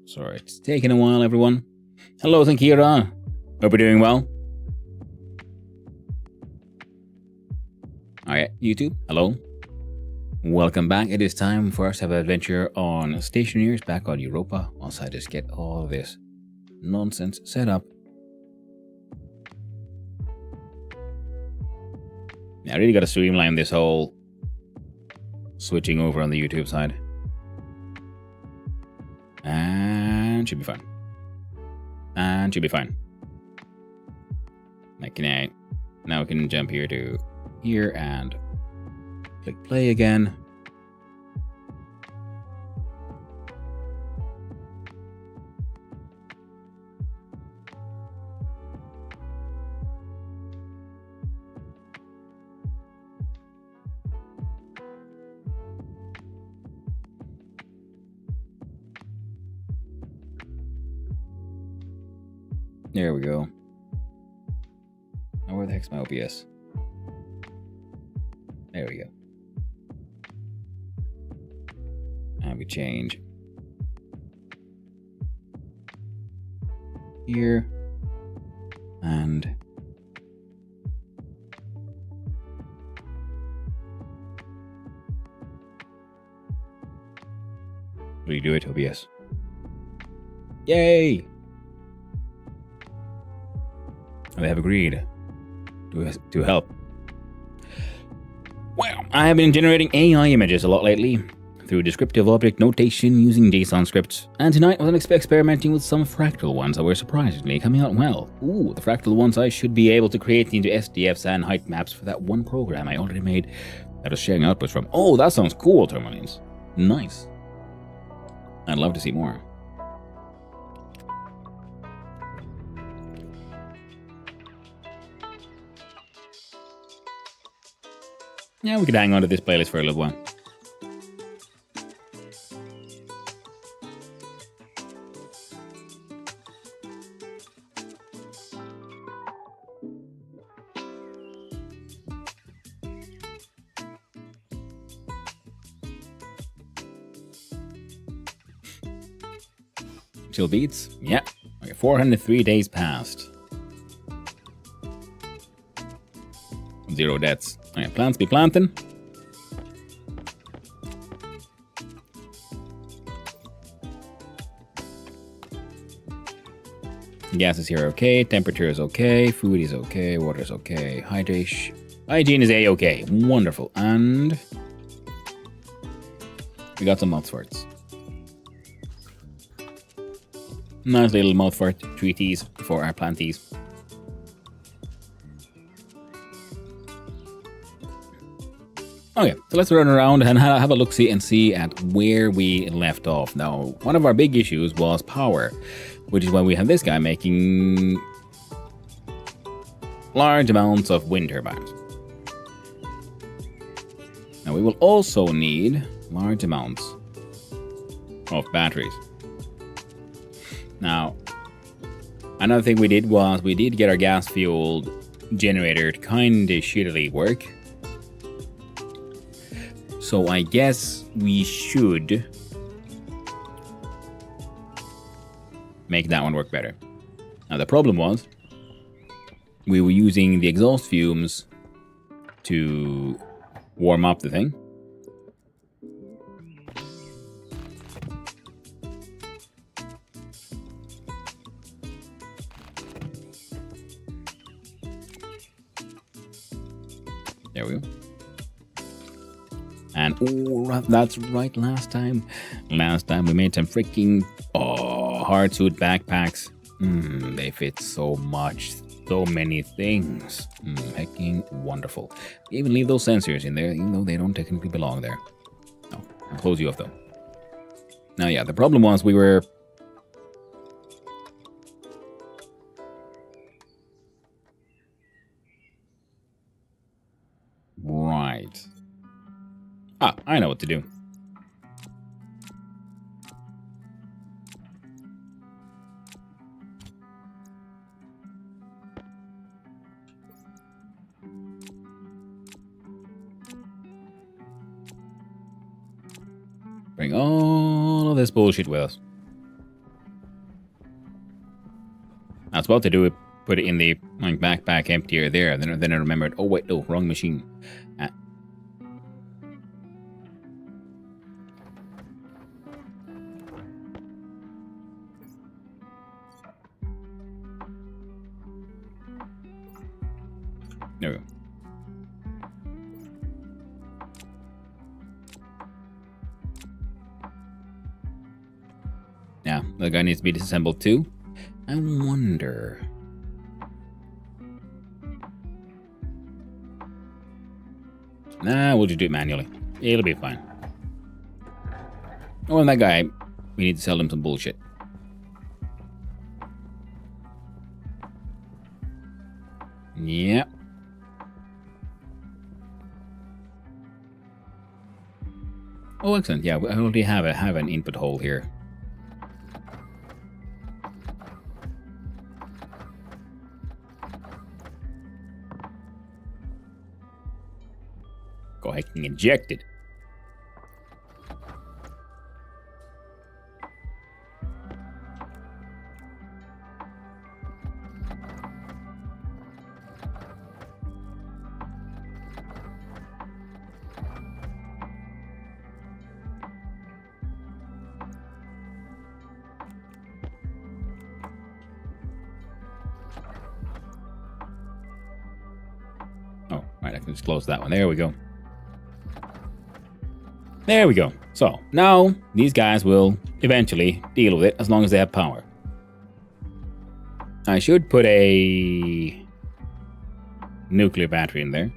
Sorry, it's taking a while, everyone. Hello, Sankira. Hope you're doing well. Alright, YouTube, hello. Welcome back. It is time for us to have an adventure on Stationeers back on Europa. Once I just get all of this nonsense set up. Yeah, I really got to streamline this whole switching over on the YouTube side. And should be fine. And should be fine. Okay, now we can jump here to here and click play again. There we go. Now where the heck's my OBS? There we go. And we change here and redo it, OBS. Yay! They have agreed to help. Well, I have been generating AI images a lot lately through descriptive object notation using JSON scripts, and tonight I was experimenting with some fractal ones that were surprisingly coming out well. Ooh, the fractal ones I should be able to create into SDFs and height maps for that one program I already made that was sharing outputs from. Oh, that sounds cool, Tourmalines. Nice. I'd love to see more. Yeah, we could hang on to this playlist for a little while. Chill beats? Yeah. Okay, 403 days passed. 0 deaths. Okay, plants be planting. Gas is here okay, temperature is okay, food is okay, water is okay, hygiene is a-okay. Wonderful. And we got some mouth farts. Nice little mouth fart treaties for our planties. Okay, so let's run around and have a look-see and see at where we left off. Now, one of our big issues was power, which is why we have this guy making large amounts of wind turbines. Now, we will also need large amounts of batteries. Now, another thing we did was we did get our gas-fueled generator to kind of shittily work. So I guess we should make that one work better. Now the problem was we were using the exhaust fumes to warm up the thing. There we go. And oh, that's right, last time we made some freaking hard suit backpacks. They fit so much, so many things. Hecking wonderful. Even leave those sensors in there, even though they don't technically belong there. No, I'll close you off though. Now yeah, the problem was we were right. Ah, I know what to do. Bring all of this bullshit with us. about to do it, put it in the like backpack emptier there. Then I remembered, oh wait, no, wrong machine. There we go. Yeah, the guy needs to be disassembled too. I wonder. Nah, we'll just do it manually. It'll be fine. Oh, and that guy, we need to sell him some bullshit. Yep. Oh, excellent. Yeah, I already have an input hole here. Go ahead and inject it. Oh, right, I can just close that one. There we go. There we go. So, now, these guys will eventually deal with it as long as they have power. I should put a nuclear battery in there.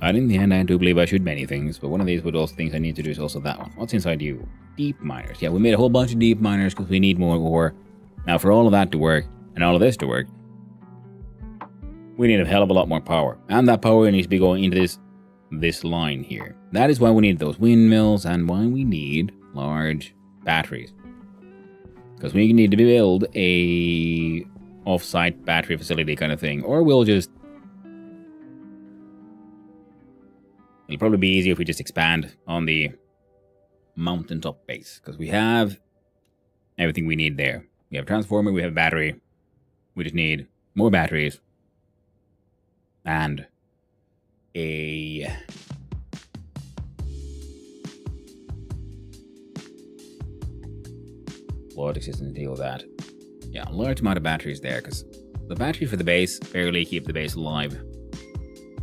But in the end, I do believe I should many things, but one of those things I need to do is also that one. What's inside you? Deep miners. Yeah, we made a whole bunch of deep miners because we need more ore. Now, for all of that to work, and all of this to work, we need a hell of a lot more power. And that power needs to be going into this line here. That is why we need those windmills and why we need large batteries. Because we need to build a off-site battery facility kind of thing. Or we'll just... It'll probably be easier if we just expand on the mountaintop base. Because we have everything we need there. We have a transformer, we have a battery. We just need more batteries. And a... Logic system to deal with that. Yeah, a large amount of batteries there, because the battery for the base barely keep the base alive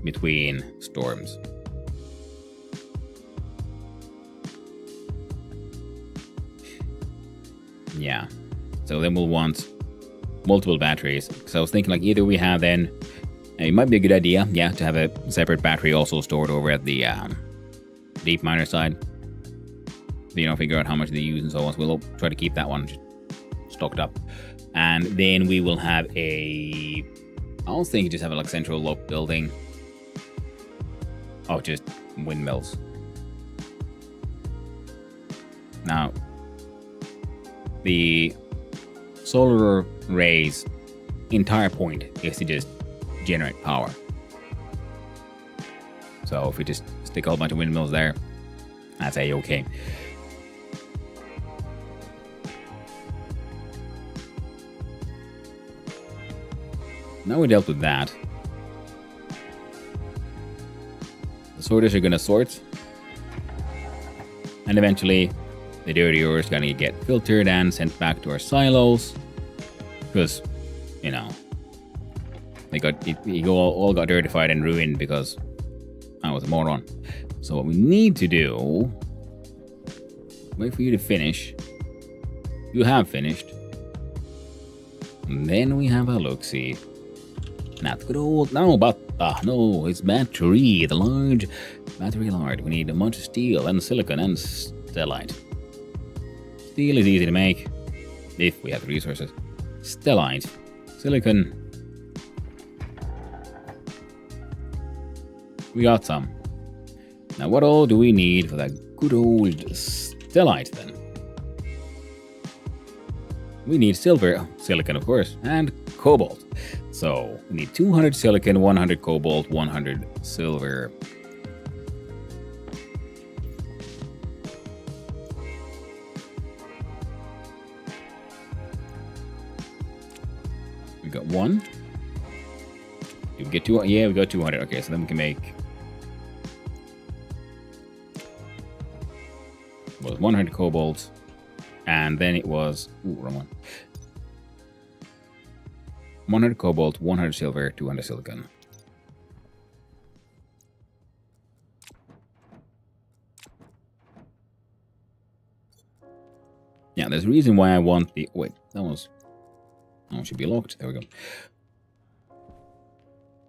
between storms. Yeah, so then we'll want multiple batteries. So I was thinking like either we have then, it might be a good idea, yeah, to have a separate battery also stored over at the deep miner side. You know, figure out how much they use and so on. So we'll try to keep that one just stocked up. And then we will have I was thinking just have a like central lock building. Oh, just windmills. Now, the solar array's entire point is to just generate power. So if we just stick a whole bunch of windmills there, that's A-okay. Now we dealt with that. The sorters are going to sort. And eventually, the dirty ore is going to get filtered and sent back to our silos. Because, you know, they all got dirtified and ruined because I was a moron. So what we need to do... Wait for you to finish. You have finished. And then we have a look-see. Not good old... No, it's battery. The large battery lard. We need a bunch of steel and silicon and stellite. Steel is easy to make. If we have the resources. Stellite. Silicon. We got some. Now what all do we need for that good old stellite then? We need silver, silicon of course, and cobalt. So we need 200 silicon, 100 cobalt, 100 silver. got 1. Did we get 2? Yeah, we got 200. Okay, so then we can make... It was 100 cobalt. And then it was... Ooh, wrong one. 100 cobalt, 100 silver, 200 silicon. Yeah, there's a reason why I want the... Wait, that was... Oh, it should be locked. There we go.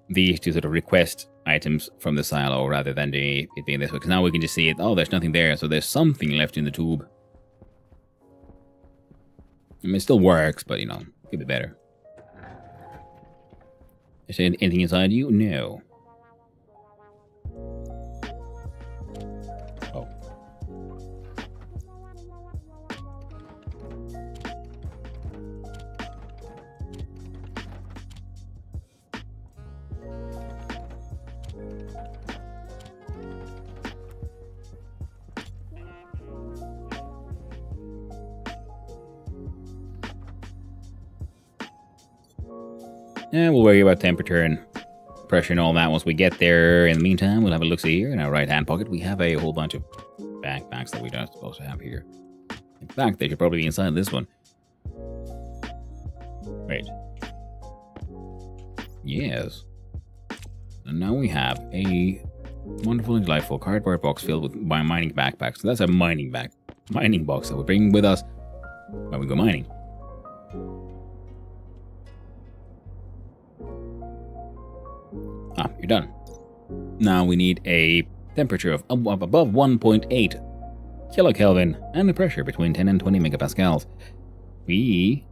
These to sort of request items from the silo rather than it being this way. Because now we can just see it. Oh, there's nothing there. So there's something left in the tube. I mean, it still works, but, you know, could be better. Is there anything inside you? No. Oh. Yeah, we'll worry about temperature and pressure and all that once we get there. In the meantime, we'll have a look-see here in our right-hand pocket. We have a whole bunch of backpacks that we're not supposed to have here. In fact, they should probably be inside this one. Wait. Yes. And now we have a wonderful and delightful cardboard box filled with mining backpacks. So that's a mining box that we bring with us when we go mining. Ah, you're done. Now we need a temperature of above 1.8 kilokelvin and a pressure between 10 and 20 megapascals. We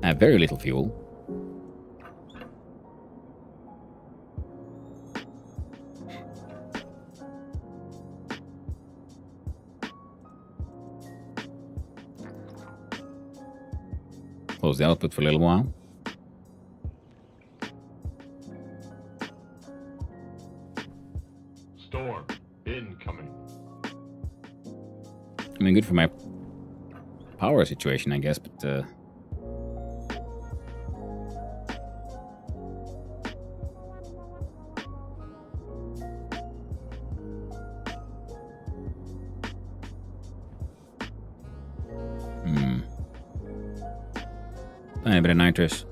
have very little fuel. Close the output for a little while. Storm incoming. I mean, good for my power situation, I guess, but tiny bit of nitrous.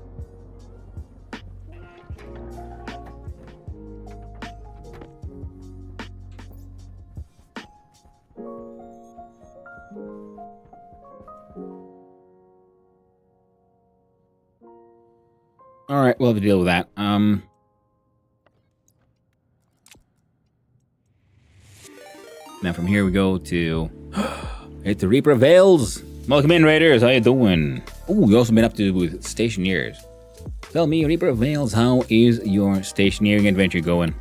Alright, we'll have to deal with that. Now from here we go to... It's the Reaper of Vales! Welcome in, Raiders! How you doing? Ooh, you also been up to with Stationeers. Tell me, Reaper of Vales, how is your stationeering adventure going?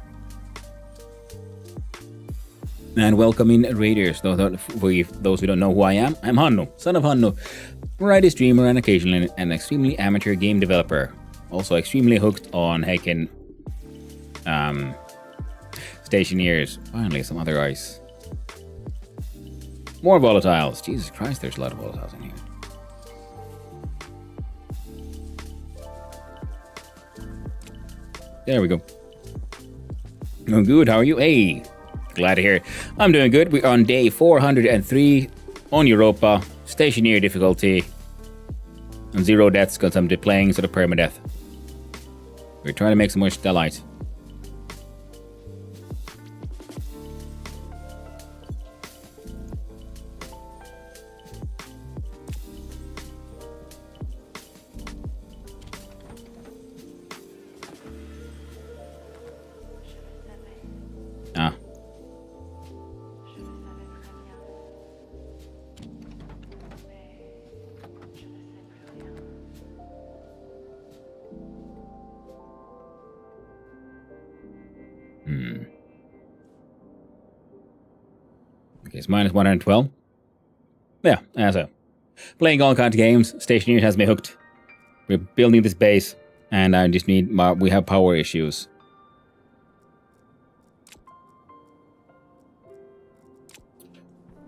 And welcome in, Raiders. For those who don't know who I am, I'm Hanno, son of Hanno. Variety streamer and occasionally an extremely amateur game developer. Also extremely hooked on heckin' Stationeers. Finally, some other ice. More volatiles. Jesus Christ, there's a lot of volatiles in here. There we go. Oh, good. How are you? Hey, glad to hear it. I'm doing good. We're on day 403 on Europa. Stationeer difficulty. And 0 deaths because I'm playing sort of permadeath. We're trying to make some more stellite. Ah. Okay, it's minus 112. Yeah, so. Playing all kinds of games. Stationeers has me hooked. We're building this base, and I just need... we have power issues.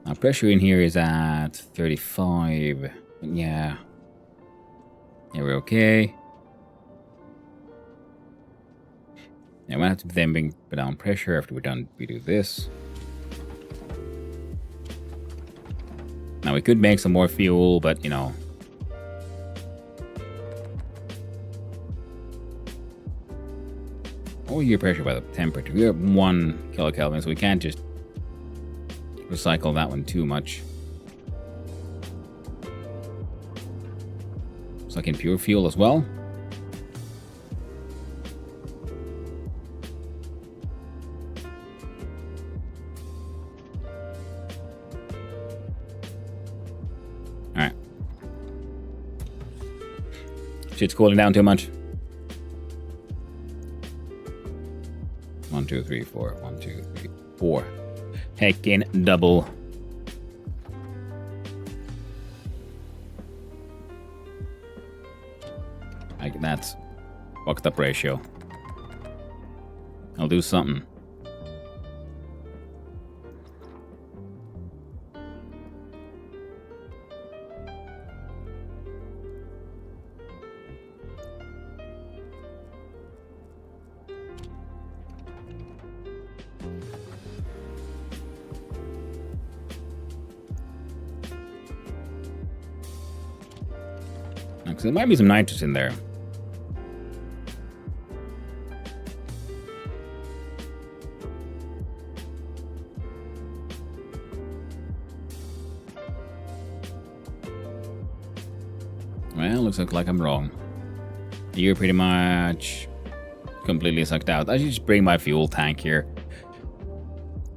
Our pressure in here is at 35. Yeah. Yeah, we're okay. Now we have to then bring down pressure after we're done. We do this. Now we could make some more fuel, but you know. Or your pressure by the temperature. We have 1 kilokelvin, so we can't just recycle that one too much. Suck in pure fuel as well. Alright. Shit's cooling down too much. 1, 2, 3, 4. 1, 2, 3, 4. Heckin' double. Like that's fucked up ratio. I'll do something. Because there might be some nitrous in there. Well, looks like I'm wrong. You're pretty much completely sucked out. I should just bring my fuel tank here.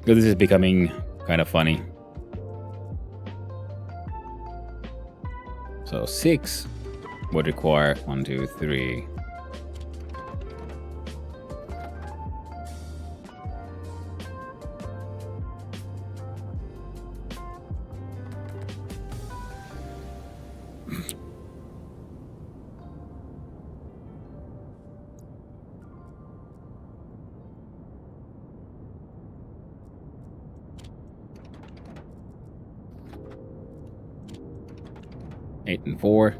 Because this is becoming kind of funny. So 6 would require 1, 2, 3. Eight and 4.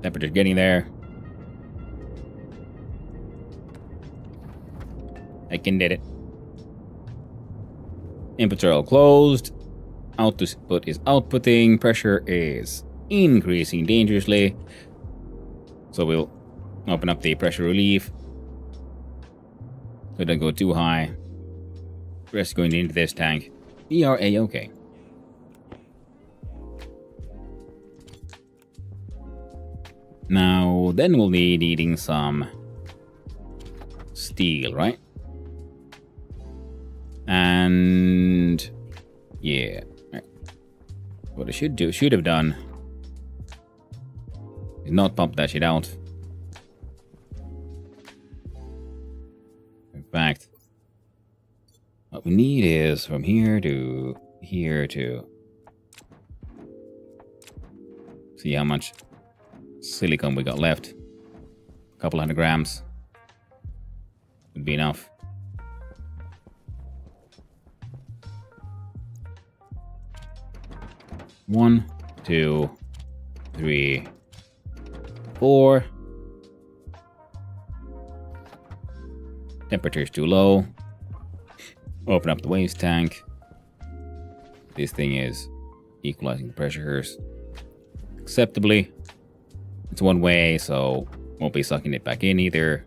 Temperature's getting there. I can did it. Inputs are all closed. Output is outputting. Pressure is increasing dangerously. So we'll open up the pressure relief. So it doesn't go too high. Rest going into this tank. We are A-okay. Now, then we'll be needing some steel, right? And yeah, what I should have done is not pump that shit out. In fact, what we need is from here to here to see how much silicone we got left. A couple 100 grams would be enough. One, 2, 3, 4. Temperature's too low. Open up the waste tank. This thing is equalizing the pressures acceptably. It's one way, so won't be sucking it back in either.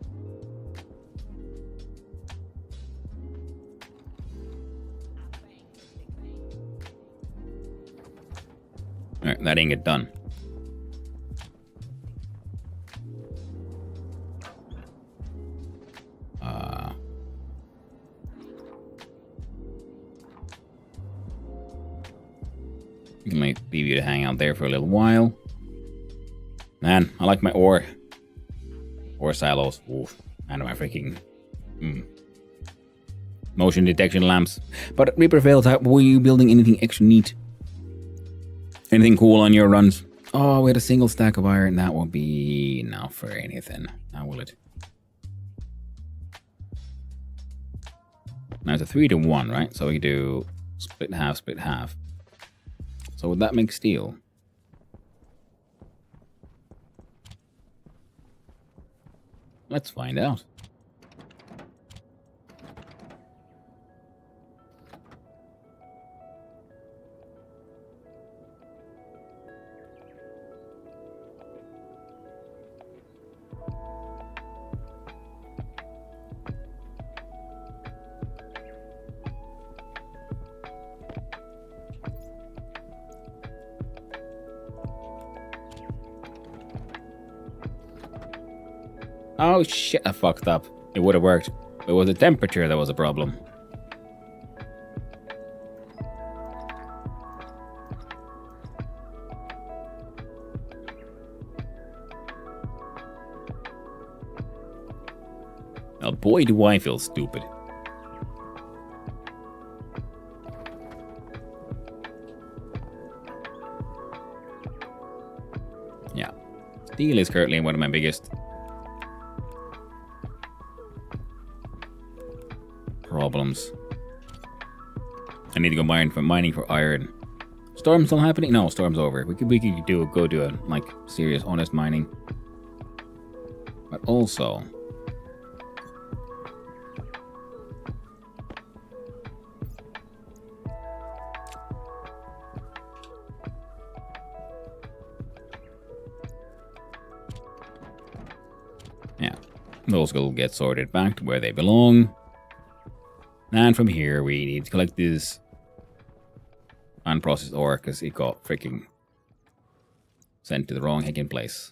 Alright, that ain't get done. We can leave you to hang out there for a little while. Man, I like my ore silos. Oof, and my freaking motion detection lamps. But Reaper fails out. Were you building anything extra neat? Anything cool on your runs? Oh, we had a single stack of iron. That won't be enough for anything. Now will it? Now it's a 3 to 1, right? So we do Split half, split half. So would that make steel? Let's find out. Oh shit, I fucked up. It would have worked. It was the temperature that was a problem. Now boy do I feel stupid. Yeah. Steel is currently one of my biggest problems. I need to go mining for iron. Storm still happening? No, storm's over. We could go do a like serious honest mining. But also yeah, those will get sorted back to where they belong. And from here, we need to collect this unprocessed ore because it got freaking sent to the wrong heckin' place.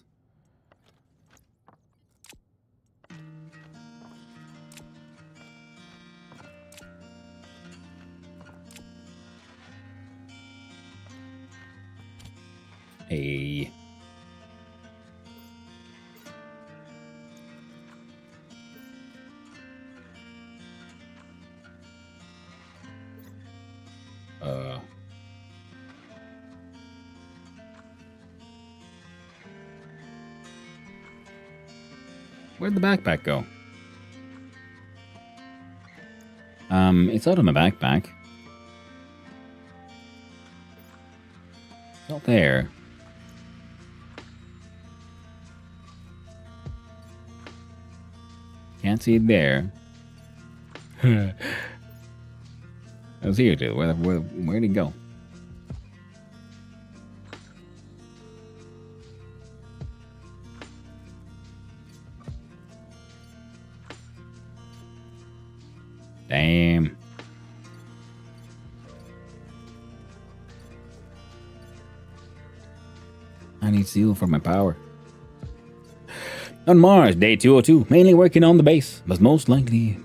Hey. Where'd the backpack go? It's out of my backpack. It's not there. Can't see it there. I was here too. Where'd it go? Damn. I need steel for my power. On Mars, day 202, mainly working on the base, but most likely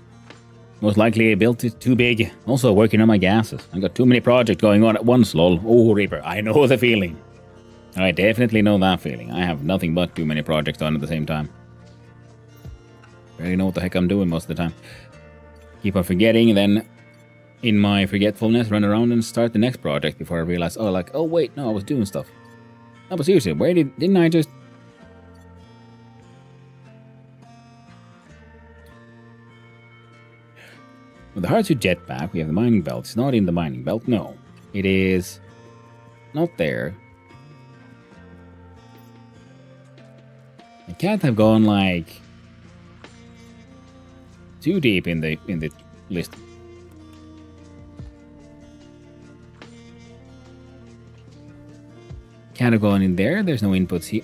I built it too big. Also working on my gases. I got too many projects going on at once, lol. Oh, Reaper, I know the feeling. I definitely know that feeling. I have nothing but too many projects on at the same time. Barely know what the heck I'm doing most of the time. Keep on forgetting, and then in my forgetfulness, run around and start the next project before I realize, oh wait, no, I was doing stuff. No, but seriously, didn't I just... With the Hardsuit jetpack, we have the mining belt. It's not in the mining belt, no. It is not there. I can't have gone like too deep in the list. Can't have gone in there. There's no inputs here.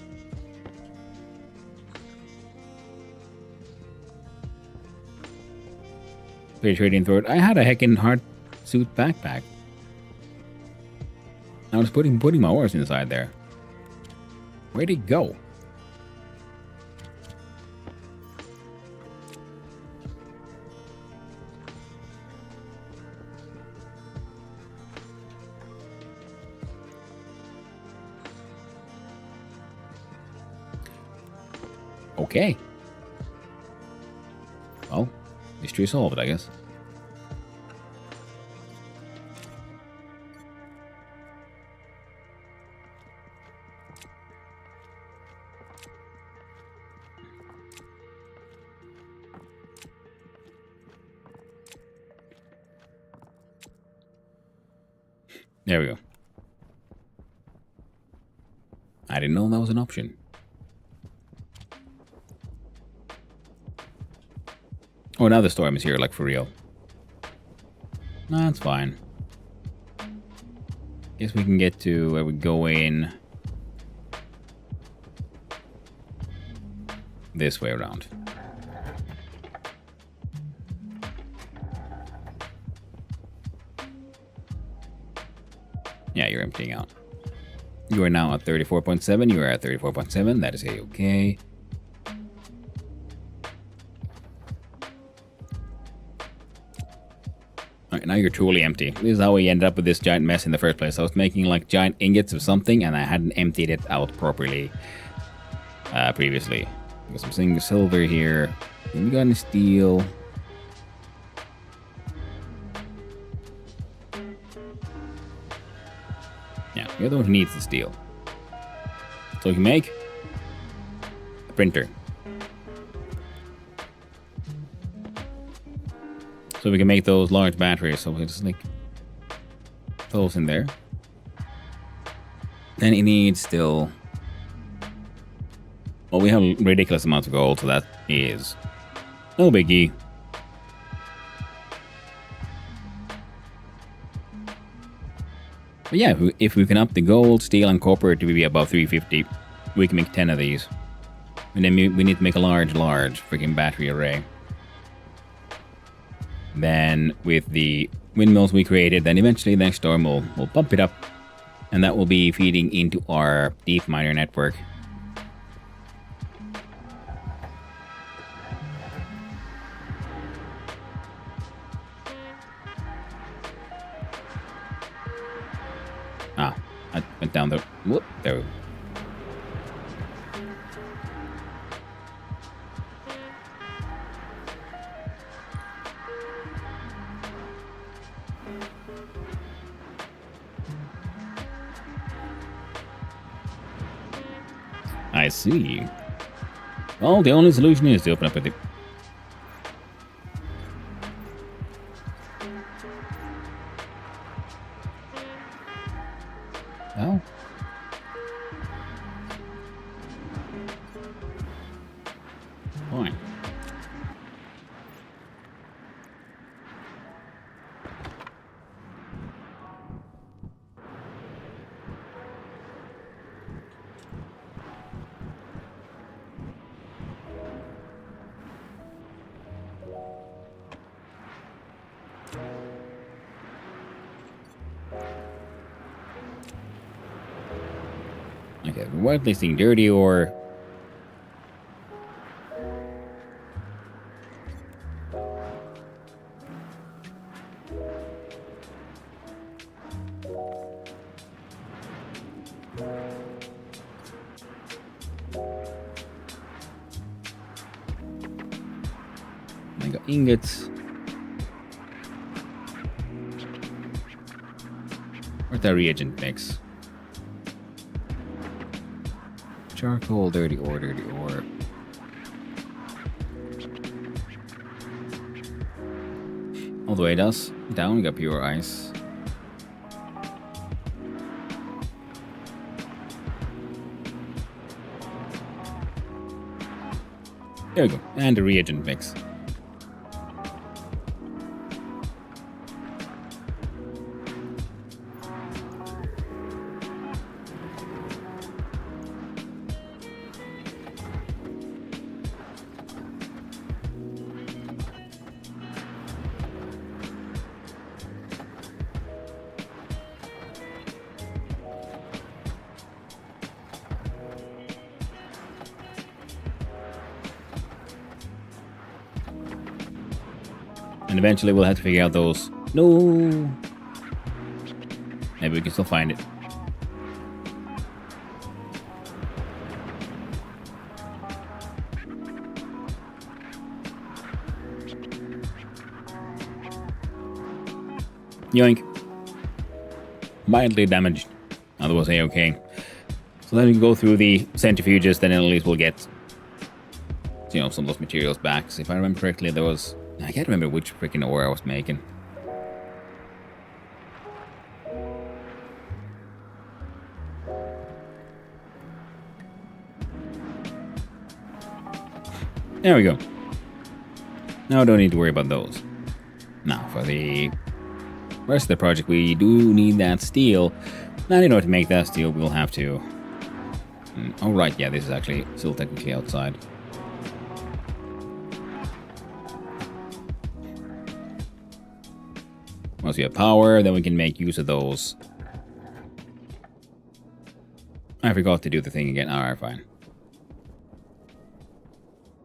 Pretty sure I didn't throw it. I had a heckin' Hardsuit backpack. I was putting my ores inside there. Where'd it go? Okay. Well, mystery solved, I guess. There we go. I didn't know that was an option. Oh, now the storm is here, like, for real. No, that's fine. Guess we can get to where we go in this way around. Yeah, you're emptying out. You are now at 34.7. You are at 34.7. That is a-okay. Alright, now you're truly empty. This is how we ended up with this giant mess in the first place. I was making like giant ingots of something and I hadn't emptied it out properly previously. Got some silver here. We got any steel. Yeah, you're the one who needs the steel. So we can make a printer. So we can make those large batteries. So we just like those in there. Then it needs still. Well, we have ridiculous amounts of gold, so that is no biggie. But yeah, if we can up the gold, steel, and copper to be above 350, we can make 10 of these. And then we need to make a large freaking battery array. Then with the windmills we created, then eventually the next storm will pump it up. And that will be feeding into our deep miner network. Ah, I went down the... Whoop, there we go. I see. Well, the only solution is to open up a... Oh. Fine. Okay, we're whitelisting dirty ore. I got ingots. Where's that reagent mix? Charcoal, dirty ore, dirty ore. All the way down, we got pure ice. There we go, and the reagent mix. And eventually we'll have to figure out those. No! Maybe we can still find it. Yoink. Mildly damaged. Otherwise A-okay. So then we can go through the centrifuges, then at least we'll get, you know, some of those materials back. So if I remember correctly, there was... I can't remember which freaking ore I was making. There we go. Now I don't need to worry about those. Now, for the rest of the project, we do need that steel. Now, in order to make that steel, we'll have to... Oh, right, yeah, this is actually still technically outside. Once we have power, then we can make use of those. I forgot to do the thing again. Alright, fine.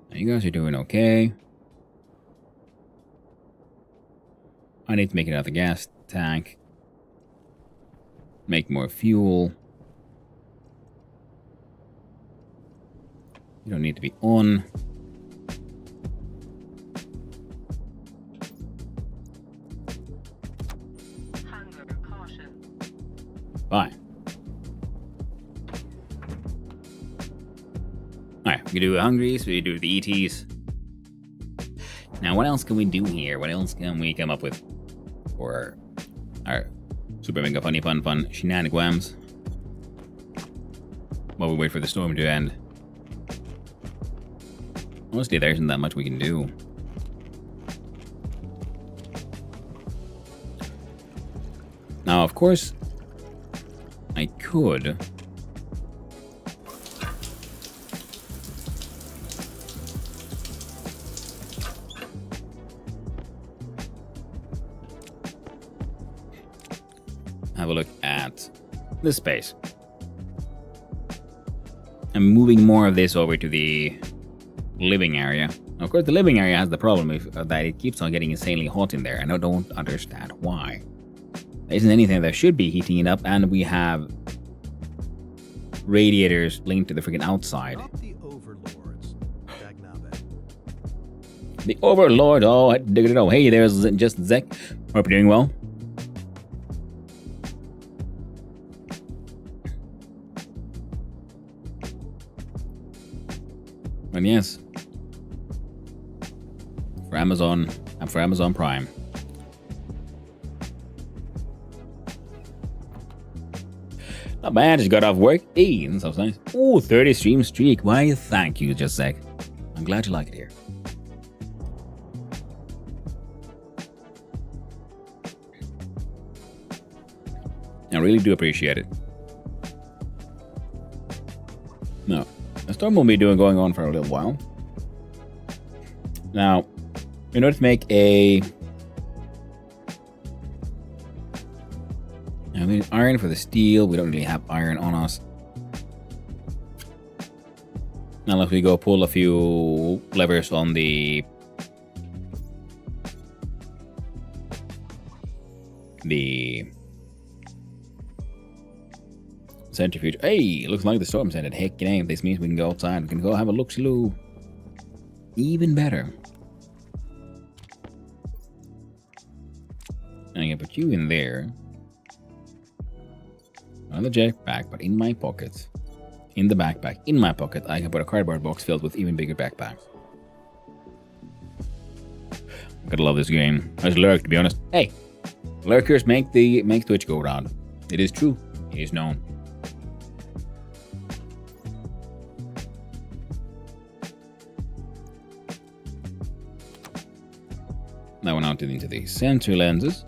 Now, you guys are doing okay. I need to make it out of the gas tank. Make more fuel. You don't need to be on. Hunger caution. Fine. Alright, we can do hungries, we do the ETs. Now, what else can we do here? What else can we come up with for our super mega funny fun shenanigans while we wait for the storm to end? Honestly, there isn't that much we can do. Now, of course, I could have a look at this space. I'm moving more of this over to the living area. Of course, the living area has the problem that it keeps on getting insanely hot in there, and I don't understand why. There isn't anything that should be heating it up, and we have radiators linked to the freaking outside. Not the overlords. Dagnabbit. The overlord, oh, I dig it. Oh, hey, there's just Zek. Hope you're doing well. And yes, for Amazon and for Amazon Prime. Not bad, just got off work. Hey, that sounds nice. Ooh, 30 stream streak. Why, thank you, just Zach. I'm glad you like it here. I really do appreciate it. No, the storm will be going on for a little while. Now, in order to make a... I mean, iron for the steel. We don't really have iron on us. Unless we go pull a few levers on the centrifuge. Hey, looks like the storm's ended. Heck, dang, this means we can go outside. We can go have a look-see-loo. Even better. And I can put you in there. On the jetpack, but in my pocket. In the backpack. In my pocket, I can put a cardboard box filled with even bigger backpacks. Gotta love this game. I just lurk, to be honest. Hey, lurkers make Twitch go round. It is true. It is known. That went out into the center lenses.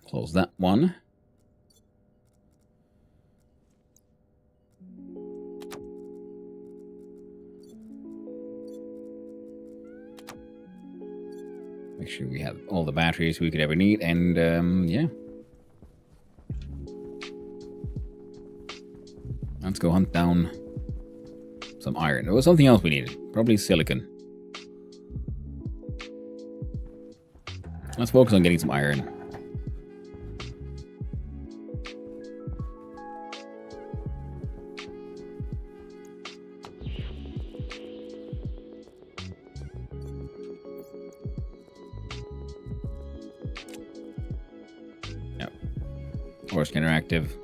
Close that one. Make sure we have all the batteries we could ever need, and yeah. Let's go hunt down some iron. There was something else we needed. Probably silicon. Let's focus on getting some iron. Yep. Ore scanner active.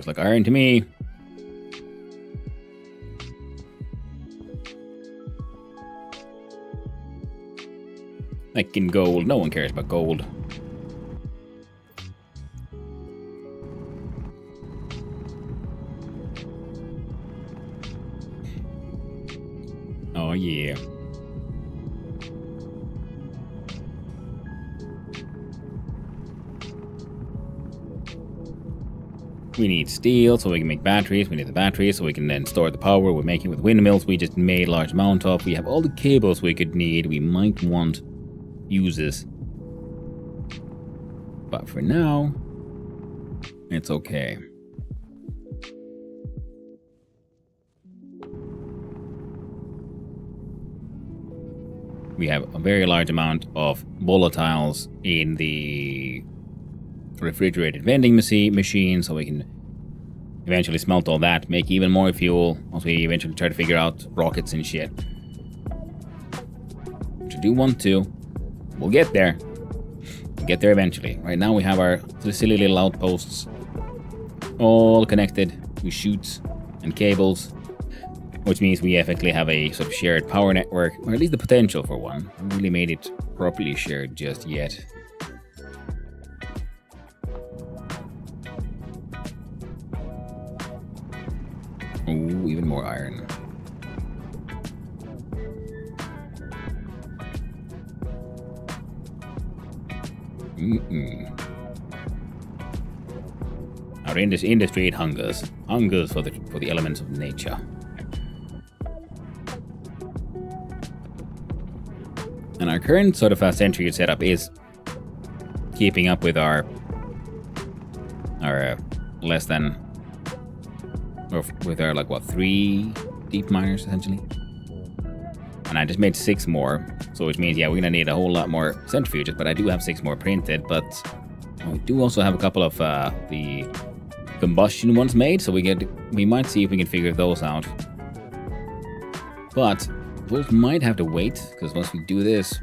Looks like iron to me. Like in gold. No one cares about gold. Oh yeah. We need steel so we can make batteries. We need the batteries so we can then store the power we're making with windmills. We just made a large amount of. We have all the cables we could need. We might want fuses. But for now, it's okay. We have a very large amount of volatiles in the refrigerated vending machine, so we can eventually smelt all that, make even more fuel, once we eventually try to figure out rockets and shit. Which I do want to. We'll get there. We'll get there eventually. Right now we have our silly little outposts all connected with chutes and cables, which means we effectively have a sort of shared power network, or at least the potential for one. We haven't really made it properly shared just yet. Ooh, even more iron. Our industry, it hungers for the elements of nature. And our current sort of century setup is keeping up with our less than, or with our like what, 3 deep miners essentially. And I just made 6 more, so which means yeah, we're gonna need a whole lot more centrifuges. But I do have 6 more printed. But we do also have a couple of the combustion ones made, so we might see if we can figure those out. But those might have to wait, because once we do this,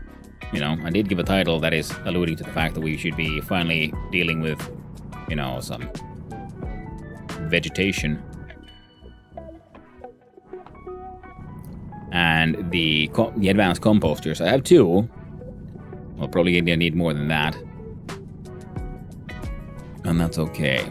you know, I did give a title that is alluding to the fact that we should be finally dealing with, you know, some vegetation. And the advanced composters, I have 2. We'll probably need more than that. And that's okay.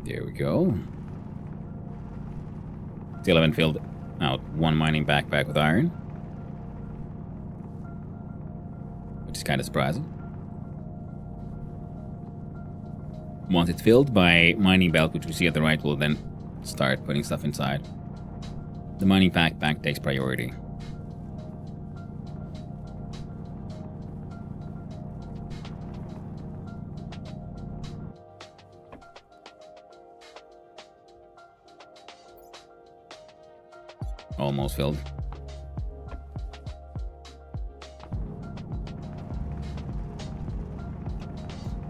There we go. Still haven't filled out 1 mining backpack with iron, which is kind of surprising. Once it's filled, by mining belt, which we see at the right, we'll then start putting stuff inside. The mining backpack takes priority. Almost filled.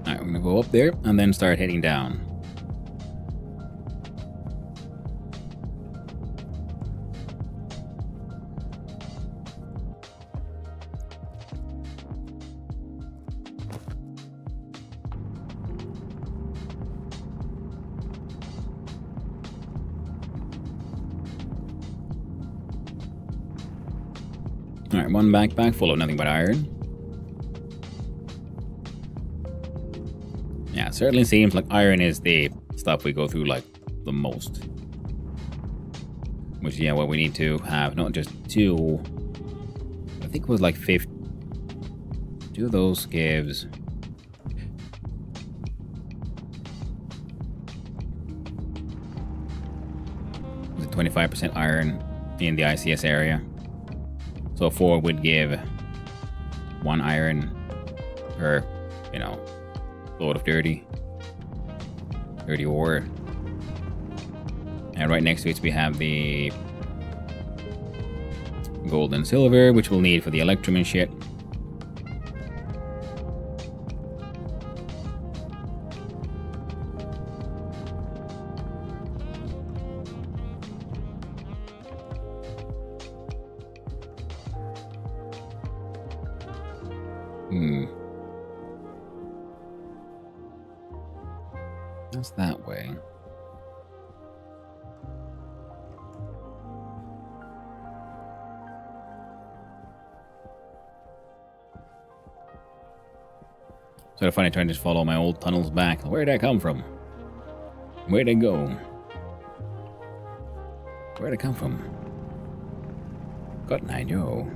Alright, we're gonna go up there and then start heading down. Alright, 1 backpack full of nothing but iron. Yeah, it certainly seems like iron is the stuff we go through like the most. Which, yeah, what we need to have, not just 2. I think it was like 50. 2 of those gives... Was it 25% iron in the ICS area? So 4 would give 1 iron per, you know, load of dirty ore. And right next to it we have the gold and silver, which we'll need for the electrum and shit. That's that way. Sort of funny trying to just follow my old tunnels back. Where'd I come from? Where'd I go? Where'd I come from? Couldn't I know?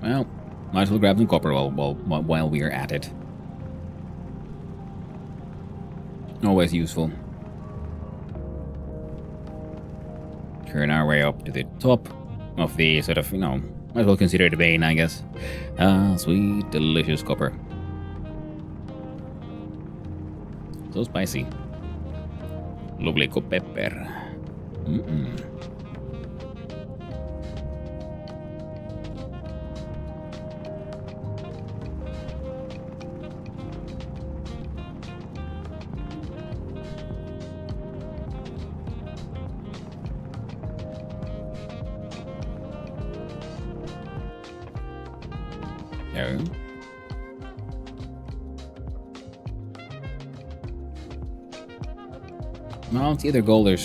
Well, might as well grab some copper while we are at it. Always useful. Turn our way up to the top of the sort of, might as well consider it a vein, I guess. Ah, sweet, delicious copper. So spicy. Lovely pepper. There we go. Well, it's either gold or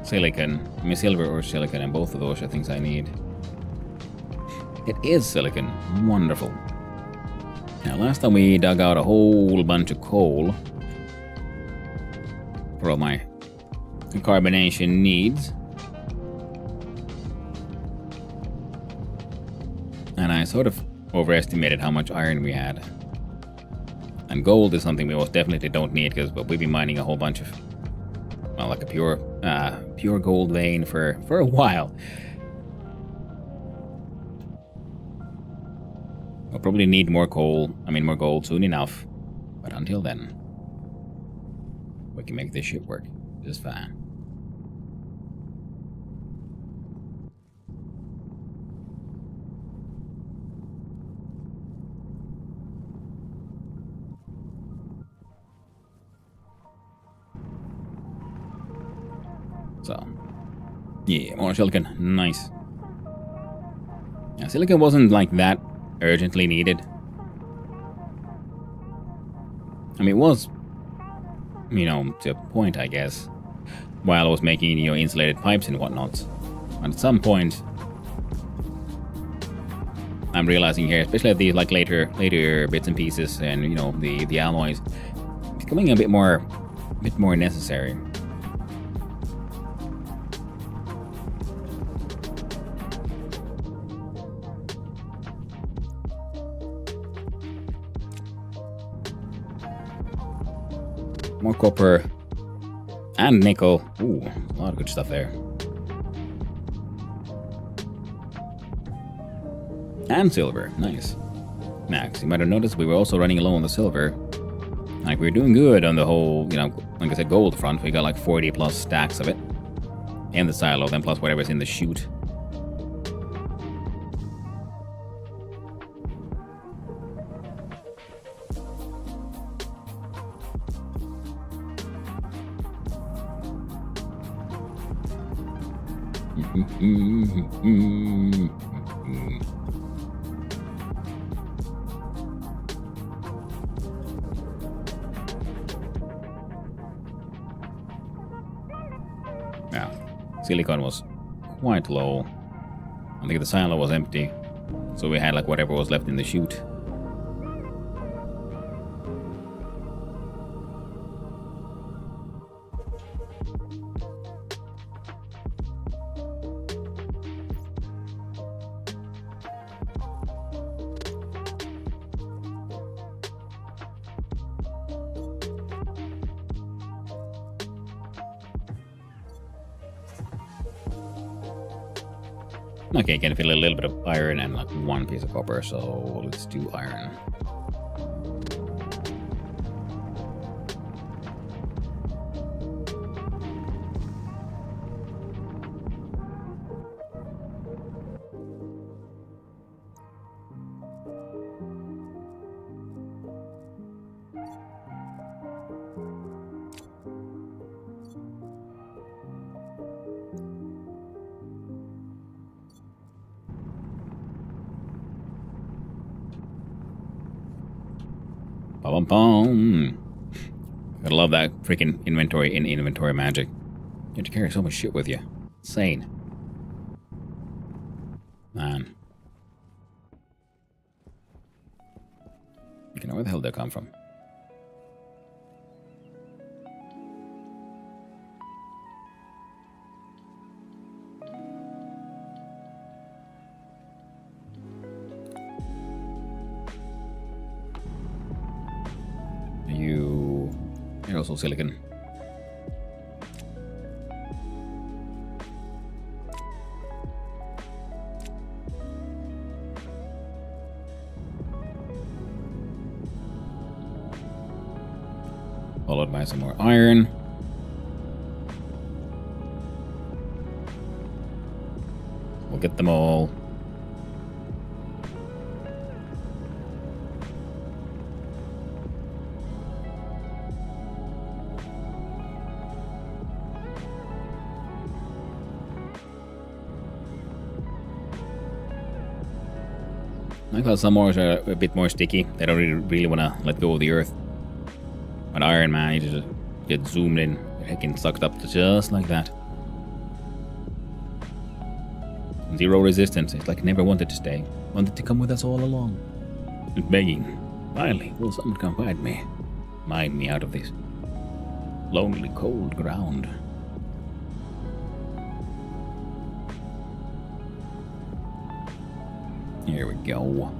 silicon. I mean, silver or silicon, and both of those are things I need. It is silicon. Wonderful. Now, last time we dug out a whole bunch of coal for all my carbonation needs. And I sort of overestimated how much iron we had. And gold is something we most definitely don't need because we've been mining a whole bunch of, well, like a pure gold vein for a while. We'll probably need more gold soon enough. But until then, we can make this shit work just fine. So, yeah, more silicon. Nice. Yeah, silicon wasn't like that urgently needed. I mean, it was, to a point, I guess, while I was making, insulated pipes and whatnot. And at some point, I'm realizing here, especially at these like later bits and pieces, and the alloys, becoming a bit more necessary. More copper and nickel. Ooh, a lot of good stuff there. And silver. Nice. Max, you might have noticed we were also running low on the silver. Like, we were doing good on the whole, like I said, gold front. We got like 40 plus stacks of it in the silo, then plus whatever's in the chute. Yeah, silicon was quite low. I think the silo was empty, so we had like whatever was left in the chute. Okay, can feel a little bit of iron and like one piece of copper, so let's do iron. Bum, bum. I love that freaking inventory magic. You have to carry so much shit with you. Insane. Man. You know, where the hell did they come from? You're also silicon. Followed by some more iron. We'll get them all. I thought some ores are a bit more sticky. They don't really want to let go of the earth. But iron, man, you just get zoomed in, getting sucked up just like that. Zero resistance. It's like it never wanted to stay. Wanted to come with us all along. Just begging. Finally, will someone come find me? Mine me out of this lonely, cold ground. Here we go.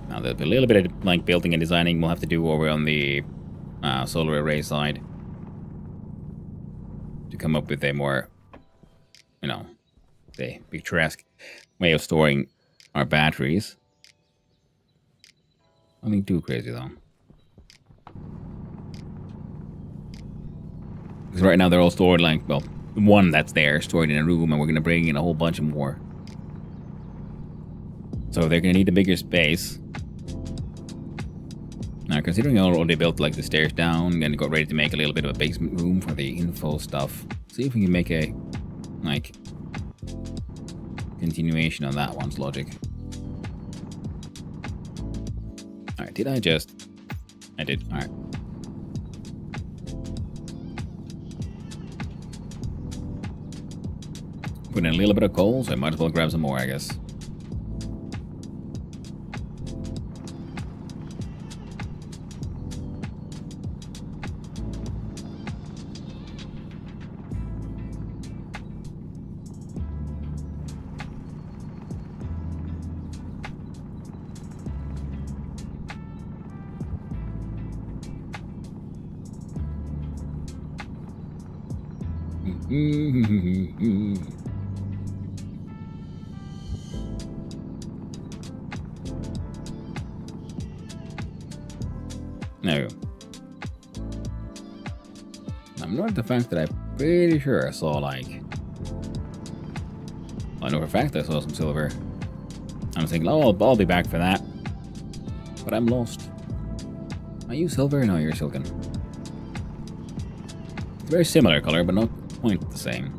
Now there's a little bit of like building and designing we'll have to do over on the solar array side to come up with a more, you know, say picturesque way of storing our batteries. Nothing too crazy though. Because right now they're all stored like, well, one that's there stored in a room, and we're going to bring in a whole bunch of more. So they're going to need a bigger space. Now, considering I already built like the stairs down and got ready to make a little bit of a basement room for the info stuff, see if we can make a like continuation on that one's logic. Alright, did I just... I did, alright. Put in a little bit of coal, so I might as well grab some more, I guess. There we go. I'm not the fact that I'm pretty sure I saw like... I know for a fact I saw some silver. I'm thinking, oh, I'll be back for that. But I'm lost. Are you silver? No, you're silicon. It's a very similar color, but not quite the same.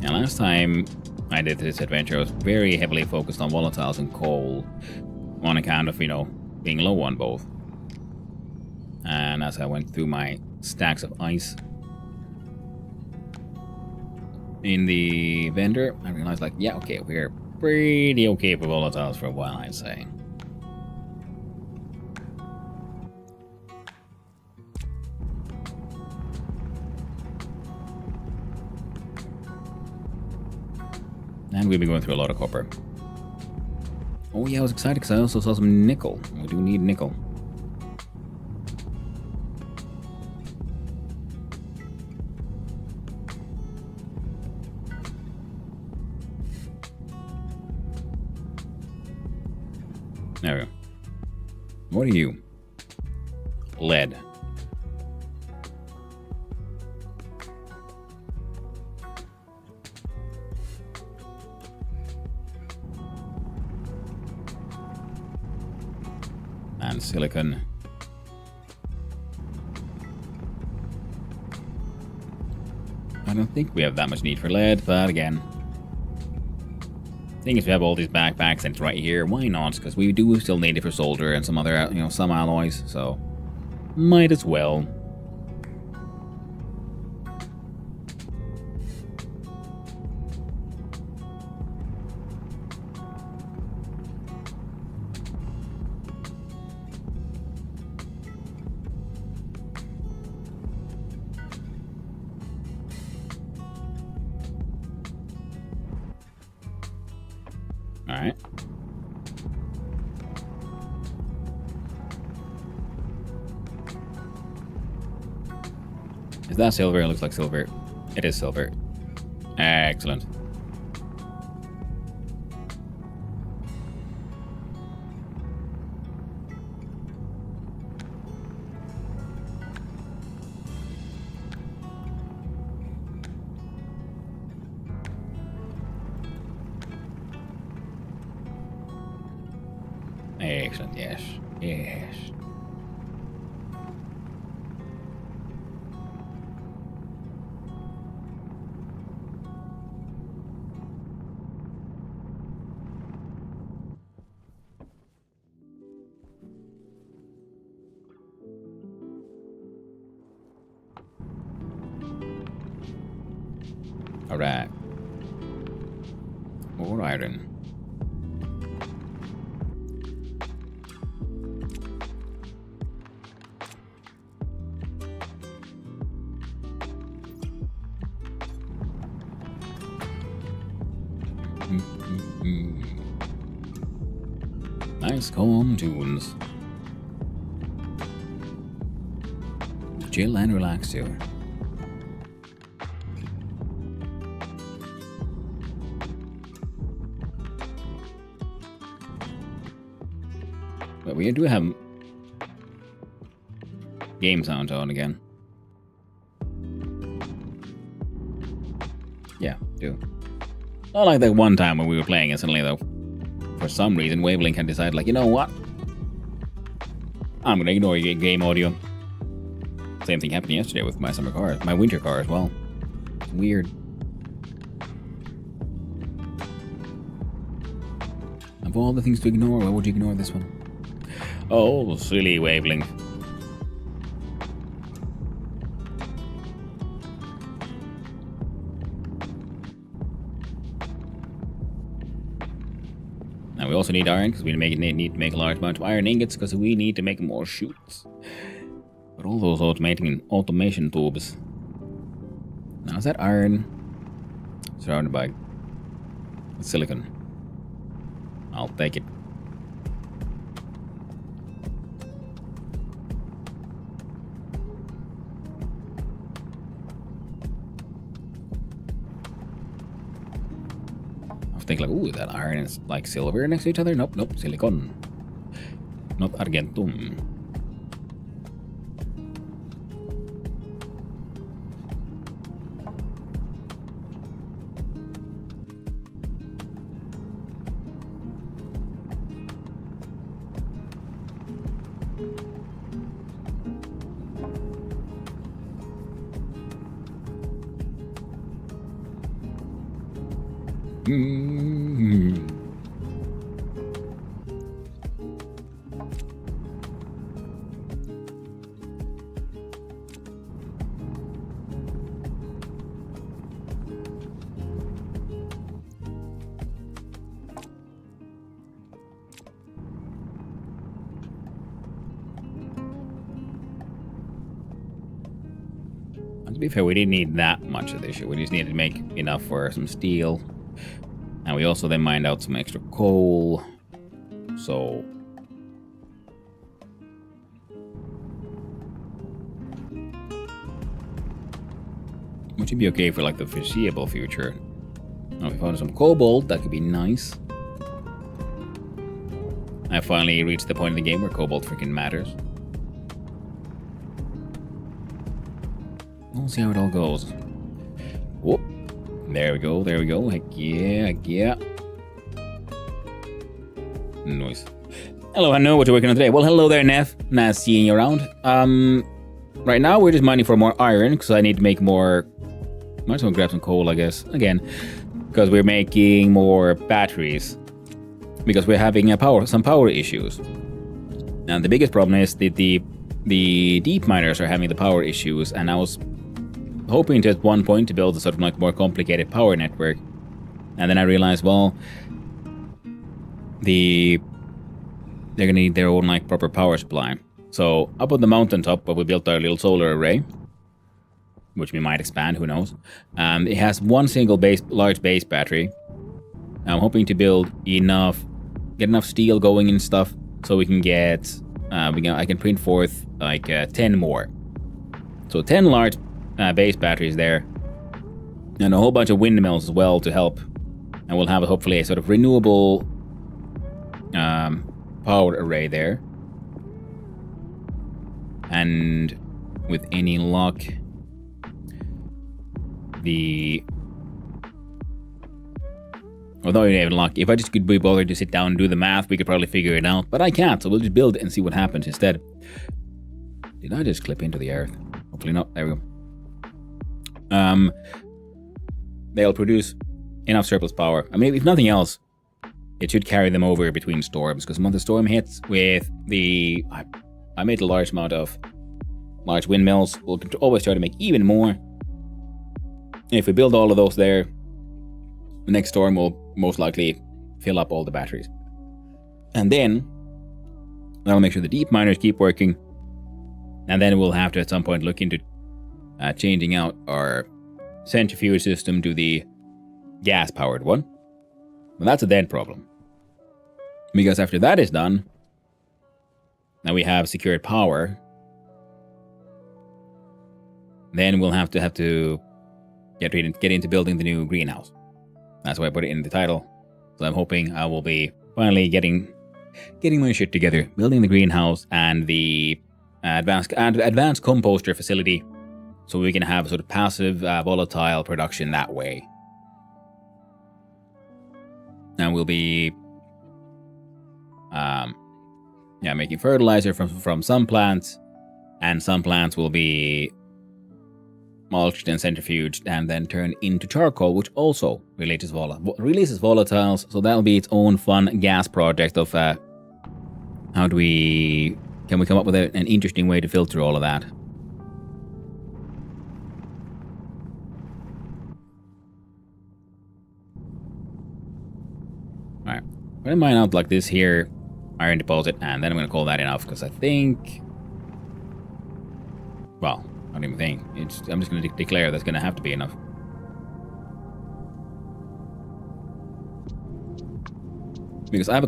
Now, last time I did this adventure, I was very heavily focused on volatiles and coal on account of, you know, being low on both. And as I went through my stacks of ice in the vendor, I realized, like, yeah, okay, we're pretty okay for volatiles for a while, I'd say. And we've been going through a lot of copper. Oh yeah, I was excited because I also saw some nickel. We do need nickel. There we go. What are you? Lead. And silicon. I don't think we have that much need for lead, but again. Thing is, we have all these backpacks and it's right here. Why not? Because we do still need it for solder and some other, some alloys. So, might as well. Alright. Is that silver? It looks like silver. It is silver. Excellent. Excellent, yes. Yes. Alright. More iron. Nice calm tunes. Chill and relax you. But we do have game sounds on again. Yeah, do. Not like that one time when we were playing it suddenly though. For some reason, Wavelink had decided, like, you know what? I'm gonna ignore your game audio. Same thing happened yesterday with my summer car, my winter car as well. Weird. Of all the things to ignore, why would you ignore this one? Oh, silly Wavelink. Now we also need iron because we need to make a large amount of iron ingots because we need to make more chutes. But all those automation tubes. Now is that iron surrounded by silicon? I'll take it. Think like, ooh, that iron is like silver next to each other. Nope, nope, silicon. Not argentum. To be fair, we didn't need that much of this shit. We just needed to make enough for some steel. And we also then mined out some extra coal. So... which would be okay for like the foreseeable future. Now, if we found some cobalt, that could be nice. I finally reached the point in the game where cobalt freaking matters. We'll see how it all goes. Whoop. There we go, there we go. Heck yeah, heck yeah. Nice. Hello, I know what you're working on today. Well, hello there, Neff. Nice seeing you around. Right now we're just mining for more iron because I need to make more. Might as well grab some coal, I guess. Again, because we're making more batteries. Because we're having some power issues. And the biggest problem is that the deep miners are having the power issues, and I was hoping to at one point to build a sort of like more complicated power network. And then I realized, well, they're gonna need their own like proper power supply. So up on the mountaintop where we built our little solar array, which we might expand, who knows. It has one single large base battery. I'm hoping to build get enough steel going and stuff, so we can get, I can print forth like 10 more. So 10 large base batteries there, and a whole bunch of windmills as well to help. And we'll have hopefully a sort of renewable power array there. And with any luck, although you even luck, if I just could be bothered to sit down and do the math, we could probably figure it out. But I can't, so we'll just build it and see what happens instead. Did I just clip into the earth? Hopefully not. There we go. They'll produce enough surplus power. I mean, if nothing else, it should carry them over between storms. Because once the storm hits with I made a large amount of large windmills. We'll always try to make even more. If we build all of those there, the next storm will most likely fill up all the batteries. And then that'll make sure the deep miners keep working. And then we'll have to at some point look into changing out our centrifuge system to the gas-powered one. But that's a dead problem. Because after that is done, now we have secured power, then we'll have to get into building the new greenhouse. That's why I put it in the title. So I'm hoping I will be finally getting my shit together, building the greenhouse and the advanced composter facility, so we can have sort of passive volatile production that way. And we'll be making fertilizer from some plants, and some plants will be mulched and centrifuged and then turned into charcoal, which also releases volatiles. So that'll be its own fun gas project of can we come up with an interesting way to filter all of that. Alright, I'm gonna mine out like this here iron deposit, and then I'm gonna call that enough, because I think, well, I don't even think. I'm just going to declare that's going to have to be enough. Because I have a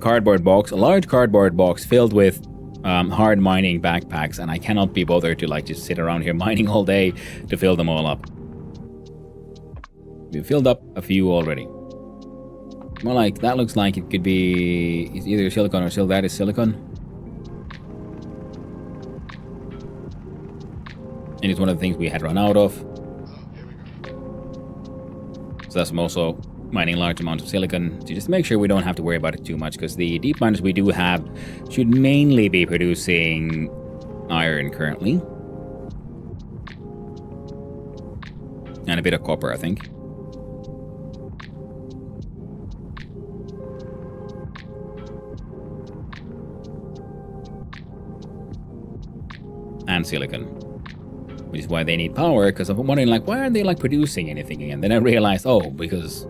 large cardboard box filled with hard mining backpacks, and I cannot be bothered to just sit around here mining all day to fill them all up. We've filled up a few already. Well, that looks like it could be it's either silicon or that is silicon. And it's one of the things we had run out of. So that's also mining large amounts of silicon to just make sure we don't have to worry about it too much, because the deep miners we do have should mainly be producing iron currently. And a bit of copper, I think. And silicon. Which is why they need power, because I'm wondering, why aren't they, producing anything again? Then I realized, because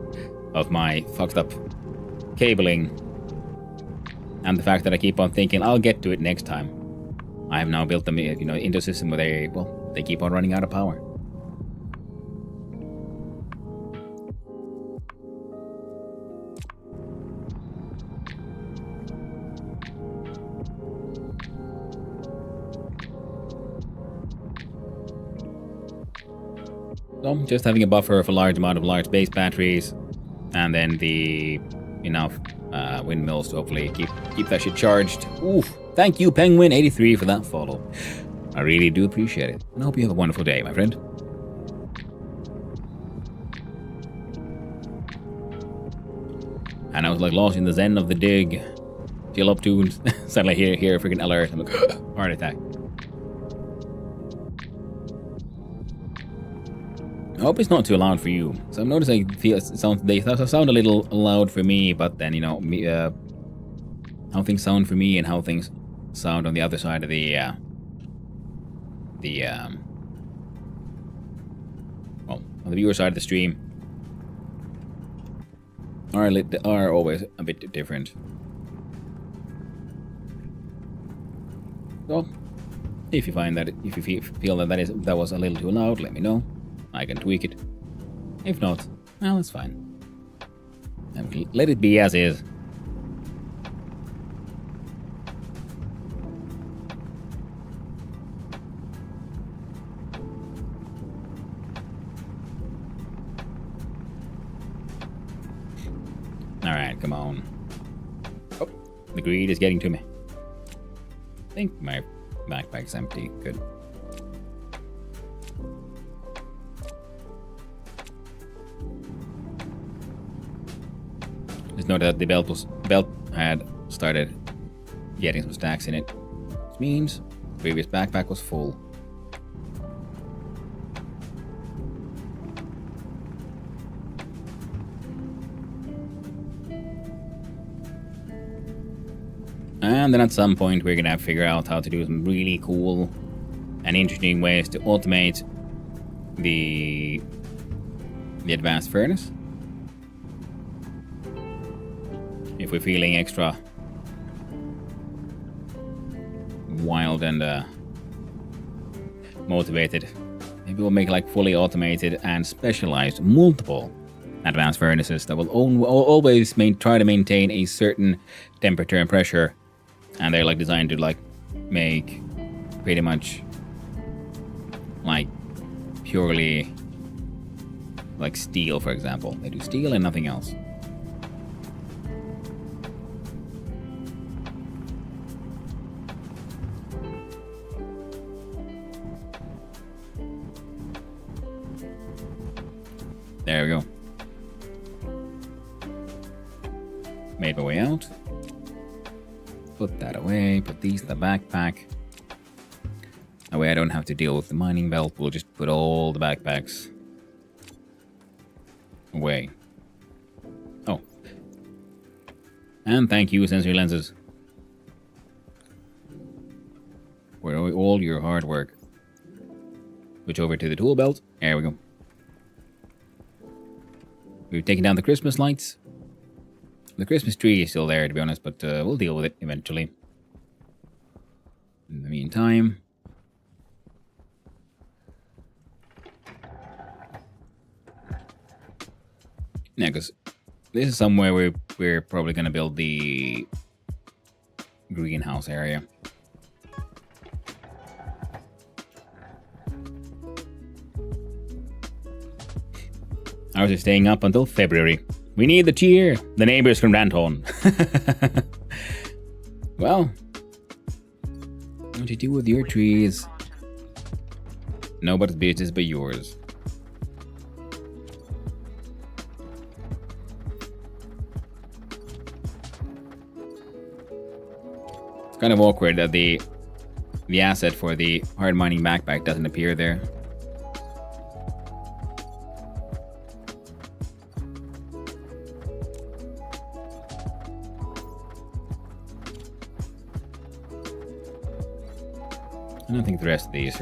of my fucked up cabling. And the fact that I keep on thinking, I'll get to it next time. I have now built them, into a system where they keep on running out of power. So just having a buffer of a large amount of large base batteries, and then the enough windmills to hopefully keep that shit charged. Oof! Thank you, Penguin83, for that follow. I really do appreciate it, and I hope you have a wonderful day, my friend. And I was lost in the zen of the dig, chill up tunes. Suddenly hear a freaking alert. I'm like, heart attack. I hope it's not too loud for you. So I'm noticing they sound a little loud for me, but then, you know, how things sound for me and how things sound on the other side of the well, on the viewer side of the stream are always a bit different. So, if you find that, if you feel that was a little too loud, let me know. I can tweak it. If not, well, it's fine. And let it be as is. Alright, come on. Oh, the greed is getting to me. I think my backpack's empty. Good. Just note that the belt had started getting some stacks in it. Which means the previous backpack was full. And then at some point we're gonna have to figure out how to do some really cool and interesting ways to automate the advanced furnace. If we're feeling extra wild and motivated, maybe we'll make like fully automated and specialized multiple advanced furnaces that will always try to maintain a certain temperature and pressure, and they're like designed to like make pretty much like purely like steel, for example. They do steel and nothing else. There we go. Made my way out. Put that away. Put these in the backpack. That way I don't have to deal with the mining belt. We'll just put all the backpacks away. Oh. And thank you, sensory lenses, for all your hard work. Switch over to the tool belt. There we go. We've taken down the Christmas lights. The Christmas tree is still there, to be honest, but we'll deal with it eventually. In the meantime... yeah, because this is somewhere where we're probably going to build the greenhouse area. I was just staying up until February. We need the cheer. The neighbors can rant on. Well, what you do with your trees? Nobody's business but yours. It's kind of awkward that the asset for the hard mining backpack doesn't appear there. I don't think the rest of these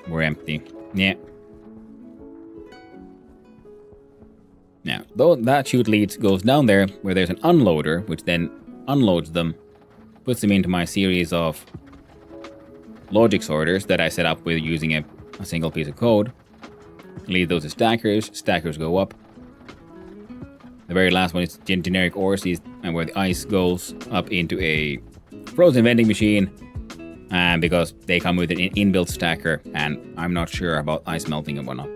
were empty. Yeah. Now, though that chute goes down there where there's an unloader, which then unloads them, puts them into my series of logic sorters that I set up with using a single piece of code. Lead those to stackers. Stackers go up. The very last one is generic ores, and where the ice goes up into a frozen vending machine. And because they come with an inbuilt stacker, and I'm not sure about ice melting and whatnot.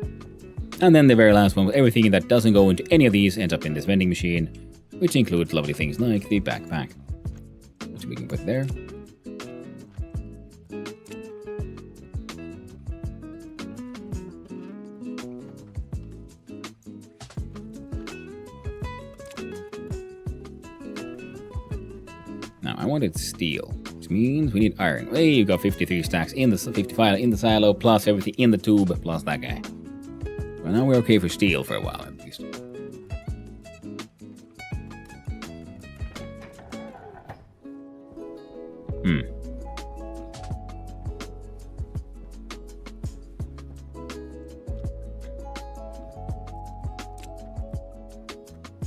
And then the very last one, everything that doesn't go into any of these ends up in this vending machine, which includes lovely things like the backpack, which we can put there. Now, I wanted steel, which means we need iron. Hey, you got 53 stacks in the 55 in the silo, plus everything in the tube, plus that guy. Well, now we're okay for steel for a while, at least.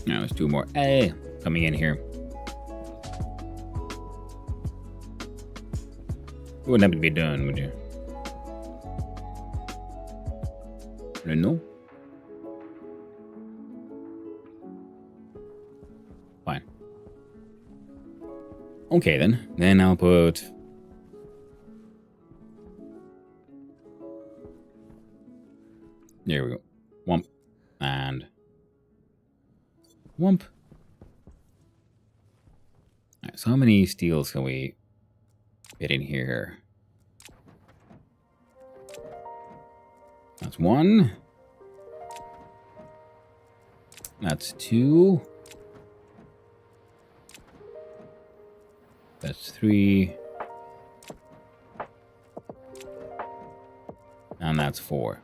Now there's 2 more. Hey, coming in here. You wouldn't have to be done, would you? No? Fine. Okay then. Then I'll put... There we go. Wump. And... Wump. Alright, so how many steels can we fit in here? That's 1. That's 2. That's 3. And that's 4.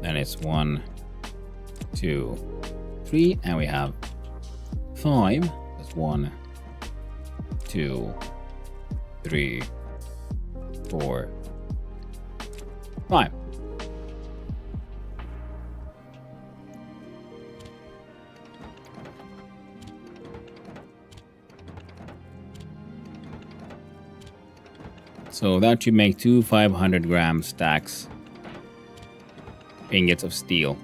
Then it's 1, 2, 3, and we have 5. That's 1, 2, 3, 4, 5. So that should make 2 500-gram stacks. Ingots of steel.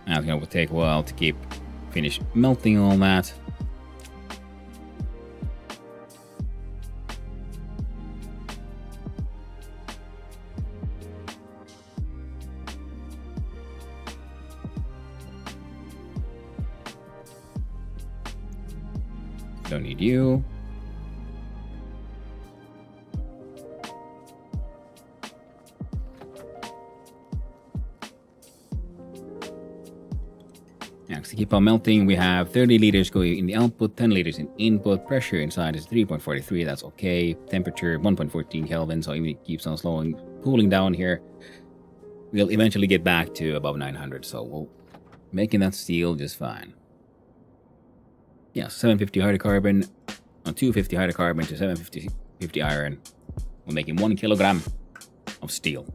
Now it will take a while to finish melting all that. Don't need you. To keep on melting, we have 30 liters going in the output, 10 liters in input. Pressure inside is 3.43, that's okay. Temperature 1.14 Kelvin, so even it keeps on cooling down here. We'll eventually get back to above 900, so we'll making that steel just fine. Yeah, 750 hydrocarbon, 250 hydrocarbon to 750 iron. We're making 1 kilogram of steel.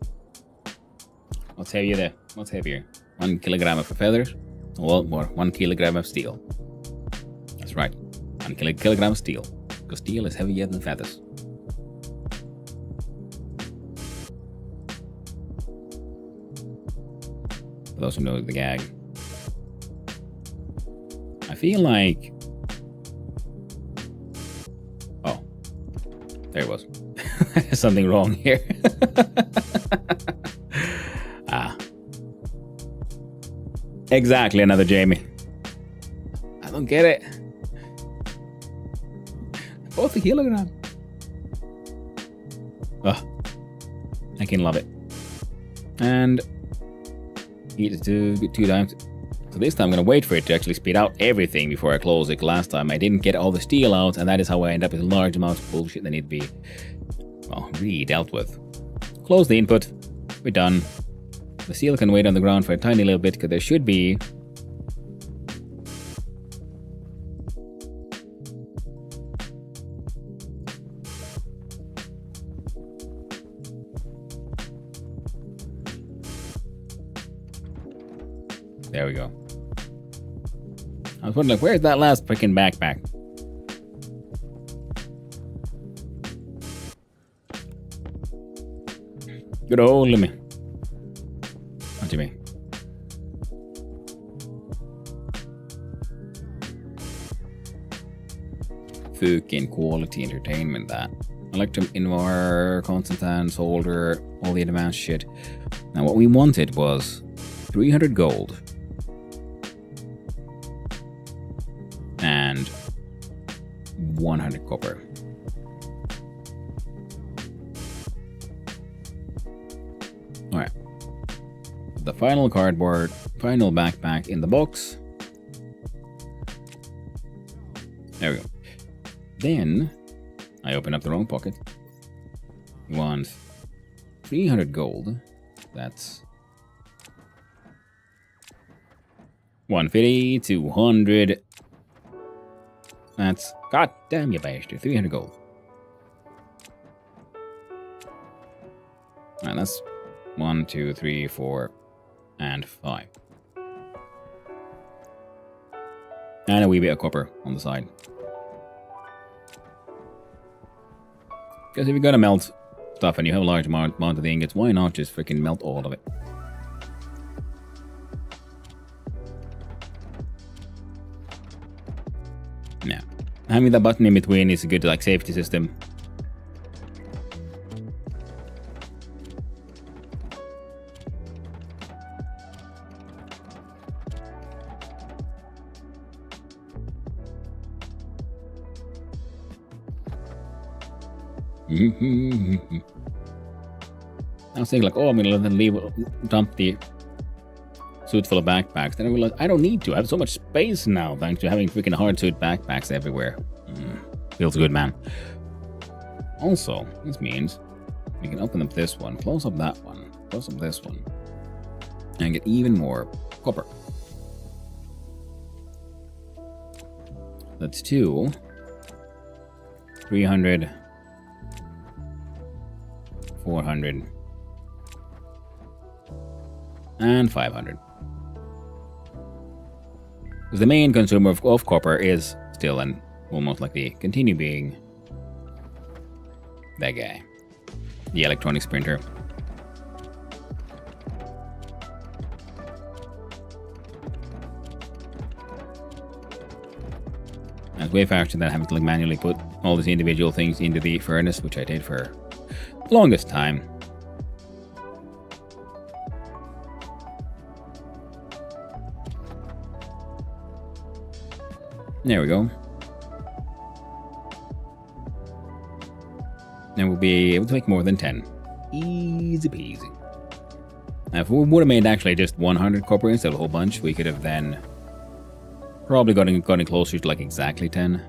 What's heavier there? What's heavier? 1 kilogram of feathers? Well, more 1 kilogram of steel. That's right, 1 kilogram of steel. Because steel is heavier than feathers. For those who know the gag. I feel like... Oh. There it was. Something wrong here. Exactly, another Jamie. I don't get it. Both a kilogram. Oh, I can love it. And eat it 2 times. So this time I'm gonna wait for it to actually spit out everything before I close it. Last time I didn't get all the steel out, and that is how I end up with large amounts of bullshit that need to be, well, dealt with. Close the input. We're done. The steel can wait on the ground for a tiny little bit because there should be there we go. I was wondering, where's that last freaking backpack? Good old me. fucking quality entertainment that. Electrum Invar, Constantine, Solder, all the advanced shit. Now what we wanted was 300 gold. And 100 copper. Alright. The final cardboard, final backpack in the box. There we go. Then, I open up the wrong pocket. We want 300 gold. That's 150, 200. That's, god damn you bastard, 300 gold. And that's 1, 2, 3, 4, and 5. And a wee bit of copper on the side. Because if you're gonna melt stuff and you have a large amount of the ingots, why not just freaking melt all of it? Now, having that button in between is a good like safety system. I was thinking like, oh, I'm gonna let them dump the suit full of backpacks. Then I realized I don't need to. I have so much space now thanks to having freaking hard suit backpacks everywhere. Feels good, man. Also, this means we can open up this one, close up that one, close up this one, and get even more copper. That's 2, 300, 400, and 500. Because the main consumer of copper is still and will most likely continue being that guy, the electronics printer. That's way faster than having to like manually put all these individual things into the furnace, which I did for the longest time. There we go. And we'll be able to make more than 10. Easy peasy. Now, if we would have made actually just 100 copper instead of a whole bunch, we could have then probably gotten closer to like exactly 10.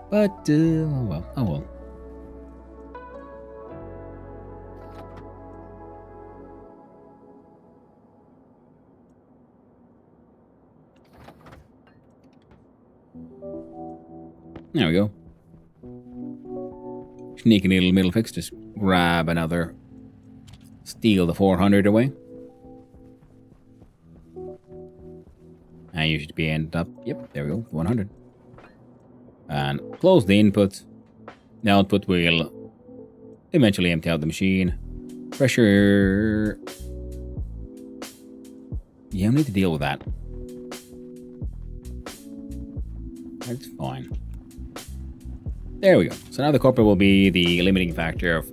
But, oh well, oh well. There we go. Sneaky little middle fix, just grab another, steal the 400 away. And you should be ended up, yep, there we go, 100. And close the input. The output will eventually empty out the machine. Pressure. Yeah, I need to deal with that. That's fine. There we go. So now the copper will be the limiting factor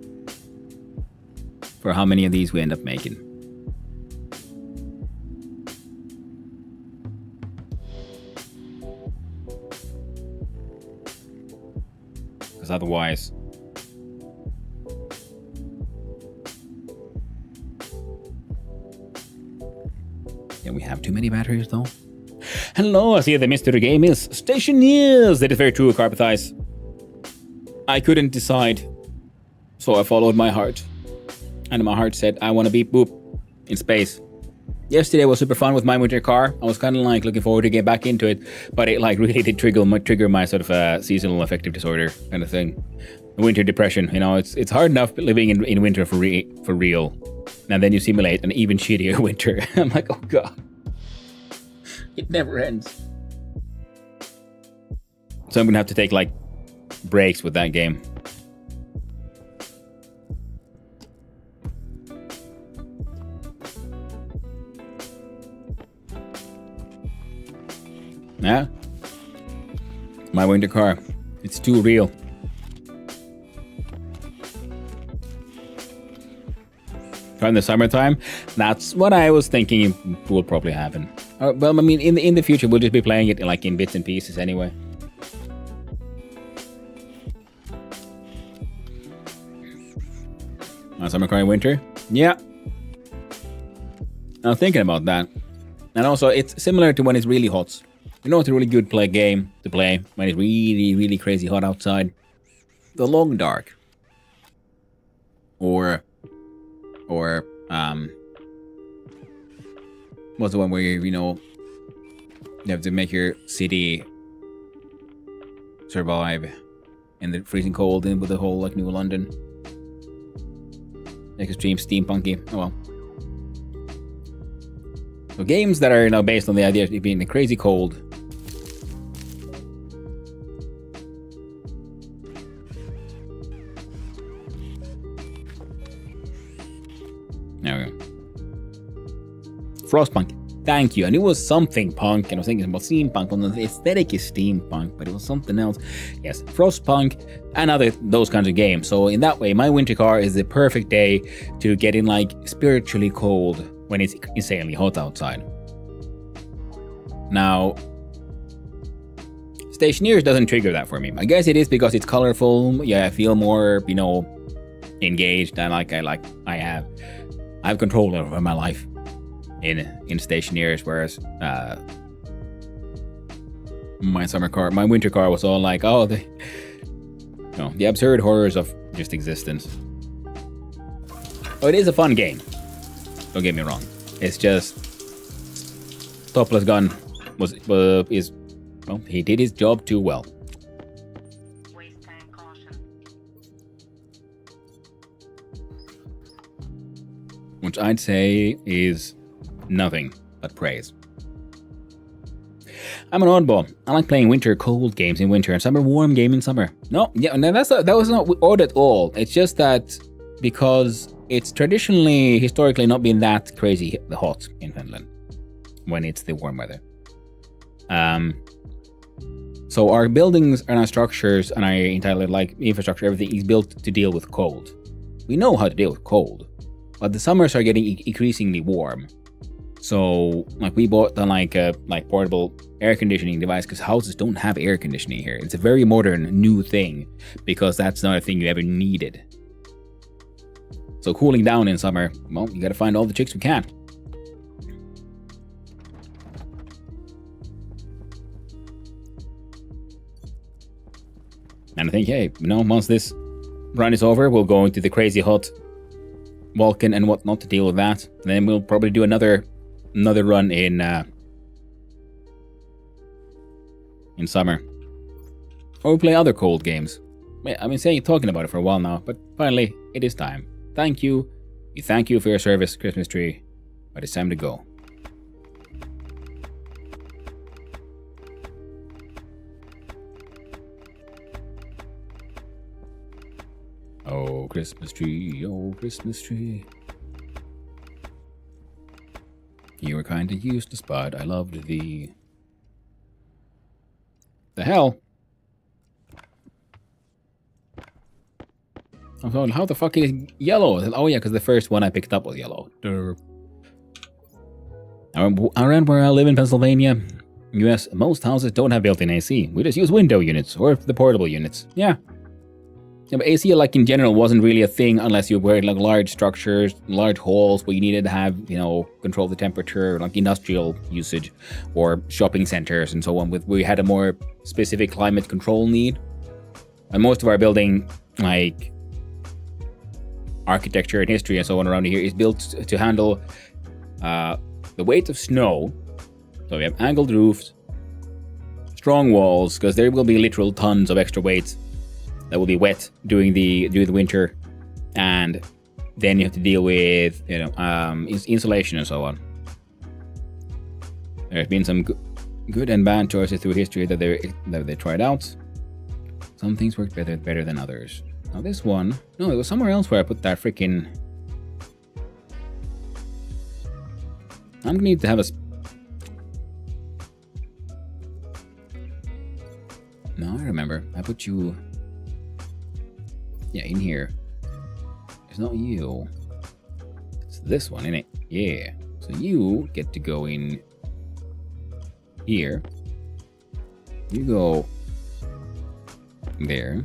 for how many of these we end up making. Because otherwise, yeah, we have too many batteries though. Hello, I see the mystery game is Stationeers. That is very true, Carpathize. I couldn't decide, so I followed my heart. And my heart said, I want to beep boop in space. Yesterday was super fun with my winter car. I was kind of like looking forward to get back into it, but it like really did trigger my sort of seasonal affective disorder kind of thing. Winter depression, you know, it's hard enough living in winter for real. And then you simulate an even shittier winter. I'm like, oh god. It never ends. So I'm gonna have to take like breaks with that game. Yeah. My winter car. It's too real. In the summertime, that's what I was thinking will probably happen. Well, I mean, in the future, we'll just be playing it like in bits and pieces anyway. Summer car in winter? Yeah. I'm thinking about that. And also, it's similar to when it's really hot. You know, it's a really good game to play when it's really, really crazy hot outside. The Long Dark. Or what's the one where you have to make your city survive in the freezing cold and with the whole like New London. Like extreme steampunky. Oh well. So games that are based on the idea of it being the crazy cold. There we go. Frostpunk. Thank you. I knew it was something punk, and I was thinking about steampunk. Well, the aesthetic is steampunk, but it was something else. Yes, Frostpunk and those kinds of games. So in that way, my winter car is the perfect day to get in like spiritually cold when it's insanely hot outside. Now, Stationeers doesn't trigger that for me. I guess it is because it's colorful. Yeah, I feel more, engaged and I have control over my life in Stationeers, whereas my winter car was all like, oh, the absurd horrors of just existence. Oh, it is a fun game. Don't get me wrong. It's just Topless Gun he did his job too well. Waste tank caution. Which I'd say is nothing but praise. I'm an oddball. I like playing winter cold games in winter and summer warm game in summer. No, that was not odd at all. It's just that because it's historically not been that crazy hot in Finland when it's the warm weather. So our buildings and our structures and our entire infrastructure, everything is built to deal with cold. We know how to deal with cold, but the summers are getting increasingly warm. So we bought the portable air conditioning device because houses don't have air conditioning here. It's a very modern new thing because that's not a thing you ever needed. So cooling down in summer, well, you gotta find all the chicks we can. And I think, hey, once this run is over, we'll go into the crazy hot Vulcan and whatnot to deal with that. And then we'll probably do another run in summer. Or we'll play other cold games. I've been talking about it for a while now, but finally, it is time. Thank you. We thank you for your service, Christmas tree. But it's time to go. Oh, Christmas tree, oh, Christmas tree. You were kinda useless, but I loved thee. The hell? Oh, how the fuck is yellow? Oh yeah, because the first one I picked up was yellow. Around where I live in Pennsylvania, US, most houses don't have built-in AC. We just use window units or the portable units. Yeah, but AC in general wasn't really a thing unless you were large structures, large halls where you needed to have, control the temperature, industrial usage or shopping centers and so on. We had a more specific climate control need. And most of our building, architecture and history and so on around here is built to handle the weight of snow. So we have angled roofs, strong walls, because there will be literal tons of extra weight that will be wet during the winter, and then you have to deal with insulation and so on. There's been some good and bad choices through history that they tried out. Some things worked better than others. Now this one, no, it was somewhere else where I put that freaking. I'm gonna need to have No, I remember. I put you... Yeah, in here. It's not you. It's this one, isn't it? Yeah. So you get to go in here. You go there.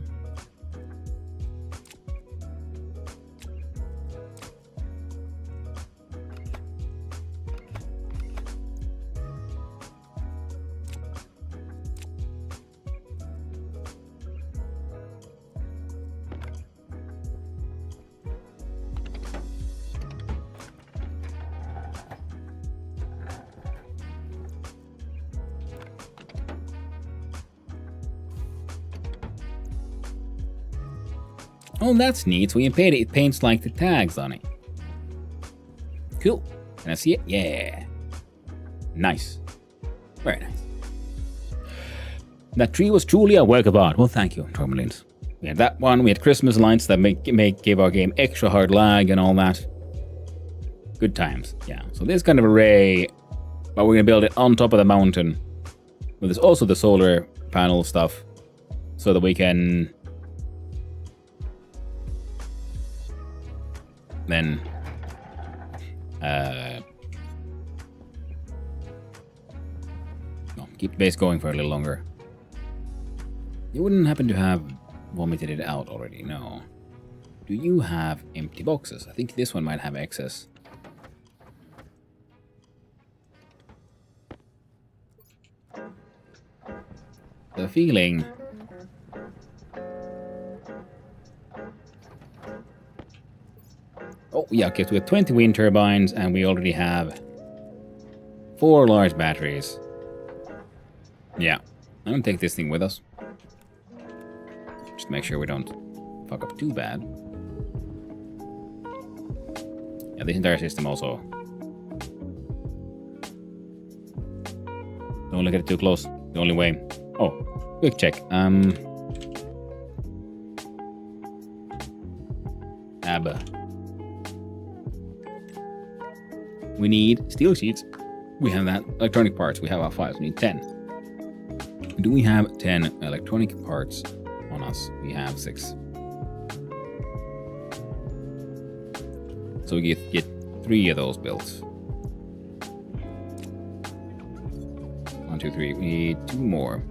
Oh, that's neat. So when you paint it, it paints like the tags on it. Cool. Can I see it? Yeah. Nice. Very nice. That tree was truly a work of art. Well, thank you, Tourmalines. We had that one. We had Christmas lights that gave our game extra hard lag and all that. Good times. Yeah. So this kind of array, but we're going to build it on top of the mountain. But there's also the solar panel stuff so that we can... then keep the base going for a little longer. You wouldn't happen to have vomited it out already, no. Do you have empty boxes? I think this one might have excess. The feeling... Oh, yeah, okay, so we have 20 wind turbines, and we already have 4 large batteries. Yeah, I'm gonna take this thing with us. Just make sure we don't fuck up too bad. Yeah, this entire system also. Don't look at it too close. The only way. Oh, quick check. We need steel sheets. We have that. Electronic parts. We have our 5. We need 10. Do we have 10 electronic parts on us? We have 6. So we get 3 of those built. 1, 2, 3. We need 2 more.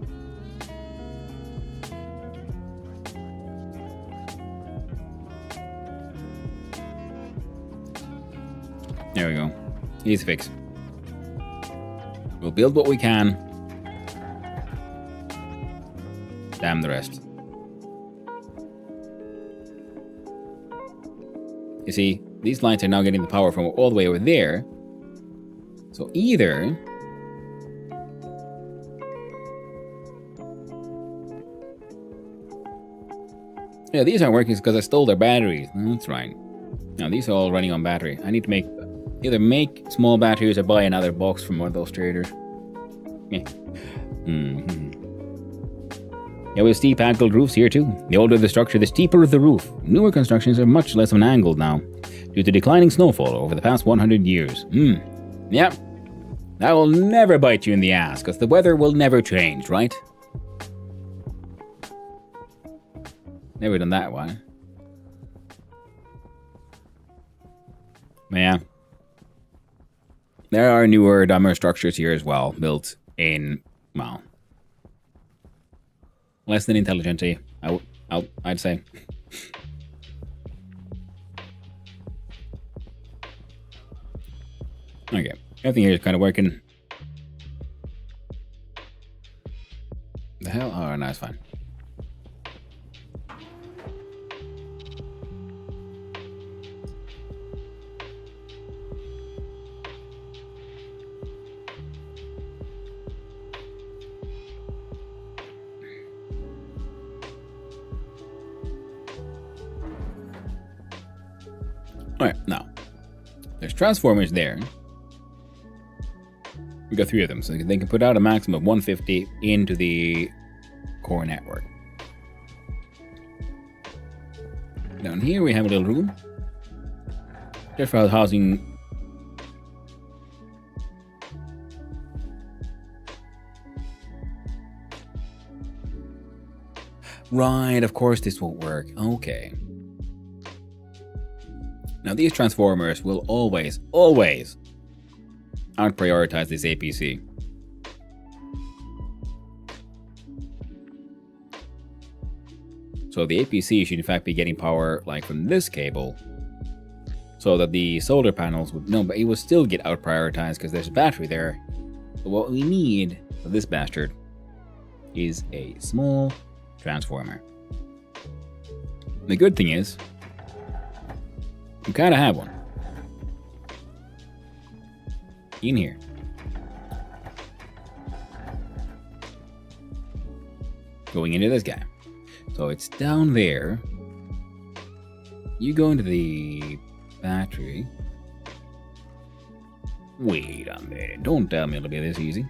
There we go. Easy fix. We'll build what we can. Damn the rest. You see, these lights are now getting the power from all the way over there. So either... yeah, these aren't working because I stole their batteries. That's right. Now, these are all running on battery. I need to either make small batteries or buy another box from one of those traders. Yeah. Yeah, we have steep angled roofs here too. The older the structure, the steeper the roof. Newer constructions are much less of an angle now, due to declining snowfall over the past 100 years. Yeah. That will never bite you in the ass, because the weather will never change, right? Never done that one. Yeah. There are newer, dumber structures here as well, built in, well, less than intelligently, I'd say. Okay, everything here is kind of working. The hell? Oh, no, it's fine. Alright, now, there's transformers there. We got 3 of them, so they can put out a maximum of 150 into the core network. Down here we have a little room. Just for housing. Right, of course this won't work. Okay. Now these transformers will always out-prioritize this APC. So the APC should in fact be getting power like from this cable, so that the solar panels would, no, but it will still get out-prioritized because there's a battery there. So what we need for this bastard is a small transformer. The good thing is, we kind of have one. In here. Going into this guy. So it's down there. You go into the battery. Wait a minute. Don't tell me it'll be this easy.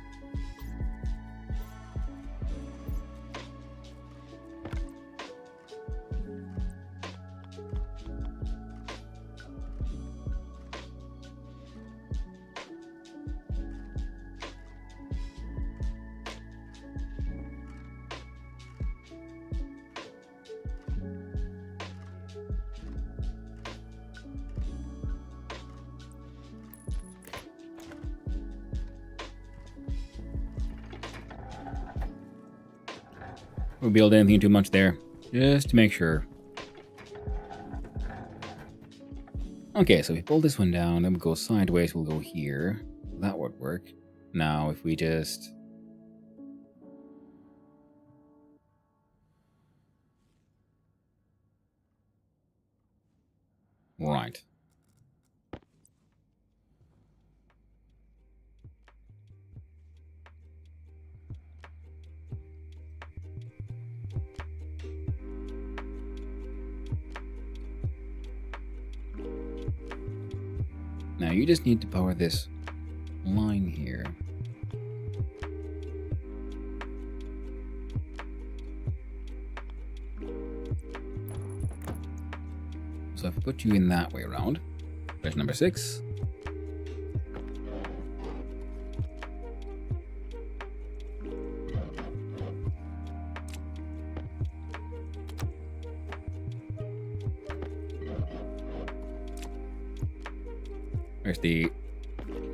We'll build anything too much there, just to make sure. Okay, so we pull this one down, then we go sideways, we'll go here. That would work. Now, if we just... Right. Now you just need to power this line here. So if I put you in that way around, there's number 6.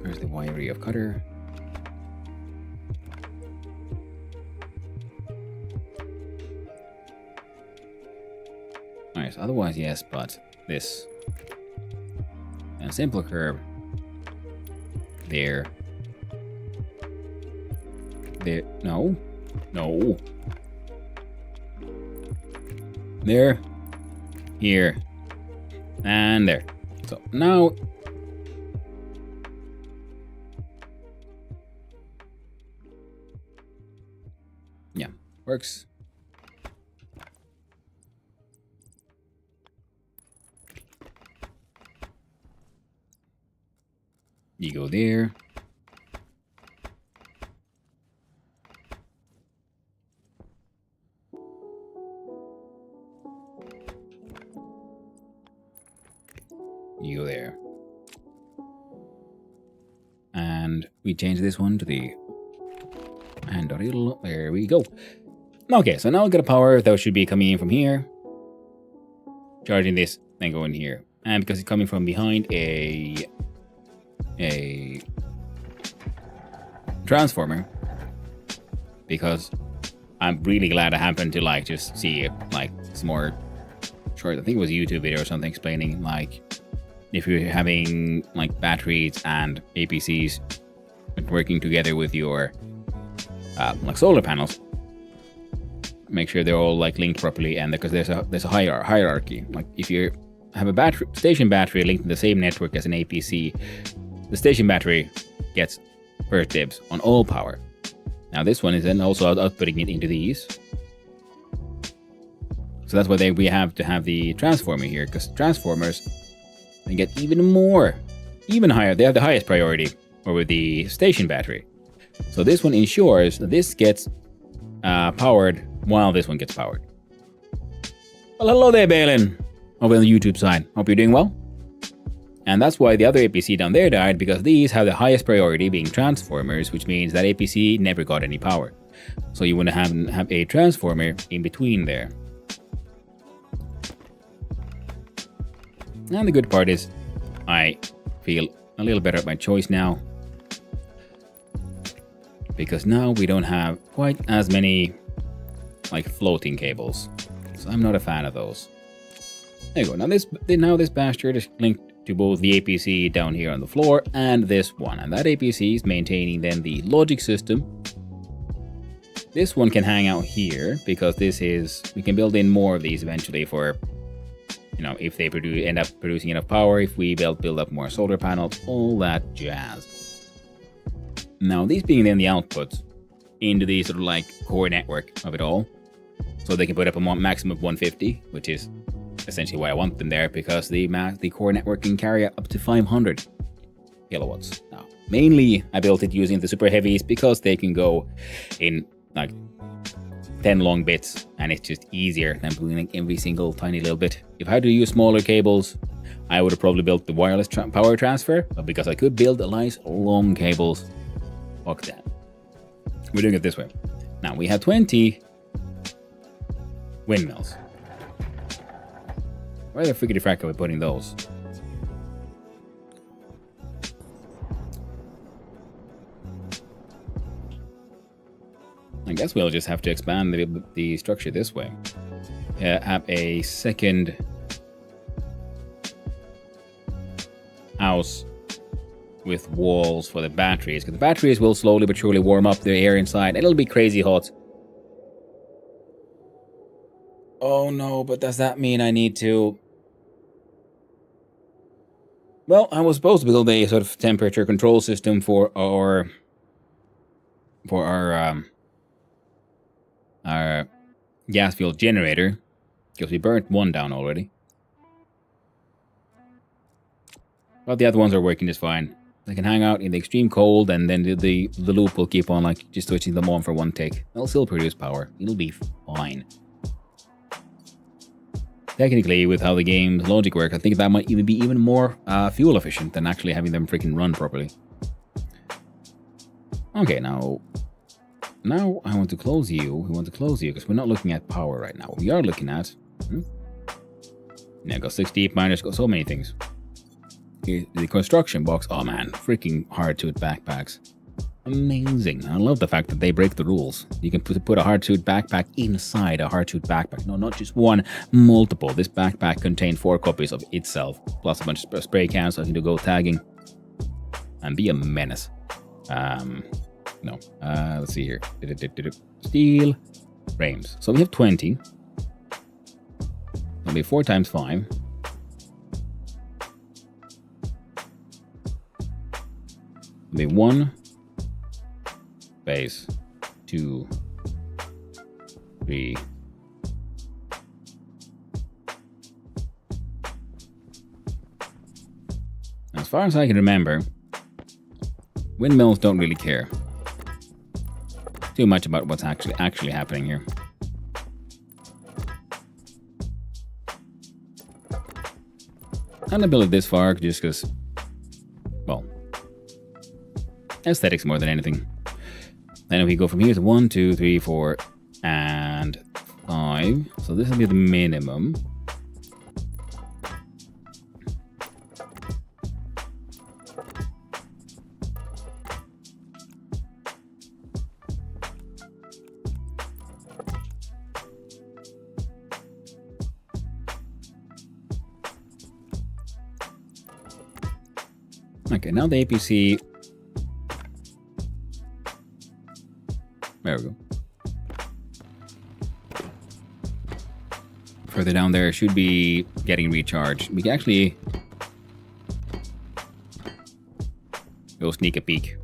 Where's the wiry of cutter? Nice. Otherwise, yes, but this. And a simpler curve. There. There. No. No. There. Here. And there. So now... Yeah, works. You go there. You go there. And we change this one to the... And there we go. Okay, so now I'll get a power that should be coming in from here. Charging this, then going here. And because it's coming from behind a transformer, because I'm really glad I happened to like just see like some more short, I think it was a YouTube video or something explaining like if you're having like batteries and APCs working together with your like solar panels, make sure they're all like linked properly, and because there's a hierarchy. Like if you have a station battery linked to the same network as an APC, the station battery gets first dibs on all power. Now this one is then also outputting it into these. So that's why we have to have the transformer here, because transformers, they get even higher. They have the highest priority over the station battery. So this one ensures that this gets powered while this one gets powered. Well, hello there, Balin, over on the YouTube side. Hope you're doing well. And that's why the other APC down there died, because these have the highest priority being transformers, which means that APC never got any power. So you want to have a transformer in between there. And the good part is I feel a little better at my choice now, because now we don't have quite as many like floating cables. So I'm not a fan of those. There you go. Now this bastard is linked to both the APC down here on the floor and this one. And that APC is maintaining then the logic system. This one can hang out here because we can build in more of these eventually for, if they end up producing enough power, if we build up more solar panels, all that jazz. Now these being then the outputs into the sort of like core network of it all. So they can put up a maximum of 150, which is essentially why I want them there, because the core network can carry up to 500 kilowatts. Now, mainly I built it using the super heavies because they can go in like 10 long bits, and it's just easier than doing every single tiny little bit. If I had to use smaller cables, I would have probably built the wireless power transfer, but because I could build the nice long cables, fuck that. We're doing it this way. Now we have 20 windmills. Where the frickety frack are we putting those? I guess we'll just have to expand the structure this way. Have a second house with walls for the batteries, because the batteries will slowly but surely warm up the air inside, and it'll be crazy hot. Oh no, but does that mean I need to... Well, I was supposed to build a sort of temperature control system for our gas fuel generator, because we burnt one down already. But the other ones are working just fine. They can hang out in the extreme cold, and then the loop will keep on like just switching them on for one take. They'll still produce power. It'll be fine. Technically, with how the game's logic works, I think that might even be even more fuel efficient than actually having them freaking run properly. Okay, now I want to close you. We want to close you because we're not looking at power right now. We are looking at... Yeah, got 6 deep miners, got so many things. The construction box. Oh man, freaking hard-suit backpacks. Amazing. I love the fact that they break the rules. You can put a hard-suit backpack inside a hard-suit backpack. No, not just one, multiple. This backpack contained 4 copies of itself, plus a bunch of spray cans so I can go tagging and be a menace. No. Let's see here. Steel frames. So we have 20. That'll be 4 times 5. It'll be 1 base, 2, 3. As far as I can remember, windmills don't really care too much about what's actually happening here. I'm gonna build it this far just because, well, aesthetics more than anything. Then if we go from here to 1, 2, 3, 4, and 5, so this will be the minimum. Okay, now the APC. There we go. Further down there should be getting recharged. We can actually go sneak a peek.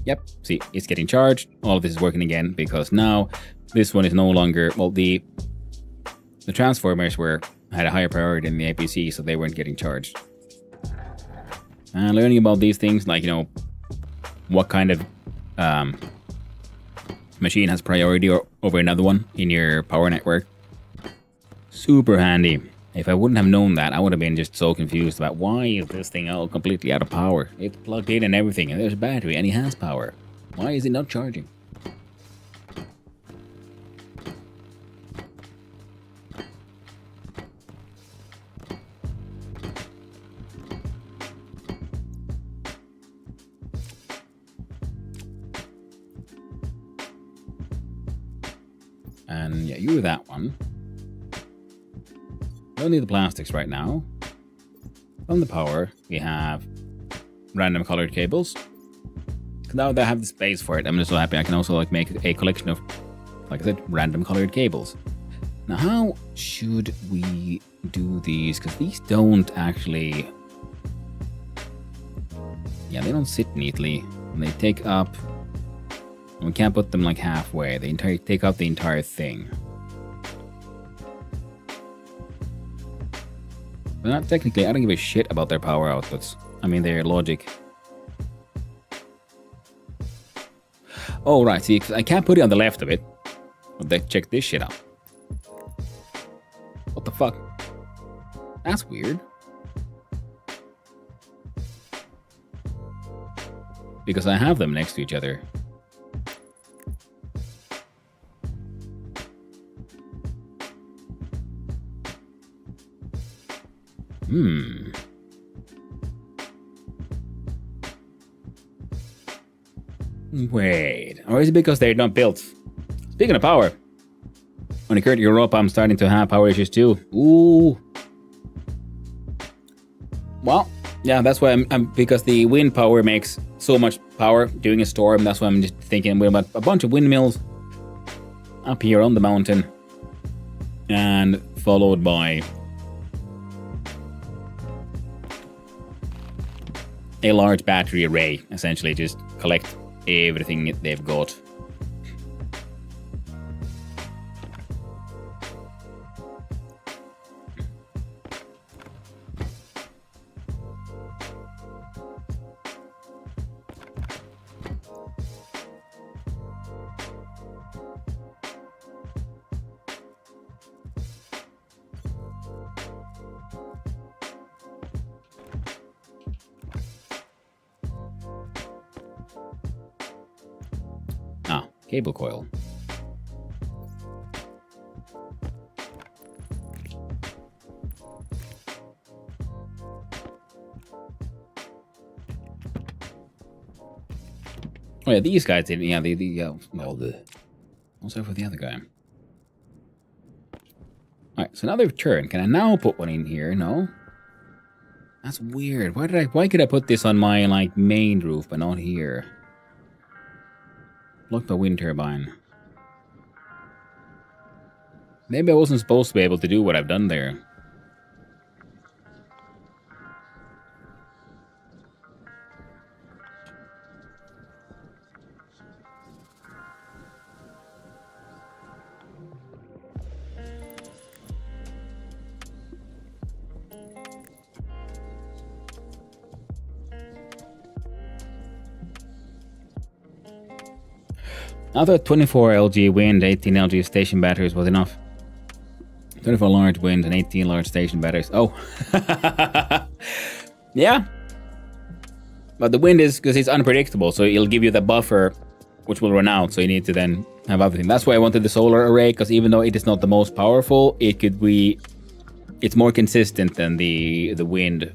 Yep, see, it's getting charged. All of this is working again because now this one is no longer, well, the transformers had a higher priority than the APC, so they weren't getting charged. And learning about these things, like, what kind of machine has priority over another one in your power network. Super handy. If I wouldn't have known that, I would have been just so confused about why is this thing all completely out of power. It's plugged in and everything, and there's a battery, and it has power. Why is it not charging? And yeah, you were that one. Don't need the plastics right now. From the power, we have random colored cables. Now that I have the space for it, I'm just so happy I can also like make a collection of, like I said, random colored cables. Now, how should we do these? Because these don't actually... Yeah, they don't sit neatly. And they take up... And we can't put them like halfway. They take up the entire thing. But not technically, I don't give a shit about their power outputs. I mean, their logic. Oh, right, see, I can't put it on the left of it. But check this shit out. What the fuck? That's weird. Because I have them next to each other. Wait, or is it because they're not built? Speaking of power, when it occurred to Europa, I'm starting to have power issues too. Ooh. Well, yeah, that's why I'm because the wind power makes so much power during a storm. That's why I'm just thinking about a bunch of windmills up here on the mountain, and followed by a large battery array. Essentially, just collect everything they've got. Cable coil. Oh yeah, these guys didn't. Yeah, well, also for the other guy. All right, so now they've turned. Can I now put one in here? No. That's weird. Why could I put this on my like main roof but not here? Block the wind turbine. Maybe I wasn't supposed to be able to do what I've done there. I thought 24 LG wind, 18 LG station batteries was enough. 24 large wind and 18 large station batteries. Oh. Yeah. But the wind is, because it's unpredictable, so it'll give you the buffer, which will run out, so you need to then have everything. That's why I wanted the solar array, because even though it is not the most powerful, it could be... It's more consistent than the wind.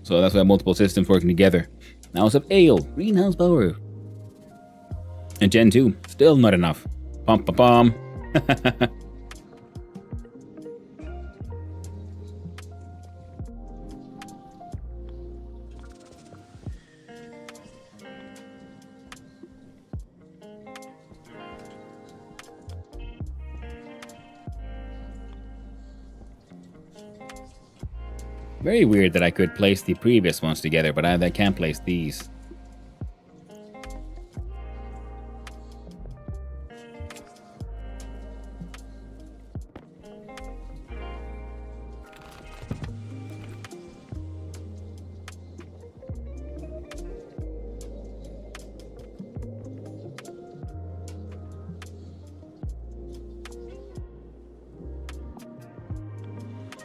So that's why multiple systems working together. Now it's of ale, greenhouse power. And Gen 2, still not enough. Pum pum pum. Very weird that I could place the previous ones together, but I can't place these.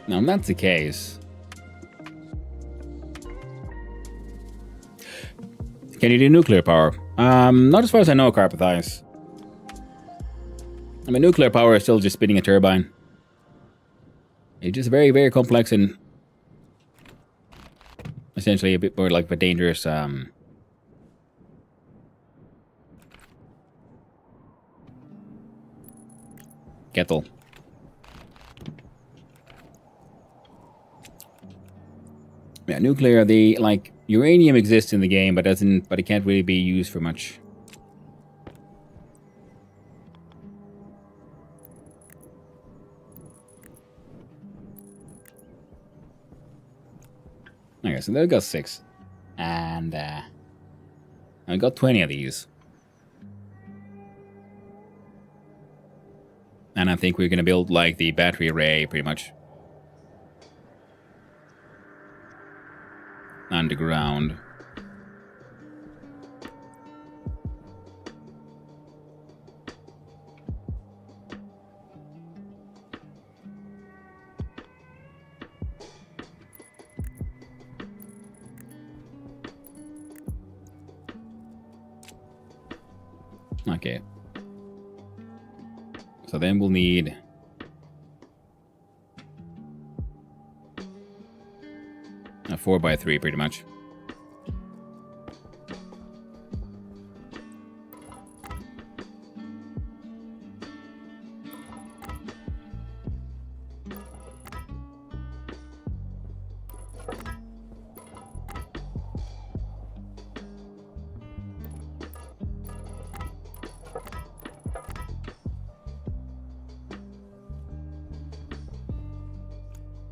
Now, if that's the case... Can you do nuclear power? Not as far as I know, Carpathias. I mean, nuclear power is still just spinning a turbine. It's just very, very complex and essentially a bit more like a dangerous kettle. Yeah, nuclear, the like uranium exists in the game, but it can't really be used for much. Okay, so they've got 6. And I got 20 of these. And I think we're gonna build like the battery array pretty much. Underground. Okay. So then we'll need a 4x3 pretty much.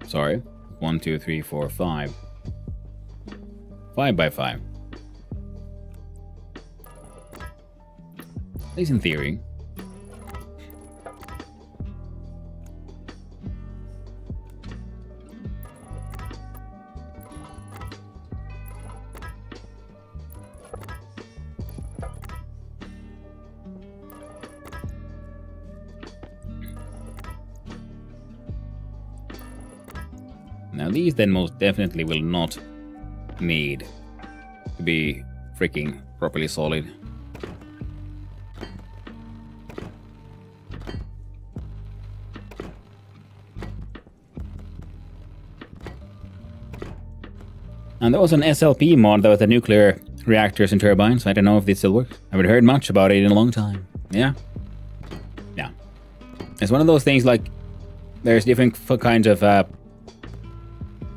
Sorry. 1, 2, 3, 4, 5. 5x5. At least in theory. Now these then most definitely will not need to be freaking properly solid. And there was an SLP mod that was the nuclear reactors and turbines. I don't know if this still works. I haven't heard much about it in a long time. Yeah. Yeah. It's one of those things like there's different kinds of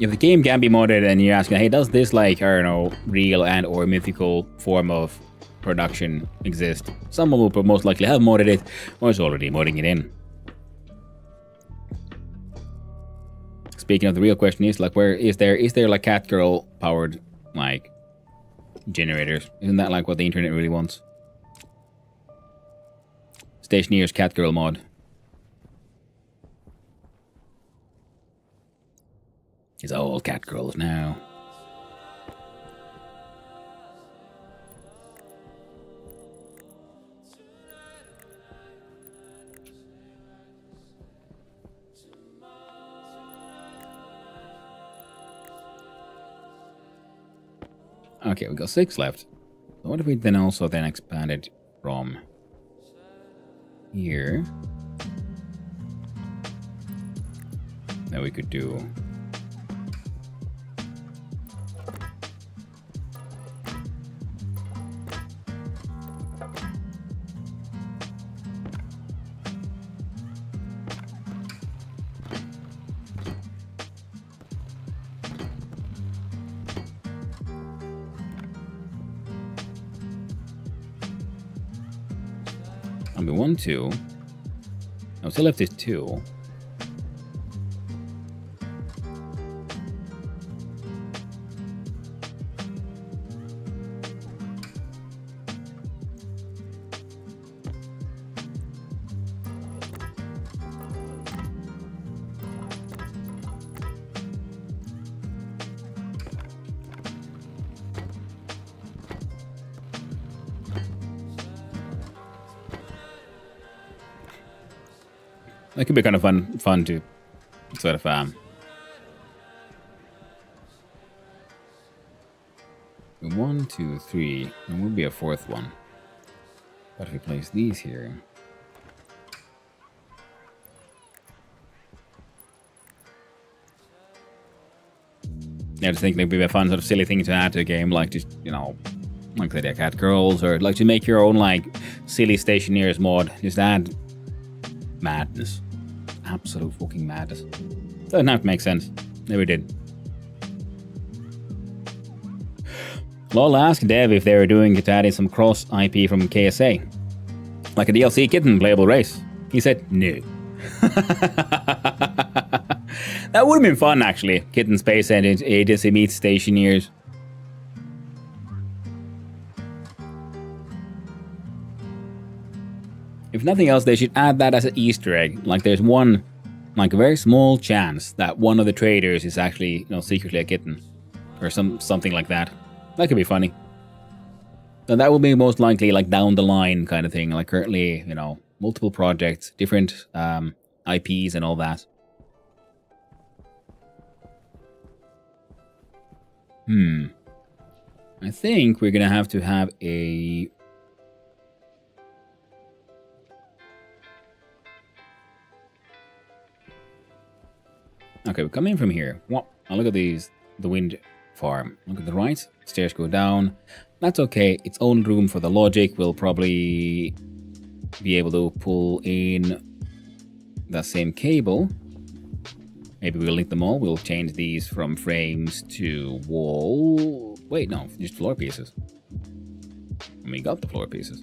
if the game can be modded and you're asking, hey, does this like, I don't know, real and or mythical form of production exist? Someone will most likely have modded it or is already modding it in. Speaking of the real question is like, where is there like Catgirl powered like generators? Isn't that like what the internet really wants? Stationeers Catgirl mod. It's all Catgirls now. Okay, we got 6 left. So what if we then also then expanded from here? That we could do. I'll be 1, 2. No, still left is 2. That could be kind of fun to sort of 1, 2, 3. There will be a fourth one. But if we place these here... I just think it'd be a fun sort of silly thing to add to a game, like just, you know, like the Cat Girls, or like to make your own like silly Stationeers mod. Just add madness. Absolute fucking madness. Doesn't have to make sense. Never did. Lol asked Dev if they were doing it adding some cross IP from KSA. Like a DLC kitten playable race. He said no. That would have been fun, actually. Kitten Space Engine Agency meets Stationeers. If nothing else, they should add that as an Easter egg. Like, there's one, like a very small chance that one of the traders is actually, you know, secretly a kitten, or something like that. That could be funny. So that will be most likely like down the line kind of thing. Like currently, you know, multiple projects, different IPs and all that. I think we're gonna have to have a... Okay, we come in from here. What? Now look at these. The wind farm. Look at the right. Stairs go down. That's okay. Its own room for the logic. We'll probably be able to pull in that same cable. Maybe we'll link them all. We'll change these from frames to wall. Wait, no, just floor pieces. And we got the floor pieces.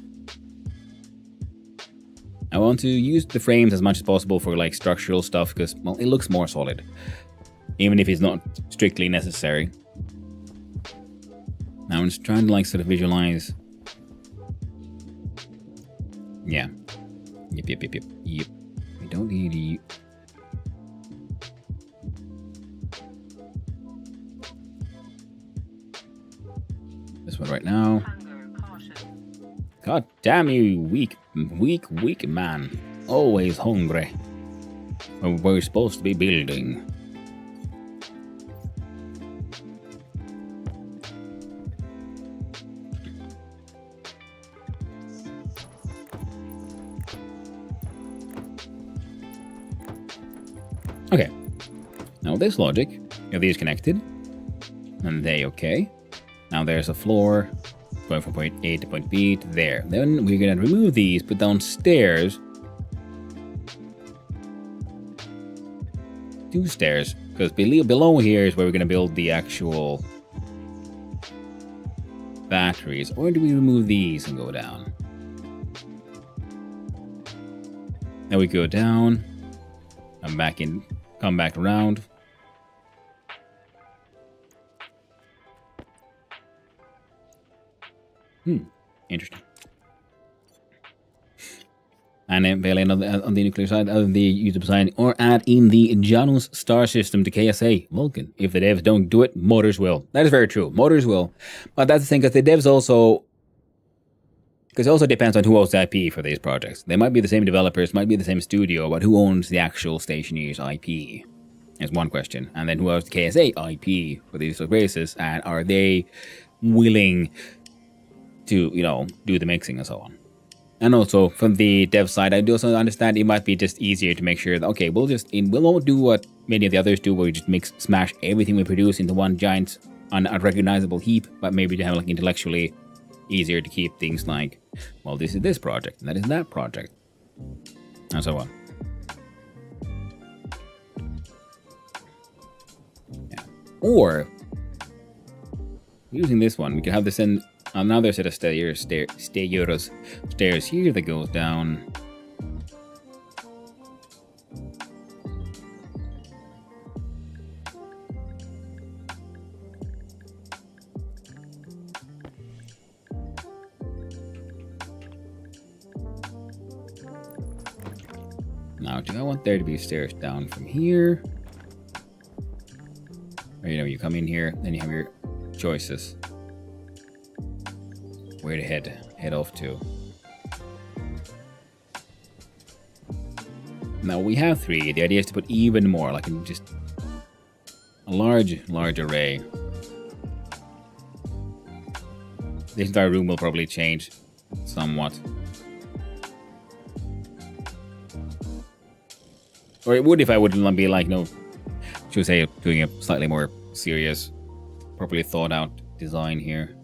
I want to use the frames as much as possible for like structural stuff because, well, it looks more solid. Even if it's not strictly necessary. Now I'm just trying to like sort of visualize. Yeah. Yep. We don't need the... This one right now. God damn you, weak man. Always hungry. When we're supposed to be building. Okay. Now this logic, are these connected? And they okay. Now there's a floor going from point A to point B to there. Then we're gonna remove these, put down stairs. 2 stairs, because below here is where we're gonna build the actual batteries. Or do we remove these and go down? Now we go down. Come back in. Come back around. Interesting. And then fail on the nuclear side of the user design, or add in the Janus star system to KSA Vulcan. If the devs don't do it, modders will. That is very true. Modders will. But that's the thing, because the devs also... Because it also depends on who owns the IP for these projects. They might be the same developers, might be the same studio, but who owns the actual Stationeers IP? Is one question. And then who owns the KSA IP for these races, and are they willing to, you know, do the mixing and so on? And also from the dev side, I do also understand it might be just easier to make sure that, okay, we won't do what many of the others do, where we just smash everything we produce into one giant unrecognizable heap, but maybe to have like intellectually easier to keep things like, well, this is this project, and that is that project, and so on. Yeah. Or using this one, we can have this in another set of stairs here that goes down. Now, do I want there to be stairs down from here? Or, you know, you come in here, then you have your choices. Where to head off to. Now we have 3. The idea is to put even more, like just a large array. This entire room will probably change somewhat. Or it would if I wouldn't be like, no, should we say, doing a slightly more serious, properly thought out design here.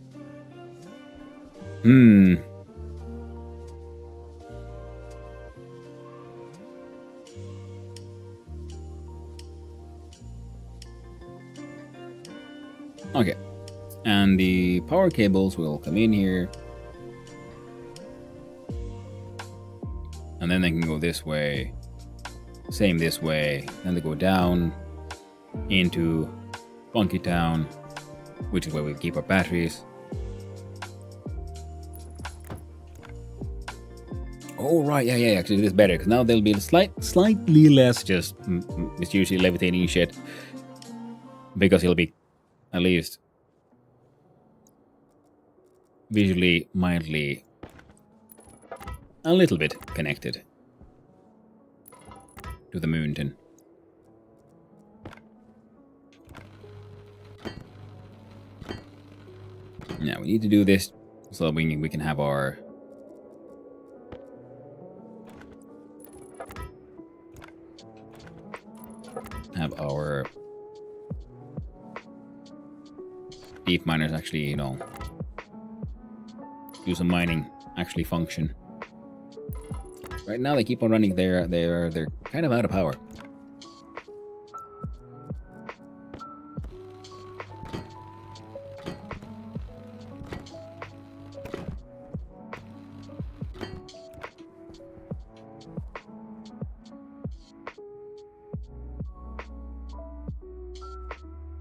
Okay. And the power cables will come in here. And then they can go this way. Same this way. Then they go down into Funky Town, which is where we keep our batteries. Oh, right. Yeah. Actually, it is better because now they'll be slightly less just mysteriously levitating shit. Because he'll be at least visually mildly a little bit connected to the mountain. Now we need to do this so we can have our deep miners actually, you know, do some mining actually function. Right now they keep on running. They're kind of out of power.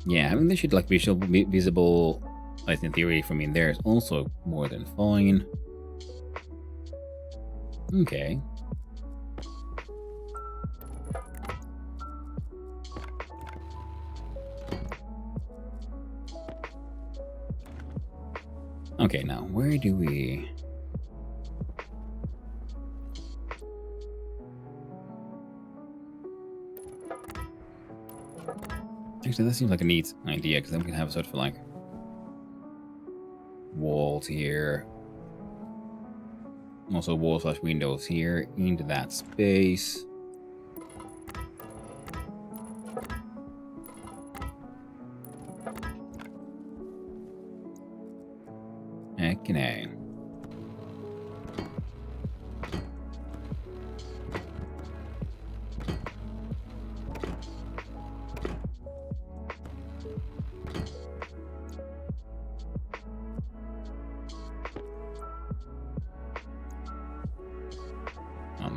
Yeah, I mean, they should like be visible, at least in theory, from in there is also more than fine. Okay. Okay, now where do we... Actually, that seems like a neat idea, because then we can have sort of like walls here. Also walls/windows here into that space. Okay.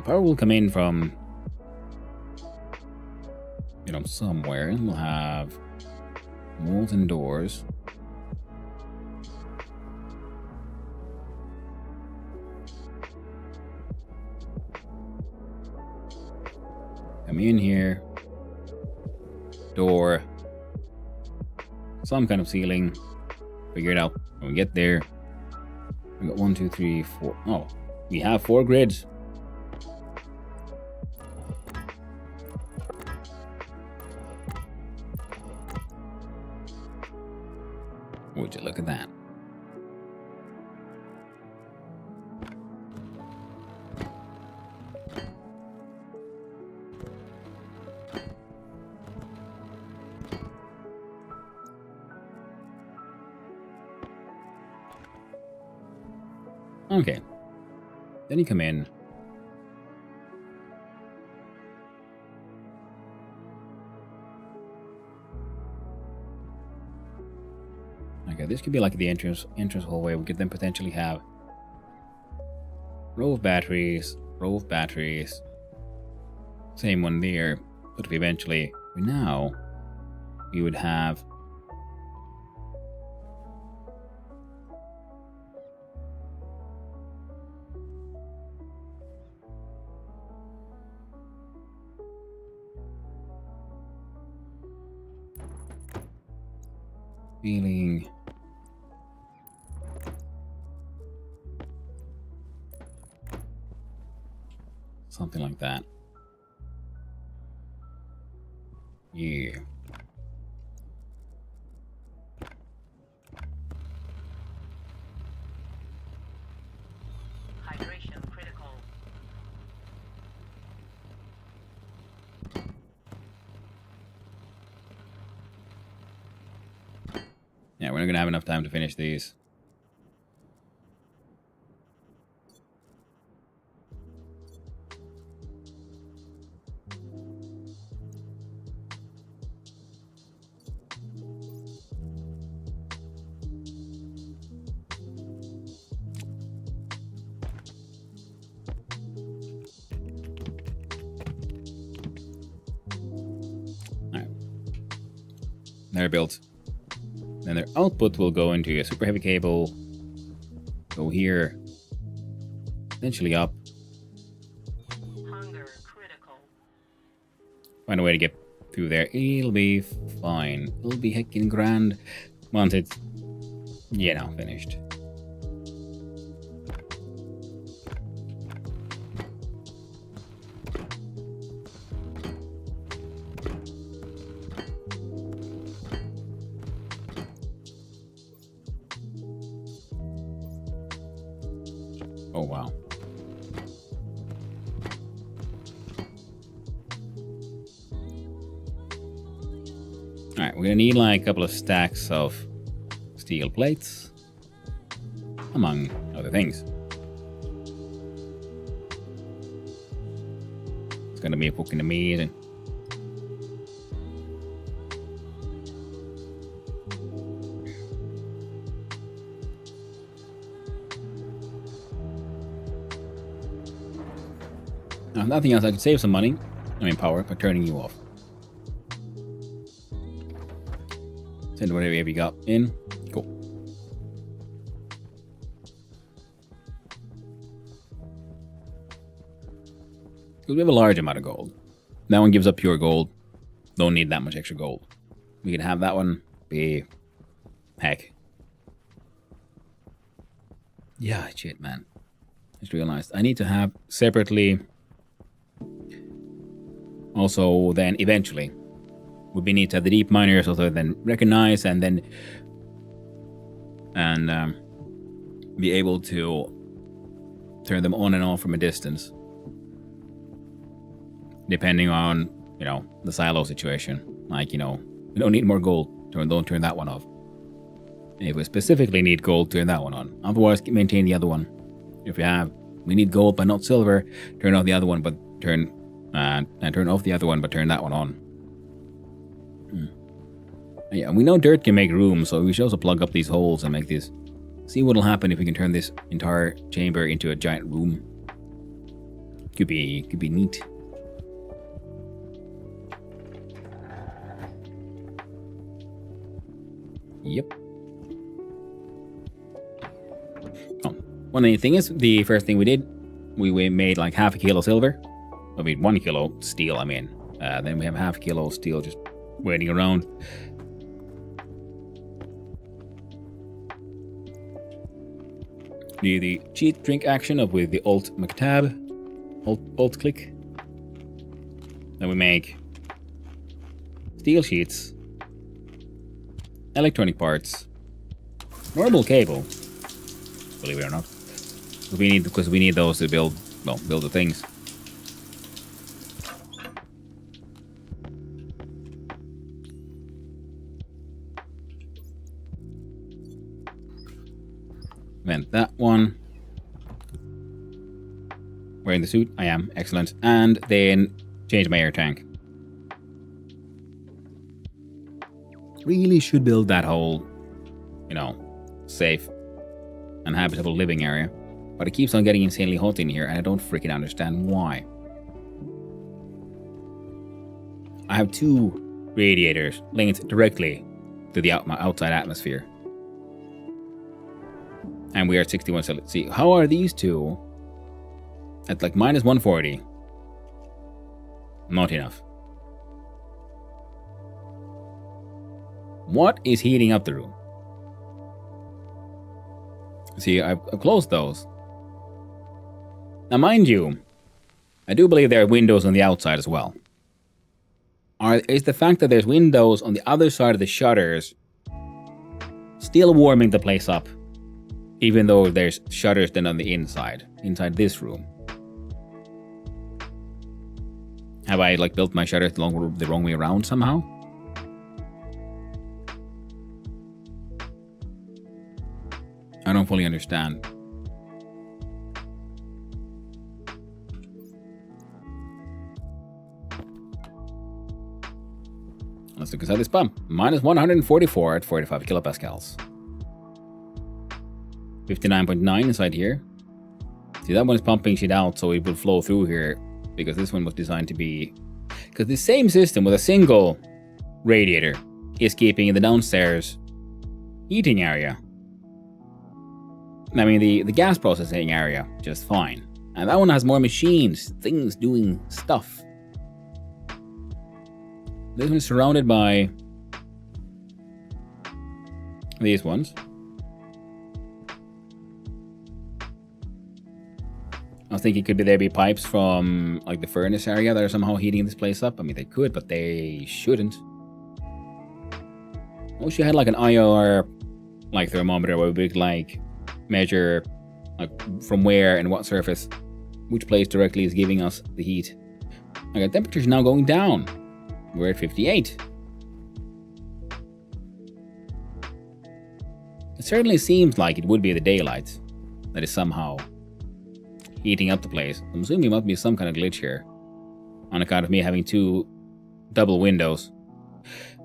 Power will come in from, you know, somewhere, and we'll have walls and doors. Come in here. Door. Some kind of ceiling. Figure it out when we get there. We got 1, 2, 3, 4. Oh, we have 4 grids. Would you look at that? Okay. Then you come in. Okay, this could be like the entrance hallway. We could then potentially have row of batteries. Same one there. But eventually, now we would have feeling. Something like that. Yeah. we're not gonna have enough time to finish these. They're built. Then their output will go into a super heavy cable. Go here. Eventually up. Hunger critical. Find a way to get through there. It'll be fine. It'll be heckin' grand once it's, you know, finished. Oh, wow. Alright, we're gonna need like a couple of stacks of steel plates, among other things. It's gonna be fucking amazing. Now, nothing else, I could save some money, power, by turning you off. Send whatever you got in. Cool. Because we have a large amount of gold. That one gives up pure gold. Don't need that much extra gold. We can have that one be... Heck. Yeah, shit, man. Just realized I need to have separately... Also, then eventually, we need to have the deep miners also then recognize and then be able to turn them on and off from a distance, depending on, you know, the silo situation. Like, you know, we don't need more gold, don't turn that one off. And if we specifically need gold, turn that one on. Otherwise, maintain the other one. If we need gold but not silver, turn off the other one, but turn off the other one, but turn that one on. Yeah, we know dirt can make room, so we should also plug up these holes and make this. See what'll happen if we can turn this entire chamber into a giant room. Could be neat. Yep. Oh, one thing is, the first thing we did, we made like half a kilo silver. 1 kilo steel, then we have half a kilo steel just waiting around. The cheat drink action of with the Alt McTab, Alt click. Then we make steel sheets, electronic parts, normal cable. Believe it or not, because we need those to build the things. Vent that one. Wearing the suit? I am. Excellent. And then change my air tank. Really should build that whole, you know, safe and habitable living area. But it keeps on getting insanely hot in here and I don't freaking understand why. I have 2 radiators linked directly to the outside atmosphere. And we are at 61, so let's see. How are these two at like minus 140? Not enough. What is heating up the room? See, I've closed those. Now, mind you, I do believe there are windows on the outside as well. Is the fact that there's windows on the other side of the shutters still warming the place up? Even though there's shutters then on the inside this room. Have I like built my shutters the wrong way around somehow? don't fully understand. Let's look inside this pump. Minus 144 at 45 kilopascals. 59.9 inside here. See, that one is pumping shit out so it will flow through here, because this one was designed to be... Because the same system with a single radiator is keeping the downstairs heating area. I mean, the gas processing area just fine. And that one has more machines, things doing stuff. This one is surrounded by these ones. I was thinking could there be pipes from like the furnace area that are somehow heating this place up. I mean, they could, but they shouldn't. I wish you had like an IR like thermometer where we could like measure like from where and what surface, which place directly is giving us the heat. Okay, temperature's now going down. We're at 58. It certainly seems like it would be the daylight that is somehow heating up the place. I'm assuming it must be some kind of glitch here on account of me having two double windows.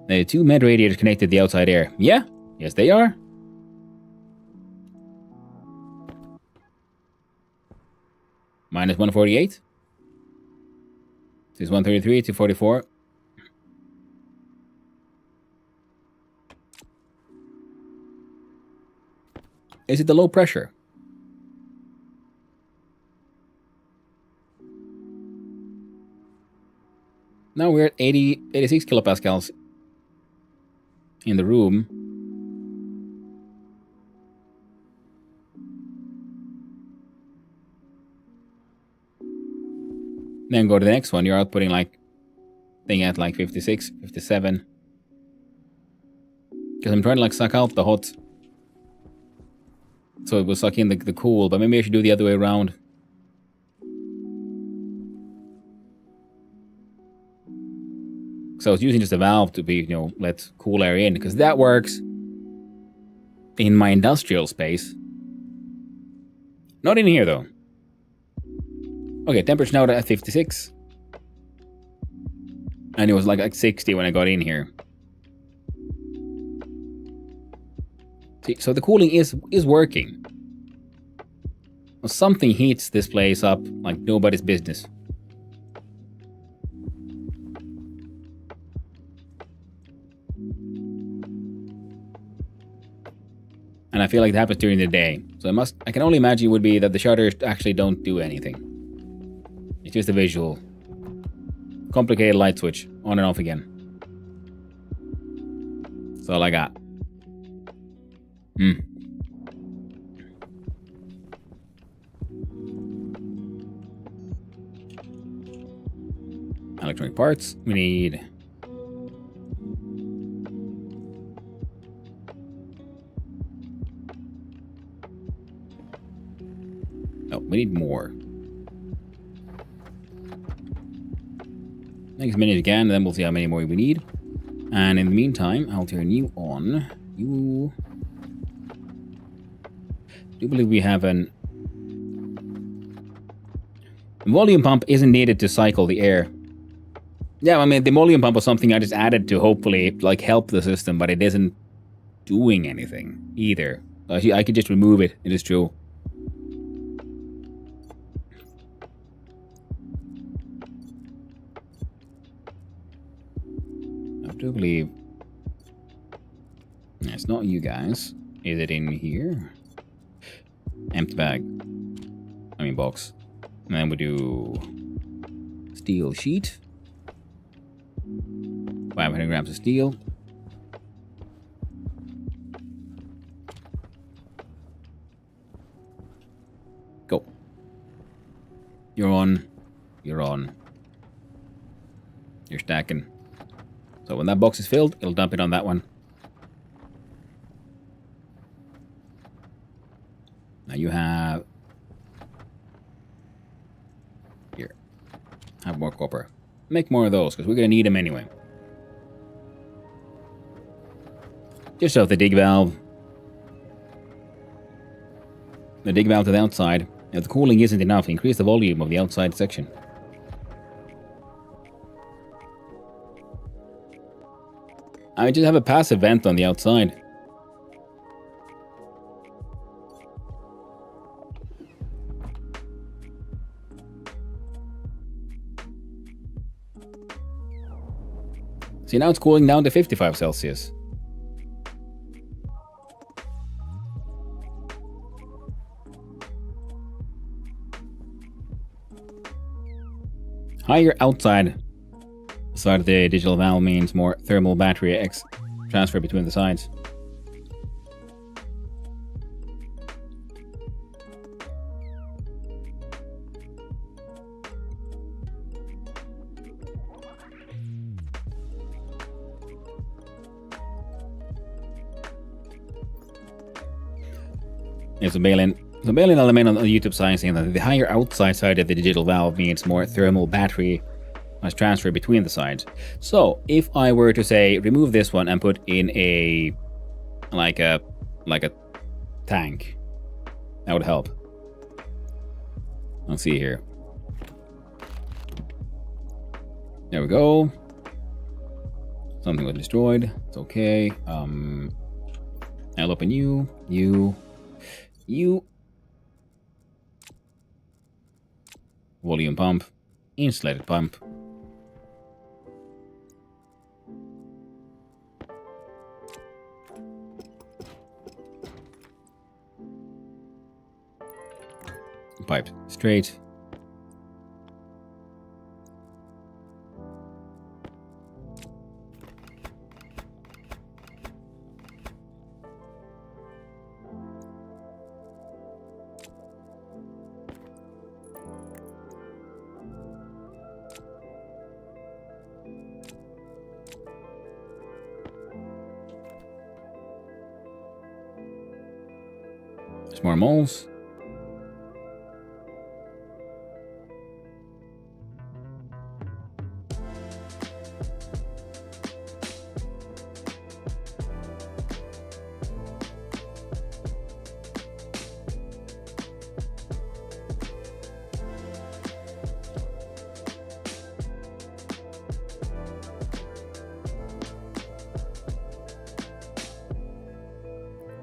The two med radiators connected to the outside air. Yeah, yes they are. Minus 148. This is 133 to 44. Is it the low pressure? Now we're at 86 kilopascals in the room. Then go to the next one. You're outputting like thing at like 56, 57. Because I'm trying to like suck out the hot. So it will suck in the cool, but maybe I should do the other way around. So I was using just a valve to be, you know, let cool air in, because that works in my industrial space. Not in here though. Okay, temperature now at 56. And it was like 60 when I got in here. See, so the cooling is working. Well, something heats this place up like nobody's business. And I feel like it happens during the day. So I can only imagine it would be that the shutters actually don't do anything. It's just a visual. Complicated light switch. On and off again. That's all I got. Electronic parts. We need... Oh, we need more. Make as many as you can, and then we'll see how many more we need. And in the meantime, I'll turn you on. You... I do believe we have an... volume pump isn't needed to cycle the air. Yeah, I mean, the volume pump was something I just added to hopefully, like, help the system, but it isn't doing anything either. I could just remove it, it is true. I do believe... It's not you guys. Is it in here? Empty bag. I mean box. And then we do... steel sheet. 500 grams of steel. Go. You're on. You're on. You're stacking. So when that box is filled, it'll dump it on that one. Now you have... Here. Have more copper. Make more of those, because we're going to need them anyway. Just off the dig valve. the dig valve to the outside. If the cooling isn't enough, increase the volume of the outside section. I just have a passive vent on the outside. See, now it's cooling down to 55 Celsius. Higher outside side of the digital valve means more thermal battery X transfer between the sides. Yeah, so Balin element on the YouTube side saying that the higher outside side of the digital valve means more thermal battery must transfer between the sides. So if I were to say remove this one and put in a like a tank, that would help. Let's see here. There we go. Something was destroyed. It's okay. I'll open you. Volume pump. Insulated pump. Piped straight. There's more moles.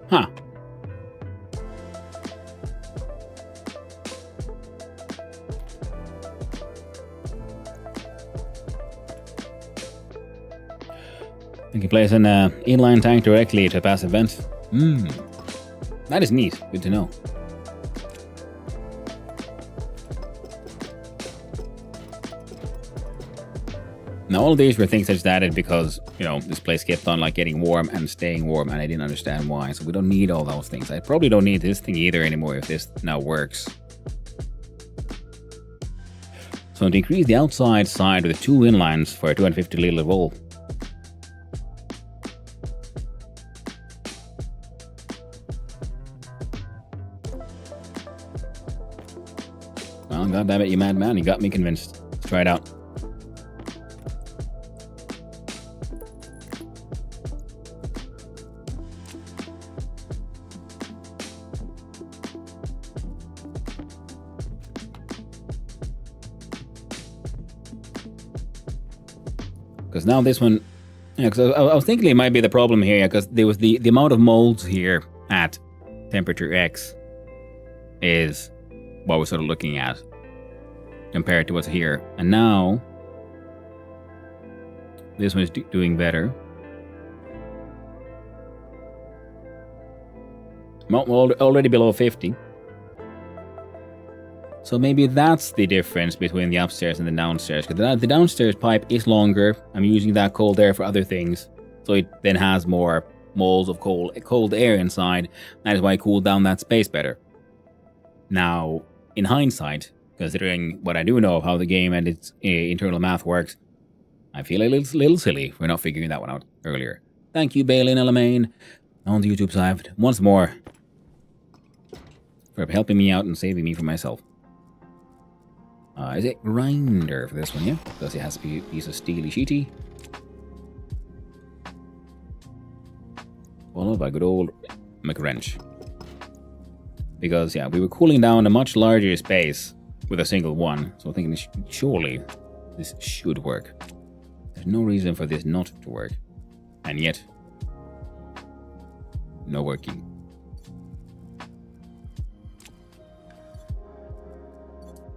Huh. You can place an inline tank directly to a passive vent. That is neat. Good to know. Now all of these were things I just added because, you know, this place kept on like getting warm and staying warm and I didn't understand why. So we don't need all those things. I probably don't need this thing either anymore if this now works. So to increase the outside side with 2 inlines for a 250 liter volt. Well, goddammit, you madman, you got me convinced. Let's try it out. Because now this one, yeah, because I was thinking it might be the problem here, because there was the amount of molds here at temperature X is what we're sort of looking at compared to what's here. And now this one is doing better. Well, already below 50. So maybe that's the difference between the upstairs and the downstairs. Because the downstairs pipe is longer. I'm using that cold air for other things. So it then has more moles of cold air inside. That is why I cooled down that space better. Now, in hindsight, considering what I do know of how the game and its internal math works, I feel a little silly for not figuring that one out earlier. Thank you, Balin Elamain, on the YouTube side, once more, for helping me out and saving me from myself. Is it grinder for this one, yeah? Because it has a piece of steely sheety. Followed by good old McWrench. Because, yeah, we were cooling down a much larger space with a single one. So I'm thinking, surely this should work. There's no reason for this not to work. And yet, no working.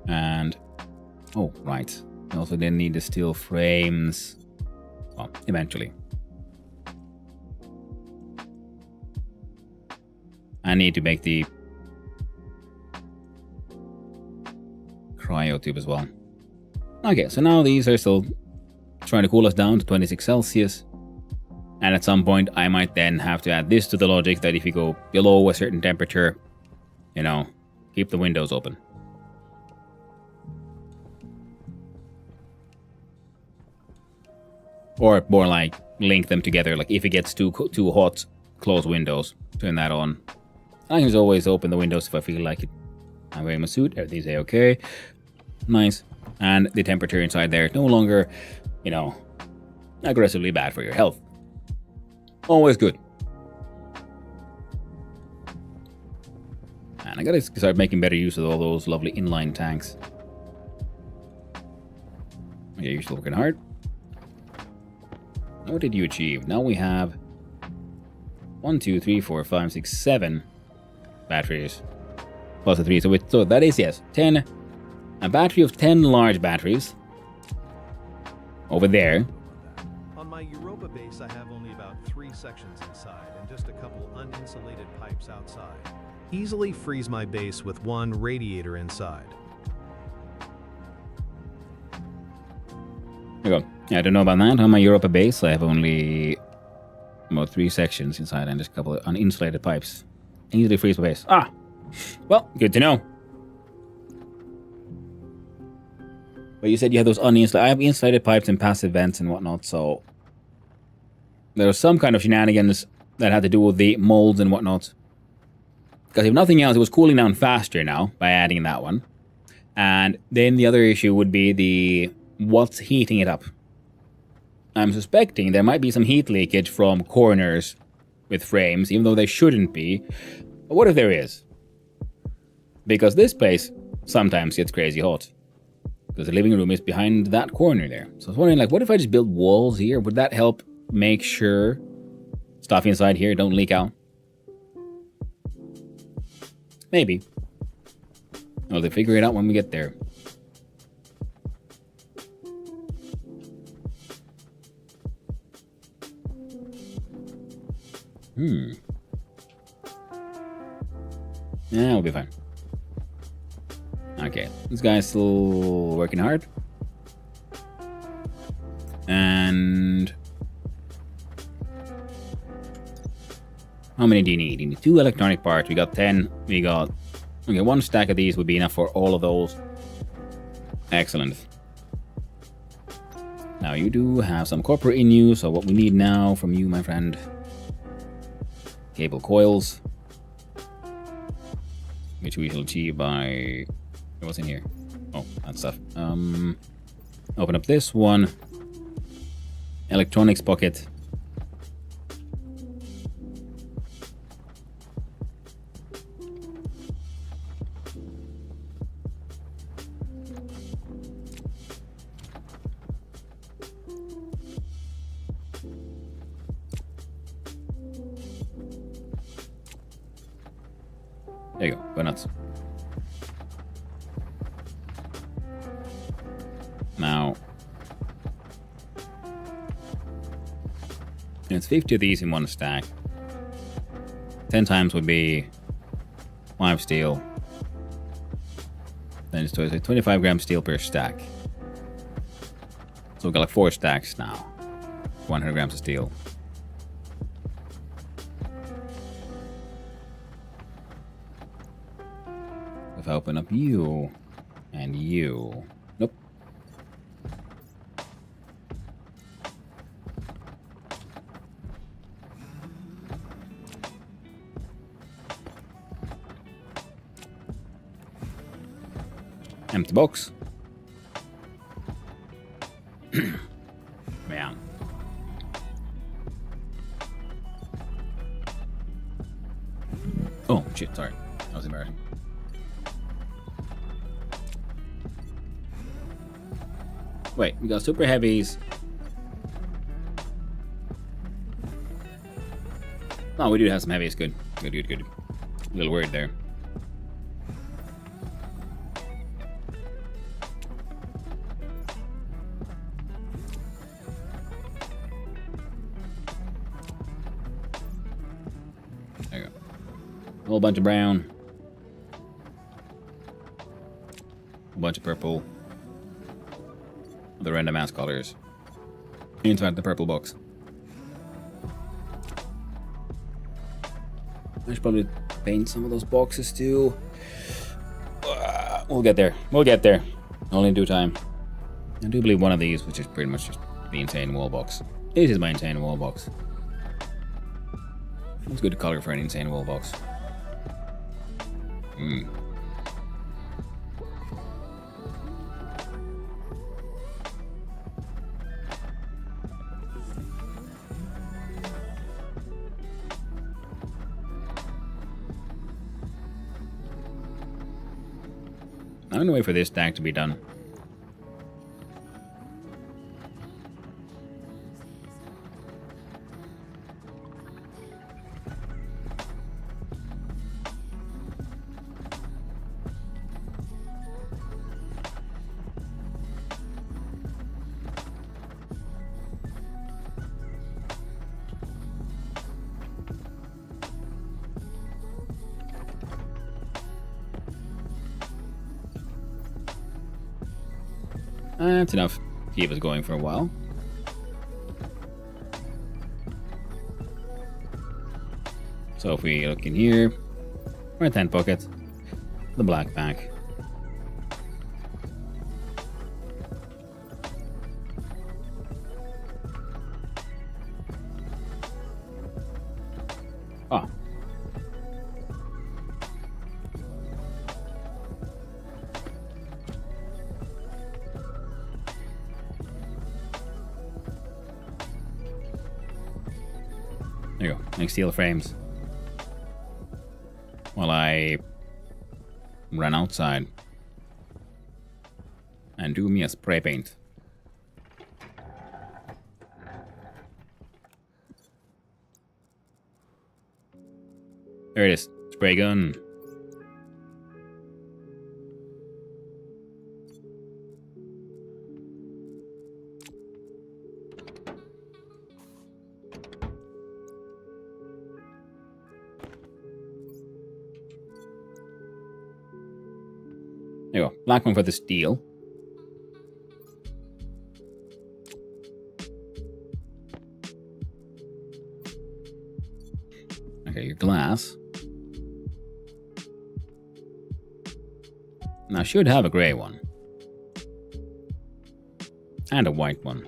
And, oh, right. I also didn't need the steel frames. Well, eventually. I need to make the cryo tube as well. Okay, so now these are still trying to cool us down to 26 Celsius. And at some point, I might then have to add this to the logic that if you go below a certain temperature, you know, keep the windows open. Or more like link them together. Like if it gets too hot, close windows, turn that on. I can just always open the windows if I feel like it. I'm wearing my suit, everything's okay. Nice. And the temperature inside there no longer, you know, aggressively bad for your health. Always good. And I gotta start making better use of all those lovely inline tanks. Okay, you're still working hard. What did you achieve? Now we have 1, 2, 3, 4, 5, 6, 7 batteries. Plus a 3. So that is, yes, 10. A battery of 10 large batteries. Over there. On my Europa base, I have only about 3 sections inside and just a couple uninsulated pipes outside. Easily freeze my base with 1 radiator inside. There you go. Yeah, I don't know about that. On my Europa base, I have only about 3 sections inside and just a couple of uninsulated pipes. Easily freeze my base. Ah! Well, good to know. But you said you have those uninsulated... I have insulated pipes and passive vents and whatnot, so... There was some kind of shenanigans that had to do with the molds and whatnot. Because if nothing else, it was cooling down faster now by adding that one. And then the other issue would be the... what's heating it up. I'm suspecting there might be some heat leakage from corners with frames, even though there shouldn't be. But what if there is? Because this place sometimes gets crazy hot. Because the living room is behind that corner there. So I was wondering, like, what if I just build walls here? Would that help make sure stuff inside here don't leak out? Maybe. We'll have to figure it out when we get there. Yeah, we'll be fine. Okay, this guy's still working hard. And... how many do you need? You need 2 electronic parts. We got 10. We got... okay, 1 stack of these would be enough for all of those. Excellent. Now, you do have some copper in you, so what we need now from you, my friend... cable coils, which we shall achieve by... what's in here? Oh, that stuff. Open up this one. Electronics pocket. There you go. Go nuts. Now, it's 50 of these in 1 stack. 10 times would be 5 steel. Then it's 25 grams steel per stack. So we've got like 4 stacks now. 100 grams of steel. If I open up you and you. Nope. Empty box. Yeah. Oh, shit, sorry. That was embarrassing. Wait, we got super heavies. Oh, we do have some heavies. Good. Good, good, good. A little worried there. There you go. A whole bunch of brown. A bunch of purple. The random ass colors. In fact, the purple box. I should probably paint some of those boxes too. We'll get there. We'll get there. Only in due time. I do believe one of these, which is pretty much just the insane wall box. This is my insane wall box. It's good color for an insane wall box. I'm gonna wait for this stack to be done. That's enough. Keep us going for a while. So if we look in here, right hand pocket, the black pack. Ah. There you go. Make steel frames. While I run outside and do me a spray paint. There it is. Spray gun. There you go. Black one for the steel. Okay, your glass. Now, I should have a grey one. And a white one.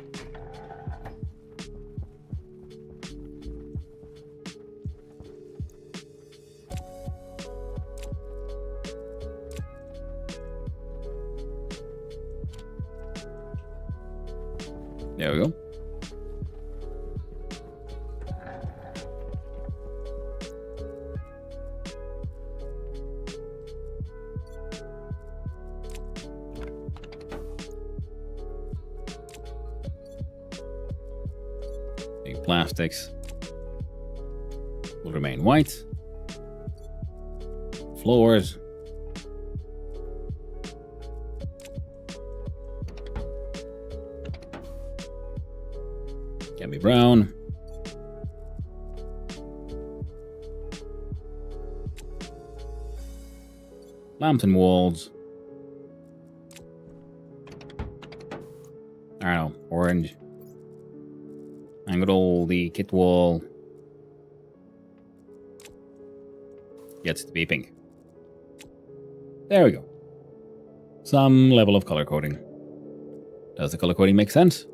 There we go. The plastics will remain white. Floors. Can be brown. Lamps and walls. I don't know, orange. And good old the kit wall gets to be pink. There we go. Some level of color coding. Does the color coding make sense?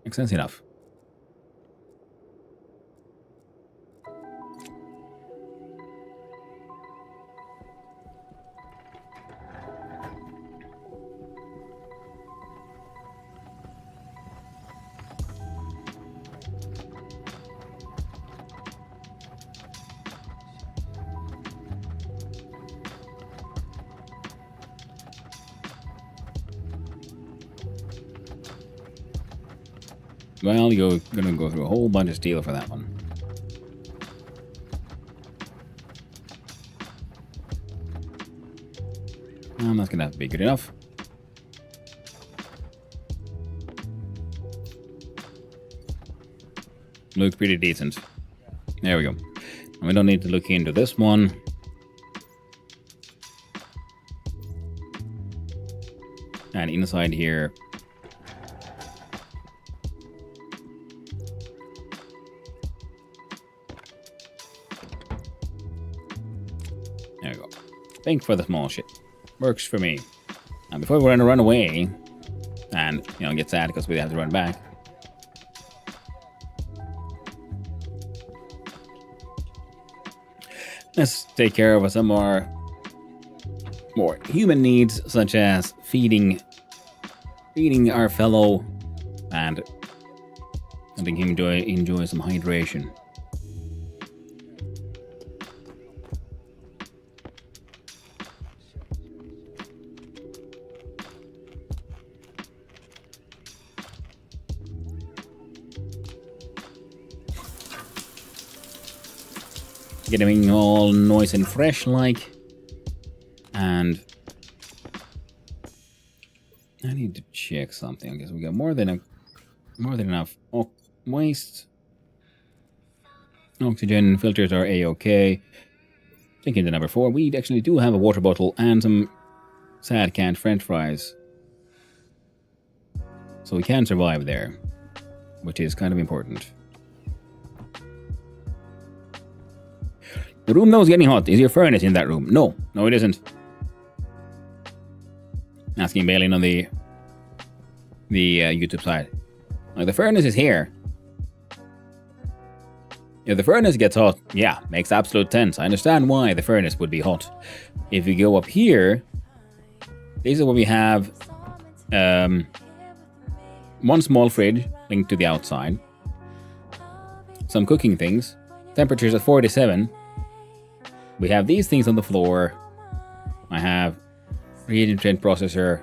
Makes sense enough. Well, you're gonna go through a whole bunch of steel for that one. That's gonna have to be good enough. Looks pretty decent. There we go. And we don't need to look into this one. And inside here, there we go. Think for the small shit. Works for me. And before we're gonna run away and, you know, get sad because we have to run back. Let's take care of some more human needs, such as feeding our fellow and letting him enjoy some hydration. Getting all nice and fresh like, and I need to check something. I guess we got more than enough waste. Oxygen filters are a-okay. Thinking to number 4, we actually do have a water bottle and some sad canned French fries, so we can survive there, which is kind of important. The room that was getting hot. Is your furnace in that room? No, it isn't. Asking Balin on the YouTube side. Like, the furnace is here. If the furnace gets hot, yeah, makes absolute sense. I understand why the furnace would be hot. If you go up here, this is what we have. One small fridge linked to the outside. Some cooking things. Temperatures at 47. We have these things on the floor. I have reagent train processor,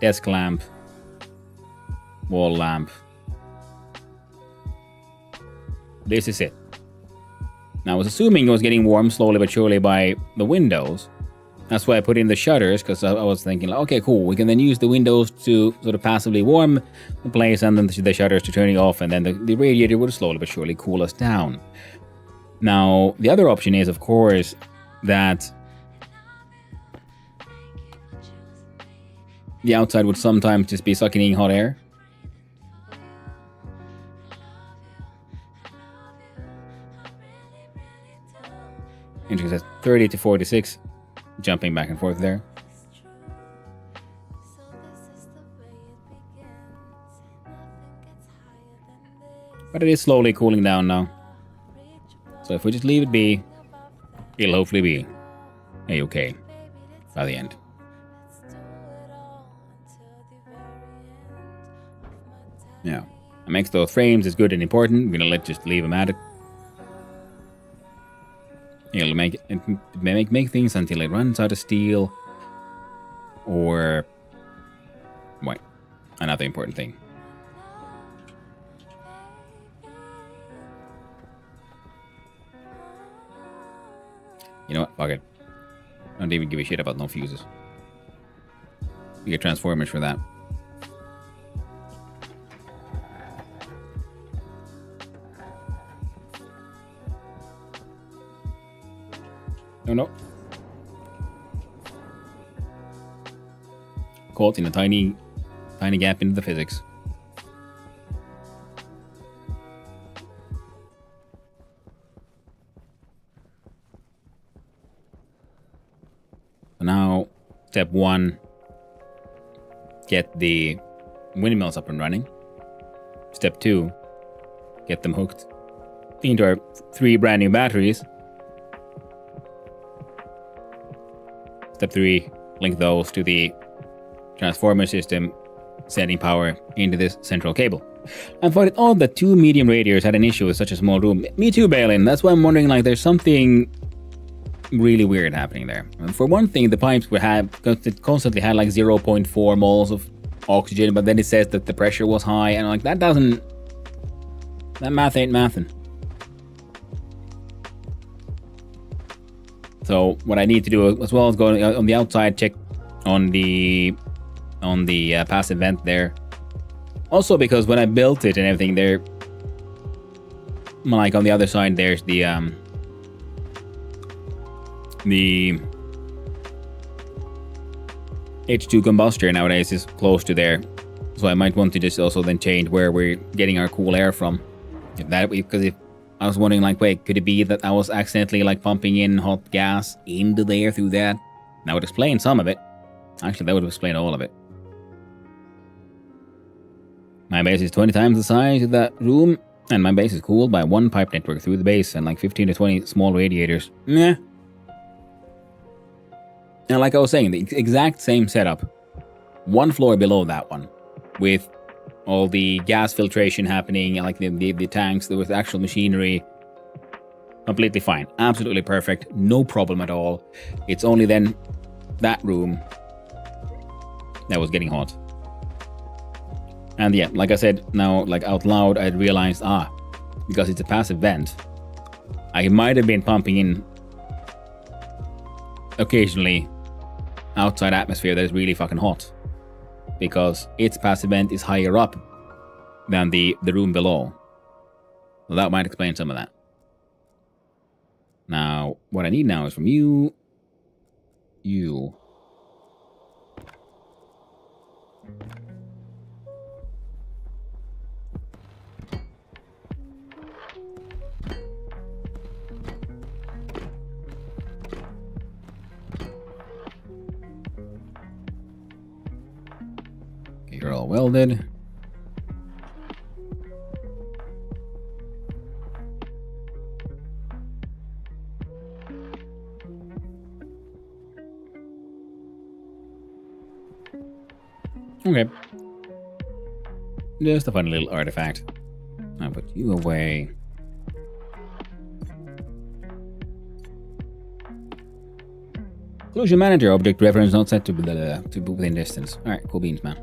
desk lamp, wall lamp. This is it. Now, I was assuming it was getting warm slowly but surely by the windows. That's why I put in the shutters, because I was thinking, like, okay, cool. We can then use the windows to sort of passively warm the place, and then the shutters to turn it off, and then the radiator would slowly but surely cool us down. Now, the other option is, of course, that the outside would sometimes just be sucking in hot air. Interesting, says 30 to 46, jumping back and forth there. But it is slowly cooling down now. So if we just leave it be, it'll hopefully be a-okay by the end. Now, it makes those frames is good and important. We're gonna just leave them at it. It'll make things until it runs out of steel, or wait, another important thing. You know what? Fuck it. I don't even give a shit about no fuses. We get transformers for that. No. Caught in a tiny gap into the physics. So now, step 1, get the windmills up and running. Step 2, get them hooked into our 3 brand new batteries. Step 3, link those to the transformer system, sending power into this central cable. I find it odd that 2 medium radiators had an issue with such a small room. Me too, Balin. That's why I'm wondering, like, there's something really weird happening there. And for one thing, the pipes constantly had like 0.4 moles of oxygen, but then it says that the pressure was high, and like that doesn't That math ain't mathin'. So what I need to do as well is go on the outside, check on the passive vent there. Also because when I built it and everything there, like on the other side, there's the H2 combustor nowadays is close to there. So I might want to just also then change where we're getting our cool air from. Because if I was wondering, like, wait, could it be that I was accidentally like pumping in hot gas into the air through that? That would explain some of it. Actually, that would explain all of it. My base is 20 times the size of that room, and my base is cooled by one pipe network through the base and like 15 to 20 small radiators. Meh. And like I was saying, the exact same setup. One floor below that one, with all the gas filtration happening, and like the tanks, there was actual machinery. Completely fine. Absolutely perfect. No problem at all. It's only then that room that was getting hot. And yeah, like I said, now like out loud, I realized, because it's a passive vent, I might have been pumping in occasionally outside atmosphere that is really fucking hot. Because its passive vent is higher up than the room below. Well, that might explain some of that. Now, what I need now is from you. You're all welded. Okay. Just a funny little artifact. I'll put you away. Collision manager object reference not set to within distance. Alright, cool beans, man.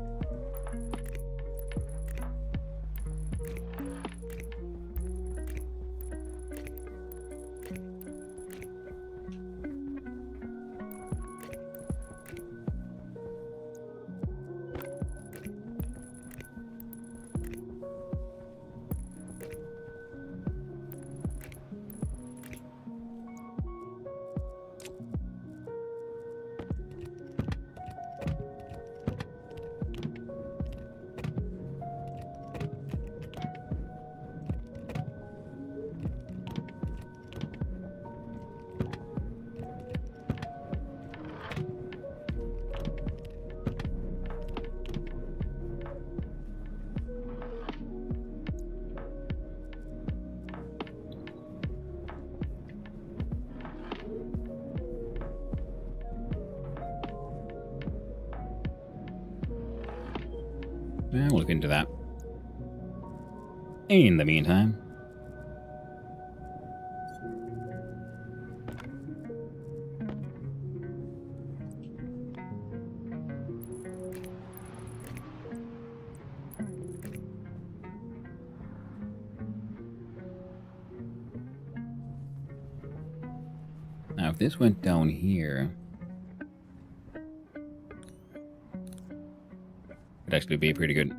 Yeah, we'll look into that. In the meantime, now if this went down here, it'd actually be pretty good.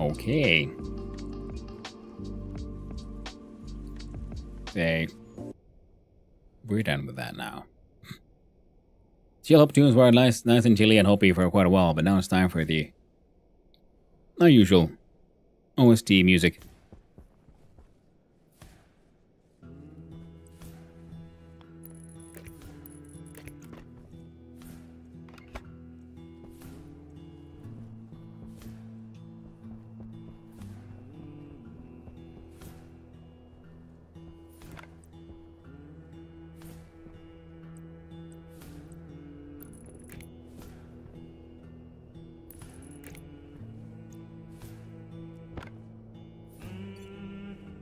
Okay. Say, we're done with that now. Chill Up tunes were nice and chilly and hoppy for quite a while, but now it's time for the unusual OST music.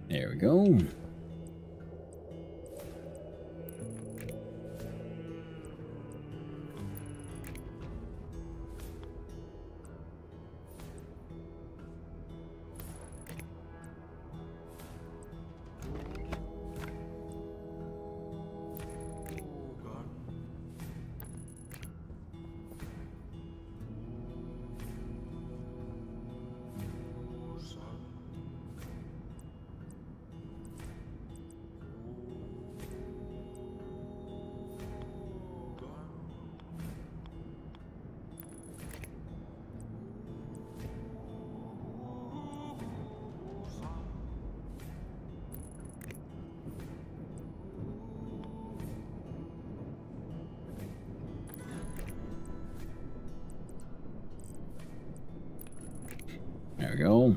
There we go. There we go.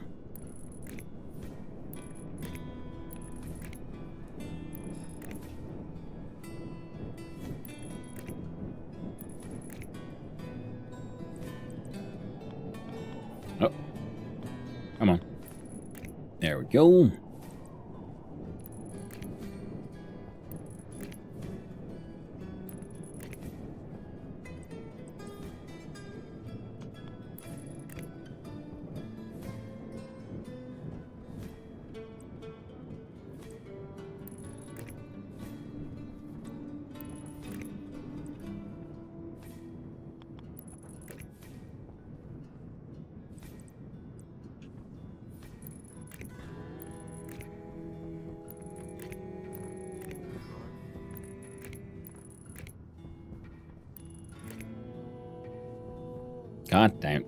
Oh. Come on. There we go. God damn.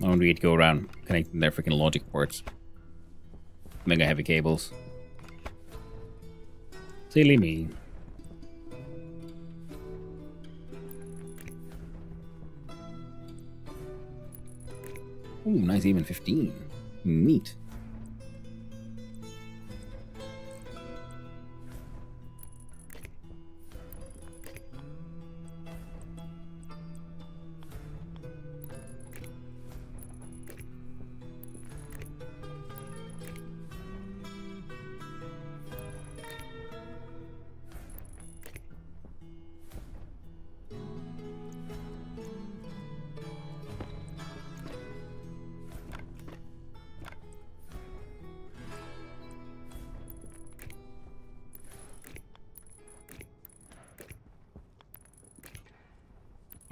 I don't need to go around connecting their freaking logic ports. Mega heavy cables. Silly me. Ooh, nice even 15. Neat.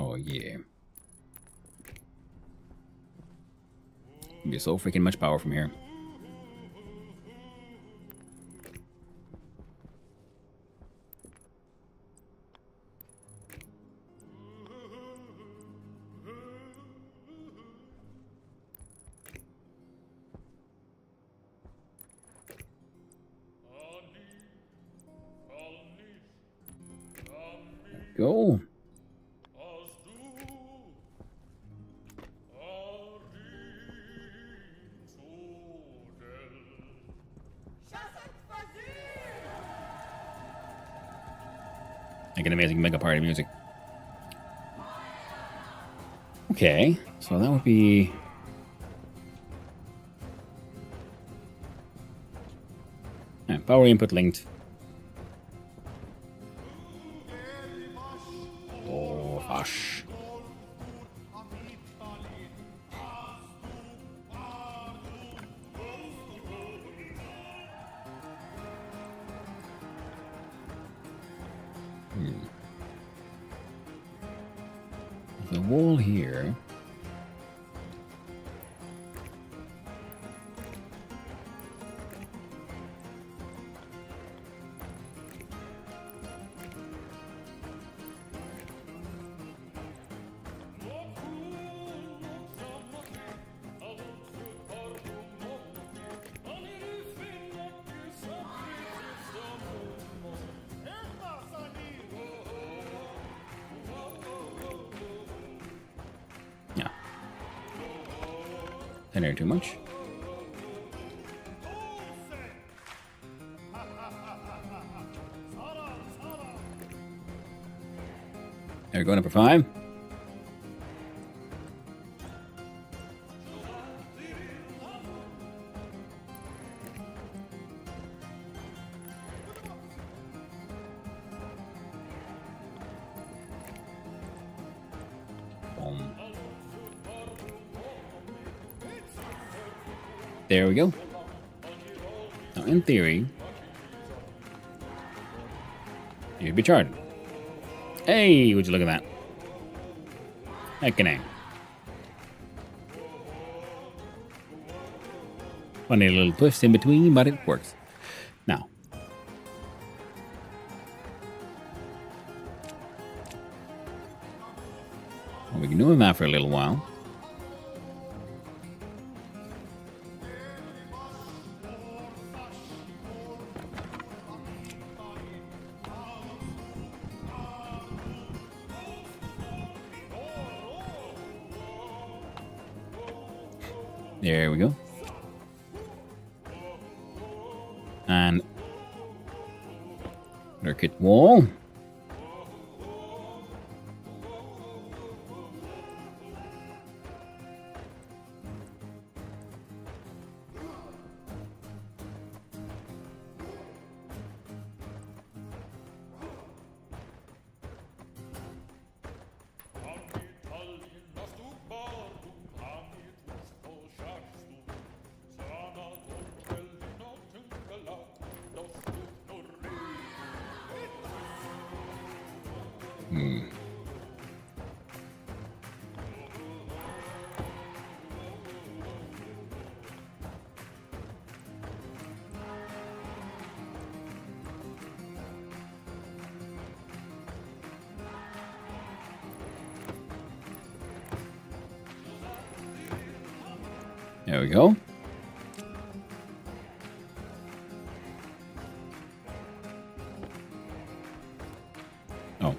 Oh yeah. You get so freaking much power from here. Go. Like an amazing mega party music. Okay, so that would be... power input linked. wall here. Yeah. Didn't too much. There we go, number 5. There we go. Now, in theory, you'd be charged. Hey, would you look at that? Heckin' A. Funny little twist in between, but it works. Now, well, we can do that for a little while. There we go. And circuit wall. There we go. Oh.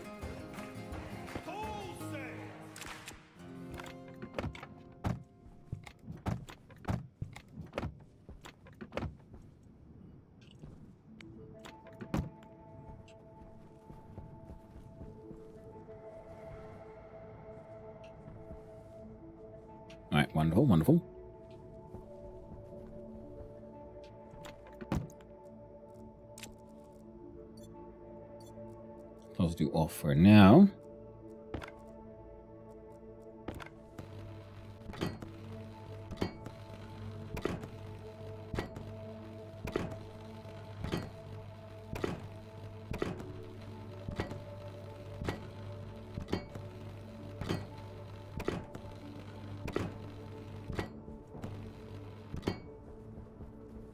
All right, wonderful, wonderful. Let's do off for now.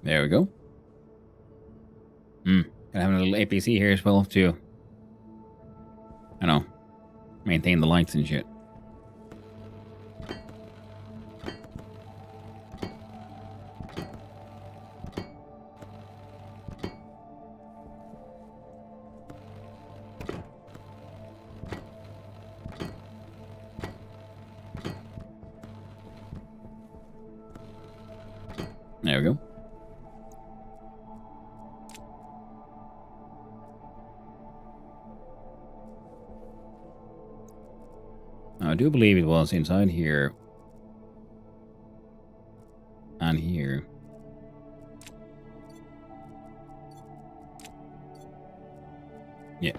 There we go. Gonna have a little APC here as well too. I know. Maintain the lights and shit. There we go. Now, I do believe it was inside here and here. Yeah.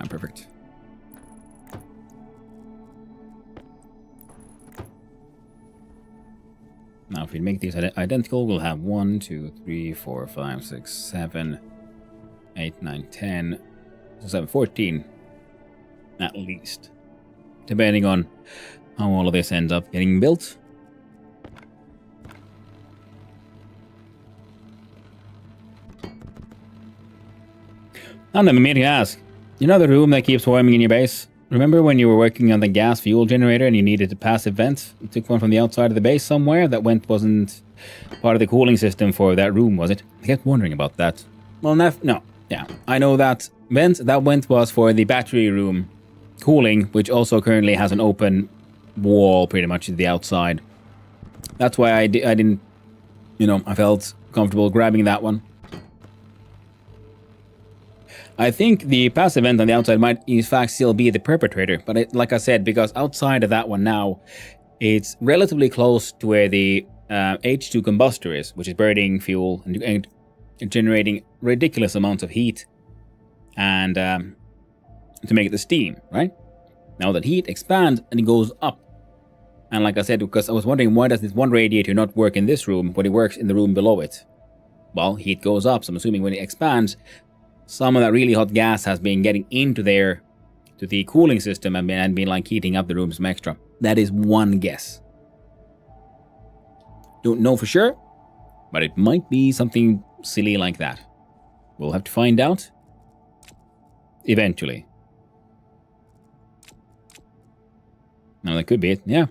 Perfect. Now, if we make these identical, we'll have 1, 2, 3, 4, 5, 6, 7, 8, 9, 10, 7, 14, at least. Depending on how all of this ends up getting built. And I'm meaning to ask, you know the room that keeps warming in your base? Remember when you were working on the gas fuel generator and you needed a passive vent? You took one from the outside of the base somewhere. That vent wasn't part of the cooling system for that room, was it? I kept wondering about that. Well, no. Yeah, I know that vent. That vent was for the battery room cooling, which also currently has an open wall pretty much to the outside. That's why I didn't, I felt comfortable grabbing that one. I think the passive vent on the outside might in fact still be the perpetrator, but like I said, because outside of that one now, it's relatively close to where the H2 combustor is, which is burning fuel and generating ridiculous amounts of heat and to make the steam, right? Now that heat expands and it goes up. And like I said, because I was wondering why does this one radiator not work in this room, but it works in the room below it? Well, heat goes up, so I'm assuming when it expands, some of that really hot gas has been getting into there to the cooling system and been like heating up the room some extra. That is one guess. Don't know for sure, but it might be something silly like that. We'll have to find out eventually. No, that could be it, yeah.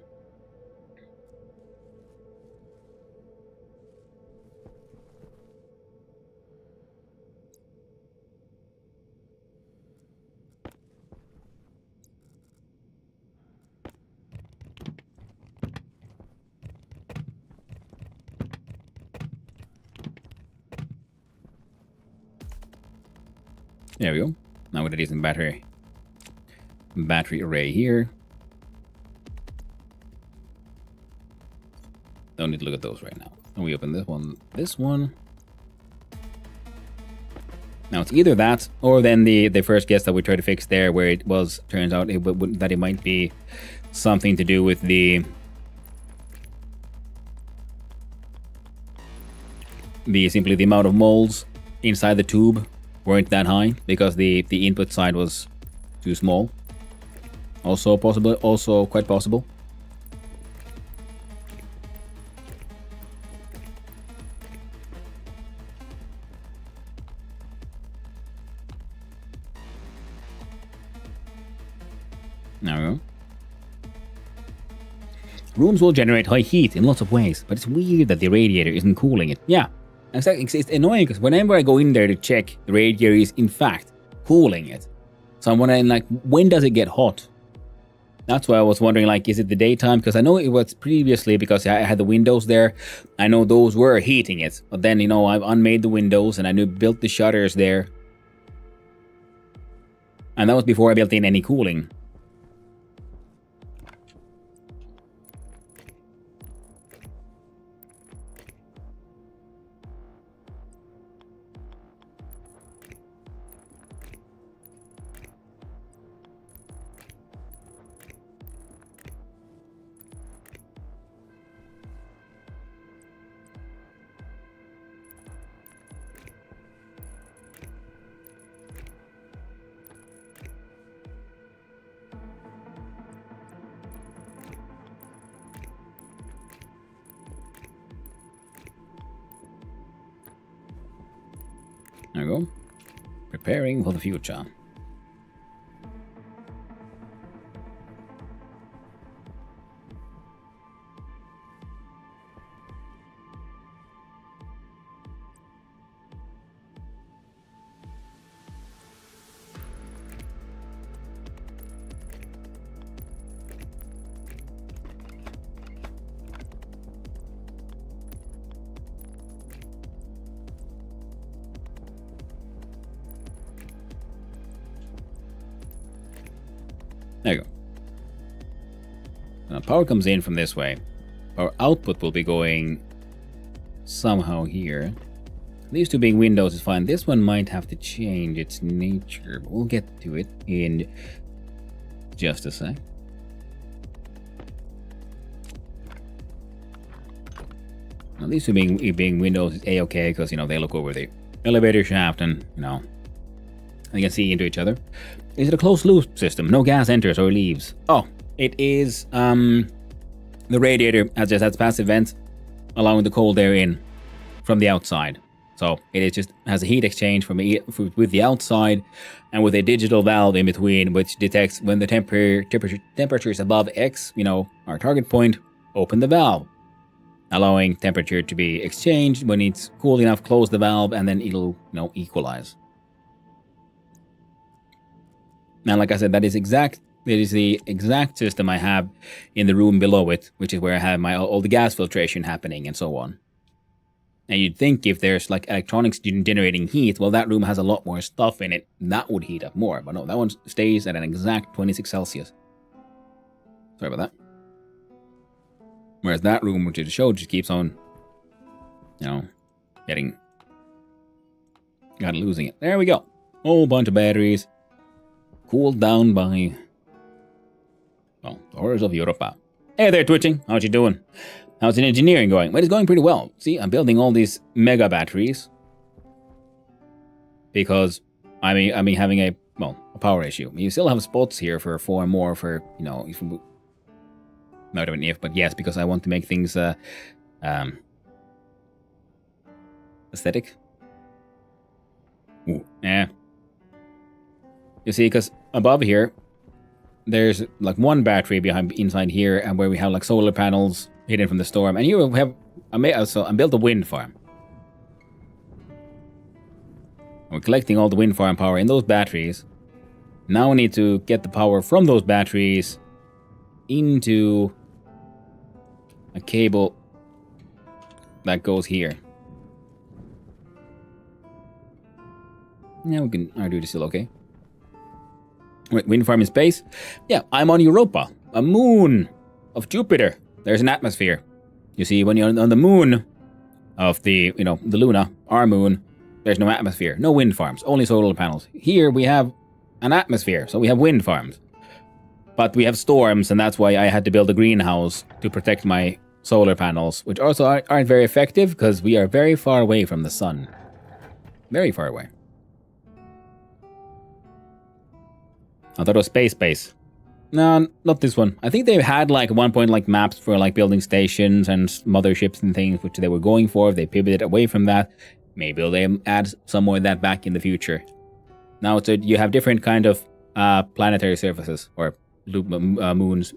There we go. Now with a decent battery array here. Don't need to look at those right now. And we open this one. Now it's either that or then the first guess that we tried to fix there, where it was turns out that it might be something to do with the simply the amount of moles inside the tube weren't that high because the input side was too small. Also possible, also quite possible. There we go. Rooms will generate high heat in lots of ways, but it's weird that the radiator isn't cooling it. Yeah, exactly. It's annoying because whenever I go in there to check, the radiator is in fact cooling it. So I'm wondering, like, when does it get hot? That's why I was wondering, like, is it the daytime? Because I know it was previously, because I had the windows there. I know those were heating it. But then, I've unmade the windows and I built the shutters there. And that was before I built in any cooling. There we go. Preparing for the future. There you go. Now power comes in from this way. Our output will be going somehow here. These two being windows is fine. This one might have to change its nature, but we'll get to it in just a sec. Now, these two being windows is a-okay because, you know, they look over the elevator shaft and, you know, they can see into each other. Is it a closed loop system? No gas enters or leaves. Oh, it is, the radiator has passive vents, allowing the cold air in from the outside. So it just has a heat exchange with the outside and with a digital valve in between, which detects when the temperature is above X, you know, our target point, open the valve, allowing temperature to be exchanged. When it's cool enough, close the valve, and then it'll, you know, equalize. Now, like I said, that is the exact system I have in the room below it, which is where I have all the gas filtration happening and so on. And you'd think if there's like electronics generating heat, well, that room has a lot more stuff in it. That would heat up more. But no, that one stays at an exact 26 Celsius. Sorry about that. Whereas that room, which is showed, just keeps on, you know, losing it. There we go. Whole bunch of batteries. Cooled down by, well, the horrors of Europa. Hey there, Twitching. How's you doing? How's the engineering going? Well, it's going pretty well. See, I'm building all these mega batteries because I mean having a power issue. You still have spots here for 4 more for, you know, not even if, but yes, because I want to make things aesthetic. Ooh, yeah. You see, because above here, there's like one battery inside here, and where we have like solar panels hidden from the storm. And here we have, I built a wind farm. We're collecting all the wind farm power in those batteries. Now we need to get the power from those batteries into a cable that goes here. Yeah, we can. Our duty still okay. Wait, wind farm in space? Yeah, I'm on Europa, a moon of Jupiter. There's an atmosphere. You see, when you're on the moon of the Luna, our moon, there's no atmosphere, no wind farms, only solar panels. Here we have an atmosphere, so we have wind farms. But we have storms, and that's why I had to build a greenhouse to protect my solar panels, which also aren't very effective because we are very far away from the sun. Very far away. I thought it was space base. No, not this one. I think they had like at one point like maps for like building stations and motherships and things, which they were going for. If they pivoted away from that, maybe they'll add some more of that back in the future. Now you have different kind of planetary surfaces or moons.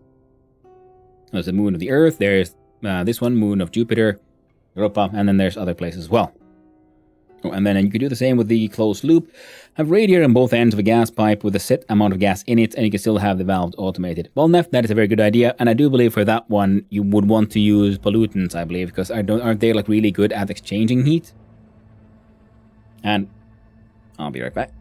There's the moon of the Earth. There's this one, moon of Jupiter, Europa, and then there's other places as well. Oh, and then you could do the same with the closed loop. Have radiator on both ends of a gas pipe with a set amount of gas in it, and you can still have the valves automated. Well, Neff, that is a very good idea, and I do believe for that one you would want to use pollutants, I believe, because aren't they like really good at exchanging heat? And I'll be right back.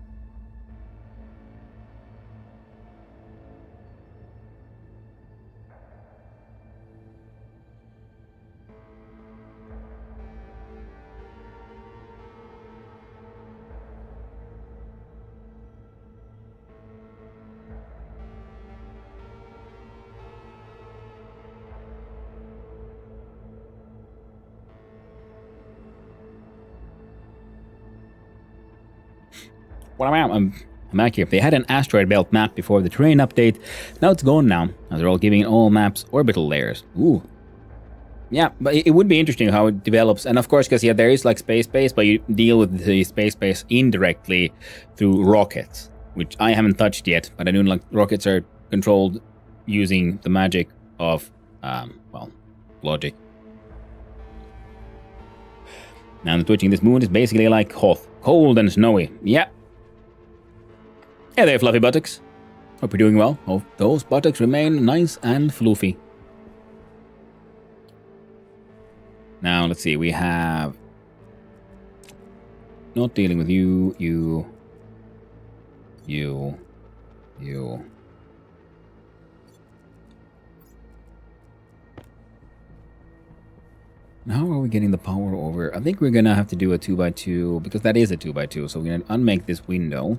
Well, I'm back here. They had an asteroid belt map before the terrain update. Now it's gone now, as they're all giving all maps orbital layers. Ooh. Yeah, but it would be interesting how it develops. And of course, because there is like space base, but you deal with the space base indirectly through rockets, which I haven't touched yet. But I know like rockets are controlled using the magic of, logic. Now the twitching this moon is basically like Hoth, cold and snowy. Yeah. Hey there, fluffy buttocks. Hope you're doing well. Hope those buttocks remain nice and floofy. Now, let's see. We have... Not dealing with you. How are we getting the power over? I think we're gonna have to do a 2x2 because that is a 2x2. So we're gonna unmake this window.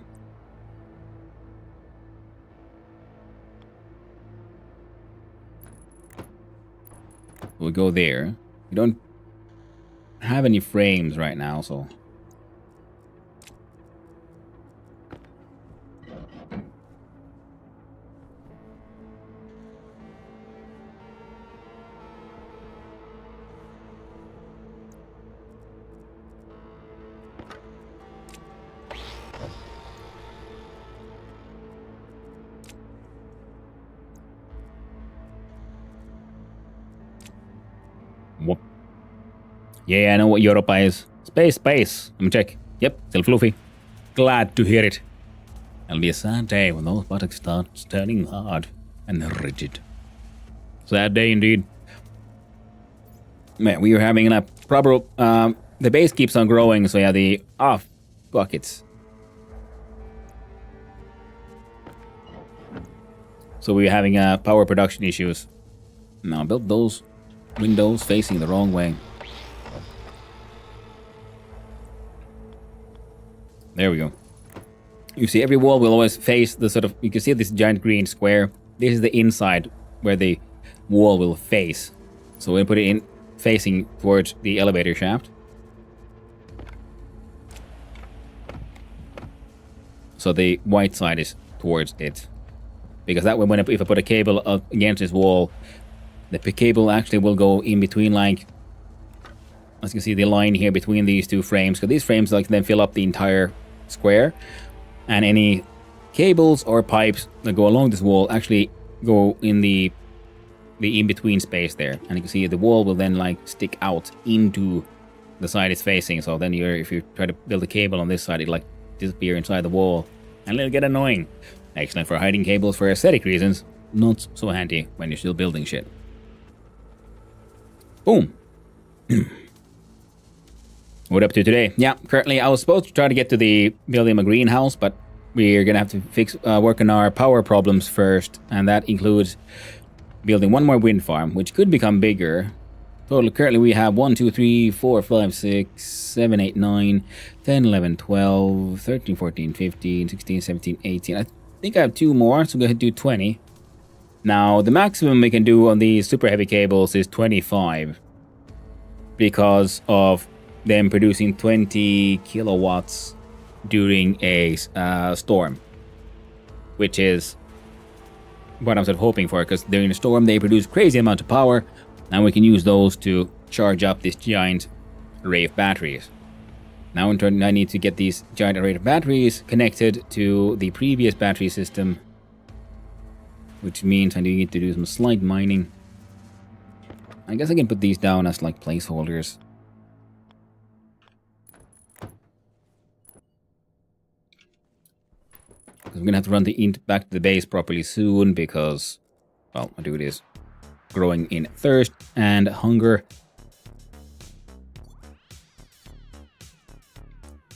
We'll go there. We don't have any frames right now, so. Whoop. Yeah, I know what Europa is. Space. Let me check. Yep, still floofy. Glad to hear it. It'll be a sad day when those buttocks start turning hard and rigid. Sad day indeed. Man, we are having a proper... the base keeps on growing, so yeah, the... Ah, buckets. So we're having power production issues. Now, build those windows facing the wrong way. There we go. You see, every wall will always face the sort of... You can see this giant green square. This is the inside where the wall will face. So we'll put it in facing towards the elevator shaft. So the white side is towards it. Because that way, if I put a cable up against this wall, the cable actually will go in between, like... As you can see, the line here between these two frames. Because these frames like then fill up the entire square. And any cables or pipes that go along this wall actually go in the in-between space there. And you can see the wall will then like stick out into the side it's facing. So then if you try to build a cable on this side, it'll like disappear inside the wall. And it'll get annoying. Excellent for hiding cables for aesthetic reasons. Not so handy when you're still building shit. Boom. What up to today? Yeah, currently I was supposed to try to get to the building a greenhouse, but we're gonna have to work on our power problems first, and that includes building one more wind farm, which could become bigger. Total, currently we have 1, 2, 3, 4, 5, 6, 7, 8, 9, 10, 11, 12, 13, 14, 15, 16, 17, 18. I think I have 2 more, so I'm gonna do 20. Now, the maximum we can do on these super heavy cables is 25. Because of them producing 20 kilowatts during a storm, which is what I'm sort of hoping for, because during a storm they produce crazy amount of power, and we can use those to charge up this giant array of batteries. Now in turn I need to get these giant array of batteries connected to the previous battery system, which means I need to do some slight mining. I guess I can put these down as like placeholders. I'm gonna have to run the int back to the base properly soon because, well, my dude is growing in thirst and hunger.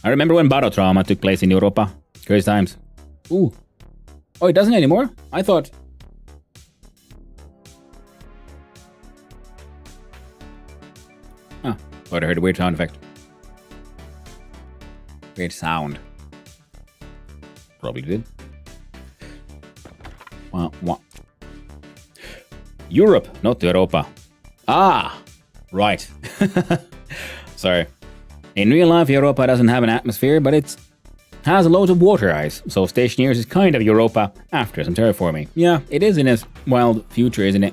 I remember when Battle Trauma took place in Europa. Crazy times. Ooh. Oh, it doesn't anymore? I thought... Huh. Thought I heard a weird sound effect. Weird sound. Probably did. What? Europe, not Europa. Ah, right. Sorry. In real life, Europa doesn't have an atmosphere, but it has a lot of water ice. So Stationeers is kind of Europa after some terraforming. Yeah, it is in a wild future, isn't it?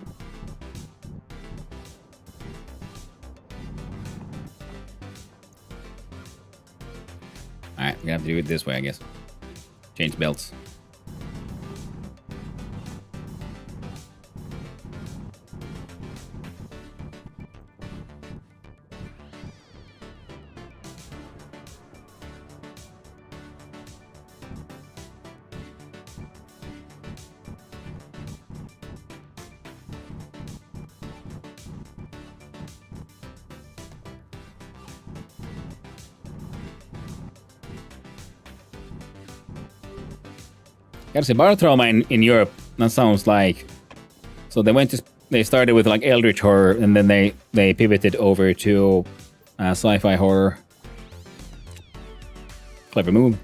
Alright, we're gonna have to do it this way, I guess. Change belts. Gotta say, Bartholomew in Europe, that sounds like... So they went to They started with like eldritch horror, and then they pivoted over to sci-fi horror. Clever move.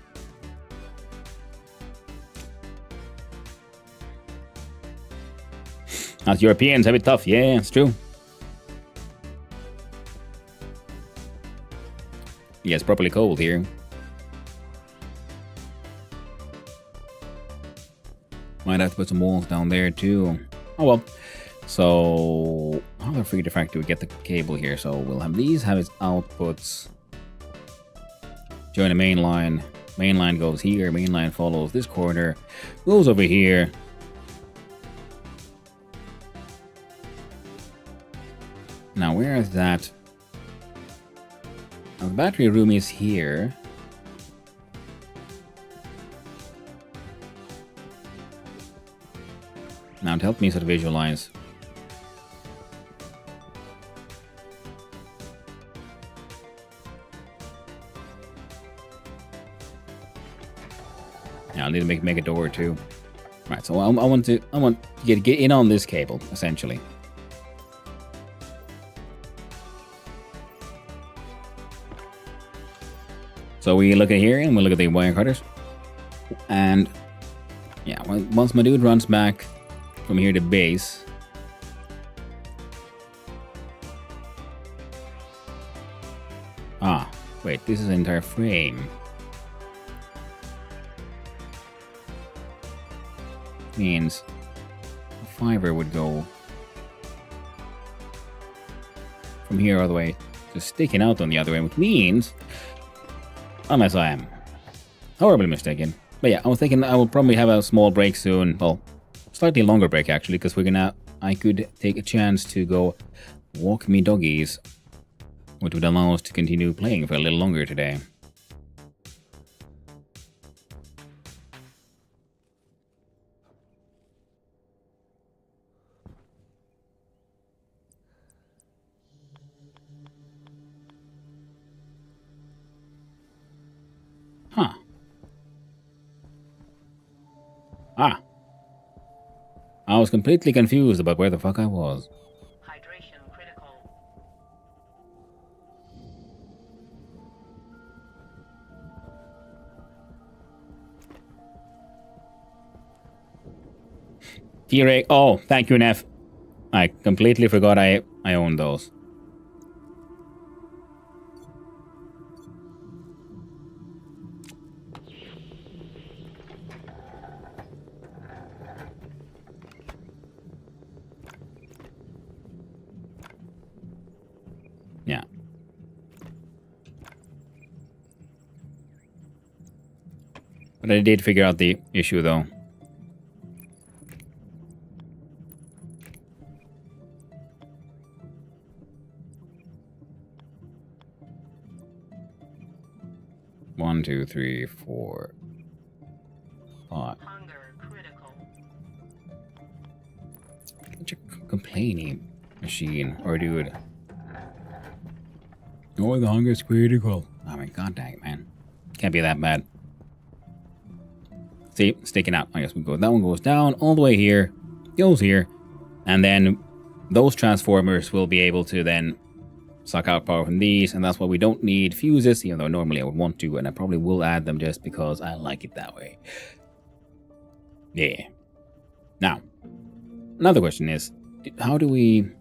Us Europeans have it tough. Yeah, it's true. Yeah, it's properly cold here. Might have to put some walls down there too. Oh well. So how the freak do we get the cable here? So we'll have these have its outputs. Join the main line. Main line goes here. Main line follows this corner. Goes over here. Now where is that? Now, the battery room is here. Now to help me sort of visualize. Yeah, I need to make a door too. Right, so I want to get in on this cable essentially. So we look at here and we look at the wire cutters. And yeah, once my dude runs back from here to base. Ah, wait, this is an entire frame. Means a fiber would go from here all the way to sticking out on the other end, which means, unless I am horribly mistaken. But yeah, I was thinking I will probably have a small break soon. Well, slightly longer break actually, because I could take a chance to go walk me doggies, which would allow us to continue playing for a little longer today. Huh. Ah. I was completely confused about where the fuck I was. Hydration critical. T-Ray. Oh, thank you, Neff. I completely forgot I own those. Yeah. But I did figure out the issue, though. One, two, three, 4, 5. Hunger critical. Such a complaining machine, or dude. Oh, the hunger's critical. I mean, god dang it, man. Can't be that bad. See, sticking out. I guess we go. That one goes down all the way here, goes here, and then those transformers will be able to then suck out power from these, and that's why we don't need fuses, even though normally I would want to, and I probably will add them just because I like it that way. Yeah. Now, another question is, how do we...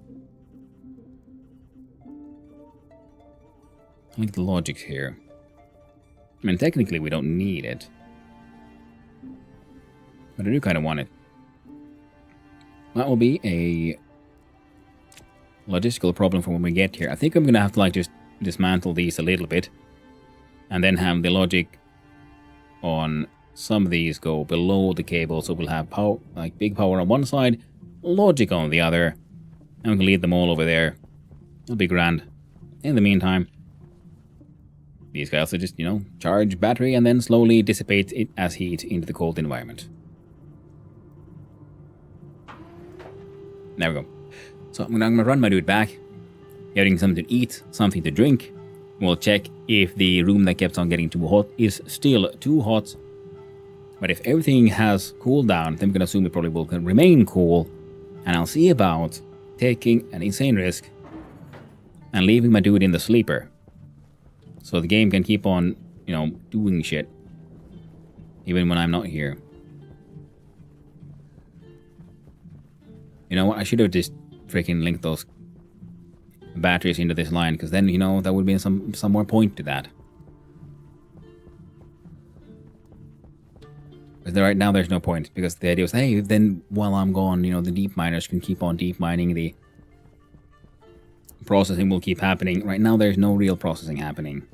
I like the logic here. I mean, technically we don't need it. But I do kind of want it. That will be a logistical problem for when we get here. I think I'm going to have to like just dismantle these a little bit. And then have the logic on some of these go below the cable. So we'll have power, like big power on one side, logic on the other. And we can leave them all over there. It'll be grand. In the meantime, these guys will just, you know, charge battery and then slowly dissipate it as heat into the cold environment. There we go. So I'm gonna run my dude back, getting something to eat, something to drink. We'll check if the room that kept on getting too hot is still too hot. But if everything has cooled down, then I'm gonna assume it probably will remain cool. And I'll see about taking an insane risk and leaving my dude in the sleeper. So the game can keep on, you know, doing shit. Even when I'm not here. You know what? I should have just freaking linked those batteries into this line, because then, you know, that would be some more point to that. Because right now there's no point, because the idea was, hey, then while I'm gone, you know, the deep miners can keep on deep mining, the processing will keep happening. Right now there's no real processing happening.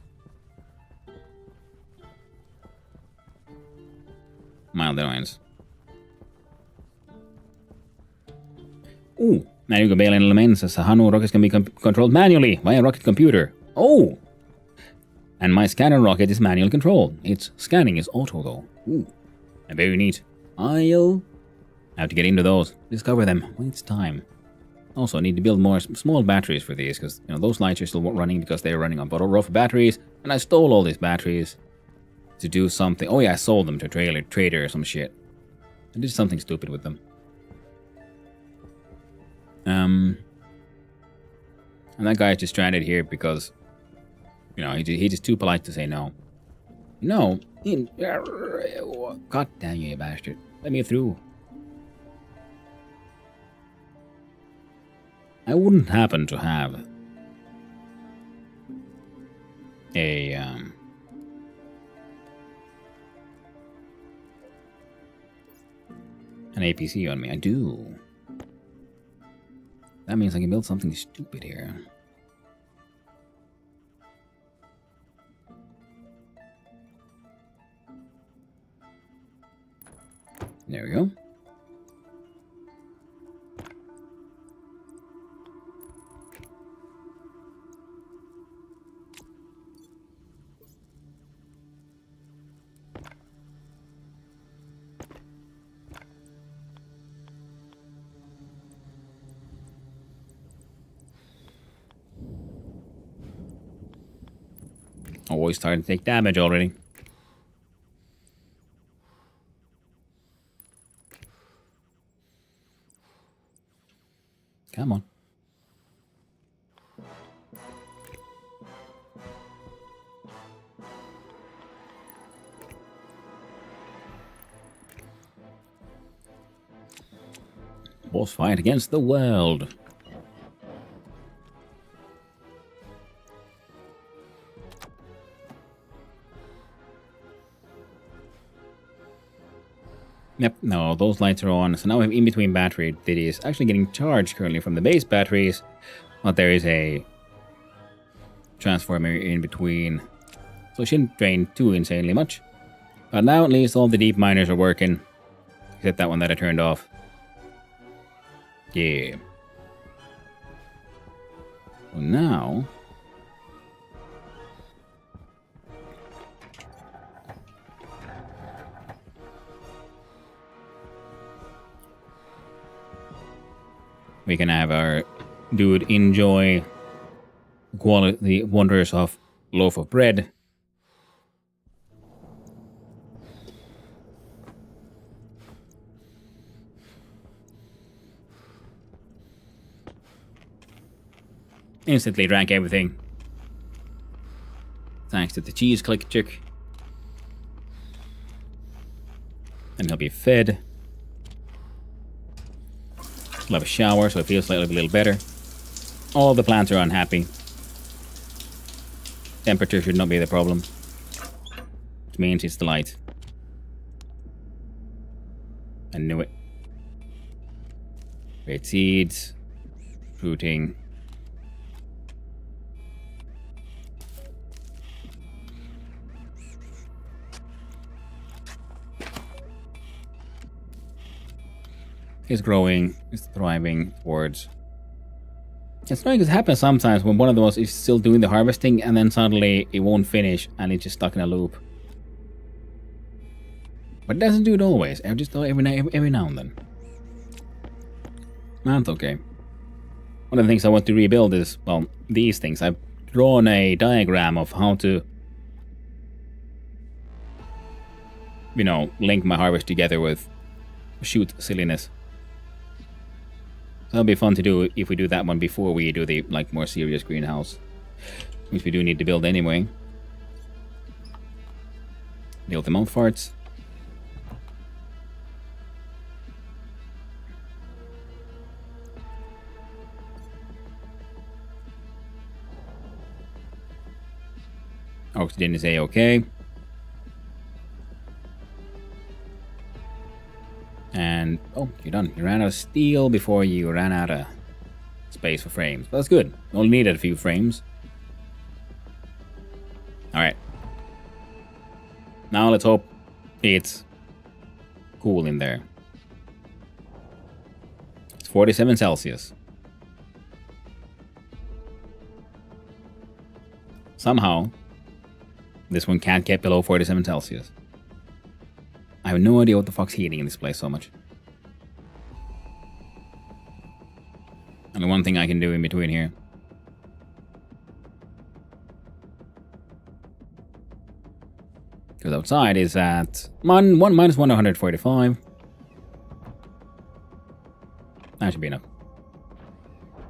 Mild annoyance. Ooh, manual alien elements as Hanu rockets can be controlled manually via rocket computer. Oh! And my scanner rocket is manual control. Its scanning is auto though. Ooh, very neat. I'll have to get into those, discover them when it's time. Also, I need to build more small batteries for these, because, you know, those lights are still running because they're running on bottle rough batteries, and I stole all these batteries to do something. Oh yeah, I sold them to a trader or some shit. I did something stupid with them. And that guy is just stranded here because, you know, he's just too polite to say no. No. God damn you bastard. Let me through. I wouldn't happen to have a an APC on me. I do. That means I can build something stupid here. There we go. Always starting to take damage already. Come on. Boss fight against the world. Yep, no, those lights are on. So now we have in-between battery that is actually getting charged currently from the base batteries. But there is a transformer in between. So it shouldn't drain too insanely much. But now at least all the deep miners are working. Except that one that I turned off. Yeah. So now we can have our dude enjoy the wonders of loaf of bread. Instantly drank everything. Thanks to the cheese click chick. And he'll be fed. He'll have a shower so it feels like a little better. All the plants are unhappy. Temperature should not be the problem. Which means it's the light. I knew it. Great seeds. Fruiting. Is growing, is thriving towards. It's annoying because it happens sometimes when one of those is still doing the harvesting and then suddenly it won't finish and it's just stuck in a loop. But it doesn't do it always. Just every now and then. That's okay. One of the things I want to rebuild is, well, these things. I've drawn a diagram of how to, you know, link my harvest together with shoot silliness. That'll be fun to do if we do that one before we do the like more serious greenhouse, which we do need to build anyway. Build the mouth farts. Oxygen is A-okay. And, oh, you're done. You ran out of steel before you ran out of space for frames. But that's good. You only needed a few frames. Alright. Now let's hope it's cool in there. It's 47 Celsius. Somehow, this one can't get below 47 Celsius. I have no idea what the fuck's heating in this place so much. Only one thing I can do in between here. Because outside is at minus 145. That should be enough.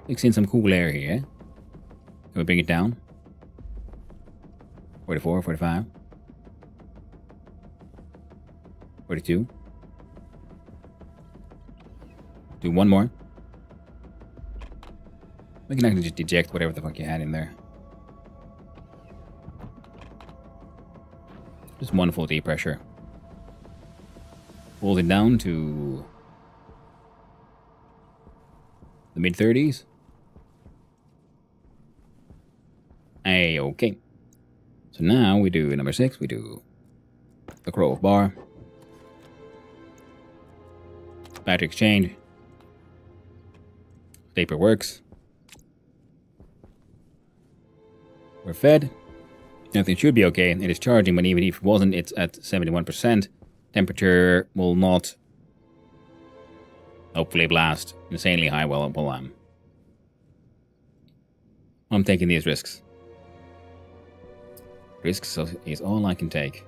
Mix in some cool air here. Can we bring it down? 44, 45. 42. Do one more. We can actually just eject whatever the fuck you had in there. Just one full deep pressure. Hold it down to the mid-30s. Hey, okay. So now we do number 6. We do the Crow bar. Battery exchange. Paper works. We're fed. Everything should be okay. It is charging, but even if it wasn't, it's at 71%. Temperature will not hopefully blast insanely high while I'm taking these risks. Risks is all I can take.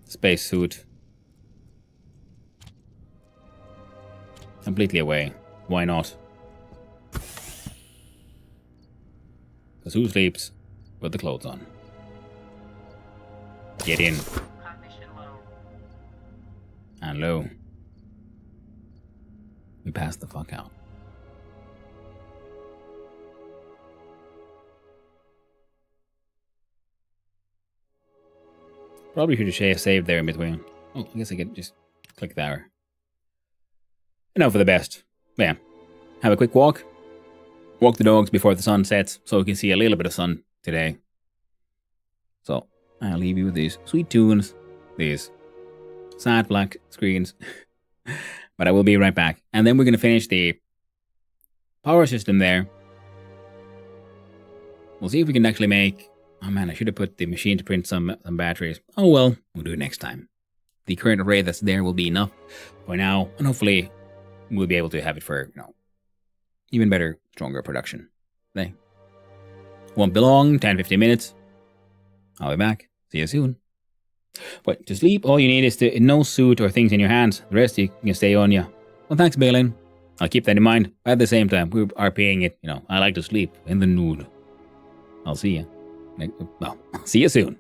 Spacesuit. Completely away. Why not? Because who sleeps with the clothes on? Get in. Cognition low. And low. We passed the fuck out. Probably should have saved there in between. Oh, I guess I could just click there. Enough for the best. But yeah. Have a quick walk. Walk the dogs before the sun sets so we can see a little bit of sun today. So, I'll leave you with these sweet tunes. These sad black screens. But I will be right back. And then we're going to finish the power system there. We'll see if we can actually make... Oh man, I should have put the machine to print some batteries. Oh well, we'll do it next time. The current array that's there will be enough for now. And hopefully we'll be able to have it for, even better, stronger production. Okay. Won't be long, 10-15 minutes. I'll be back. See you soon. But to sleep, all you need is no suit or things in your hands. The rest you can stay on you. Well, thanks, Balin. I'll keep that in mind. But at the same time, we are paying it. I like to sleep in the nude. I'll see you. Well, see you soon.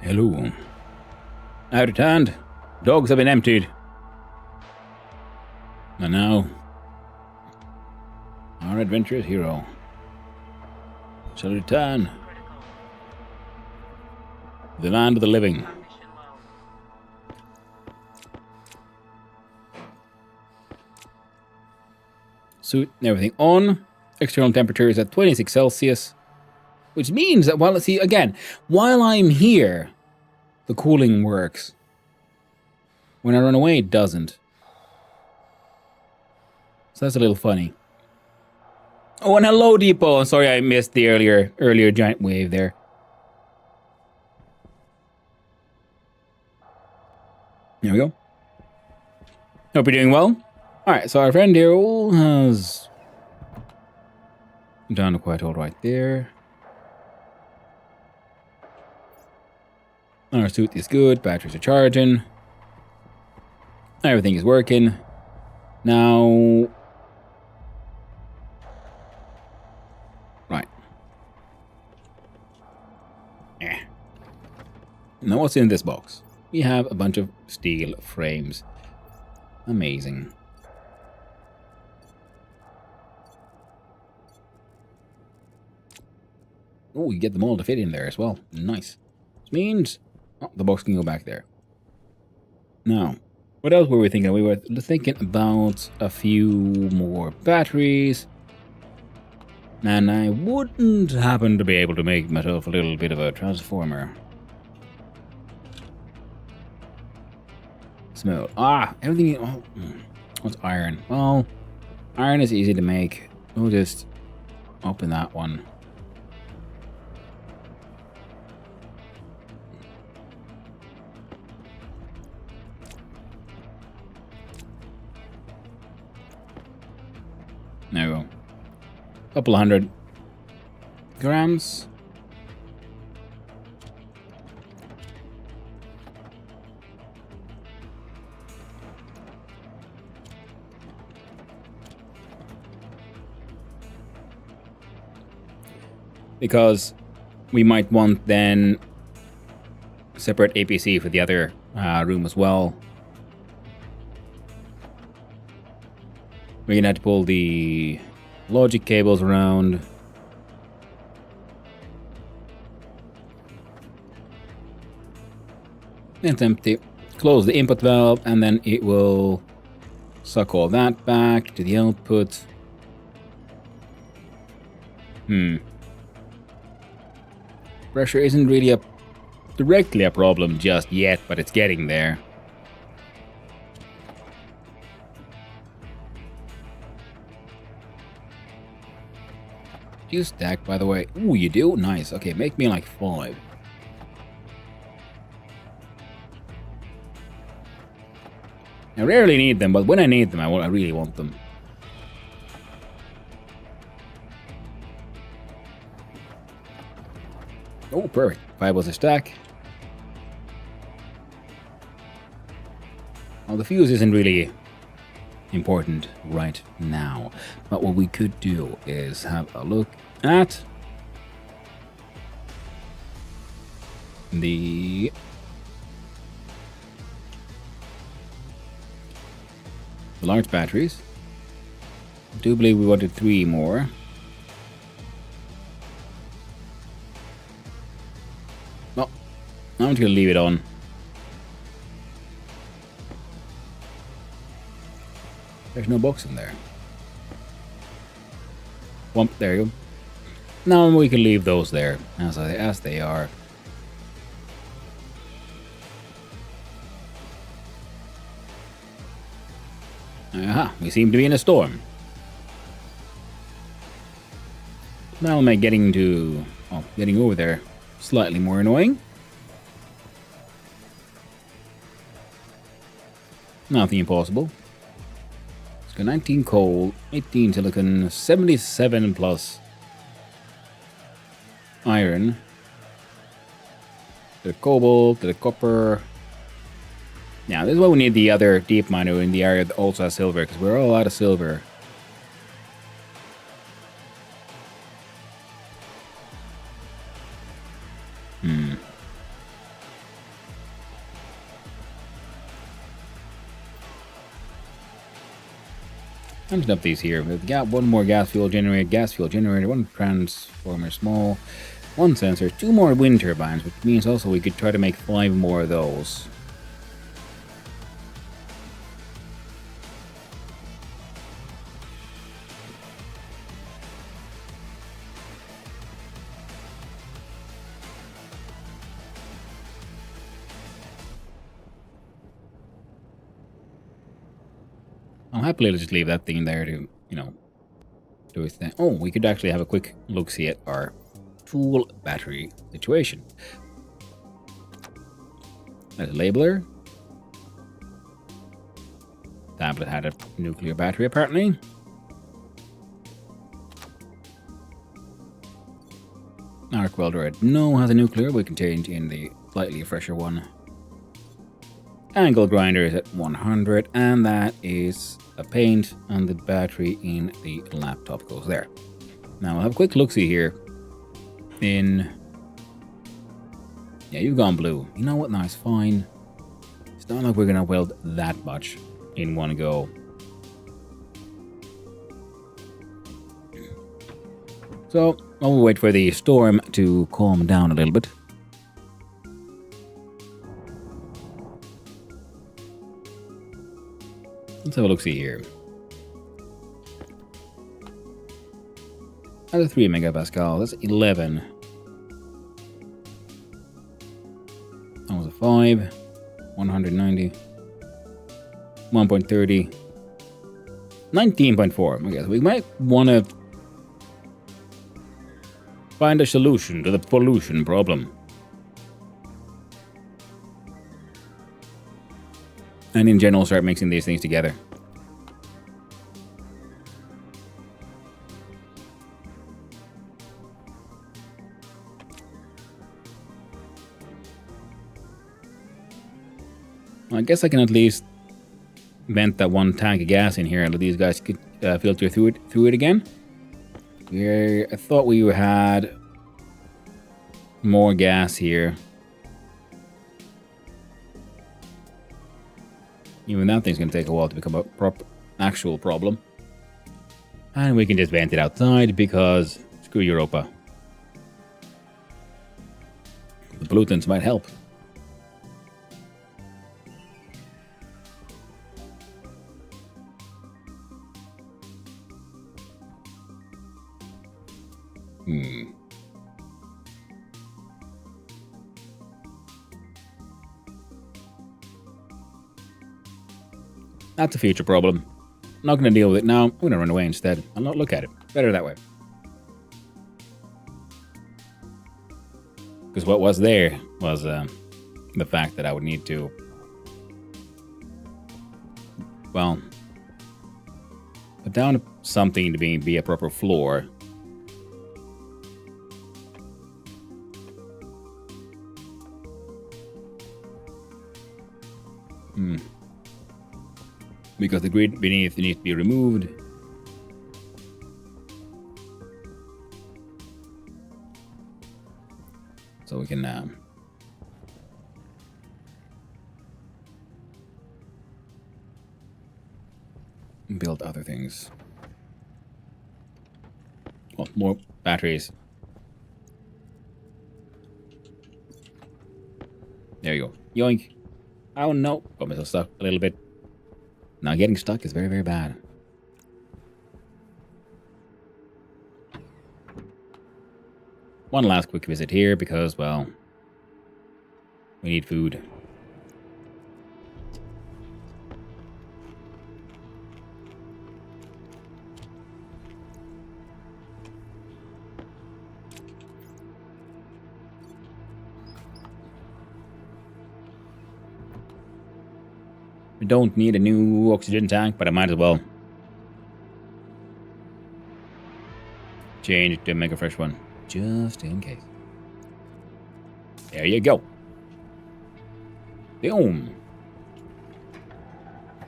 Hello. I returned. Dogs have been emptied. And now, our adventurous hero shall return to Critical. the land of the living. Ambition low. Suit and everything on. External temperature is at 26 Celsius. Which means that while I'm here, the cooling works. When I run away, it doesn't. So that's a little funny. Oh, and hello, Depot. Sorry I missed the earlier giant wave there. There we go. Hope you're doing well. Alright, so our friend here has done quite alright there. Our suit is good, batteries are charging. Everything is working. Now... Right. Now what's in this box? We have a bunch of steel frames. Amazing. Oh, you get them all to fit in there as well. Nice. Which means... Oh, the box can go back there. Now, what else were we thinking? We were thinking about a few more batteries. And I wouldn't happen to be able to make myself a little bit of a transformer. Smooth. Ah, everything... Oh, what's iron? Well, iron is easy to make. We'll just open that one. There we go. Couple 100 grams. Because we might want then separate APC for the other room as well. We're gonna have to pull the logic cables around. It's empty. Close the input valve and then it will suck all that back to the output. Pressure isn't really directly a problem just yet, but it's getting there. Do you stack, by the way? Ooh, you do? Nice. Okay, make me like 5. I rarely need them, but when I need them, I really want them. Oh, perfect. 5 was a stack. Well, the fuse isn't really important right now. But what we could do is have a look at the large batteries. I do believe we wanted 3 more. Well, I'm just gonna leave it on. There's no box in there. Whomp, there you go. Now we can leave those there as they are. Aha, we seem to be in a storm. That'll make getting over there slightly more annoying. Nothing impossible. It's got 19 coal, 18 silicon, 77 plus iron. The cobalt, the copper. Now, this is why we need the other deep miner in the area that also has silver, because we're all out of silver. I'm just up these here. We've got one more gas fuel generator, one transformer small, one sensor, 2 more wind turbines, which means also we could try to make 5 more of those. I'll happily just leave that thing there to, do its thing. Oh, we could actually have a quick look-see at our tool battery situation. There's a labeler. Tablet had a nuclear battery, apparently. Arc welder, no, has a nuclear. We can change in the slightly fresher one. Angle grinder is at 100, and that is a paint, and the battery in the laptop goes there. Now we'll have a quick look-see here. Yeah, you've gone blue. You know what? Nice, fine. It's not like we're gonna weld that much in one go. So I'll wait for the storm to calm down a little bit. Let's have a look-see here. That's a 3 megapascal. That's 11. That was a 5. 190. 1.30. 19.4. I guess we might want to find a solution to the pollution problem. And in general, start mixing these things together. I guess I can at least vent that one tank of gas in here and let these guys could, filter through it again. I thought we had more gas here. Even that thing's going to take a while to become a actual problem. And we can just vent it outside because screw Europa. The pollutants might help. That's a future problem. I'm not going to deal with it now. I'm going to run away instead. I'll not look at it. Better that way. Because what was there was the fact that I would need to, well, put down something to be a proper floor. Because the grid beneath needs to be removed. So we can build other things. Well, more batteries. There you go. Yoink. Oh no. Got myself stuck a little bit. Now getting stuck is very, very bad. One last quick visit here because, well, we need food. We don't need a new oxygen tank, but I might as well change it to make a fresh one, just in case. There you go. Boom.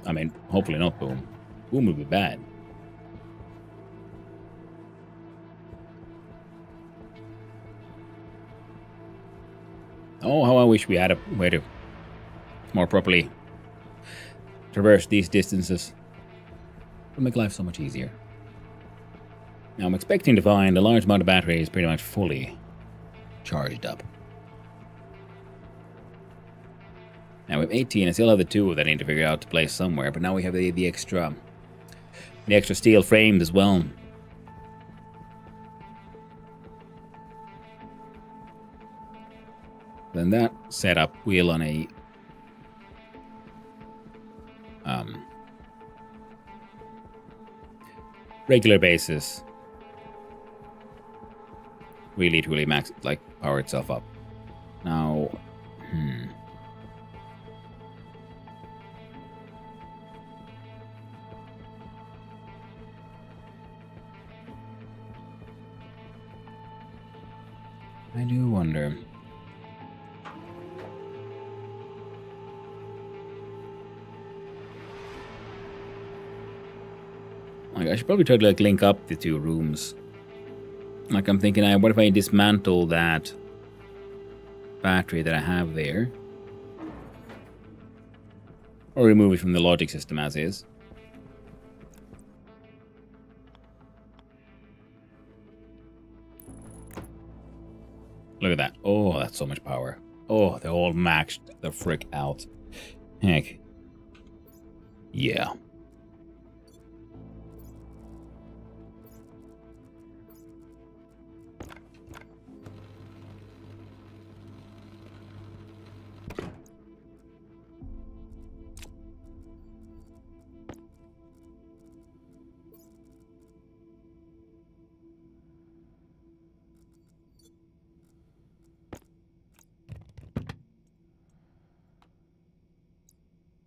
I mean, hopefully not boom. Boom would be bad. Oh, how I wish we had a way to more properly traverse these distances. It'll make life so much easier. Now I'm expecting to find a large amount of batteries pretty much fully charged up. Now we have 18. I still have the 2 that I need to figure out to place somewhere, but now we have the extra steel framed as well. Then that setup will on a regular basis really truly power itself up. Now I do wonder. Like, I should probably try to link up the 2 rooms. Like, I'm thinking, what if I dismantle that battery that I have there? Or remove it from the logic system as is. Look at that. Oh, that's so much power. Oh, they're all maxed the frick out. Heck. Yeah.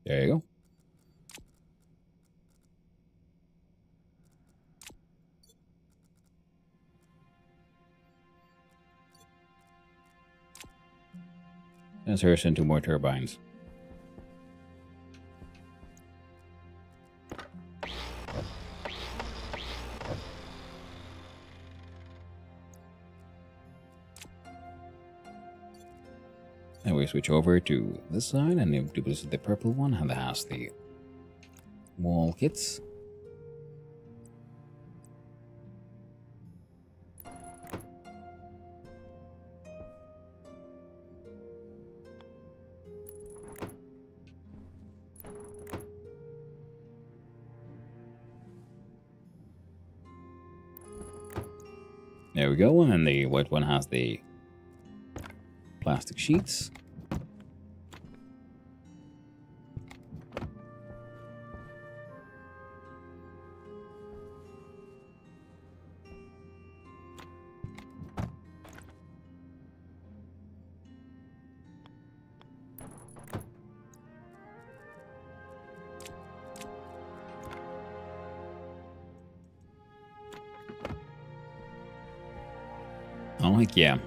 There you go. Insert into more turbines. And we switch over to this side, and if this is the purple one, and that has the wall kits. There we go, and the white one has the plastic sheets. Oh, heck yeah.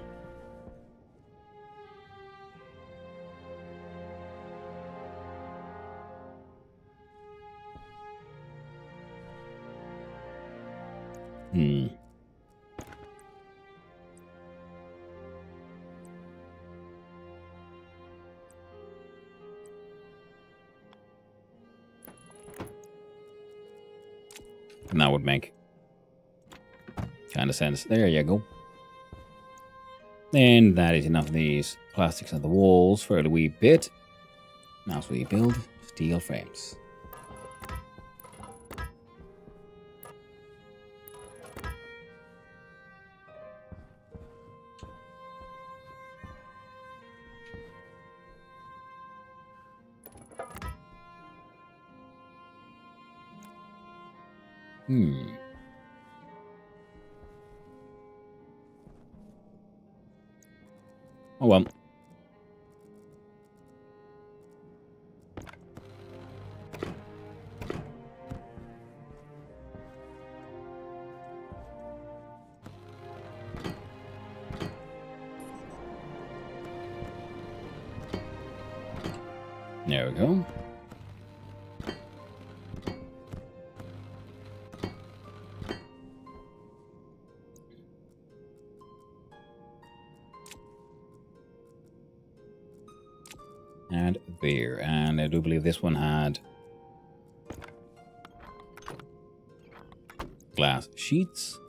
And that would make kind of sense. There you go. And that is enough of these plastics on the walls for a wee bit. Now we build steel frames. Oh well. There we go. And there. And I do believe this one had glass sheets.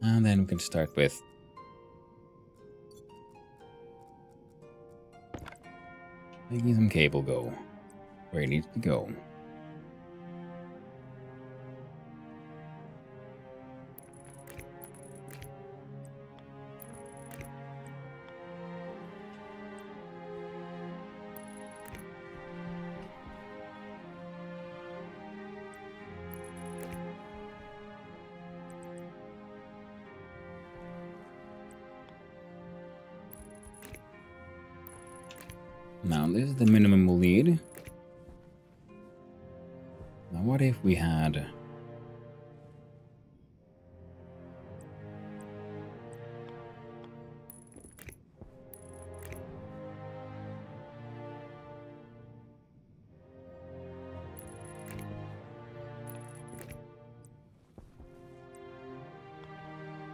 And then we can start with making some cable go where it needs to go. Now this is the minimum we'll need. Now what if we had...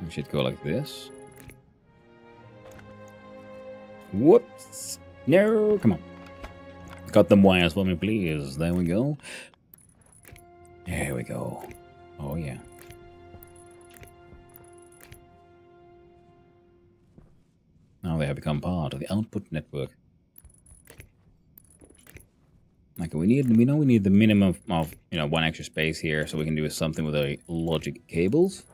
We should go like this. Whoops! No, come on. Cut them wires for me, please. There we go. There we go. Oh, yeah. Now they have become part of the output network. Like we know we need the minimum of, one extra space here, so we can do something with the logic cables.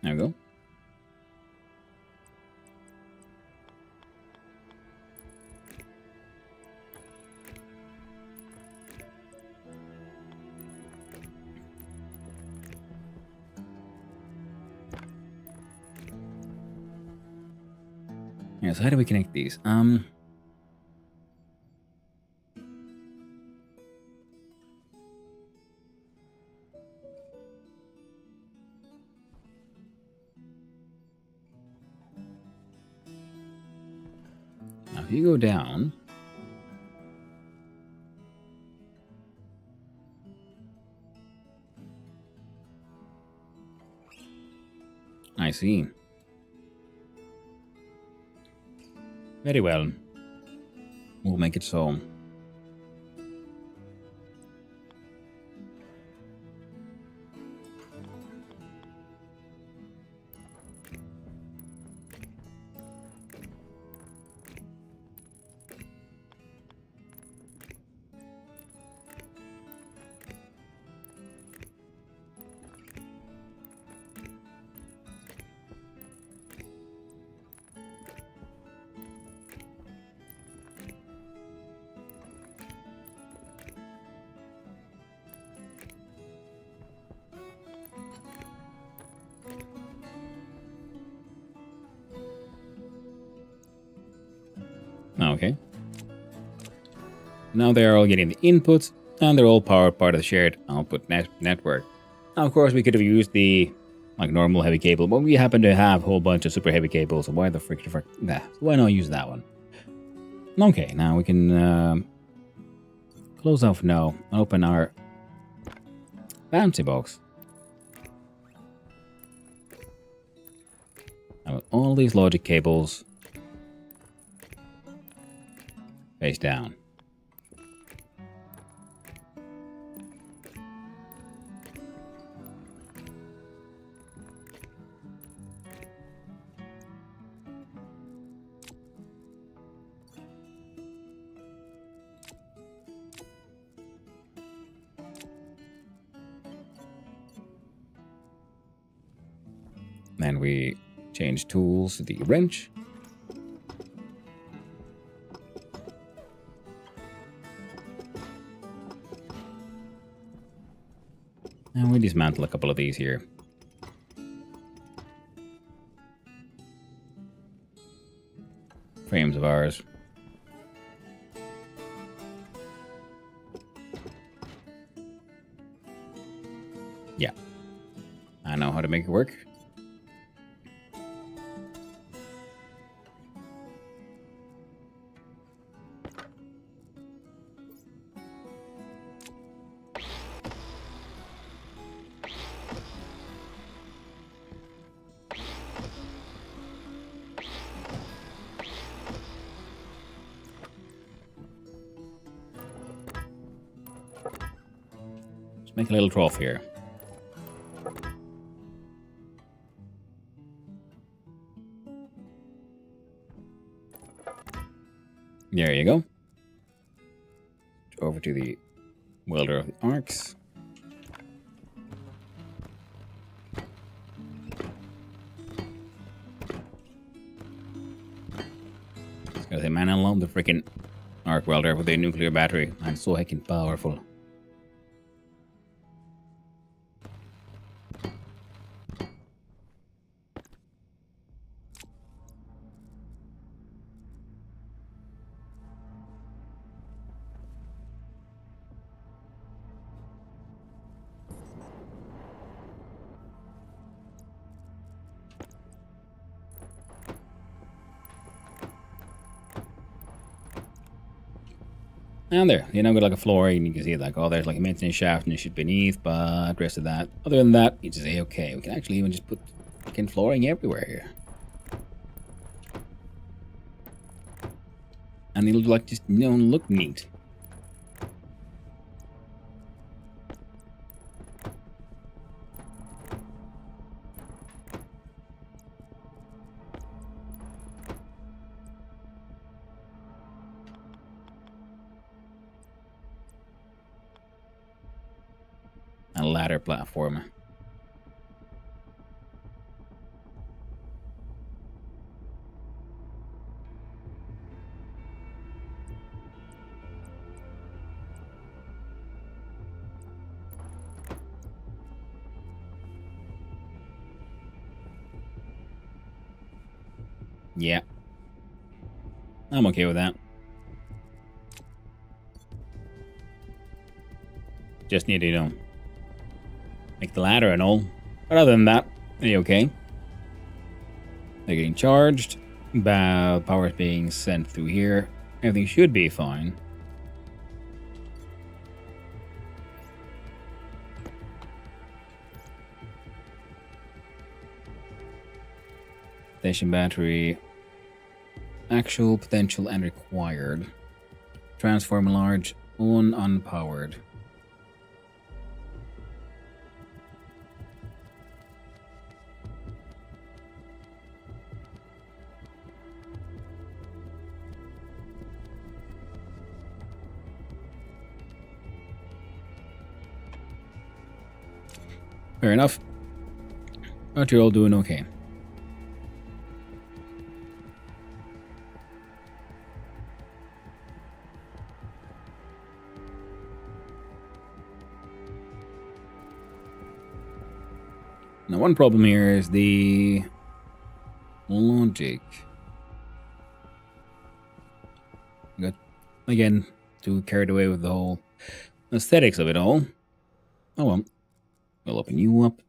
There we go. Yeah, so how do we connect these? Now if you go down, I see. Very well. We'll make it so. Okay. Now they're all getting the inputs, and they're all part of the shared output network. Now, of course, we could have used the normal heavy cable, but we happen to have a whole bunch of super heavy cables, so why the frick? Nah, why not use that one? Okay, now we can close off now, open our bouncy box. Now with all these logic cables face down. Then we change tools to the wrench. And we dismantle a couple of these here. Frames of ours. Yeah. I know how to make it work. Make a little trough here. There you go. Over to the welder of the arcs. I was gonna say, man, I love the freaking arc welder with a nuclear battery. I'm so heckin' powerful. And there, you know, got like a floor, and you can see like, oh, there's like a maintenance shaft and it should beneath, but the rest of that, other than that, you just say, okay, we can actually even just put freaking flooring everywhere here. And it'll like just, you know, look neat. A ladder platform. Yeah. I'm okay with that. Just need to, you know, make the ladder and all. But other than that, they're okay. They're getting charged. Power is being sent through here. Everything should be fine. Station battery. Actual, potential, and required. Transform large, unpowered. Fair enough. But you're all doing okay. Now, one problem here is the logic. Got, again, too carried away with the whole aesthetics of it all. Oh well. We'll open you up.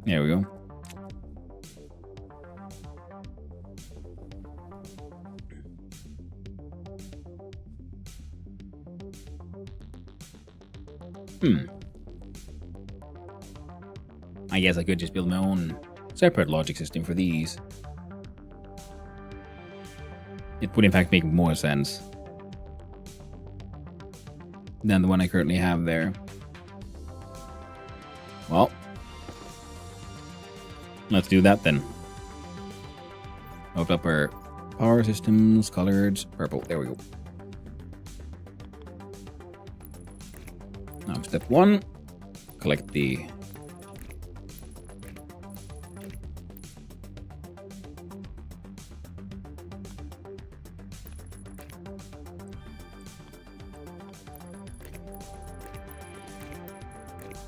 There we go. I guess I could just build my own separate logic system for these. It would in fact make more sense than the one I currently have there. Well, let's do that then. Open up our power systems, colored, purple. There we go. Now step one, collect the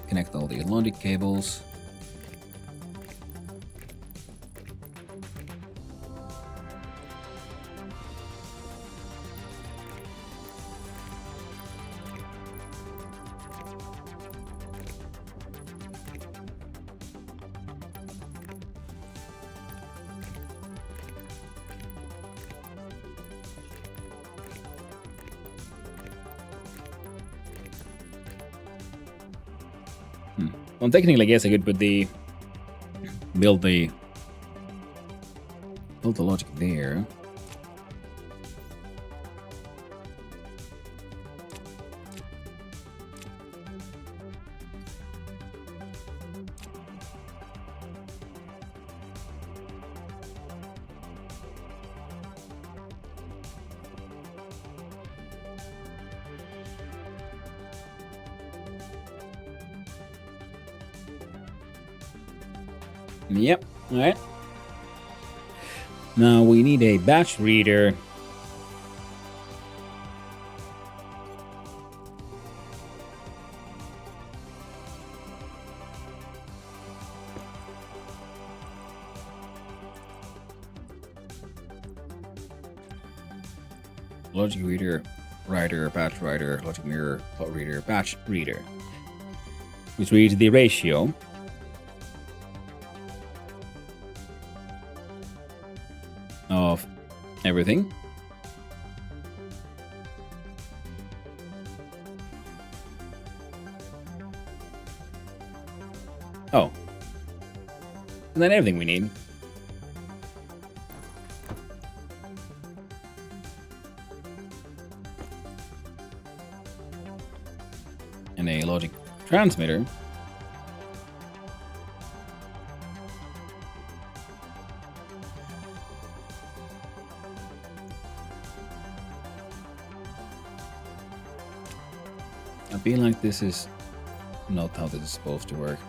connect all the logic cables. Well, technically, I guess I could put build the logic there. Yep, alright. Now we need a batch reader. Logic reader, writer, batch writer, logic mirror, plot reader, batch reader. Which reads the ratio of everything. Oh. And then everything we need. And a logic transmitter. I feel like this is not how this is supposed to work.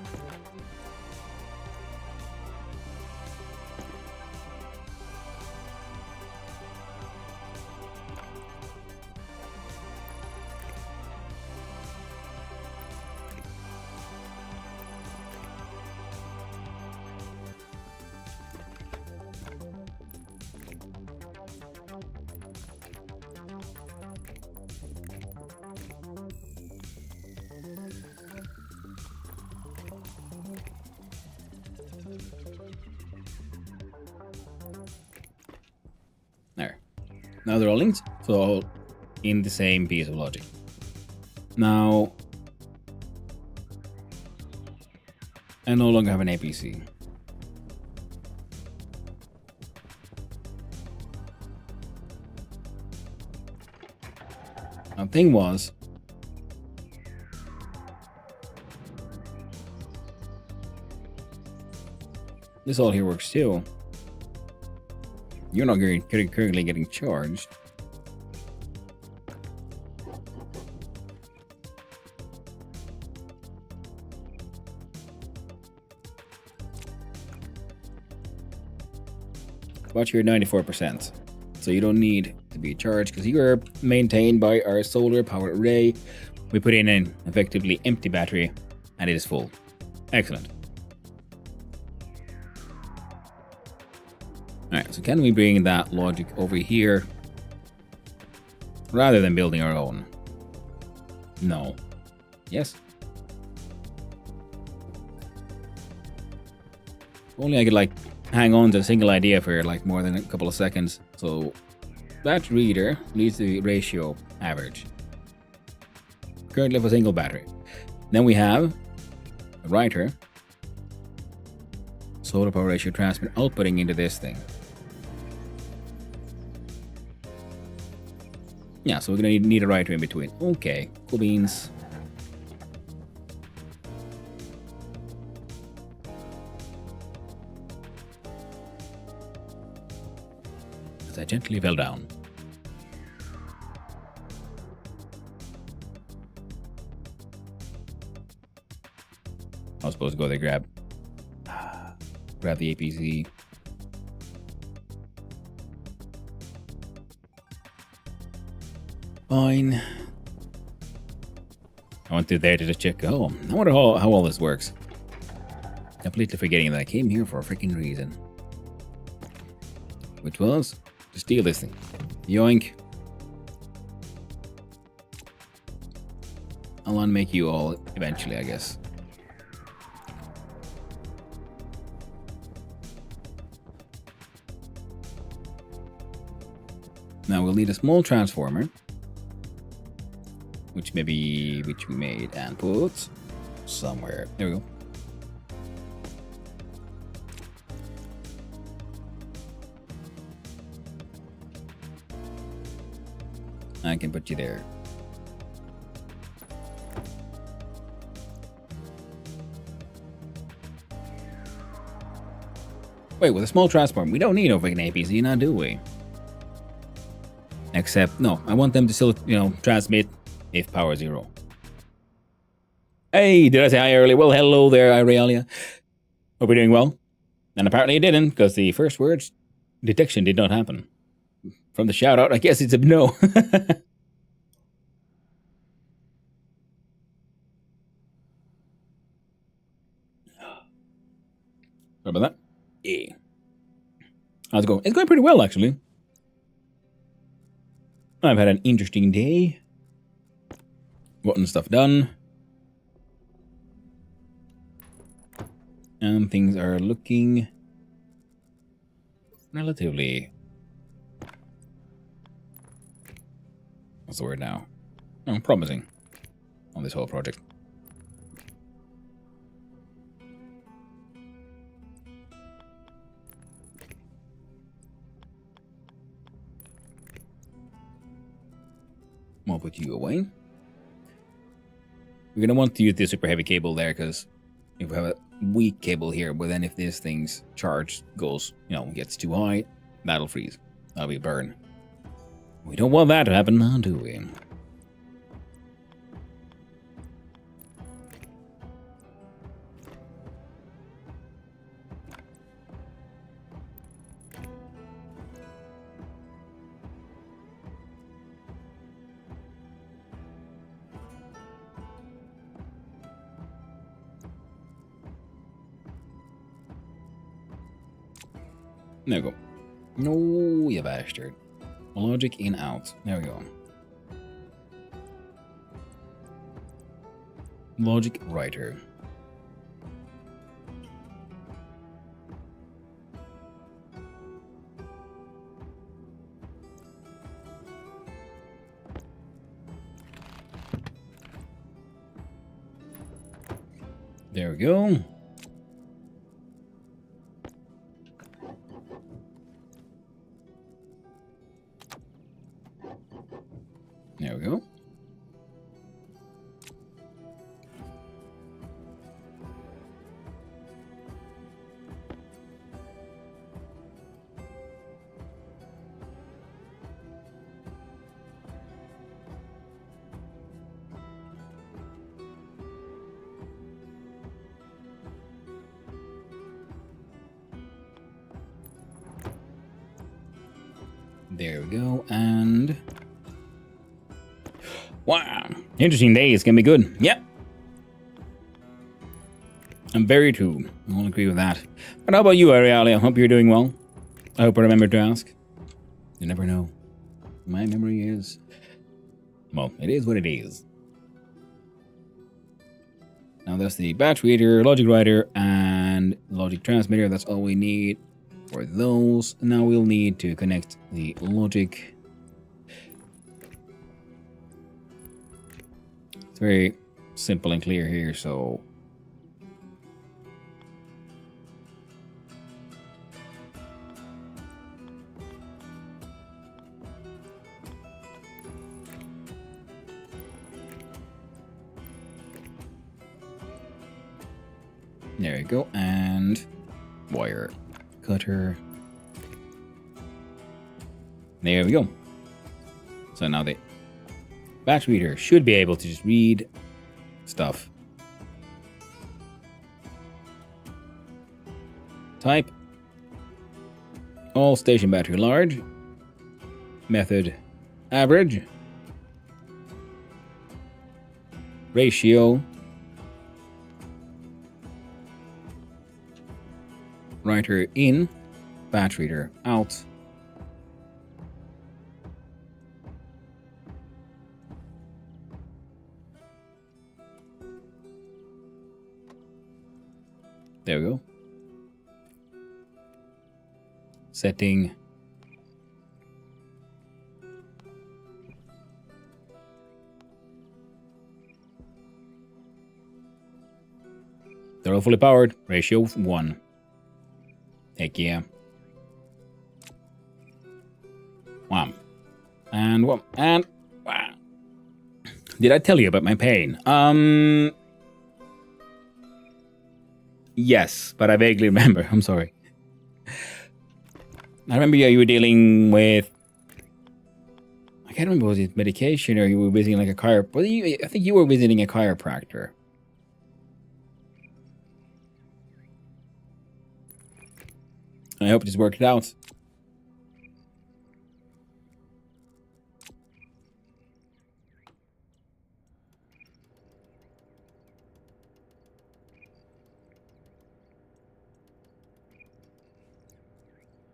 There. Now they're all linked, so all in the same piece of logic. Now, I no longer have an APC. Now, the thing was, this all here works too. You're not currently getting charged. But you're 94%. So you don't need to be charged because you are maintained by our solar power array. We put in an effectively empty battery and it is full. Excellent. Alright, so can we bring that logic over here rather than building our own? No. Yes? Only I could like hang on to a single idea for like more than a couple of seconds. So that reader needs the ratio average. Currently have a single battery. Then we have a writer. Solar power ratio transmit outputting into this thing. Yeah, so we're gonna need a writer in between. Okay, cool beans. As I gently fell down. I was supposed to go there, grab the APC. Fine. I went through there to just check. Oh, I wonder how all this works. Completely forgetting that I came here for a freaking reason. Which was to steal this thing. Yoink. I'll unmake you all eventually, I guess. Now we'll need a small transformer, which we made and put somewhere. There we go. I can put you there. Wait, with a small transport, we don't need no freaking APC now, do we? Except, no, I want them to still, transmit if power 0. Hey, did I say hi earlier? Well, hello there, Irealia. Hope you're doing well. And apparently it didn't, because the first words detection did not happen. From the shout out, I guess it's a no. Sorry about that. Yeah. How's it going? It's going pretty well, actually. I've had an interesting day. Gotten stuff done. And things are looking relatively... What's the word now? Oh, promising on this whole project. I'll put you away. We're gonna want to use this super heavy cable there, because if we have a weak cable here, but then if this thing's charge goes, gets too high, that'll freeze. That'll be a burn. We don't want that to happen now, do we? There we go. No, you bastard. Logic in out. There we go. Logic writer. There we go. There we go. There we go, and... Wow, interesting day. It's gonna be good. Yep. I'm very true. I'll agree with that. But how about you, Ariali? I hope you're doing well. I hope I remember to ask. You never know. My memory is... Well, it is what it is. Now that's the batch reader, logic writer, and logic transmitter. That's all we need for those. Now we'll need to connect the logic... It's very simple and clear here, so... There you go, and wire cutter. There we go. So now the batch reader should be able to just read stuff. Type all station battery large. Method average. Ratio. Writer in. Batch reader out. There we go. Setting. They're all fully powered. Ratio 1. Heck yeah. Wow. And what? And Did I tell you about my pain? Yes, but I vaguely remember. I'm sorry. I remember you were dealing with... I can't remember, was it medication or you were visiting like a chiropractor? I think you were visiting a chiropractor. I hope this worked out.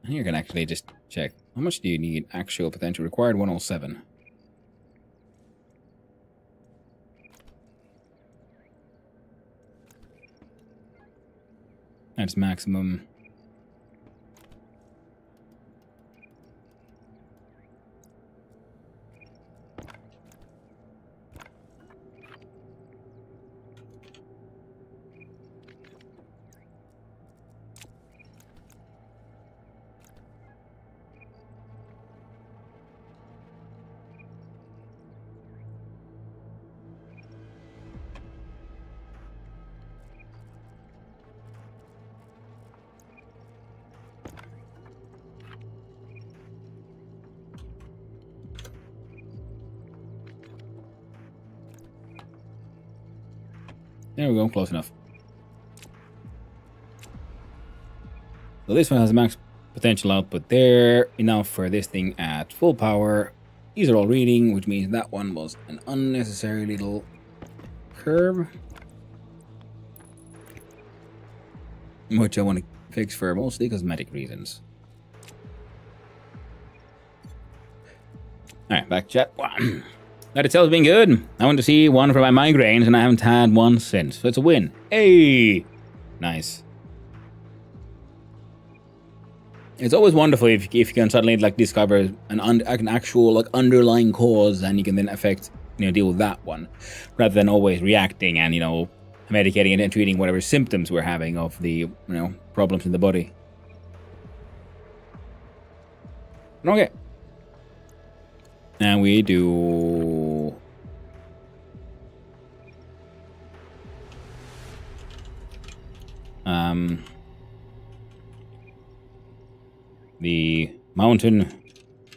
And you can actually just check. How much do you need? Actual potential required 107. That's maximum. There we go, close enough. So this one has max potential output there, enough for this thing at full power. These are all reading, which means that one was an unnecessary little curve. Which I want to fix for mostly cosmetic reasons. Alright, back to chat. That itself has been good. I want to see one for my migraines, and I haven't had one since. So it's a win. Hey! Nice. It's always wonderful if you can suddenly like discover an actual like underlying cause, and you can then deal with that one, rather than always reacting and medicating and treating whatever symptoms we're having of the problems in the body. Okay. And we do... the mountain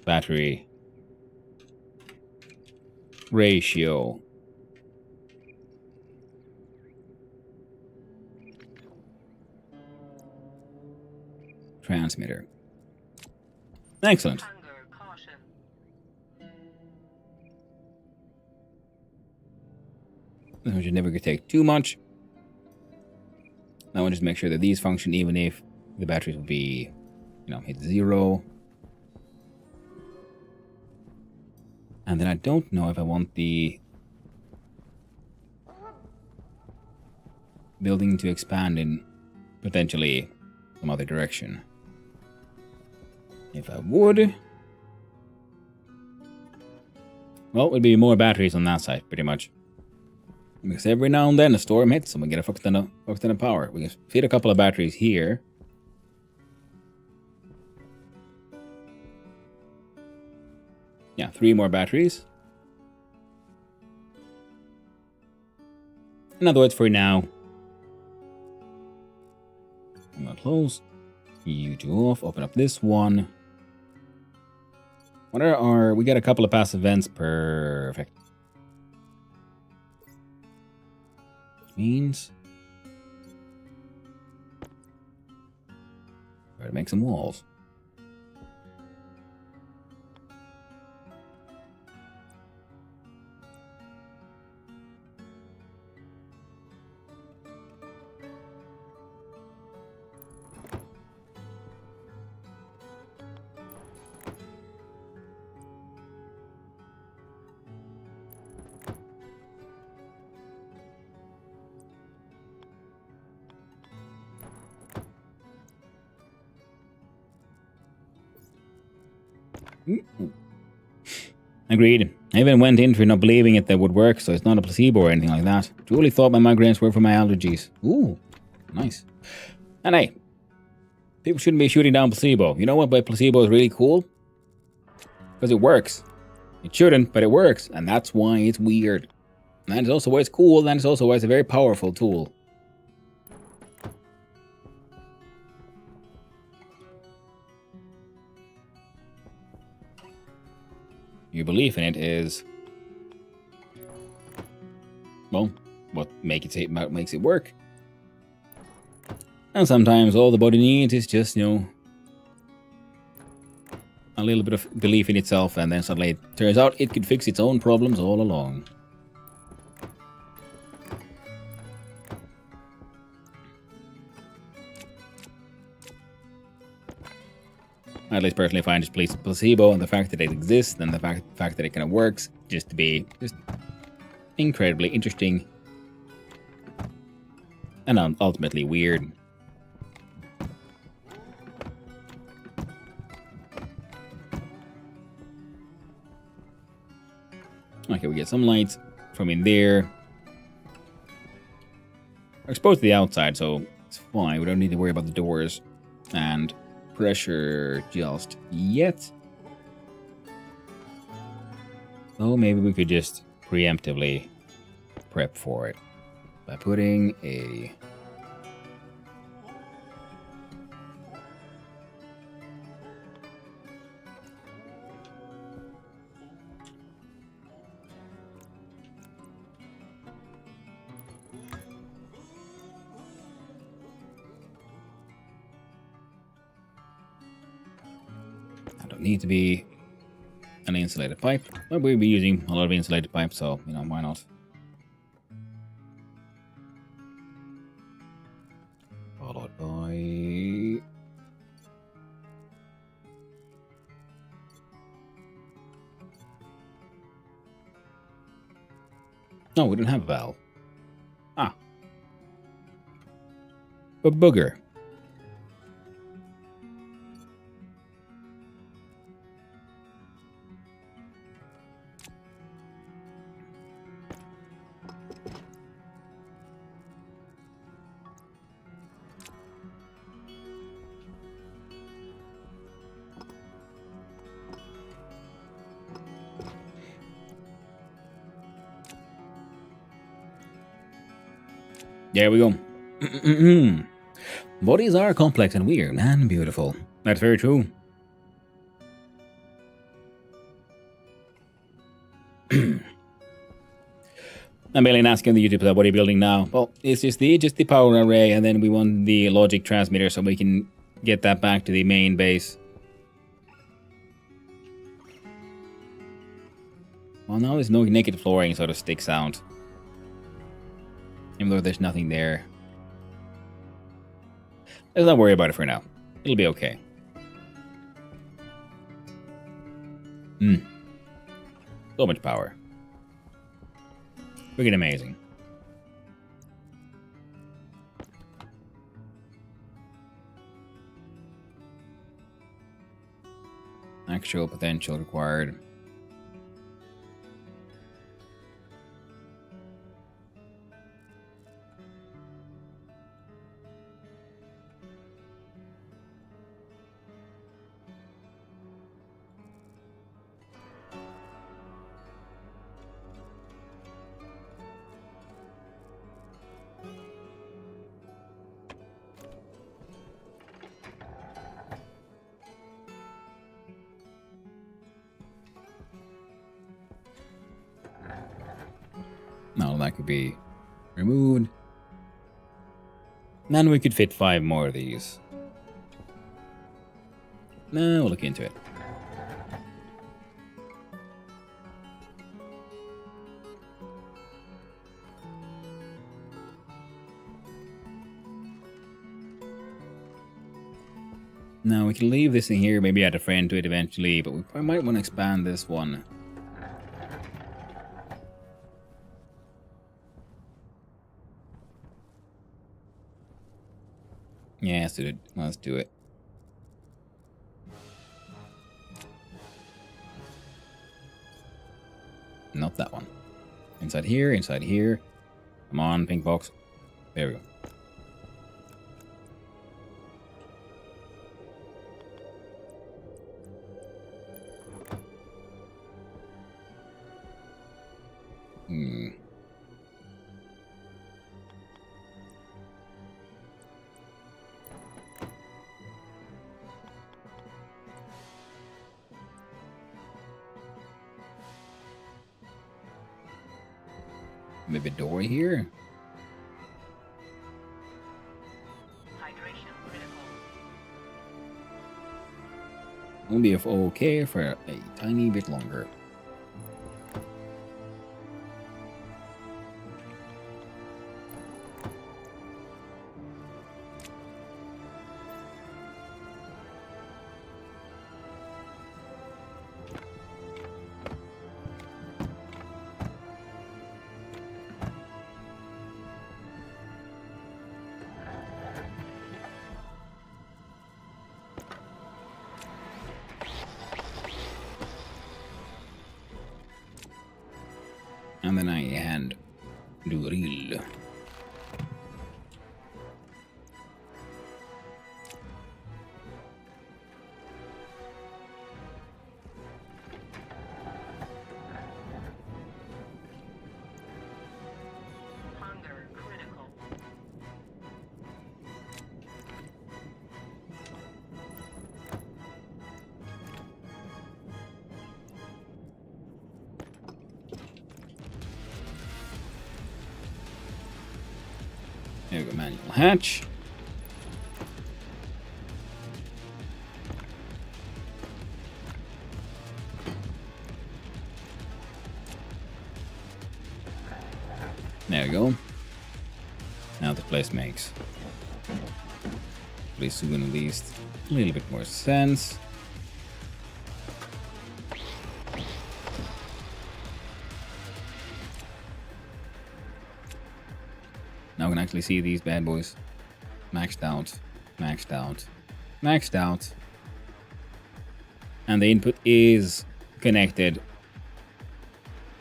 battery ratio. Transmitter. Excellent. We should never take too much. I want to just make sure that these function even if the batteries will be, hit 0. And then I don't know if I want the building to expand in potentially some other direction. If I would... well, it would be more batteries on that side, pretty much. Because every now and then a storm hits and we get a fuck ton of power. We can feed a couple of batteries here. Yeah, 3 more batteries. In other words, for now, I'm gonna close you two off. Open up this one. What are our... we got a couple of passive events. Perfect. Means try to make some walls. Agreed. I even went into not believing it that would work, so it's not a placebo or anything like that. Truly thought my migraines were for my allergies. Ooh, nice. And hey, people shouldn't be shooting down placebo. You know what? But placebo is really cool because it works. It shouldn't, but it works, and that's why it's weird. And it's also why it's cool, and it's also why it's a very powerful tool. Your belief in it is, well, what makes it work. And sometimes all the body needs is just, you know, a little bit of belief in itself, and then suddenly it turns out it could fix its own problems all along. I at least personally find just placebo and the fact that it exists and the fact that it kind of works just to be just incredibly interesting and ultimately weird. Okay, we get some light from in there. We're exposed to the outside, so it's fine. We don't need to worry about the doors and pressure just yet. So maybe we could just preemptively prep for it by putting a need to be an insulated pipe. But we'll be using a lot of insulated pipes, so, you know, why not? Followed by... No, we don't have a valve. Ah. A booger. There we go. Bodies are complex and weird and beautiful. That's very true. I'm barely asking the YouTube what are you building now? Well, it's just the power array, and then we want the logic transmitter so we can get that back to the main base. Well, now there's no naked flooring sort of sticks out. Even though there's nothing there. Let's not worry about it for now. It'll be okay. So much power. Freaking amazing. Actual potential required. No, that could be removed. Then we could fit 5 more of these. No, we'll look into it. Now we can leave this in here, maybe add a friend to it eventually, but we might want to expand this one. Yeah, let's do it. Not that one. Inside here, inside here. Come on, pink box. There we go. Maybe a door here? Hydration critical. We'll be okay for a tiny bit longer. And then I hand do real. Hunger critical. There we go, manual hatch. There we go. Now the place makes pretty soon at least a little bit more sense. Now I can actually see these bad boys. Maxed out, maxed out, maxed out. And the input is connected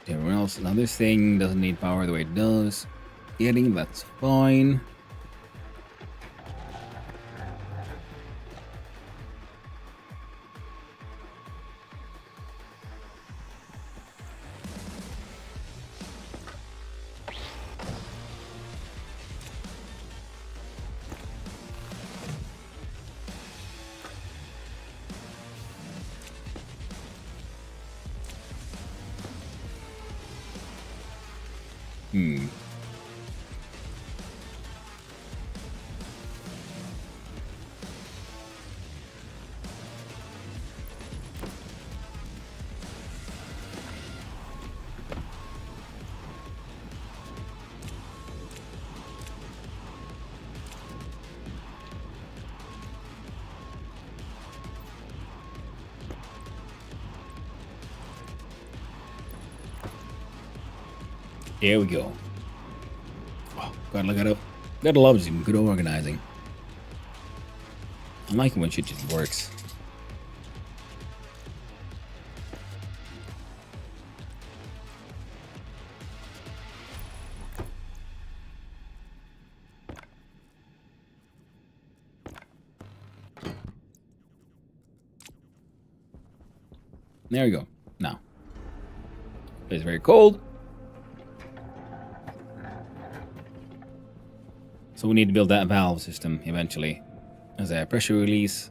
to everyone else. Now this thing doesn't need power the way it does. Getting, that's fine. There we go. Oh, God, look at it. Gotta love some good organizing. I like it when shit just works. There we go. Now, it's very cold. So we need to build that valve system eventually as a pressure release,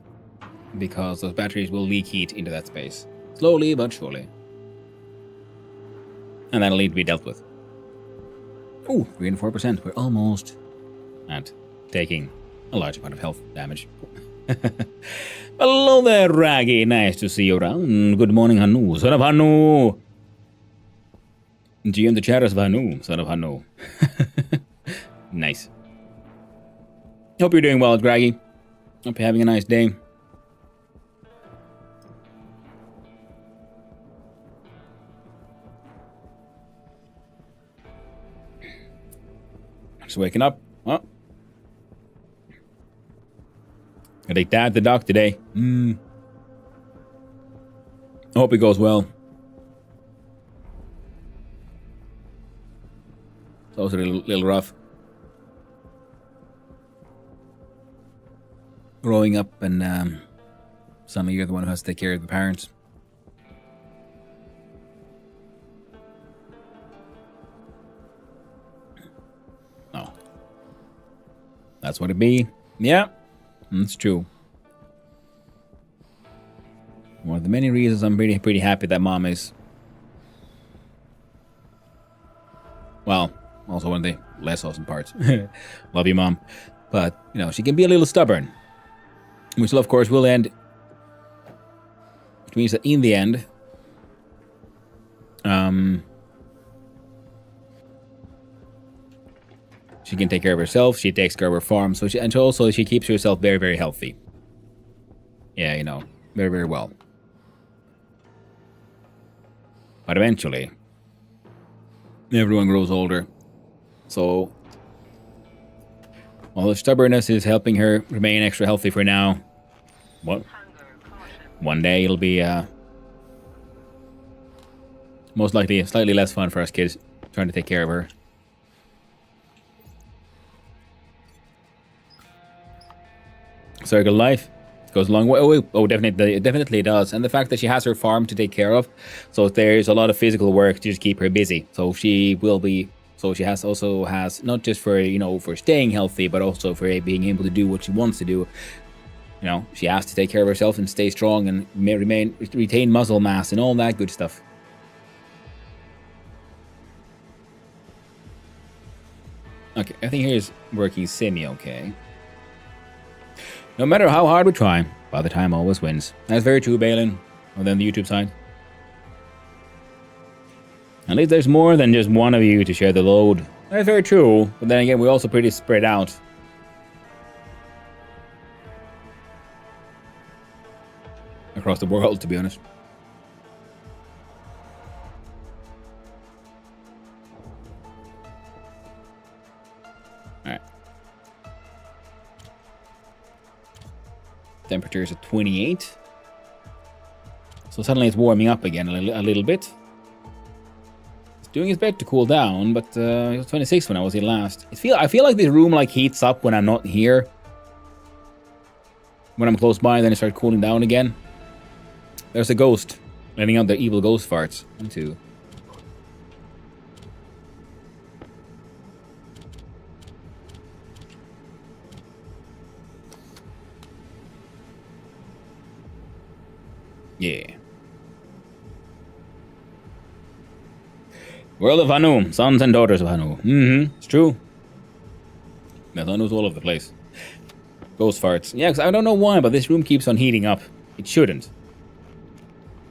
because those batteries will leak heat into that space. Slowly but surely. And that'll need to be dealt with. Ooh, 3 and 4%. We're almost at taking a large amount of health damage. Hello there, Raggy. Nice to see you around. Good morning, Hanu. Son of Hanu. GM the chat is Hanu. Son of Hanu. Nice. Hope you're doing well, Graggy. Hope you're having a nice day. Just waking up. Oh. Gotta take Dad to the doc today. I hope it goes well. It's also a little rough. Growing up and some of you're the one who has to take care of the parents. Oh. That's what it be. Yeah, that's true. One of the many reasons I'm pretty happy that Mom is, well, Also one of the less awesome parts. Love you, Mom. But, you know, she can be a little stubborn. Which, of course, will end. Which means that in the end, she can take care of herself. She takes care of her farm. So and also she keeps herself very, very healthy. Yeah, you know, very, very well. But eventually, everyone grows older. So, while the stubbornness is helping her remain extra healthy for now, what? One day it'll be most likely slightly less fun for us kids trying to take care of her. Circle life goes a long way. Oh, definitely, it definitely does. And the fact that she has her farm to take care of, so there's a lot of physical work to just keep her busy. So she will be. So she also has not just for, you know, for staying healthy, but also for being able to do what she wants to do. You know, she has to take care of herself and stay strong and retain muscle mass and all that good stuff. Okay, everything here is working semi-okay. No matter how hard we try, by the time always wins. That's very true, Balin. On the YouTube side. At least there's more than just one of you to share the load. That's very true, but then again, we're also pretty spread out. Across the world, to be honest. Alright. Temperature is at 28. So suddenly it's warming up again a little bit. It's doing its best to cool down, but it was 26 when I was here last. I feel like this room like heats up when I'm not here. When I'm close by, then it starts cooling down again. There's a ghost letting out their evil ghost farts. Me too. Yeah. World of Hanu. Sons and daughters of Hanu. Mm-hmm. It's true. That Hanu's all over the place. Ghost farts. Yeah, because I don't know why, but this room keeps on heating up. It shouldn't.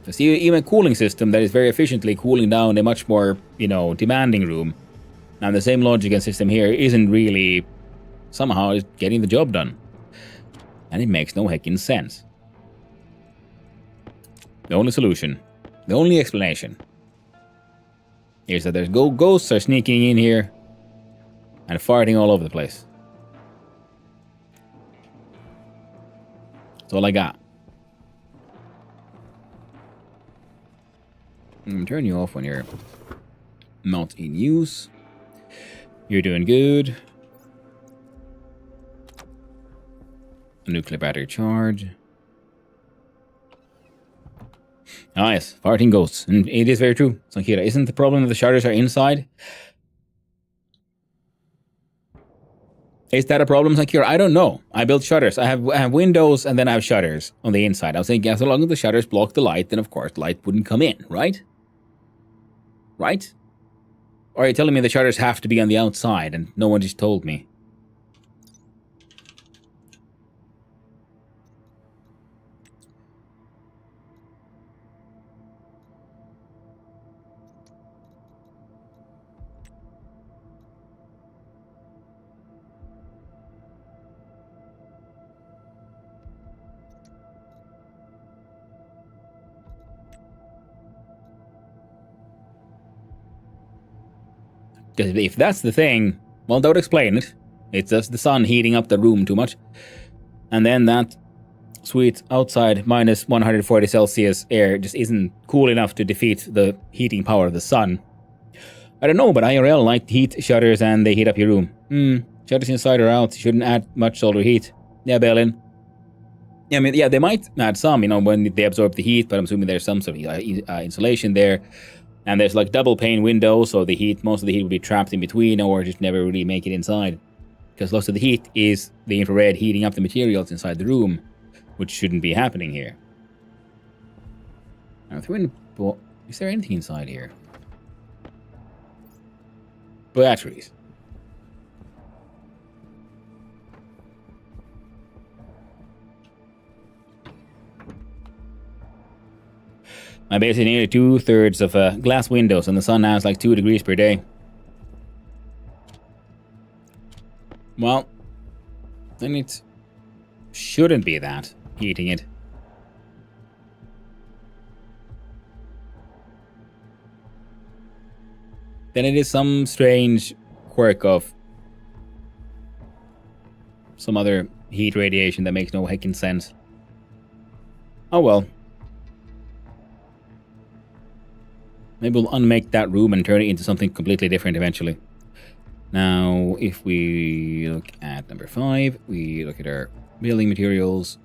Because even a cooling system that is very efficiently cooling down a much more, you know, demanding room. And the same logic and system here isn't really somehow is getting the job done. And it makes no heckin' sense. The only solution, the only explanation, is that there's ghosts are sneaking in here and farting all over the place. That's all I got. I'm gonna turn you off when you're not in use. You're doing good. Nuclear battery charge. Ah, yes, farting ghosts. And it is very true, Sankira. Isn't the problem that the shutters are inside? Is that a problem, Sankira? I don't know. I built shutters. I have windows and then I have shutters on the inside. I was thinking, as long as the shutters block the light, then of course light wouldn't come in, right? Right? Or are you telling me the shutters have to be on the outside and no one just told me? Because if that's the thing, well, that would explain it. It's just the sun heating up the room too much. And then that sweet outside minus 140 Celsius air just isn't cool enough to defeat the heating power of the sun. I don't know, but IRL like heat shutters and they heat up your room. Shutters inside or out shouldn't add much solar heat. Yeah, Berlin. Yeah, I mean, yeah, they might add some, you know, when they absorb the heat, but I'm assuming there's some sort of insulation there. And there's like double pane windows, so the heat, most of the heat will be trapped in between or just never really make it inside. Because most of the heat is the infrared heating up the materials inside the room, which shouldn't be happening here. Now, is there anything inside here? Batteries. My base is nearly 2/3 of glass windows, and the sun now is like 2 degrees per day. Well, then it shouldn't be that, heating it. Then it is some strange quirk of some other heat radiation that makes no heckin' sense. Oh well. Maybe we'll unmake that room and turn it into something completely different eventually. Now, if we look at number 5, we look at our building materials.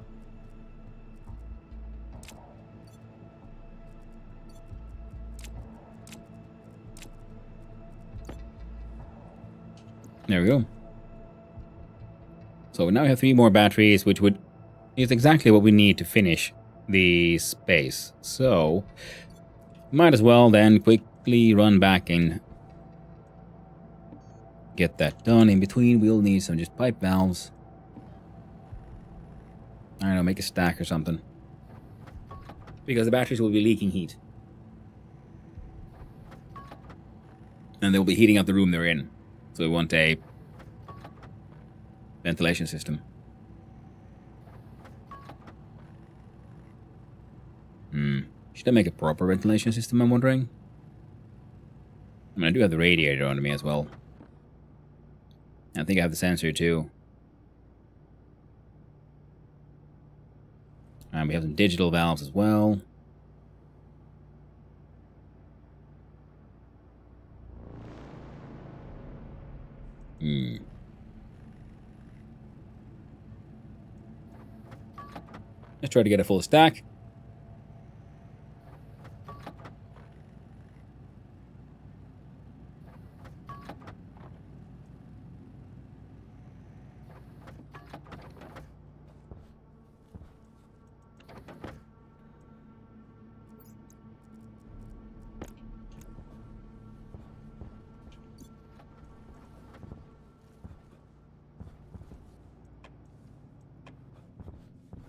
There we go. So now we have 3 more batteries, which is exactly what we need to finish the space. So might as well then quickly run back and get that done. In between, we'll need some just pipe valves. I don't know, make a stack or something. Because the batteries will be leaking heat. And they'll be heating up the room they're in. So we want a ventilation system. Should I make a proper ventilation system, I'm wondering? I mean, I do have the radiator under me as well. I think I have the sensor too. And we have some digital valves as well. Let's try to get a full stack.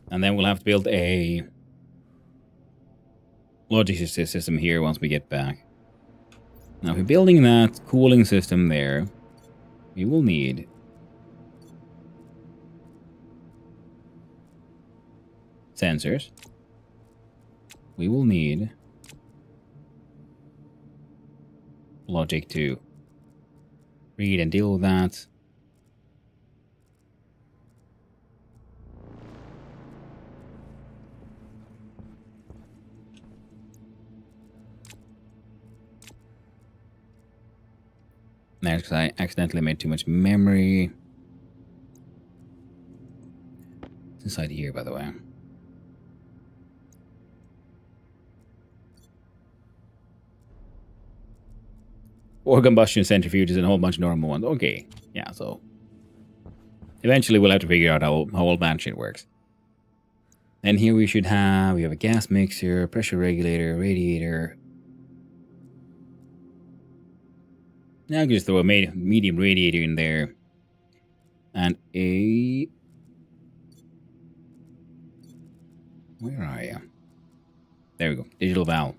And then we'll have to build a logic system here once we get back. Now, if we're building that cooling system there, we will need sensors. We will need logic to read and deal with that. That's because I accidentally made too much memory. It's inside here, by the way. Or combustion centrifuges and a whole bunch of normal ones. Okay, yeah, so eventually we'll have to figure out how all that shit works. And here we have a gas mixer, pressure regulator, radiator. Now I can just throw a medium radiator in there. And a... Where are you? There we go. Digital valve.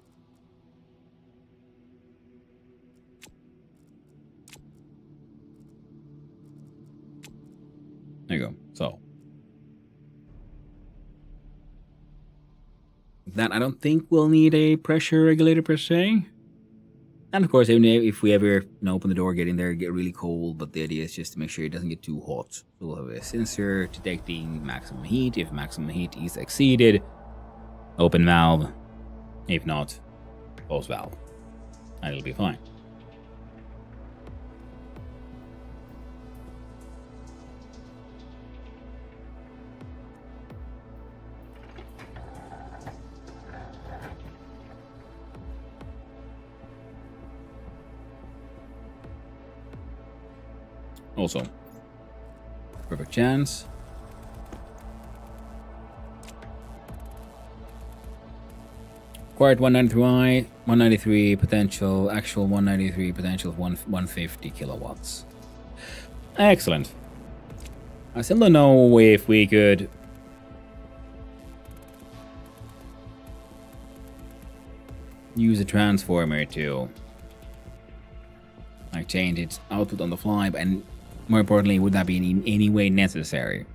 There you go. So. That I don't think we'll need a pressure regulator per se. And of course, even if we ever open the door, get in there, get really cold, but the idea is just to make sure it doesn't get too hot. So we'll have a sensor detecting maximum heat. If maximum heat is exceeded, open valve. If not, close valve. And it'll be fine. Also, perfect chance. Required 193i, 193 potential, actual 193 potential of 150 kilowatts. Excellent. I still don't know if we could use a transformer to like change its output on the fly, and more importantly, would that be in any way necessary?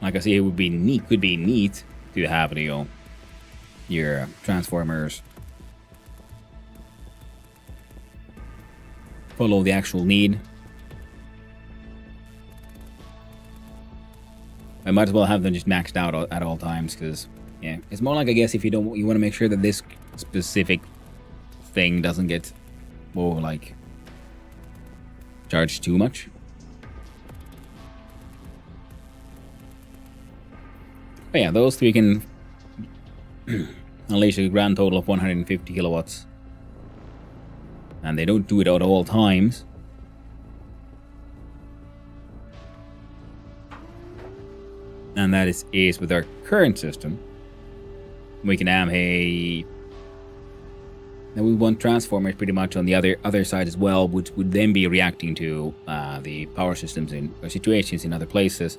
Like I say, it would be neat. Could be neat to have, you know, your transformers follow the actual need. I might as well have them just maxed out at all times, because yeah, it's more like, I guess, if you want to make sure that this specific thing doesn't get like charged too much. But yeah, those three can unleash a grand total of 150 kilowatts. And they don't do it at all times. And that is with our current system. We can have a... Then we want transformers pretty much on the other side as well, which would then be reacting to the power systems or situations in other places.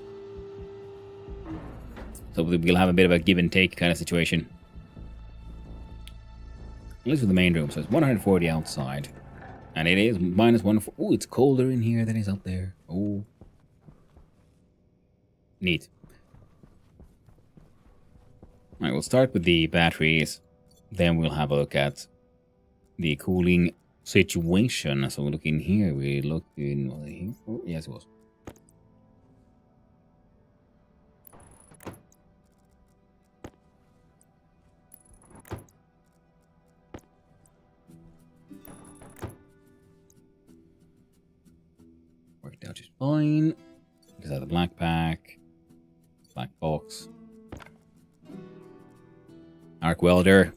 So we'll have a bit of a give and take kind of situation. At least with the main room. So it's 140 outside. And it is minus 1. Oh, it's colder in here than it is out there. Oh. Neat. Alright, we'll start with the batteries. Then we'll have a look at the cooling situation. So we look in here. We look in... Was it here? Oh, yes, it was. Worked out just fine. Because I have the black pack, black box, arc welder.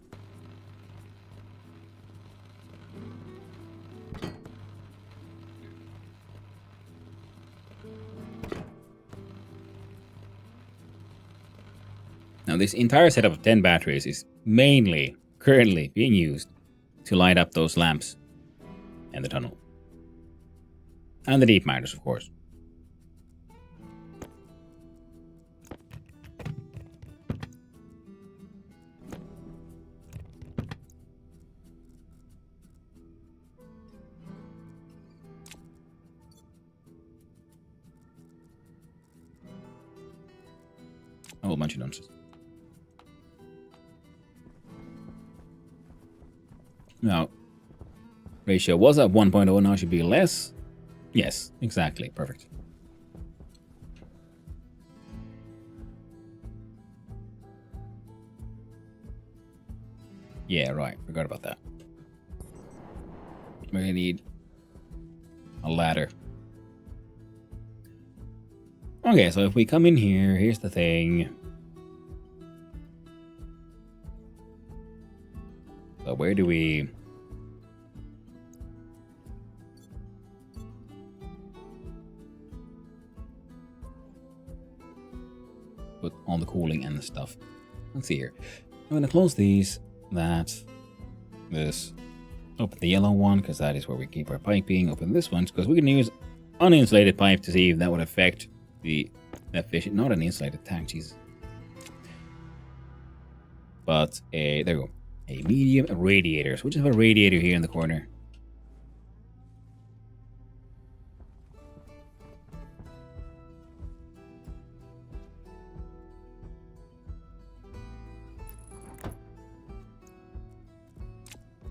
Now this entire setup of 10 batteries is mainly currently being used to light up those lamps in the tunnel. And the deep miners, of course. A whole bunch of nonsense. Now, ratio was at 1.0, now should be less. Yes, exactly. Perfect. Yeah, right. Forgot about that. We're gonna need a ladder. Okay, so if we come in here, here's the thing. So where do we... put all the cooling and the stuff? Let's see here. I'm gonna close these, this. Open the yellow one, because that is where we keep our piping. Open this one, because we can use uninsulated pipe to see if that would affect the efficient, not an insulated tank, Jesus. But there we go. A medium radiator. So we just have a radiator here in the corner.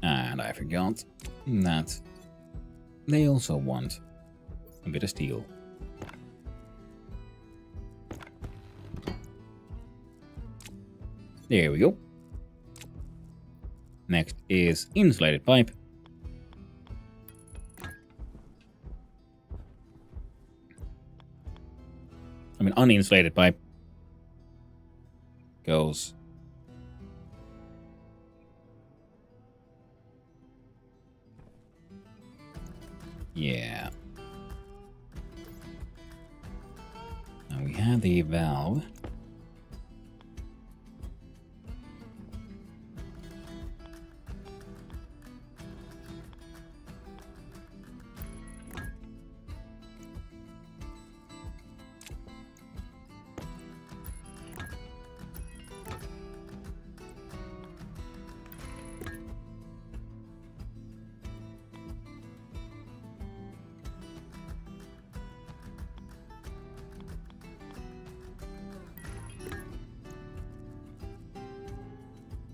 And I forgot that they also want a bit of steel. There we go. Next is insulated pipe. I mean, uninsulated pipe goes yeah. Now we have the valve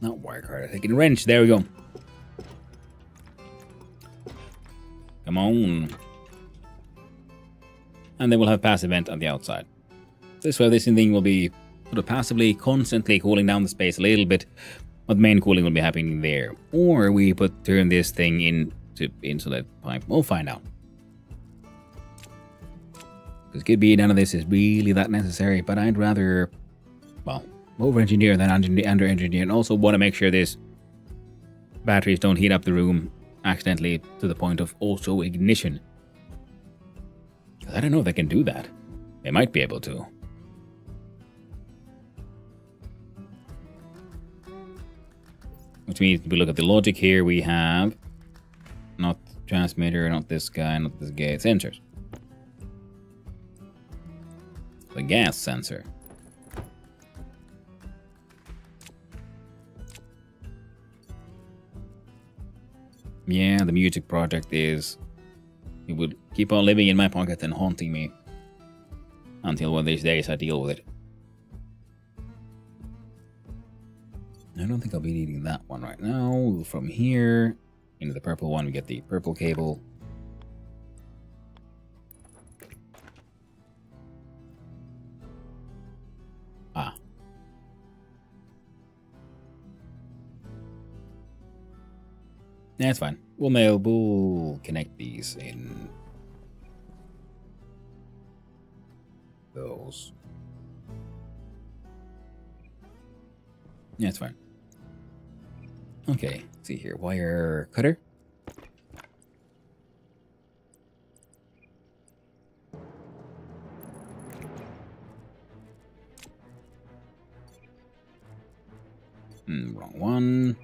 Not wire card. Taking wrench. There we go. Come on. And then we'll have passive vent on the outside. This way, this thing will be sort of passively, constantly cooling down the space a little bit, but main cooling will be happening there. Or we turn this thing into insulate pipe. We'll find out. Because could be none of this is really that necessary, but I'd rather, well, over-engineer than under-engineer, and also want to make sure these batteries don't heat up the room accidentally to the point of also ignition. I don't know if they can do that. They might be able to. Which means if we look at the logic here, we have not transmitter, not this guy, not this guy, sensors. The gas sensor. Yeah, the music project is... It would keep on living in my pocket and haunting me. Until one of these days I deal with it. I don't think I'll be needing that one right now. From here, into the purple one, we get the purple cable. Ah. That's fine. We'll connect these in those. Yeah, it's fine. Okay, let's see here. Wire cutter. Wrong one.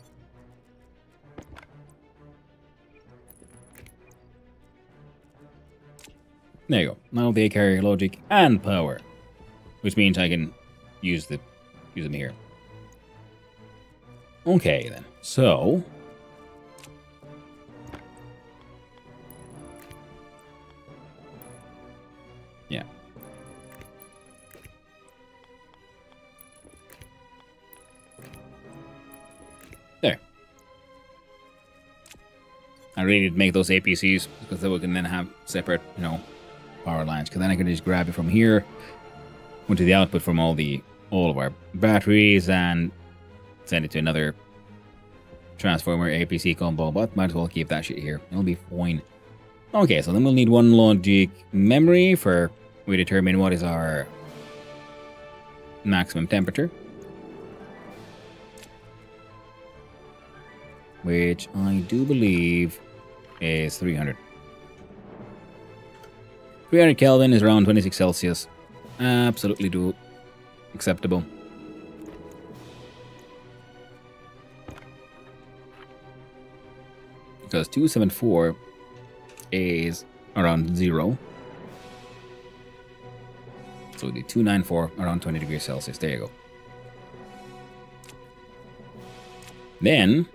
There you go. Now they carry logic and power, which means I can use them here. Okay then. So yeah. There. I really need to make those APCs because then we can then have separate, power lines. Because then I can just grab it from here, onto the output from all of our batteries, and send it to another transformer APC combo. But might as well keep that shit here. It'll be fine. Okay, so then we'll need one logic memory for we determine what is our maximum temperature, which I do believe is 300. 300 Kelvin is around 26 Celsius. Absolutely acceptable. Because 274 is around 0. So the 294 around 20 degrees Celsius. There you go. Then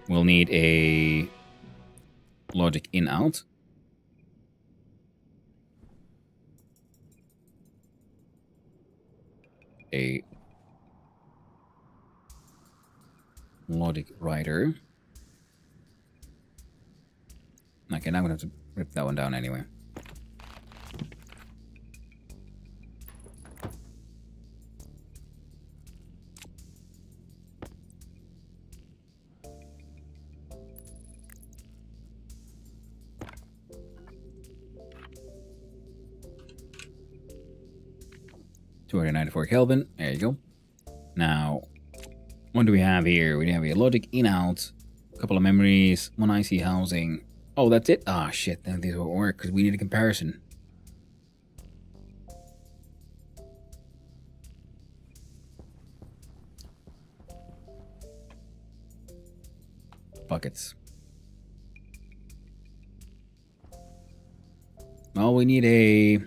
we'll need a logic in out. A logic writer. Okay, now I'm gonna have to rip that one down anyway. $294 Kelvin. There you go. Now, what do we have here? We have a logic in out, a couple of memories, one IC housing. Oh, that's it? Ah, shit. Then these won't work because we need a comparison. Buckets. Well, we need a...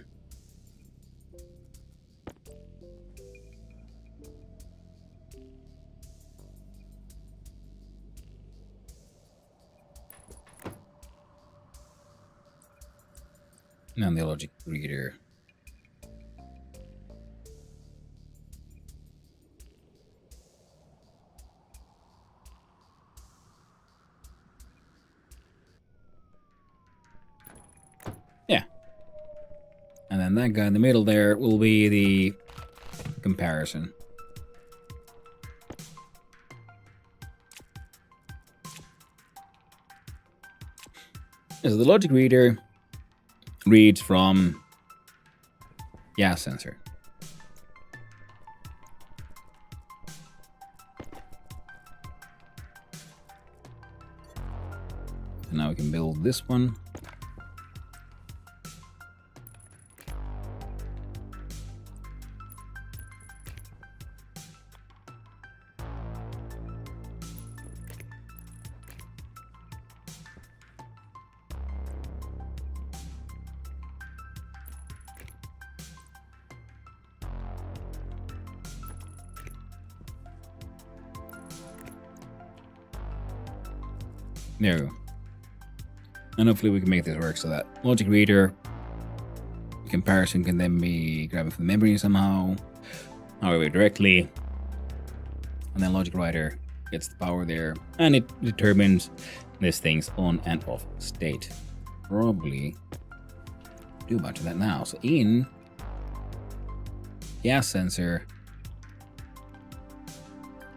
and the logic reader. And that guy in the middle there will be the comparison. So the logic reader reads from gas sensor. So now we can build this one. There we go. And hopefully we can make this work so that logic reader comparison can then be grabbed from the memory somehow, however directly, and then logic writer gets the power there, and it determines this thing's on and off state. Probably do a bunch of that now. So in gas sensor,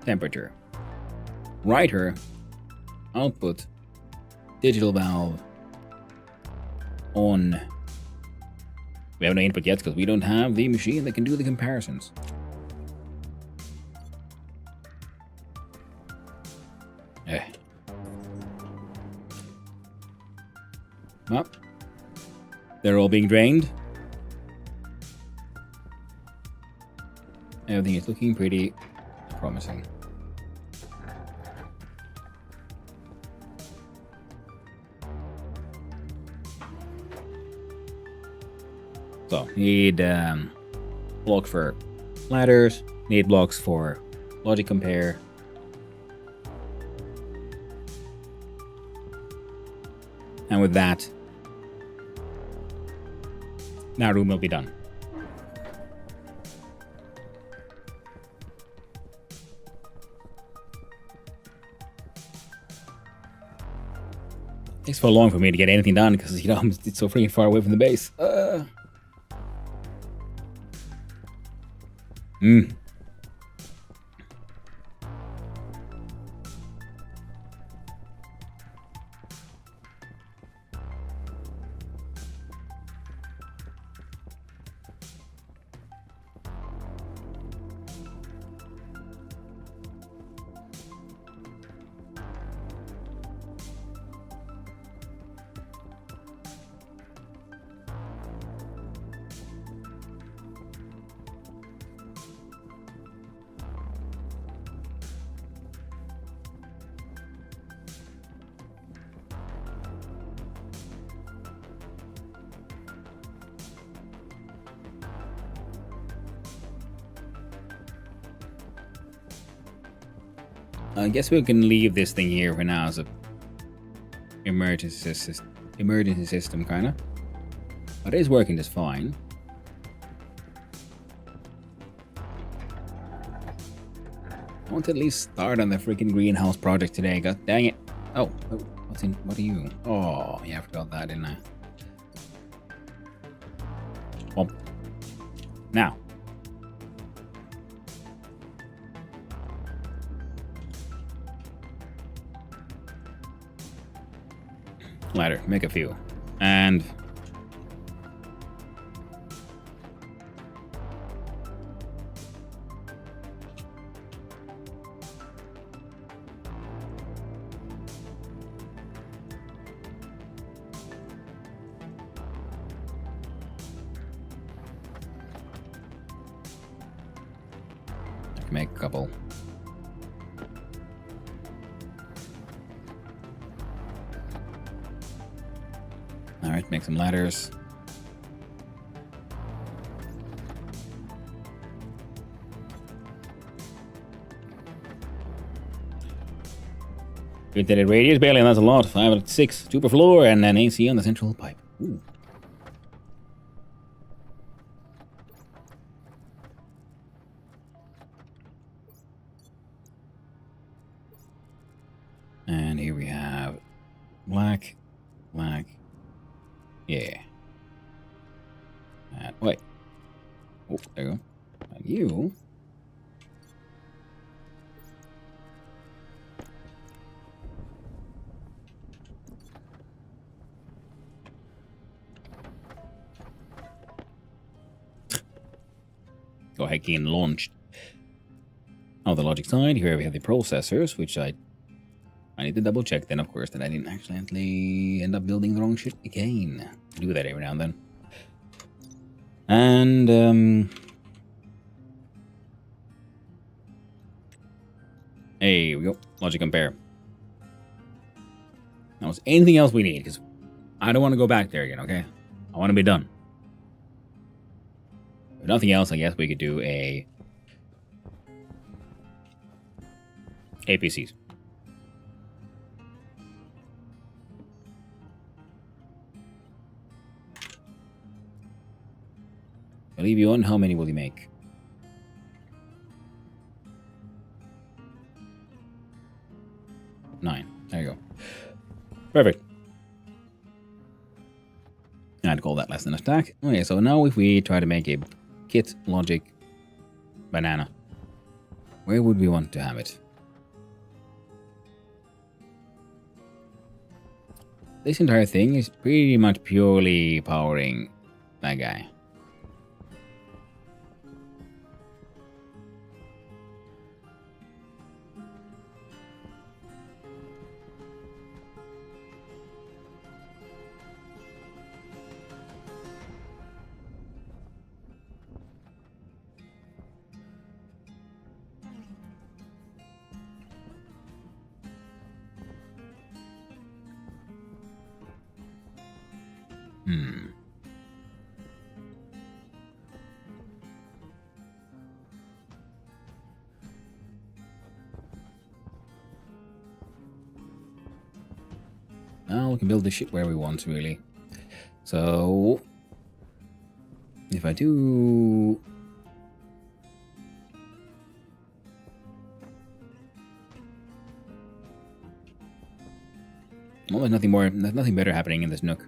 temperature, writer, output, digital valve, on. We have no input yet because we don't have the machine that can do the comparisons. Well, they're all being drained. Everything is looking pretty promising. So, need blocks for ladders, need blocks for logic compare. And with that, now room will be done. Takes so long for me to get anything done because, you know, it's so freaking far away from the base. I guess we can leave this thing here for now as a emergency system, kind of. But it is working just fine. I want to at least start on the freaking greenhouse project today. God dang it! Oh, what are you? Oh, yeah, I forgot that, didn't I? Well, now. Ladder, make a few. And I can make a couple. Alright, make some ladders. Intended radius barely, and that's a lot. 5 out of 6. 2 per floor, and then AC on the central pipe. Ooh. And here we have black, black. Yeah. Wait. There you go. And you. Go ahead and launched. On the logic side, here we have the processors, which I need to double check then, of course, that I didn't accidentally end up building the wrong shit again. I do that every now and then. And, here we go. Logic compare. Now, is anything else we need? Because I don't want to go back there again, okay? I want to be done. If nothing else, I guess we could do a APCs. I'll leave you on. How many will you make? 9. There you go. Perfect. I'd call that less than a stack. Okay, so now if we try to make a kit logic banana, where would we want to have it? This entire thing is pretty much purely powering that guy. Now we can build this shit where we want, really. So, if I do... Well, there's nothing better happening in this nook.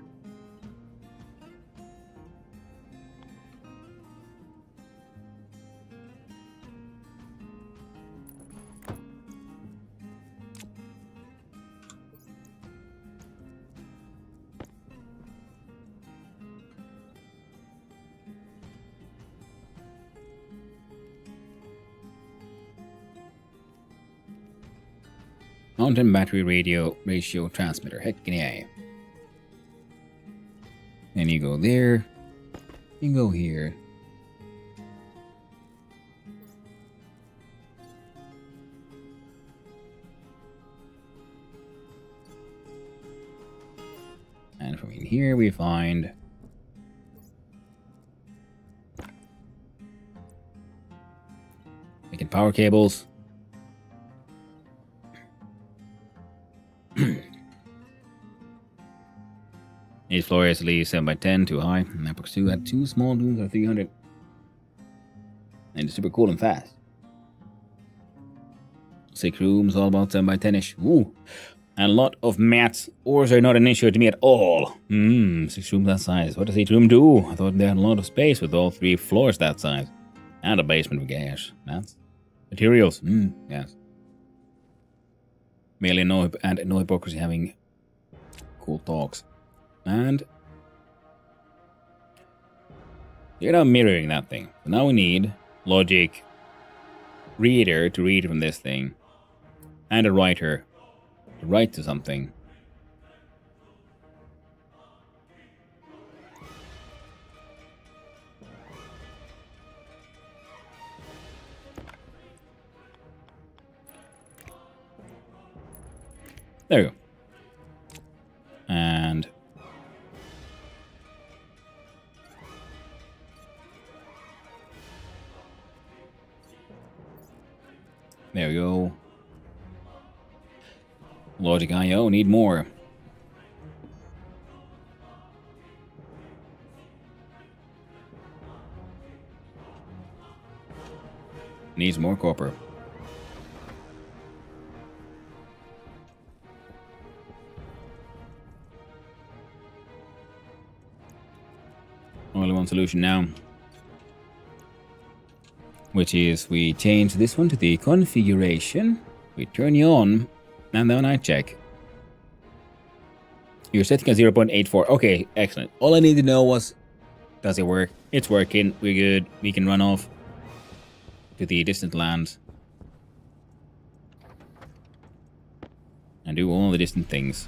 Mountain battery radio ratio transmitter. Heck yeah. And you go there. You go here. And from in here we find making power cables. Each floor is at least 7x10, too high. And that books 2 at 2 small rooms are 300. And it's super cool and fast. 6 rooms, all about 7x10ish. Ooh. And a lot of mats. Ores are not an issue to me at all. 6 rooms that size. What does each room do? I thought they had a lot of space with all 3 floors that size. And a basement with gas. That's materials. Yes. Merely no hypocrisy having cool talks. And you're now mirroring that thing. So now we need logic reader to read from this thing, and a writer to write to something. There you go. And there we go. Logic IO, need more. Needs more copper. Only one solution now. which is we change this one to the configuration, we turn you on, and then I check. You're setting at 0.84. Okay, excellent. All I need to know was, does it work? It's working. We're good. We can run off to the distant lands and do all the distant things.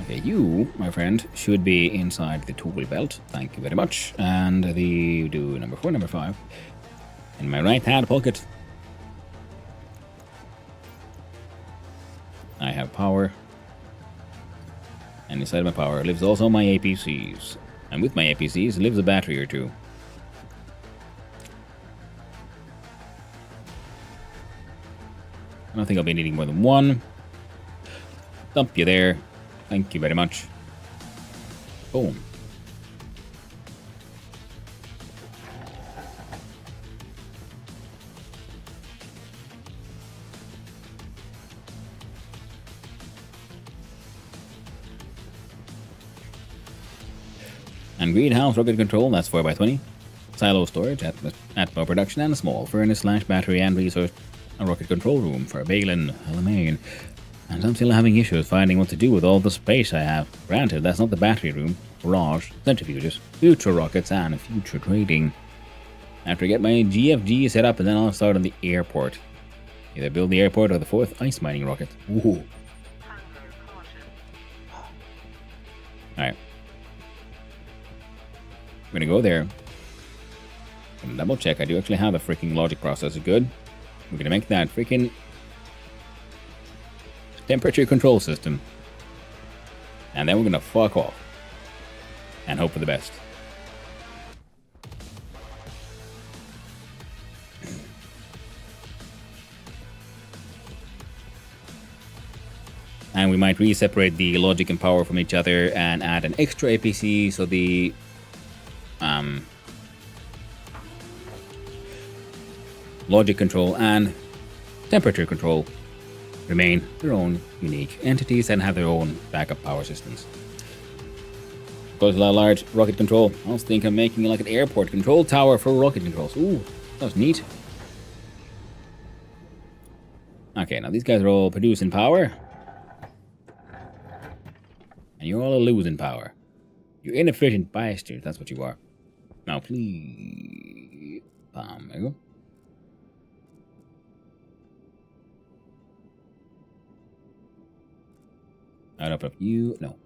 Okay, you, my friend, should be inside the tool belt. Thank you very much. And do number 4, number 5 in my right hand pocket. I have power. And inside my power lives also my APCs. And with my APCs lives a battery or two. I don't think I'll be needing more than one. Dump you there. Thank you very much. Boom. And greenhouse rocket control, that's 4x20. Silo storage, atmo production, and a small furnace / battery and resource and rocket control room for Balin, Alamein. And I'm still having issues finding what to do with all the space I have. Granted, that's not the battery room, garage, centrifuges, future rockets, and future trading. After I get my GFG set up, and then I'll start on the airport. Either build the airport or the 4th ice mining rocket. Ooh. Alright. I'm gonna go there. And double check, I do actually have a freaking logic processor. Good. We're gonna make that freaking temperature control system. And then we're gonna fuck off. And hope for the best. And we might re-separate the logic and power from each other and add an extra APC so the logic control and temperature control remain their own unique entities and have their own backup power systems. Of course, a large rocket control. I was thinking of making like an airport control tower for rocket controls. Ooh, that was neat. Okay, now these guys are all producing power. And you're all losing power. You're inefficient bastards, that's what you are. Now, please. There you go. Out up you. No.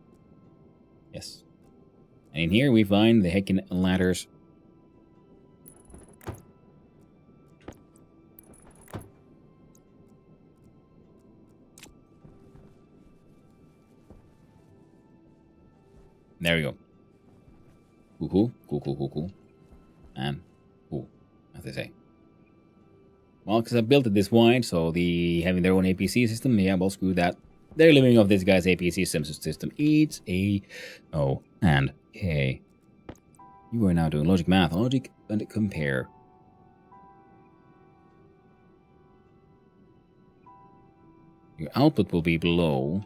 Yes. And in here we find the heckin' ladders. There we go. Cool. And cool, as they say. Well, because I built it this wide, so having their own APC system, yeah, well, screw that. They're living off this guy's APC system. It's A, O, and K. You are now doing logic math, logic and compare. Your output will be below,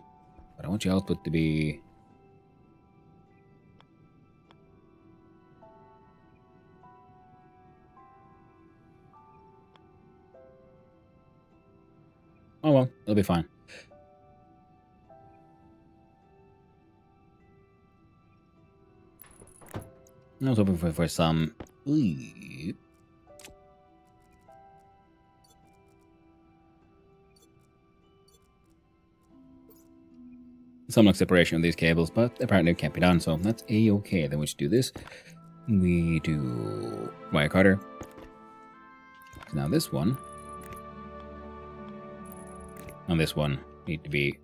but I want your output to be... Oh well, it'll be fine. I was hoping for some... some like separation of these cables, but apparently it can't be done, so that's a-okay. Then we should do this. We do wire cutter. Now this one and this one need to be...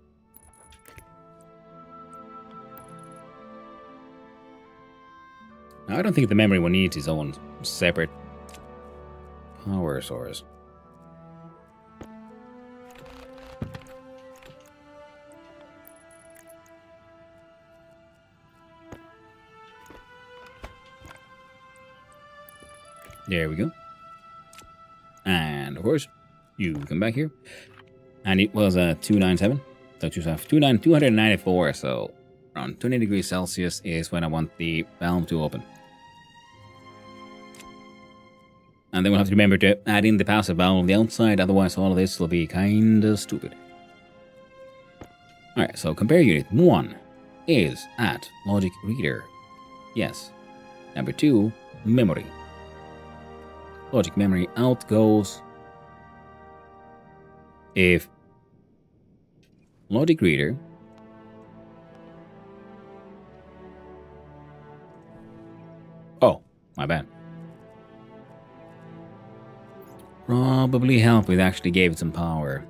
Now, I don't think the memory one needs its own separate power source. There we go. And of course, you come back here. And it was a 297. So 294. So around 20 degrees Celsius is when I want the valve to open. And then we'll have to remember to add in the passive valve on the outside, otherwise all of this will be kinda stupid. Alright, so compare unit 1 is at logic reader. Yes. Number 2, memory. Logic memory out goes if logic reader oh, my bad. Probably help if it actually gave it some power.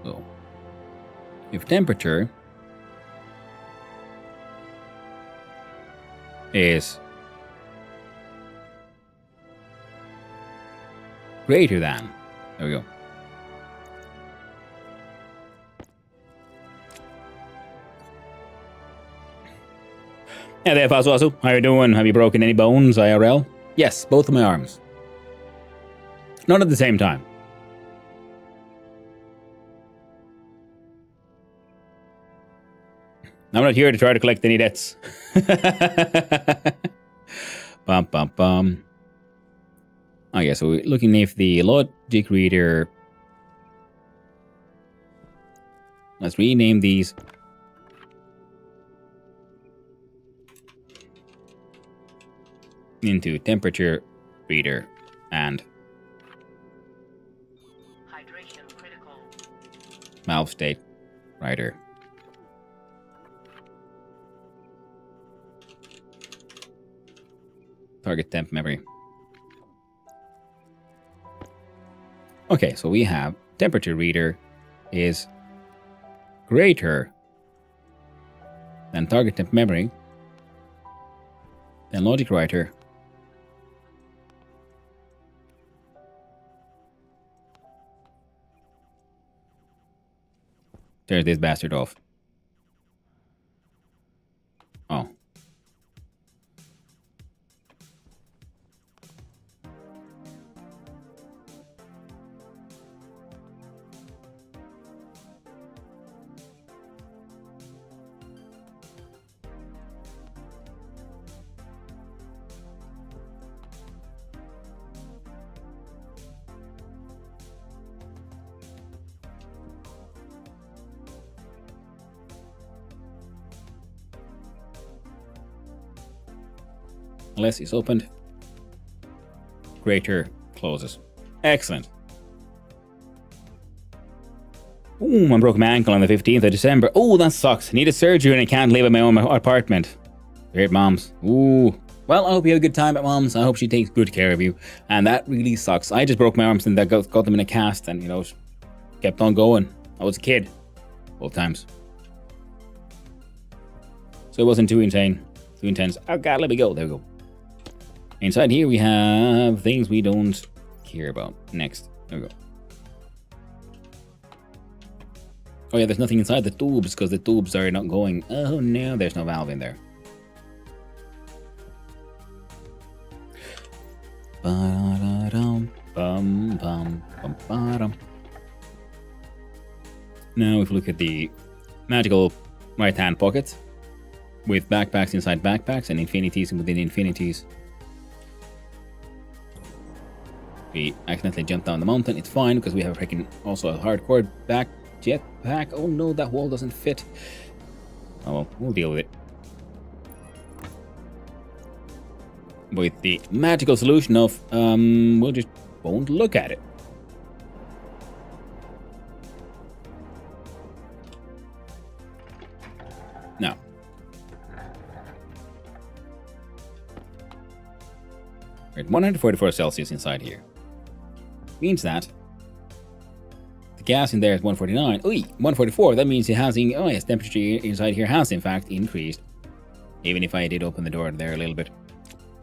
So, if temperature is greater than, there we go. Hey there, Fazwasu. How you doing? Have you broken any bones, IRL? Yes, both of my arms. Not at the same time. I'm not here to try to collect any debts. Bum, bum, bum. Oh yeah, so we're looking if the logic reader... Let's rename these. Into temperature reader and Hydration critical. valve state writer. Target temp memory. Okay, so we have temperature reader is greater than target temp memory, then logic writer turns this bastard off. Oh. Unless it's opened. Greater closes. Excellent. Ooh, I broke my ankle on the 15th of December. Oh, that sucks. Need a surgery and I can't live in my own apartment. Great, Moms. Ooh. Well, I hope you have a good time at Mom's. I hope she takes good care of you. And that really sucks. I just broke my arms and that got them in a cast and, you know, kept on going. I was a kid. Both times. So it wasn't too insane. Too intense. Oh god, let me go. There we go. Inside here we have things we don't care about. Next. There we go. Oh yeah, there's nothing inside the tubes because the tubes are not going. Oh no, there's no valve in there. Now if we look at the magical right hand pocket with backpacks inside backpacks and infinities within infinities. We accidentally jumped down the mountain. It's fine because we have freaking also a hardcore back jetpack. Oh no, that wall doesn't fit. Oh well, we'll deal with it. With the magical solution of, we'll just won't look at it. Now. We're at 144 Celsius inside here. Means that the gas in there is 149. Oi, 144. That means it has, oh yes, temperature inside here has in fact increased. Even if I did open the door there a little bit.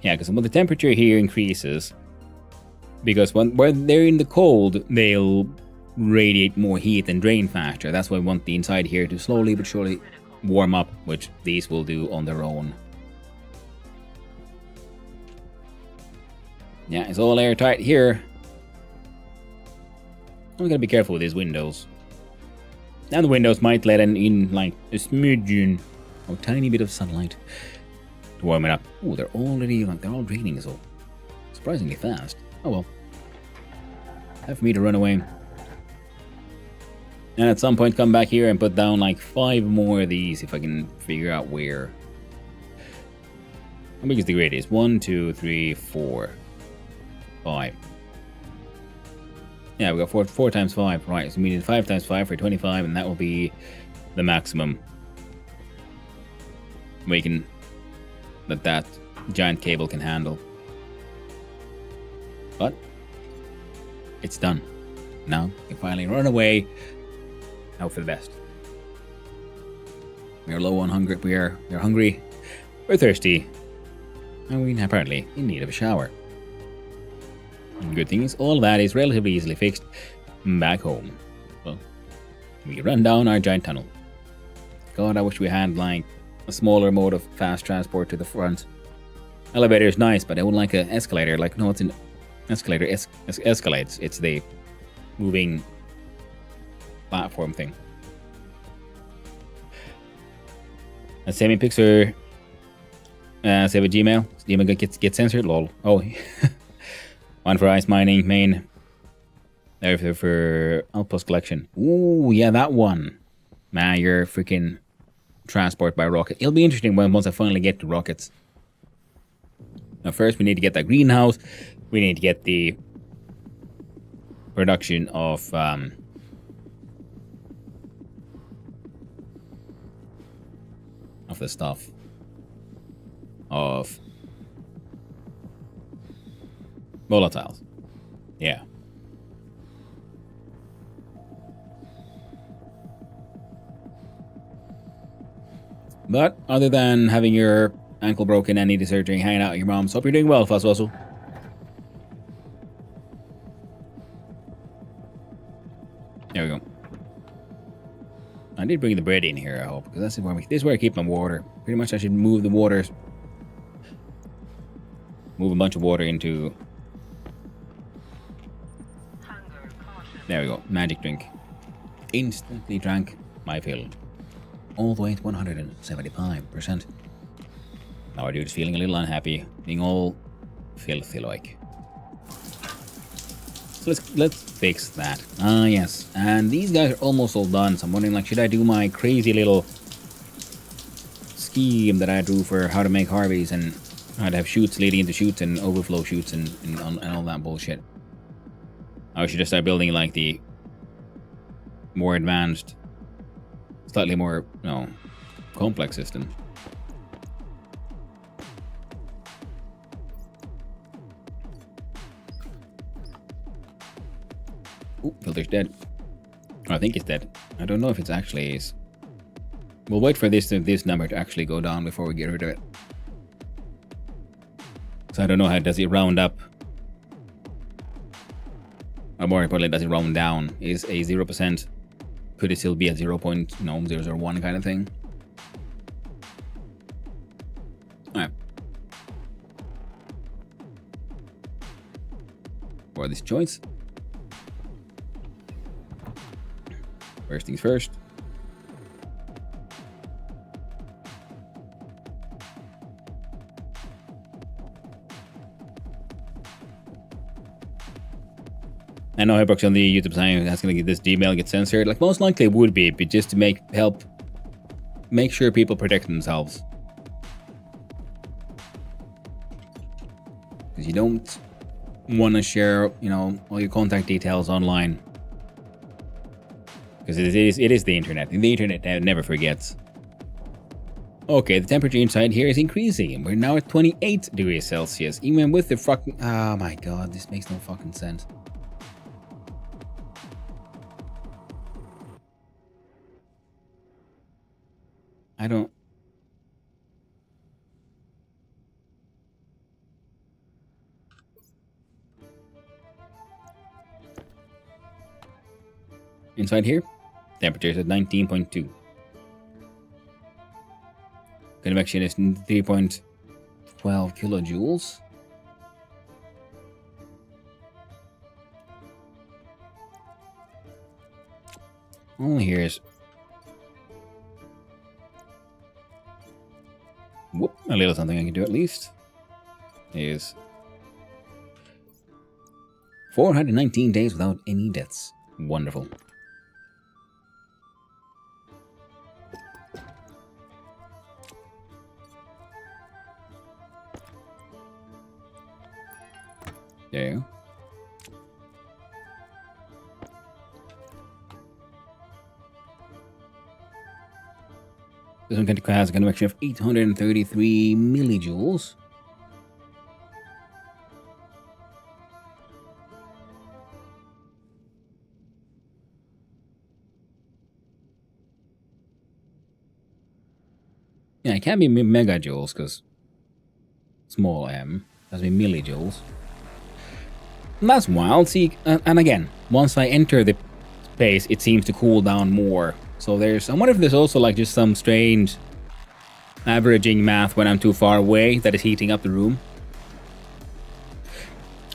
Yeah, because when the temperature here increases, because when they're in the cold, they'll radiate more heat and drain faster. That's why we want the inside here to slowly but surely warm up, which these will do on their own. Yeah, it's all airtight here. I'm gonna be careful with these windows. And the windows might let in like a smidgen, a tiny bit of sunlight to warm it up. Ooh, they're already like they're all draining so surprisingly fast. Oh well. Time for me to run away. And at some point come back here and put down like 5 more of these if I can figure out where. How big is the grid? Is 1, 2, 3, 4, 5. Yeah, we got 4 times 5. Right, so we need 5 times 5 for 25, and that will be the maximum. We can that giant cable can handle. But it's done. Now we can finally run away. Hope for the best. We are low on hunger. We're hungry. We're thirsty. And we're apparently in need of a shower. And good thing is, all that is relatively easily fixed back home. Well, we run down our giant tunnel. God, I wish we had like a smaller mode of fast transport to the front. Elevator is nice, but I would like an escalator. Like, no, it's an escalator escalates. It's the moving platform thing. A same in Pixar. Save a Gmail. Gmail gets censored. Lol. Oh, one for ice mining main. There for outpost collection. Ooh, yeah, that one. Man, you're freaking transport by rocket. It'll be interesting once I finally get to rockets. Now, first we need to get that greenhouse. We need to get the production of the stuff of volatiles. Yeah. But other than having your ankle broken and needing surgery, hanging out with your mom's, hope you're doing well, Fuss Russell. There we go. I did bring the bread in here, I hope, because this is where I keep my water. Pretty much I should move the waters. Move a bunch of water into... There we go. Magic drink. Instantly drank my fill. All the way to 175%. Now our dude is feeling a little unhappy, being all filthy like. So let's fix that. Ah, yes. And these guys are almost all done, so I'm wondering, like, should I do my crazy little scheme that I drew for how to make Harveys and how to have chutes leading into chutes and overflow chutes and all that bullshit? I should just start building, like, the more advanced, slightly more, complex system. Ooh, filter's dead. I think it's dead. I don't know if it's actually is. We'll wait for this number to actually go down before we get rid of it. So I don't know how does it round up. Or more importantly, does it round down? Is a 0%? Could it still be a 0.001 kind of thing? Alright. For this choice. First things first. I know Hyprox on the YouTube side is going to get this Gmail get censored. Like, most likely it would be, but just to help make sure people protect themselves. Because you don't want to share, all your contact details online. Because it is the internet. And the internet never forgets. Okay, the temperature inside here is increasing. We're now at 28 degrees Celsius. Even with the fucking... Oh my god, this makes no fucking sense. I don't... Inside here, temperature is at 19.2. Convection is 3.12 kilojoules. Oh, here's... Whoop, a little something I can do at least. Is 419 days without any deaths. Wonderful. There you go. This one has a convection of 833 millijoules. Yeah, it can't be megajoules because small m has to be millijoules. And that's wild. See, and again, once I enter the space, it seems to cool down more. So I wonder if there's also like just some strange averaging math when I'm too far away that is heating up the room.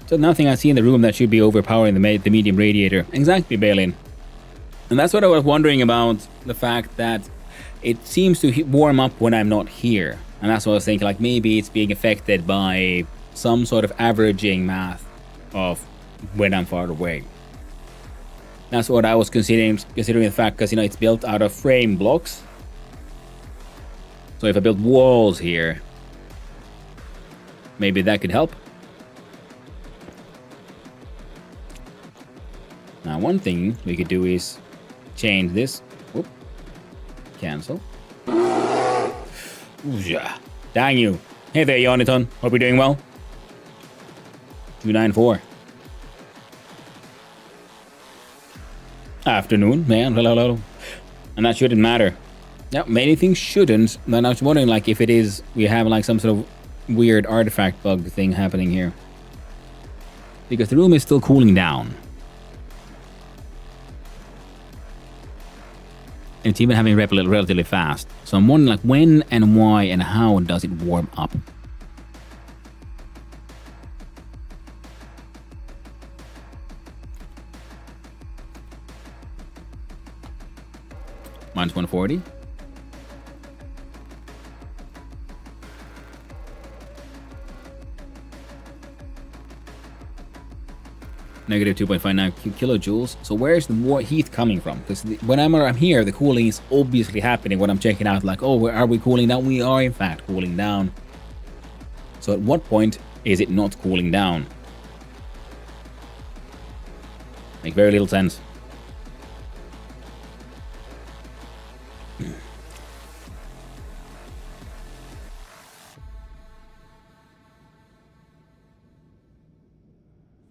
So nothing I see in the room that should be overpowering the medium radiator. Exactly, Balin. And that's what I was wondering about the fact that it seems to warm up when I'm not here. And that's what I was thinking, like maybe it's being affected by some sort of averaging math of when I'm far away. That's what I was considering the fact, because, you know, it's built out of frame blocks. So if I build walls here, maybe that could help. Now, one thing we could do is change this. Whoop. Cancel. Ooh-ja. Dang you. Hey there, Yoniton. Hope you're doing well. 294. Afternoon, man. Hello. And that shouldn't matter. Yeah, many things shouldn't. Then I was wondering, like, if it is, we have like some sort of weird artifact bug thing happening here. Because the room is still cooling down. And it's even having relatively fast. So I'm wondering, like, when and why and how does it warm up? Minus 140. Negative 2.59 kilojoules. So where's the heat coming from? Because when I'm here, the cooling is obviously happening when I'm checking out, like, oh, are we cooling down? We are, in fact, cooling down. So at what point is it not cooling down? Make very little sense.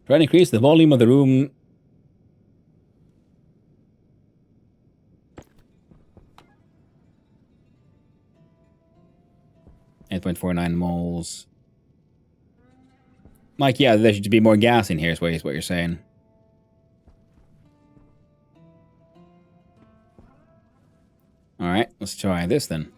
Try to increase the volume of the room. .49 moles. Like, yeah, there should be more gas in here, is what you're saying. Alright, let's try this then.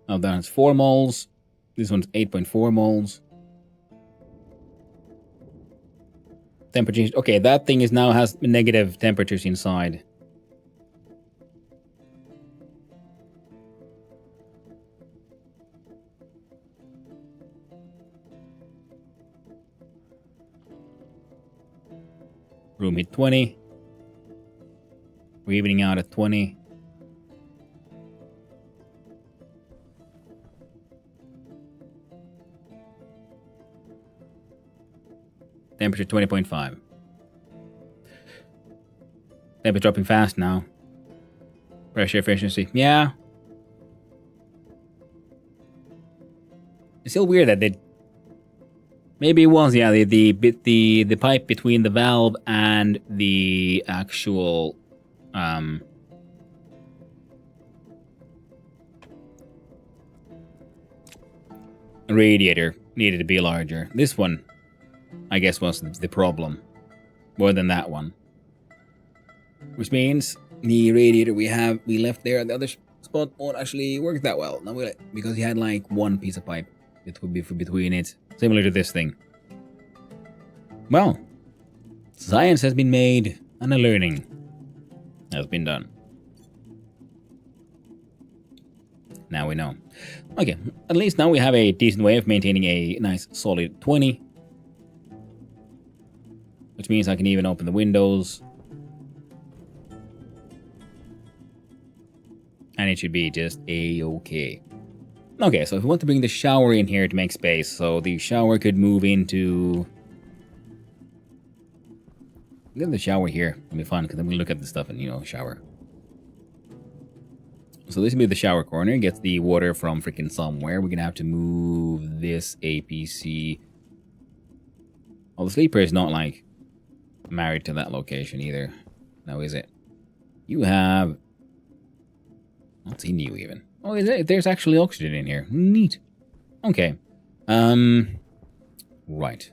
Oh, that's 4 moles. This one's 8.4 moles. Temperatures. Okay, that thing is now has negative temperatures inside. Room heat 20. We're evening out at 20. Temperature 20.5. Temperature dropping fast now. Pressure efficiency. Yeah. It's still weird that they... Maybe it was, yeah, the pipe between the valve and the actual radiator needed to be larger. This one, I guess, was the problem. More than that one. which means the radiator we left there at the other spot won't actually work that well. Now will it? Because he had like one piece of pipe between it, similar to this thing. Well, science has been made and a learning has been done. Now we know. Okay, at least now we have a decent way of maintaining a nice solid 20. Which means I can even open the windows. And it should be just a-okay. Okay, so if we want to bring the shower in here to make space, so the shower could move into... Get the shower here. It'll be fun, because then we look at the stuff and, you know, shower. So this will be the shower corner. Gets the water from freaking somewhere. We're going to have to move this APC. Well, the sleeper is not, like, married to that location either. Now, is it? You have... Not seen you, even. Oh, is it? There's actually oxygen in here. Neat. Okay. Right.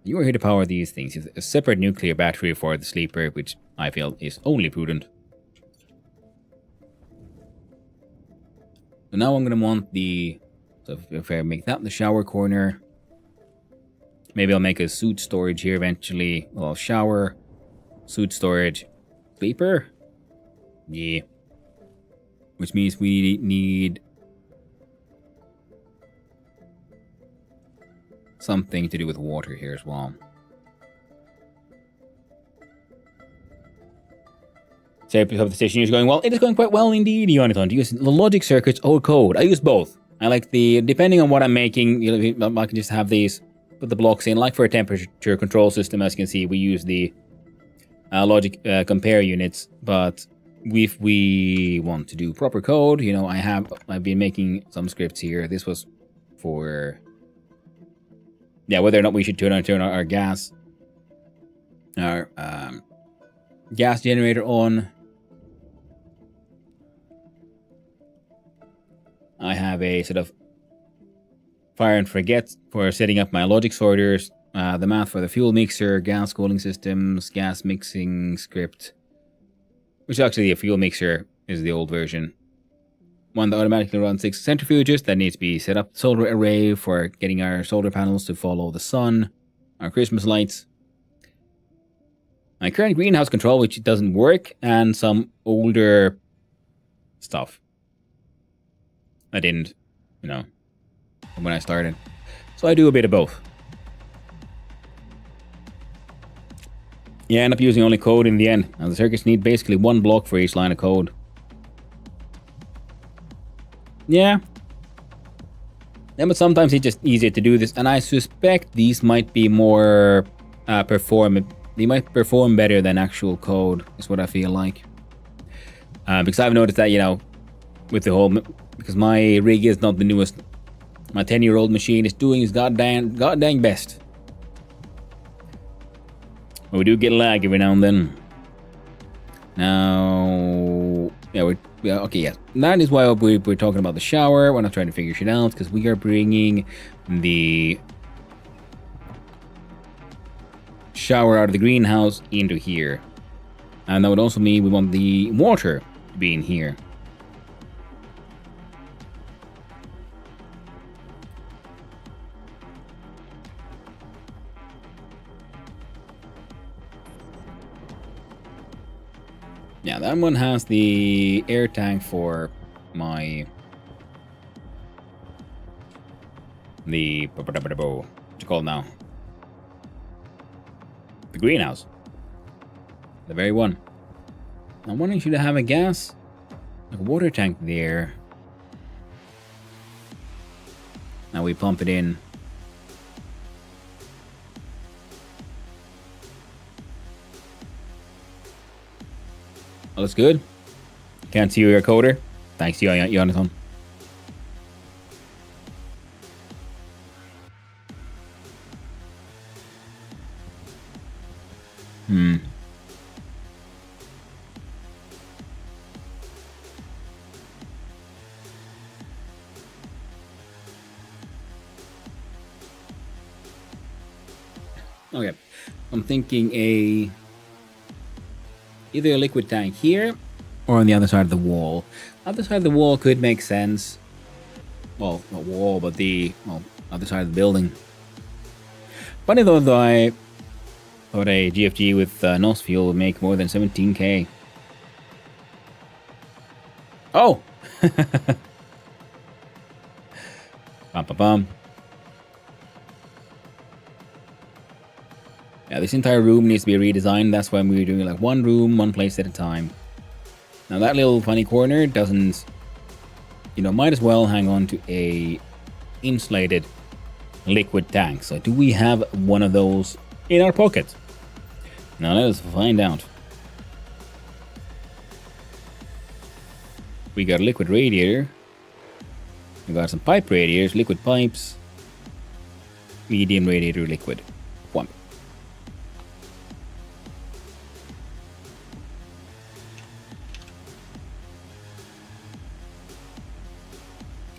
You are here to power these things. A separate nuclear battery for the sleeper, which I feel is only prudent. So now I'm going to want the... So if I make that the shower corner... Maybe I'll make a suit storage here eventually. Well, shower, suit storage, sleeper. Yeah. Which means we need... something to do with water here as well. So I hope the Stationeers is going well. It is going quite well indeed, Jonathan. Do you use the logic circuits or code? I use both. I like the... Depending on what I'm making, you know, I can just have these... Put the blocks in. Like for a temperature control system, as you can see, we use the logic compare units. But if we want to do proper code, you know, I've been making some scripts here. This was for... Yeah, whether or not we should turn on our gas... Our gas generator on. I have a sort of fire and forget for setting up my logic sorters, the math for the fuel mixer, gas cooling systems, gas mixing script, which actually a fuel mixer is the old version. One that automatically runs 6 centrifuges that needs to be set up. Solar array for getting our solar panels to follow the sun. Our Christmas lights. My current greenhouse control, which doesn't work, and some older stuff. I didn't, you know, when I started. So I do a bit of both. Yeah, I end up using only code in the end. Now the circuits need basically one block for each line of code. Yeah. Yeah, but sometimes it's just easier to do this, and I suspect these might be more they might perform better than actual code, is what I feel like. Because I've noticed that, you know, with the whole... Because my rig is not the newest. My 10-year-old machine is doing its goddamn best. But we do get lag every now and then. Now... Yeah, okay, yeah. That is why we're talking about the shower. We're not trying to figure shit out, because we are bringing the shower out of the greenhouse into here. And that would also mean we want the water to be in here. Yeah, that one has the air tank for my... What's it called now? The greenhouse. The very one. I'm wondering, should I have a gas? Like a water tank there. Now we pump it in. Oh, that's good. Can't see your coder. Thanks to you, Jonathan. Okay. I'm thinking a either a liquid tank here or on the other side of the wall. Other side of the wall could make sense. Well, not wall, but the other side of the building. Funny though, I thought a GFG with NOS fuel would make more than 17k. Oh! Bum, bum, bum. Yeah, this entire room needs to be redesigned. That's why we're doing like one room, one place at a time. Now that little funny corner doesn't, might as well hang on to a insulated liquid tank. So do we have one of those in our pocket? Now let us find out. We got a liquid radiator. We got some pipe radiators, liquid pipes, medium radiator, liquid. One.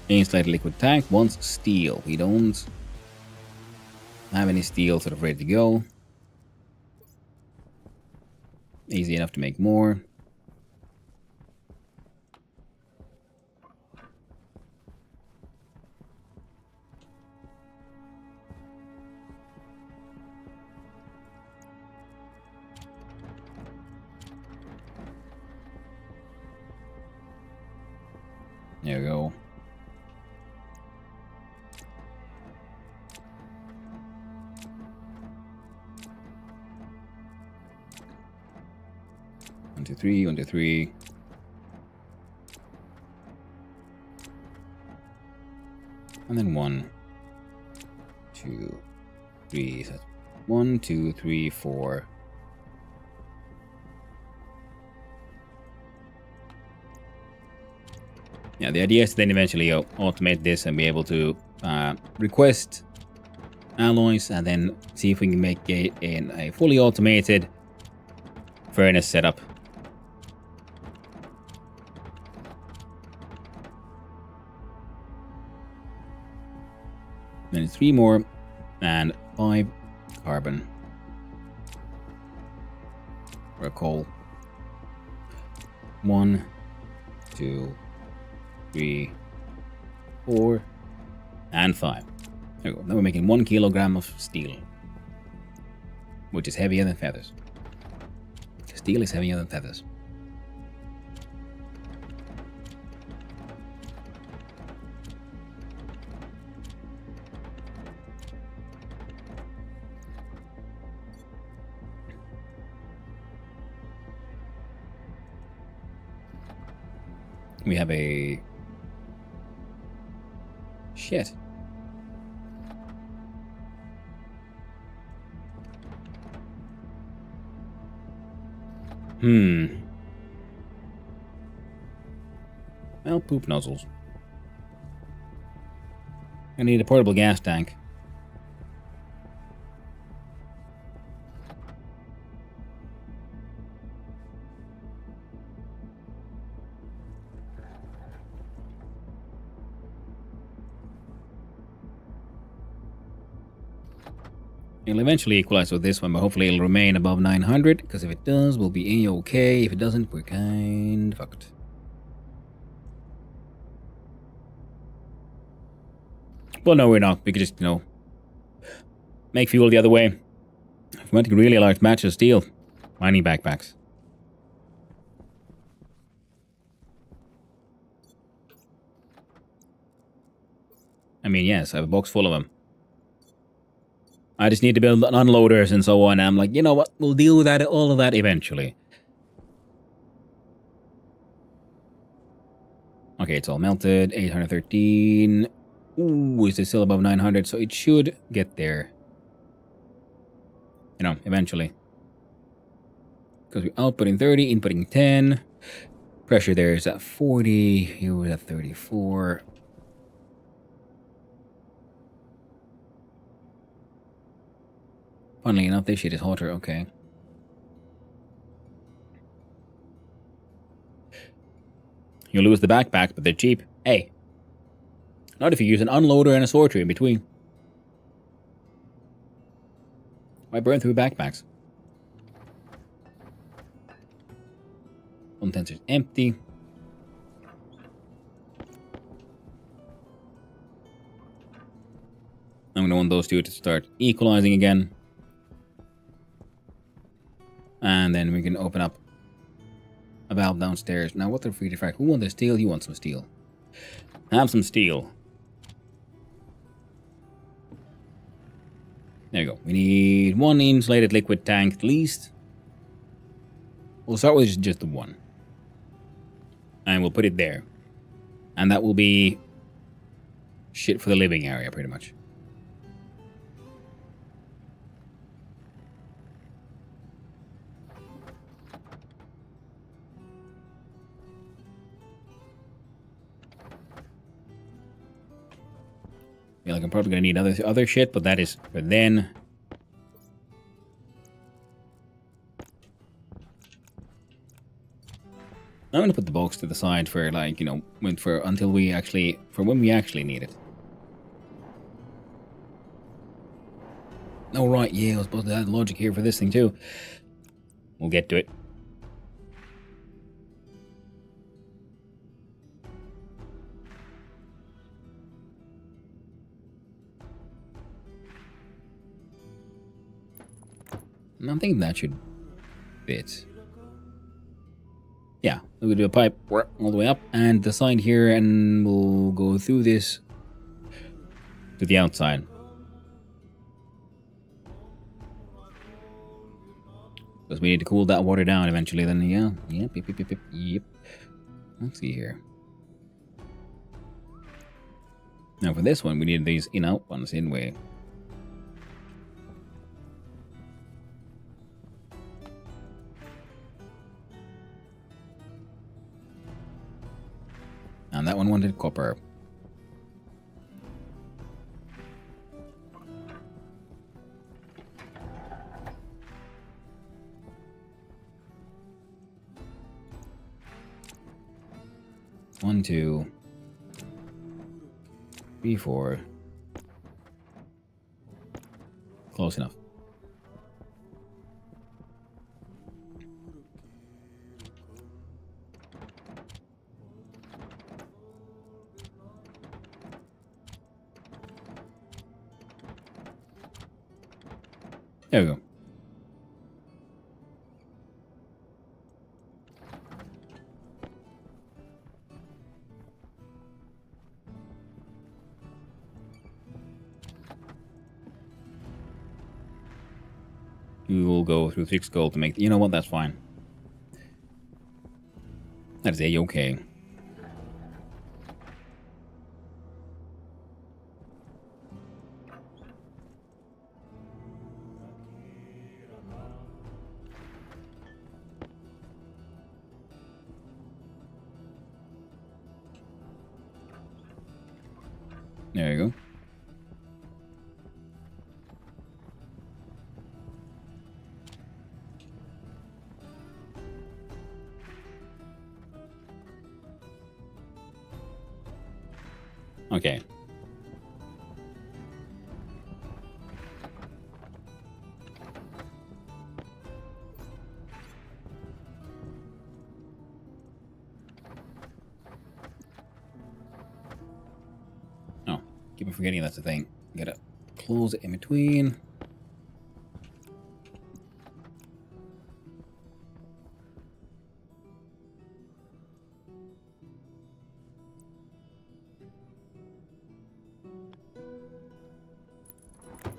Insulated liquid tank wants steel. We don't have any steel sort of ready to go. Easy enough to make more. There we go. One, two, three, 1, 2, 3. And then 1, 2, 3. So that's 1, 2, 3, 4. Yeah, the idea is to then eventually automate this and be able to request alloys and then see if we can make it in a fully automated furnace setup. Then 3 more and 5 carbon or coal. 1, 2, 3, 4, and 5. There we go. Now we're making 1 kilogram of steel, which is heavier than feathers. Steel is heavier than feathers. We have a shit. Well, poop nozzles. I need a portable gas tank. It'll eventually equalize with this one, but hopefully it'll remain above 900, because if it does, we'll be A-okay. If it doesn't, we're kind of fucked. Well, no, we're not. We could just, make fuel the other way. If we want to really large batch of steel, mining backpacks. I mean, yes, I have a box full of them. I just need to build unloaders and so on. And I'm like, you know what? We'll deal with that, all of that eventually. Okay, it's all melted. 813. Ooh, is it still above 900? So it should get there. Eventually. Because we're outputting 30, inputting 10. Pressure there is at 40. Here we're at 34. Funnily enough, this shit is hotter. Okay. You lose the backpack, but they're cheap. Hey. Not if you use an unloader and a sorter in between. Why burn through backpacks? One tensor's empty. I'm going to want those two to start equalizing again. And then we can open up a valve downstairs. Now, what are free to frac? Who wants the steel? You want some steel. Have some steel. There you go. We need one insulated liquid tank at least. We'll start with just the one. And we'll put it there. And that will be shit for the living area, pretty much. feel like I'm probably going to need other shit, but that is for then. I'm going to put the box to the side for, like, you know, when we actually need it. Oh, right, yeah, I was supposed to add logic here for this thing, too. We'll get to it. I think that should fit. Yeah, we'll do a pipe all the way up and the side here, and we'll go through this to the outside. Because we need to cool that water down eventually, then, yeah. Yep. Let's see here. Now for this one, we need these in-out ones anyway. And that one wanted copper. One, 2, 3, 4. Close enough. There we go. We will go through 6 gold to make... You know what? That's fine. That is A-okay. There you go. Okay. Oh, keep on forgetting that's the thing. Gotta close it in between.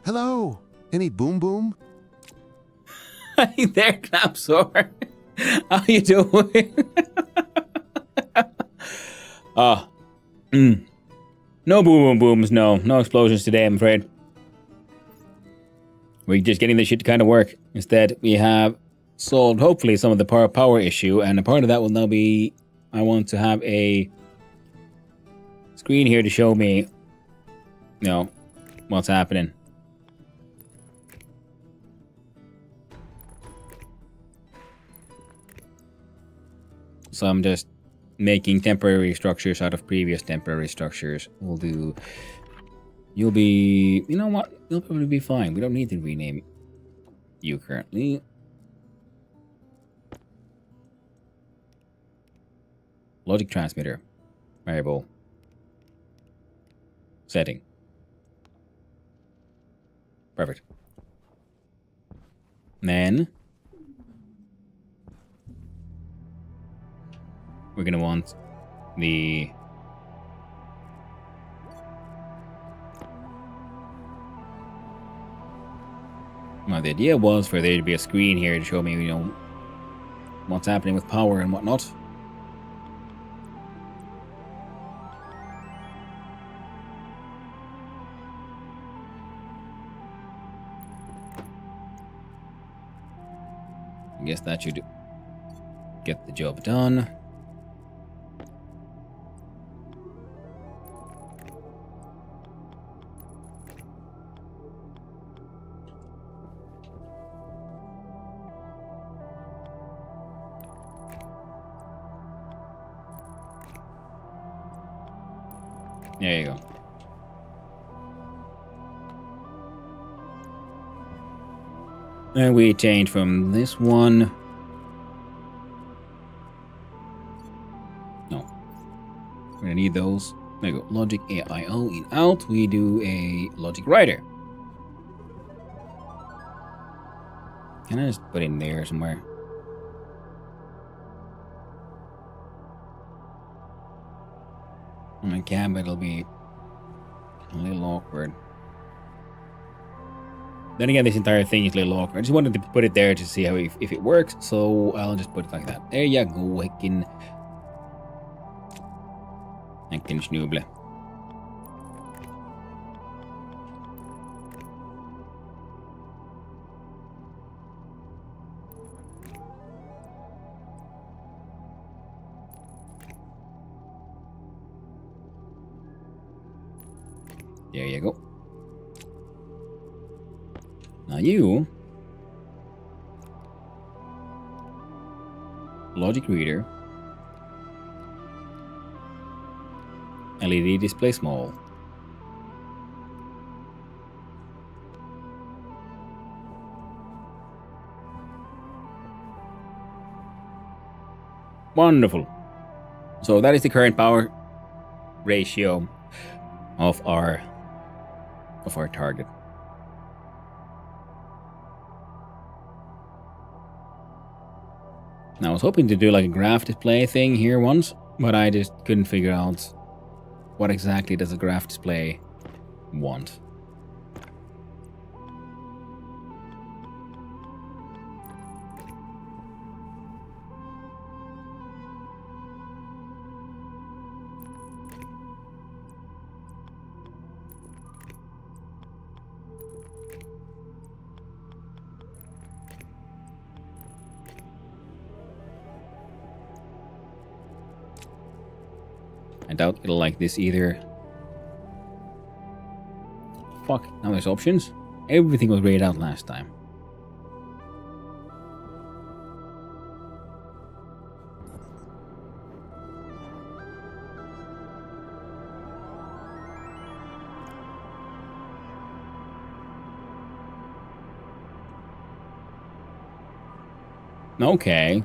Hello. Any boom boom? Hey there, Knapsaur. How you doing? No boom booms, no. No explosions today, I'm afraid. We're just getting this shit to kind of work. Instead, we have solved, hopefully, some of the power issue, and a part of that will now be... I want to have a screen here to show me, you know, what's happening. So I'm just making temporary structures out of previous temporary structures. We'll do... You'll be... You know what? You'll probably be fine. We don't need to rename you currently. Logic transmitter. Variable. Setting. Perfect. Then we're gonna want the well, the idea was for there to be a screen here to show me, you know, what's happening with power and whatnot. I guess that should get the job done. There you go. And we change from this one. No. We're gonna need those. There you go. Logic AIO in out. We do a logic writer. Can I just put it in there somewhere? On my cab, it'll be a little awkward. Then again, this entire thing is a little awkward. I just wanted to put it there to see how if it works, so I'll just put it like that. There you go, Heckin Schnuble. There you go. Now you, logic reader, LED display small. Wonderful. So that is the current power ratio of our target. Now I was hoping to do like a graph display thing here once, but I just couldn't figure out what exactly does a graph display want. I doubt it'll like this either. Fuck, now there's options. Everything was grayed out last time. Okay.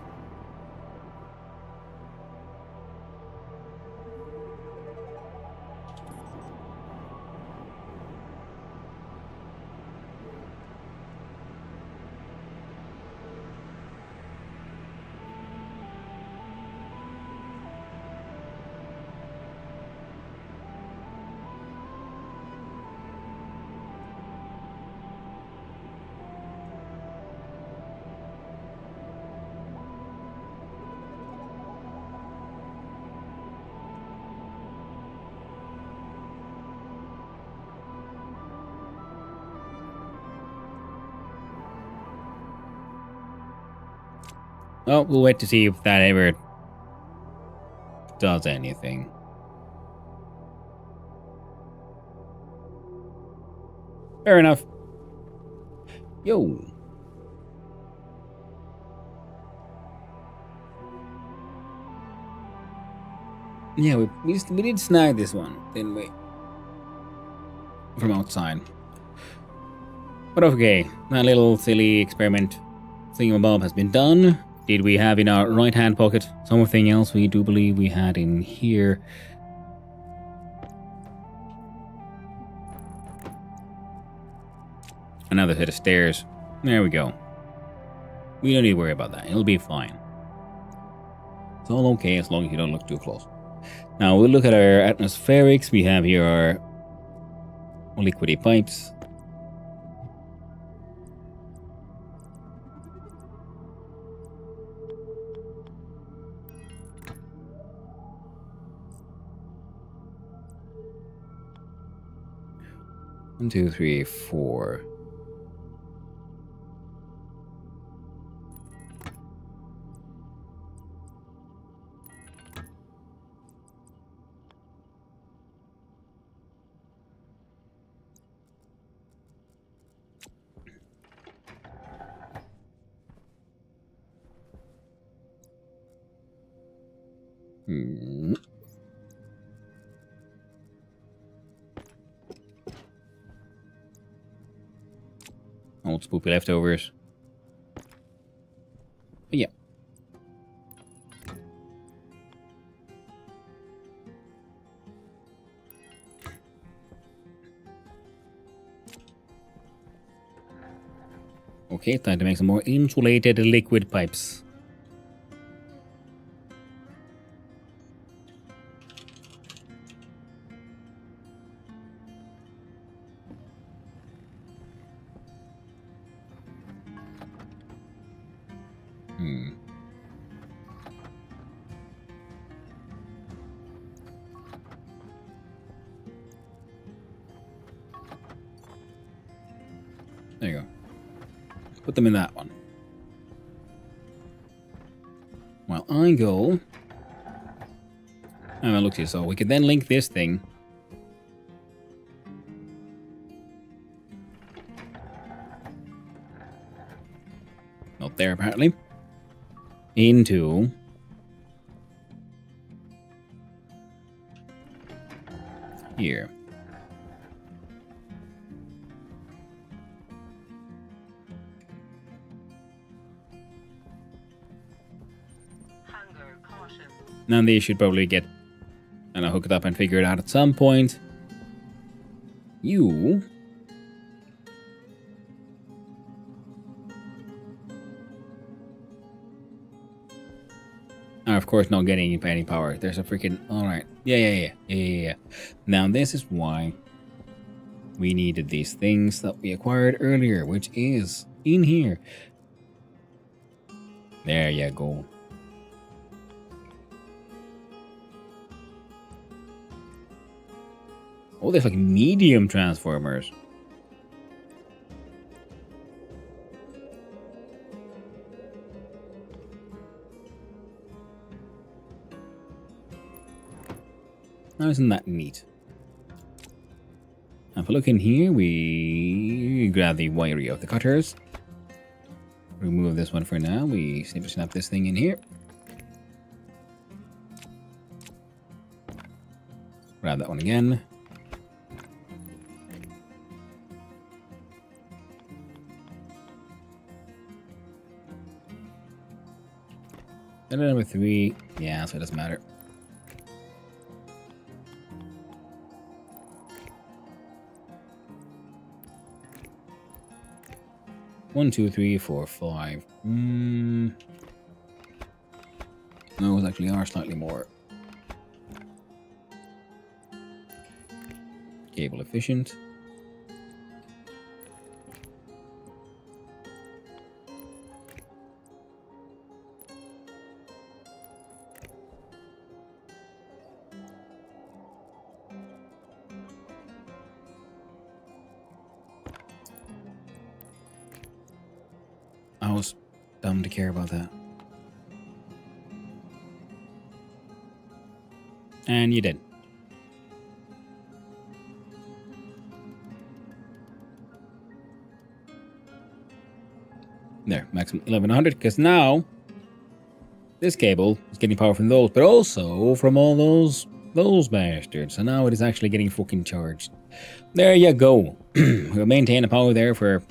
Well, we'll wait to see if that ever does anything. Fair enough. Yo. Yeah, we did snag this one, didn't we? From outside. But okay, that little silly experiment thingamabob has been done. did we have in our right hand pocket? Something else we do believe we had in here. Another set of stairs. There we go. We don't need to worry about that. It'll be fine. It's all okay as long as you don't look too close. Now we'll look at our atmospherics. We have here our liquidy pipes. One, two, three, four. Old spoopy leftovers. But yeah. Okay, time to make some more insulated liquid pipes. There you go. Put them in that one. Well, I go. And I look here, so we could then link this thing. Not there, apparently. Into here. Hunger caution. Now they should probably get and hook it up and figure it out at some point. You are of course not getting any power. There's a freaking alright. Yeah. Now this is why we needed these things that we acquired earlier, which is in here. There you go. Oh, there's like medium transformers. Now, isn't that neat? Now, if we look in here, we grab the wiring of the cutters. Remove this one for now. We simply snap this thing in here. Grab that one again. And number 3, yeah, so it doesn't matter. One, two, three, four, five. No, those actually are slightly more cable efficient. I was dumb to care about that. And you did. There, maximum 1100, because now this cable is getting power from those, but also from all those bastards. So now it is actually getting fucking charged. There you go. We'll maintain a power there for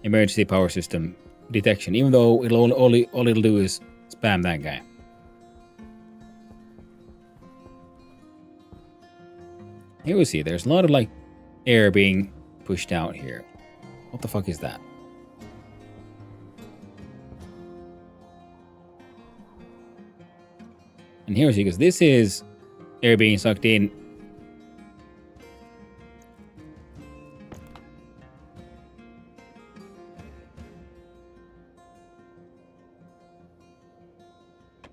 emergency power system detection, even though all it'll do is Spam that guy. Here we see there's a lot of like air being pushed out here. What the fuck is that? And here we see, because this is air being sucked in.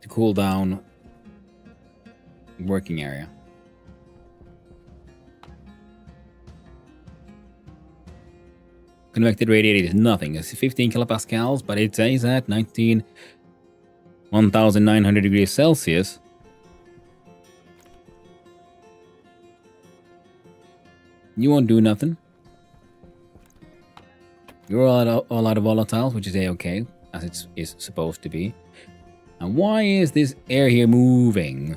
To cool down working area. Convected radiated is nothing. It's 15 kilopascals, but it says at 1900 degrees Celsius. You won't do nothing. You're all out of volatiles, which is a-okay, as it is supposed to be. And why is this air here moving?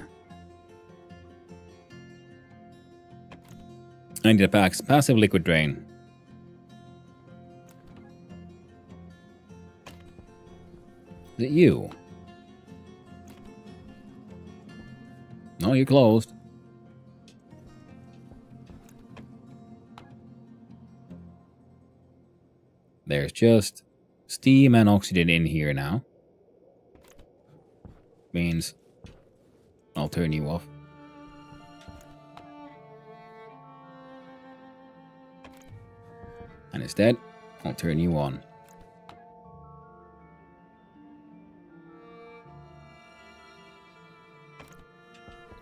I need a passive liquid drain. Is it you? No, you're closed. There's just steam and oxygen in here now. Means I'll turn you off. And instead, I'll turn you on.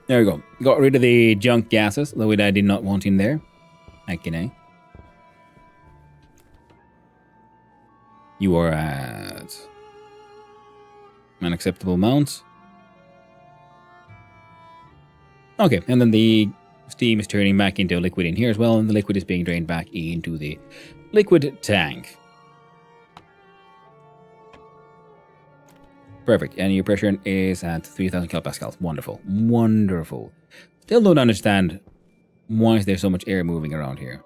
There we go. Got rid of the junk gases, though I did not want in there. Okay. You are at unacceptable amounts. Okay, and then the steam is turning back into liquid in here as well, and the liquid is being drained back into the liquid tank. Perfect, and your pressure is at 3000 kilopascals. Wonderful, wonderful. Still don't understand why is there so much air moving around here.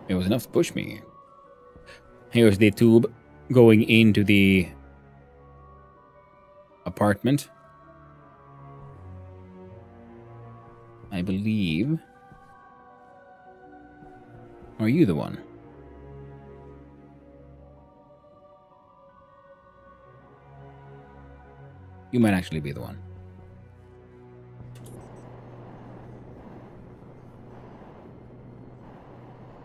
It was enough to push me. Here's the tube going into the apartment. I believe. Are you the one? You might actually be the one.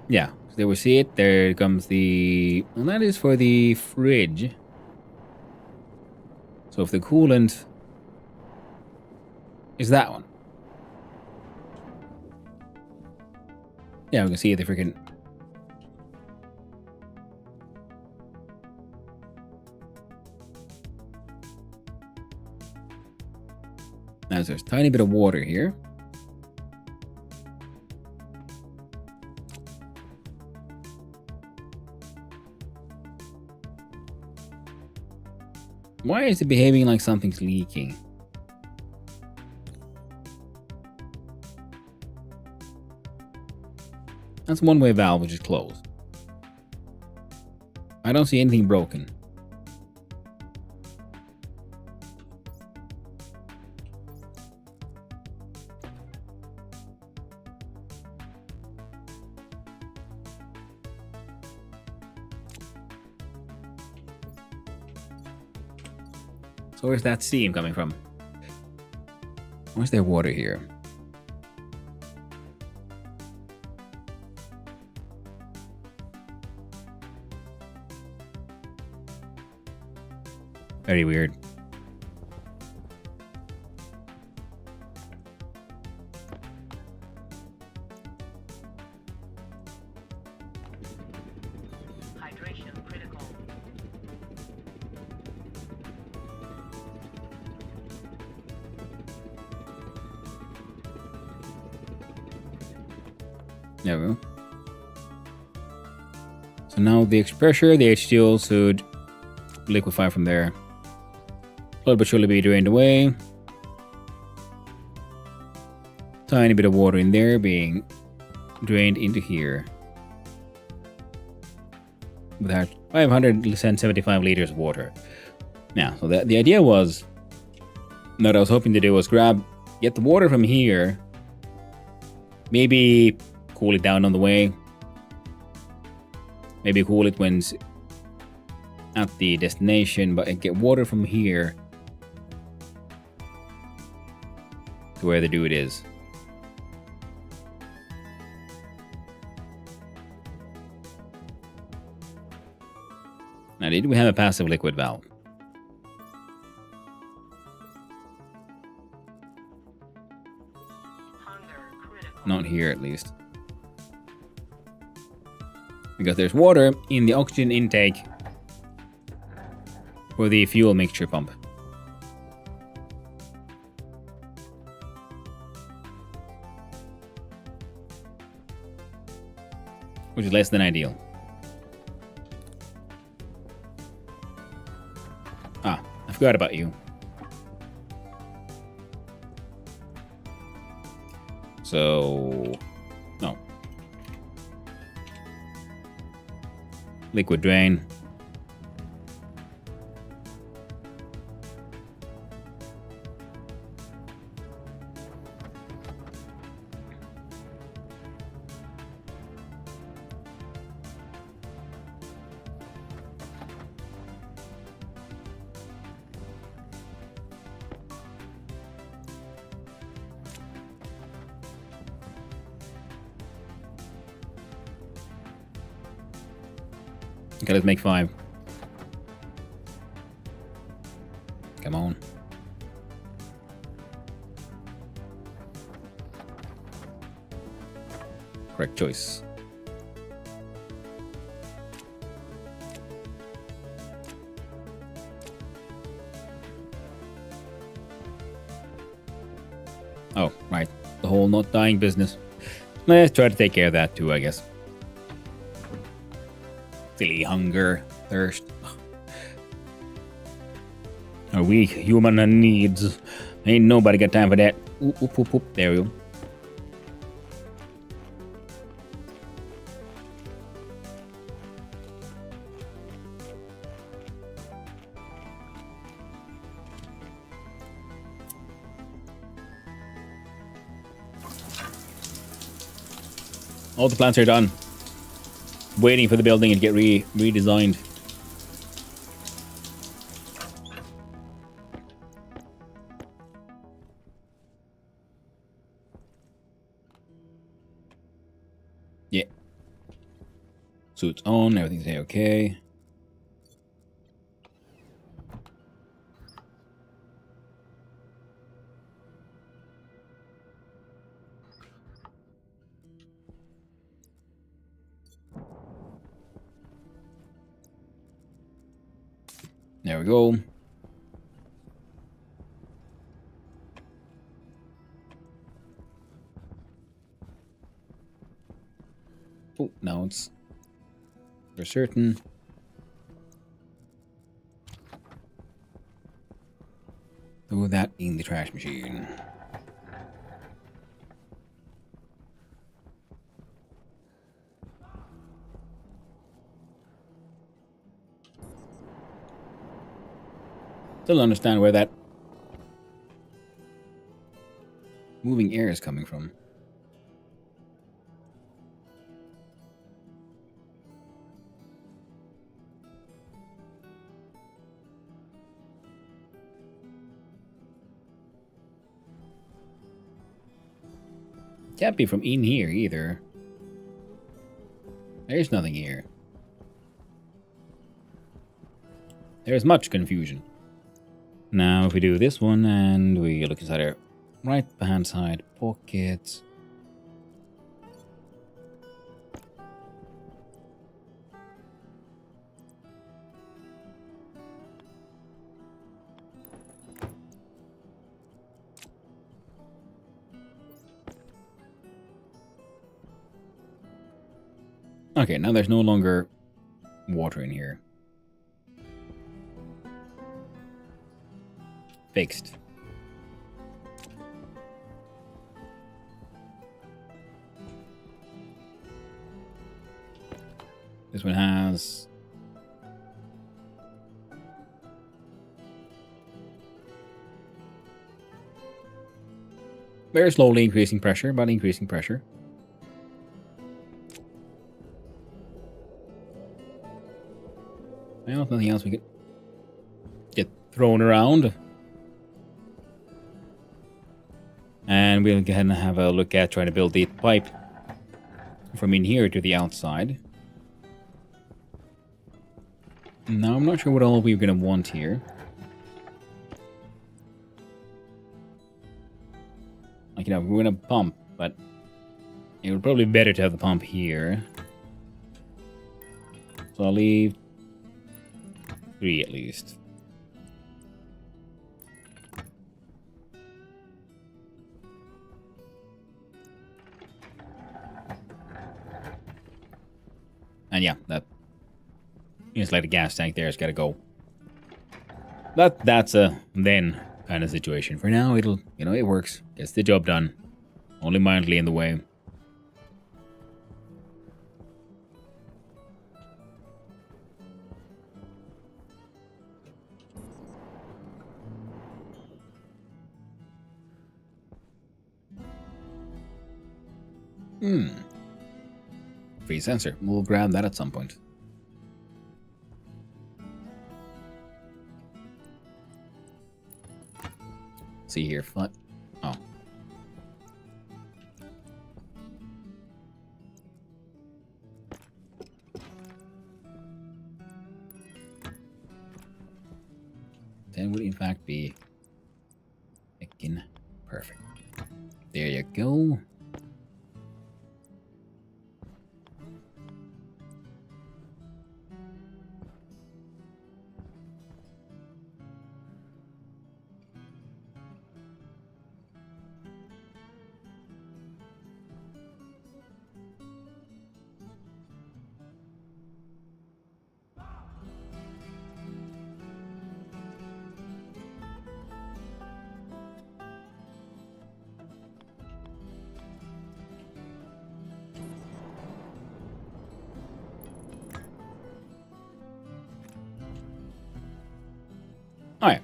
Yeah, there we see it. There comes the... And that is for the fridge. So if the coolant is that one. Yeah, we can see the freaking... Now there's a tiny bit of water here. Why is it behaving like something's leaking? That's one way valve which is closed. I don't see anything broken. So where's that steam coming from? Where's there water here? Very weird. Hydration critical. There we go. So now the pressure, the H2O should liquefy from there. Slowly but surely be drained away. Tiny bit of water in there being drained into here. With our 575 liters of water. Now, so the idea was, what I was hoping to do was get the water from here, maybe cool it down on the way, maybe cool it when it's at the destination, but get water from here to where the dude is. Now, did we have a passive liquid valve? Hunger critical. Not here, at least. Because there's water in the oxygen intake for the fuel mixture pump. Which is less than ideal. Ah, I forgot about you. So, no. Liquid drain. Okay, let's make 5. Come on. Correct choice. Oh, right. The whole not dying business. Let's try to take care of that too, I guess. Silly hunger, thirst. Our weak human needs. Ain't nobody got time for that. Oop, oop, oop, oop. There we go. All the plants are done. Waiting for the building to get redesigned. Yeah. Suits on, everything's okay. There we go. Oh, now it's for certain. Throw that in the trash machine. Still don't understand where that moving air is coming from. Can't be from in here either. There's nothing here. There's much confusion. Now, if we do this one and we look inside our right hand side pocket. Okay, now there's no longer water in here. fixed. This one has very slowly increasing pressure, but increasing pressure. Well, nothing else we could get thrown around. And we'll go ahead and have a look at trying to build the pipe from in here to the outside. Now, I'm not sure what all we're going to want here. Like, you know, we're going to pump, but it would probably be better to have the pump here. So I'll leave 3 at least. And yeah, that it's like the gas tank there has got to go. That's a then kind of situation. For now, it'll, you know, it works. Gets the job done. Only mildly in the way. Free sensor. We'll grab that at some point. See here, foot. Oh. Then would in fact be freaking perfect. There you go. Alright.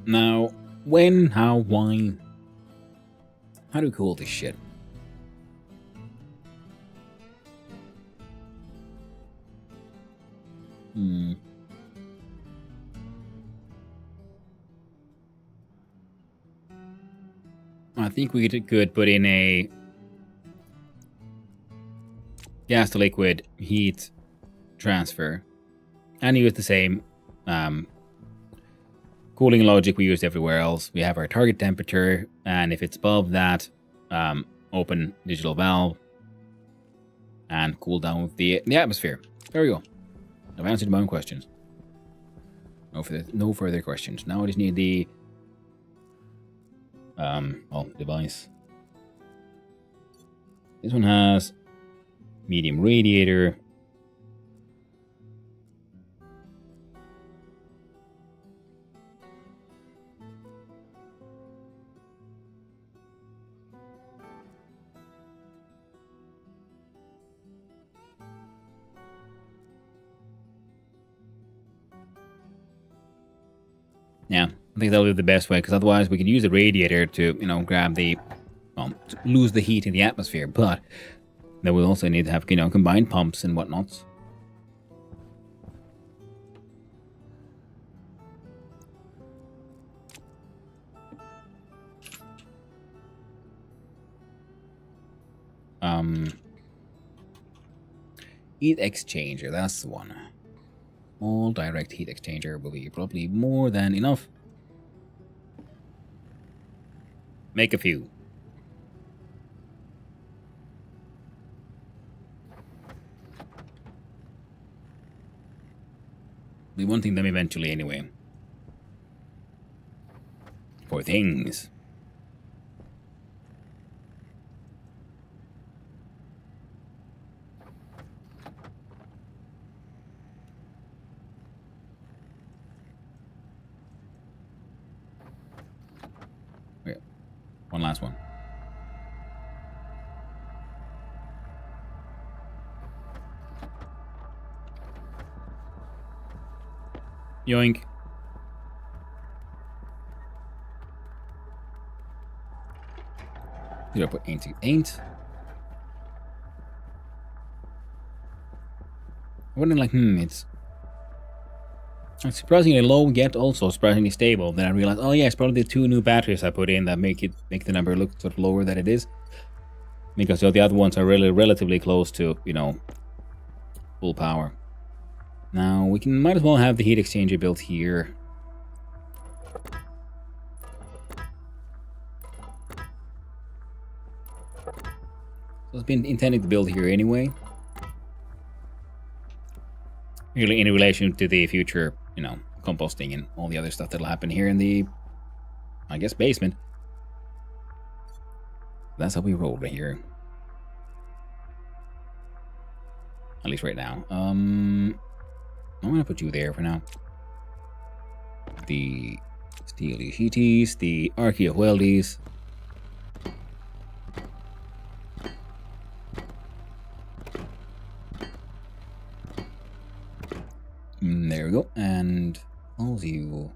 Now, when, how, why? How do we cool this shit? I think we could put in a gas to liquid heat transfer and use the same cooling logic we used everywhere else. We have our target temperature, and if it's above that, open digital valve and cool down with the atmosphere. There we go. I've answered my own questions. No further questions. Now I just need the device. This one has medium radiator. Yeah, I think that'll be the best way, because otherwise we could use the radiator to, you know, grab the, well, lose the heat in the atmosphere, but then we'll also need to have, you know, combined pumps and whatnot. Heat exchanger, that's the one. All direct heat exchanger will be probably more than enough. Make a few. We're wanting them eventually anyway. For things. One last one. Yoink. Did I put ain't to ain't? I wouldn't like, it's surprisingly low yet also surprisingly stable. Then I realized, oh yeah, it's probably the 2 new batteries I put in that make the number look sort of lower than it is. Because the other ones are really relatively close to, you know, full power. Now we might as well have the heat exchanger built here. So it's been intended to build here anyway. Really in relation to the future, you know, composting and all the other stuff that'll happen here in the, I guess, basement. That's how we roll right here. At least right now. I'm gonna put you there for now. The Steely Sheeties, the Archeo Weldies. There we go. And close you.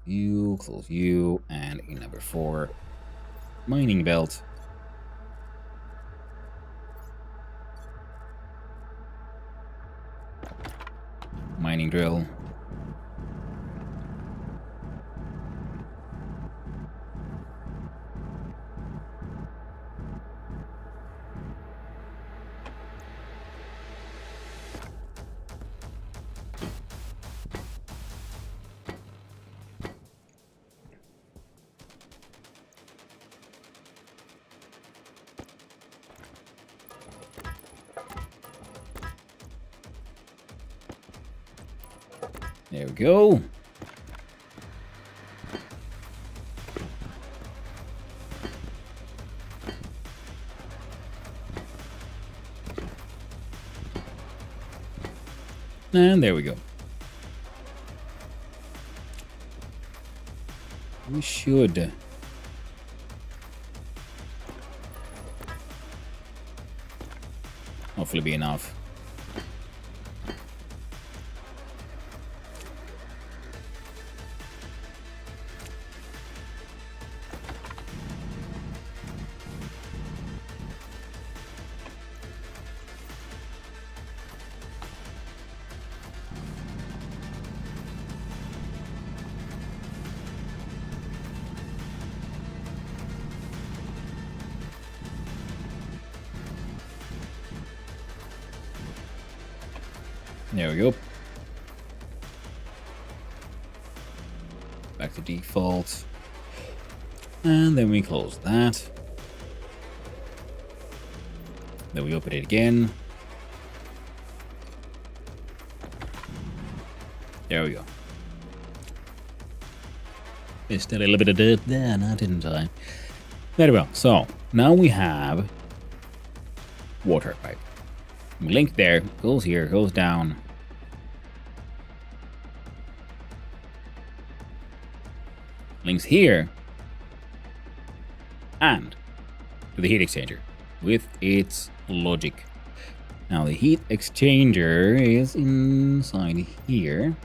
You, close you. And a number 4. Mining belt. Mining drill. There we go. And there we go. We should hopefully be enough. There we go. Back to default. And then we close that. Then we open it again. There we go. Missed a little bit of dirt there, now didn't I? Very well. So now we have water pipe. Link there, goes here, goes down. Links here. And to the heat exchanger with its logic. Now the heat exchanger is inside here.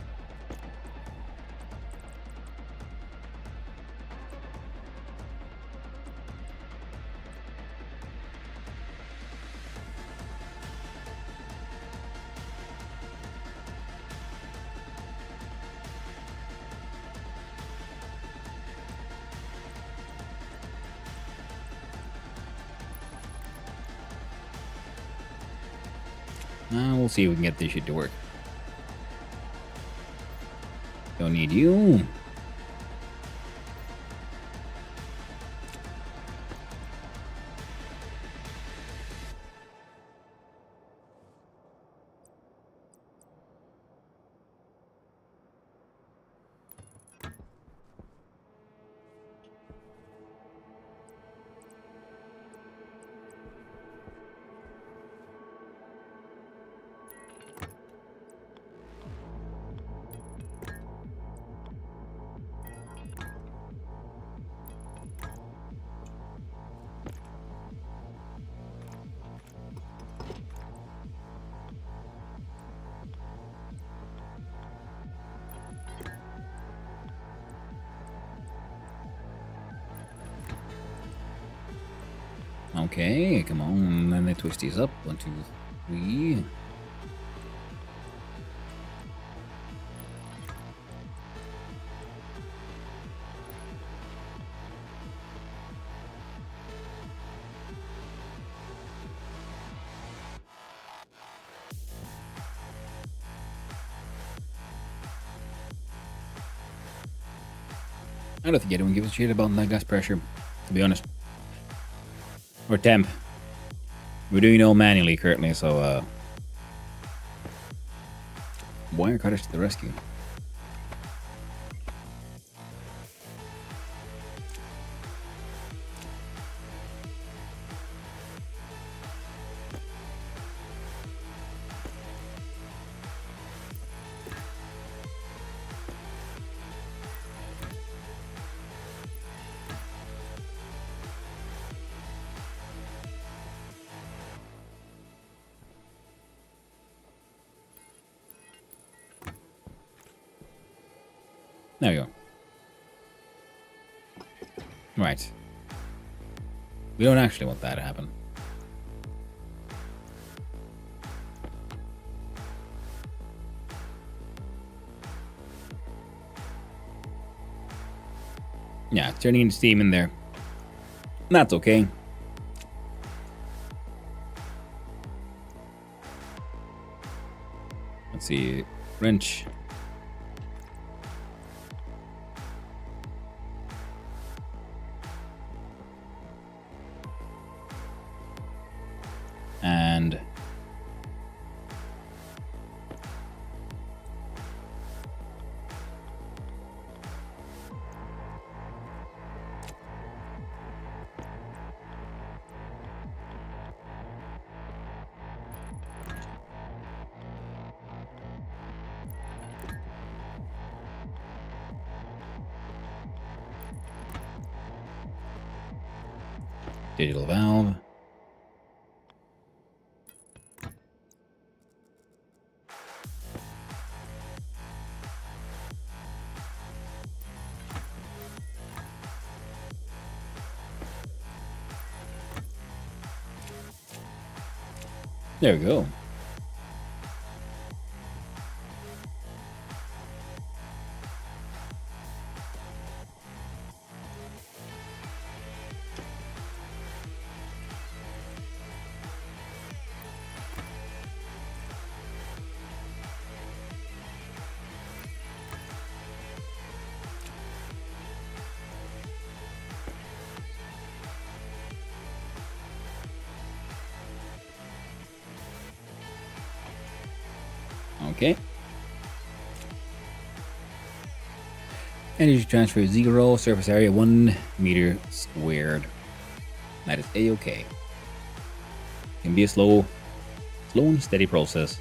Now we'll see if we can get this shit to work. Don't need you. Okay, come on. Then they twist these up. 1, 2, 3. I don't think anyone gives a shit about that gas pressure, to be honest. Or temp. We're doing it all manually currently, so wire cutters to the rescue. There we go. Right. We don't actually want that to happen. Yeah, it's turning into steam in there. That's okay. Let's see. Wrench. And digital valve. There we go. Okay. Energy transfer 0, surface area 1 meter squared. That is A-okay. Can be a slow and steady process.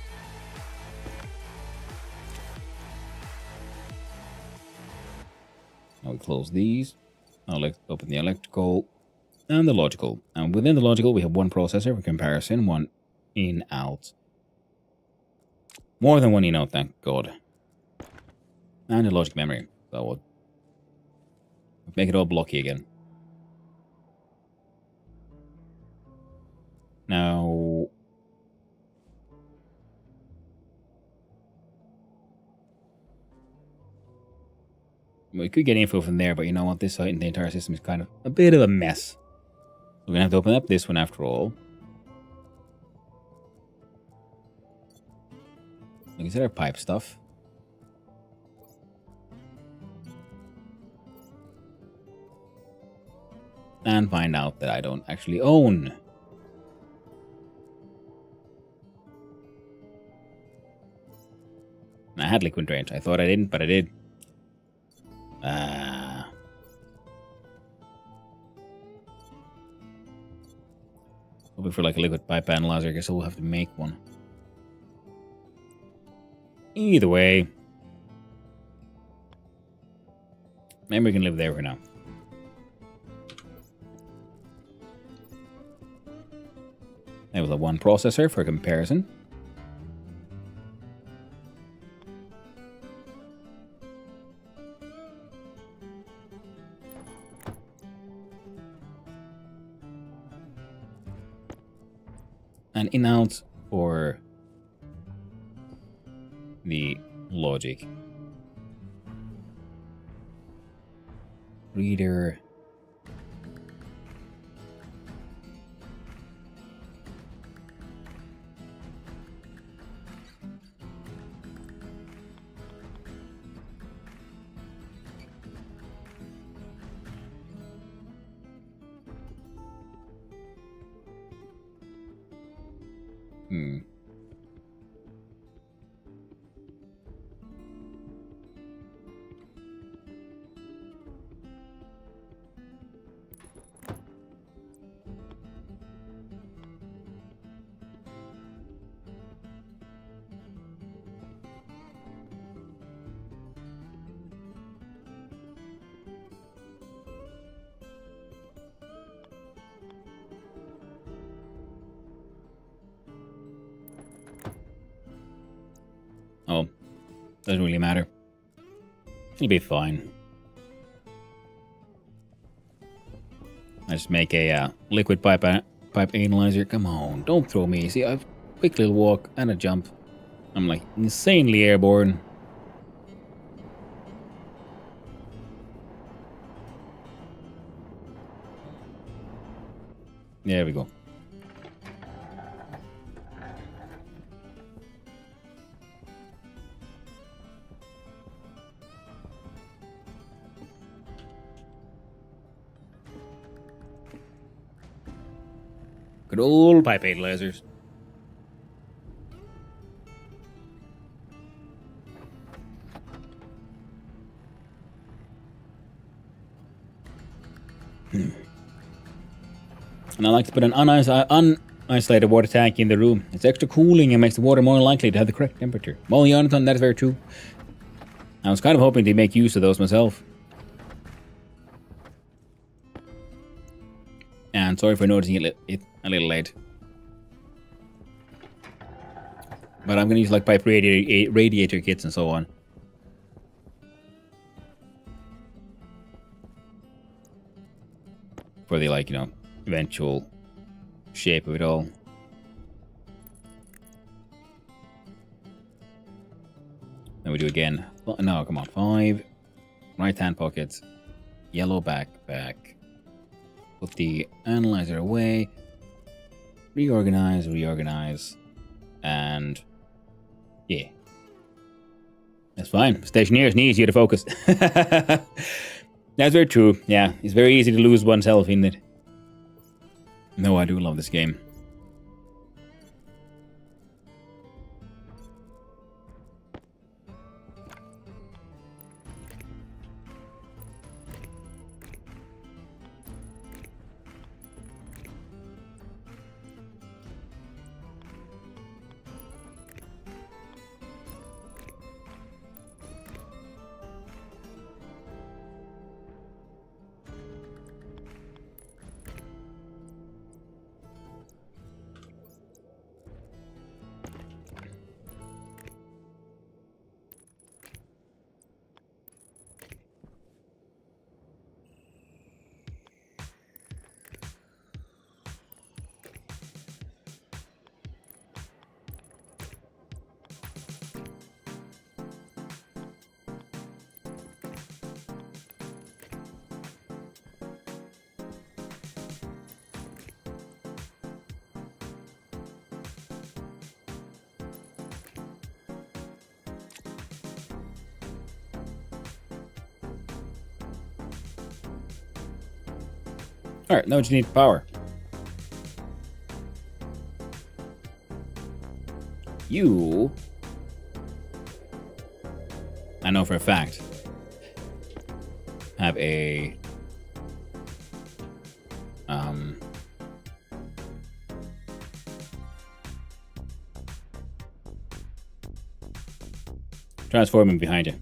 Now we close these. Now let's open the electrical and the logical. And within the logical, we have one processor for comparison, one in-out. More than one in-out, thank God. And a logic memory. So we'll make it all blocky again. Now, we could get info from there, but you know what? This site and the entire system is kind of a bit of a mess. We're going to have to open up this one after all. Look, is there pipe stuff? And find out that I don't actually own. I had liquid drains. I thought I didn't, but I did. Hoping for like a liquid pipe analyzer. I guess we'll have to make one. Either way, maybe we can live there for now. That was a one processor for comparison. and in out for the logic. Reader. Oh, doesn't really matter. It'll be fine. I just make a liquid pipe analyzer. Come on, don't throw me. See, I've quick little walk and a jump. I'm like insanely airborne. There we go. Good old pipe analyzers. And I like to put an unisolated water tank in the room. It's extra cooling and makes the water more likely to have the correct temperature. Well, Jonathan, that is very true. I was kind of hoping to make use of those myself. And sorry for noticing it a little late. But I'm going to use like pipe radiator kits and so on. For the, like, you know, eventual shape of it all. Then we do again. No, come on. 5 right hand pockets. Yellow backpack. Put the analyzer away. Reorganize. And yeah. That's fine. Stationeers needs you to focus. That's very true. Yeah, it's very easy to lose oneself in it. No, I do love this game. Alright, now you need power. You... I know for a fact... have a... transforming behind you.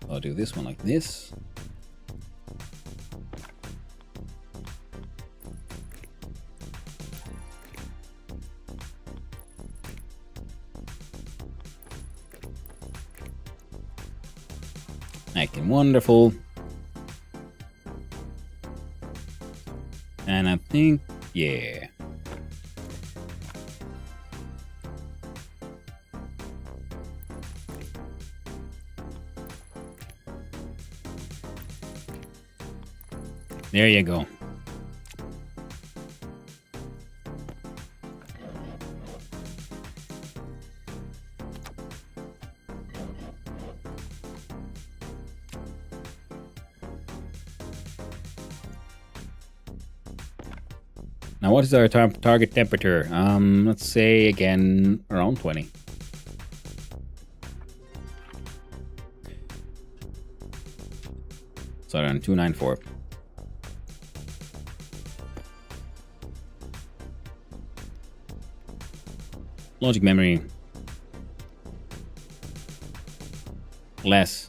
I'll do this one like this. Acting wonderful. And I think, yeah. There you go. Now, what is our target temperature? Let's say again around 20. So around 294. Logic memory. Less.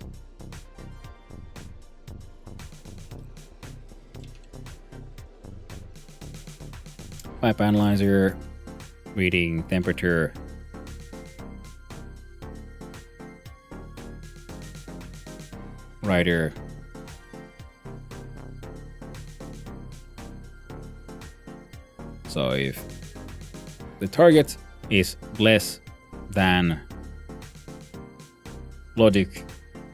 Pipe analyzer. Reading temperature. Writer. So if the target is less than logic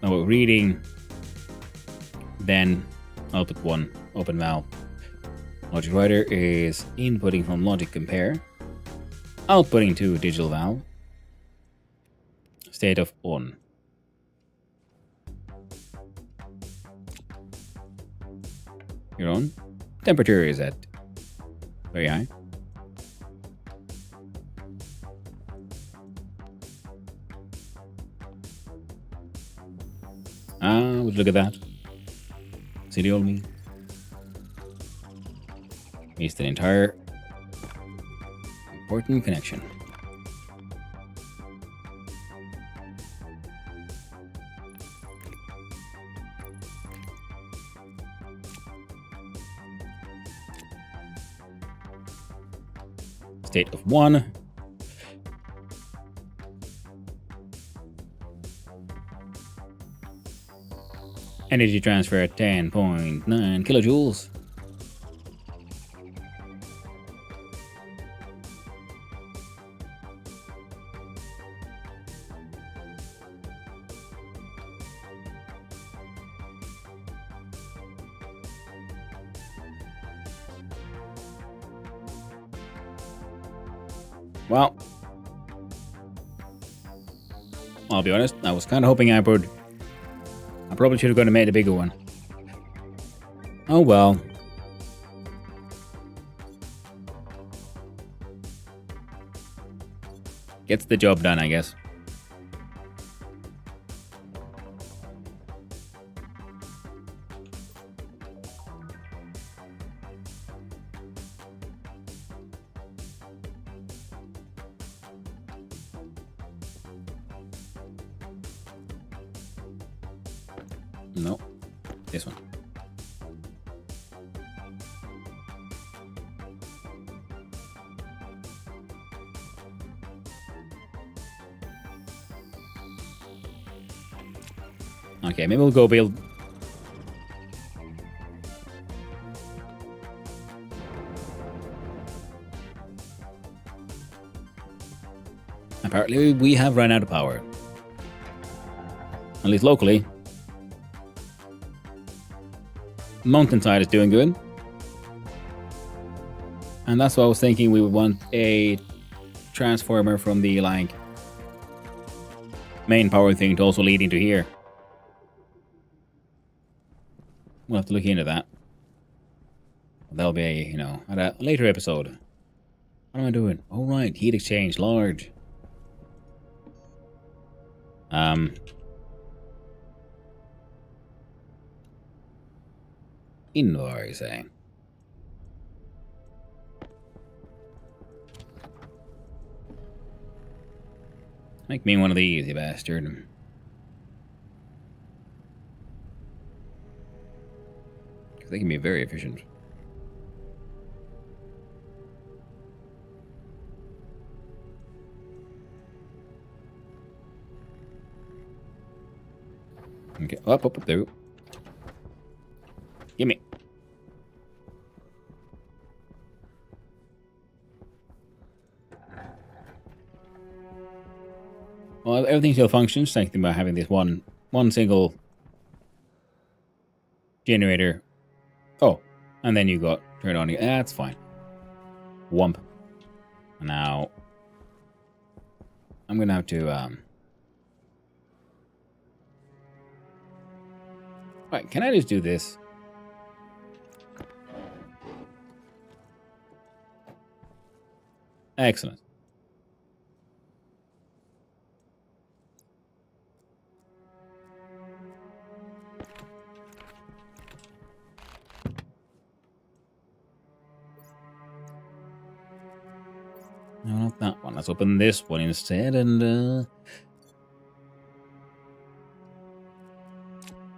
reading, then output 1 open valve. Logic writer is inputting from logic compare, outputting to digital valve, state of on. You're on. Temperature is at very high. Would look at that. See the old me? Missed an entire important connection. State of 1. Energy transfer at 10.9 kilojoules. Well, I'll be honest, I was kind of hoping I probably should have gone and made a bigger one. Oh well. Gets the job done, I guess. No, this one. Okay, maybe we'll go build. Apparently, we have run out of power. At least locally. Mountainside is doing good. And that's why I was thinking we would want a transformer from the main power thing to also lead into here. We'll have to look into that. That'll be at a later episode. What am I doing? Oh right, heat exchange, large. Invoice, eh? Make me one of these, you bastard. They can be very efficient. Okay, up, there. Gimme. Well, everything still functions. Thank you about having this one single generator. Oh, and then you got turned on. That's fine. Wump. Now, I'm gonna have to Right, can I just do this? Excellent. No, not that one. Let's open this one instead, and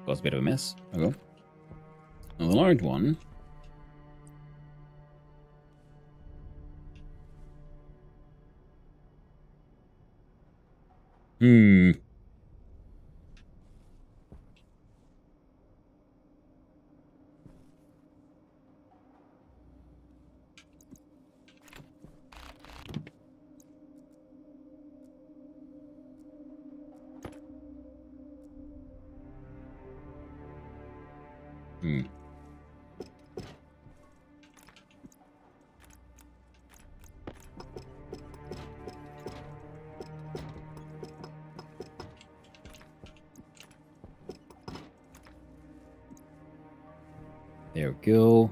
was a bit of a mess. There we go. Now the large one. Hmm. Hmm. There we go.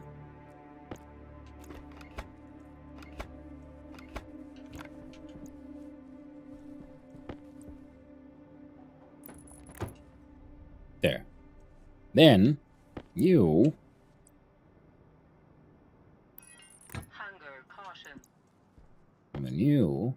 There. Then you Hunger caution. and then you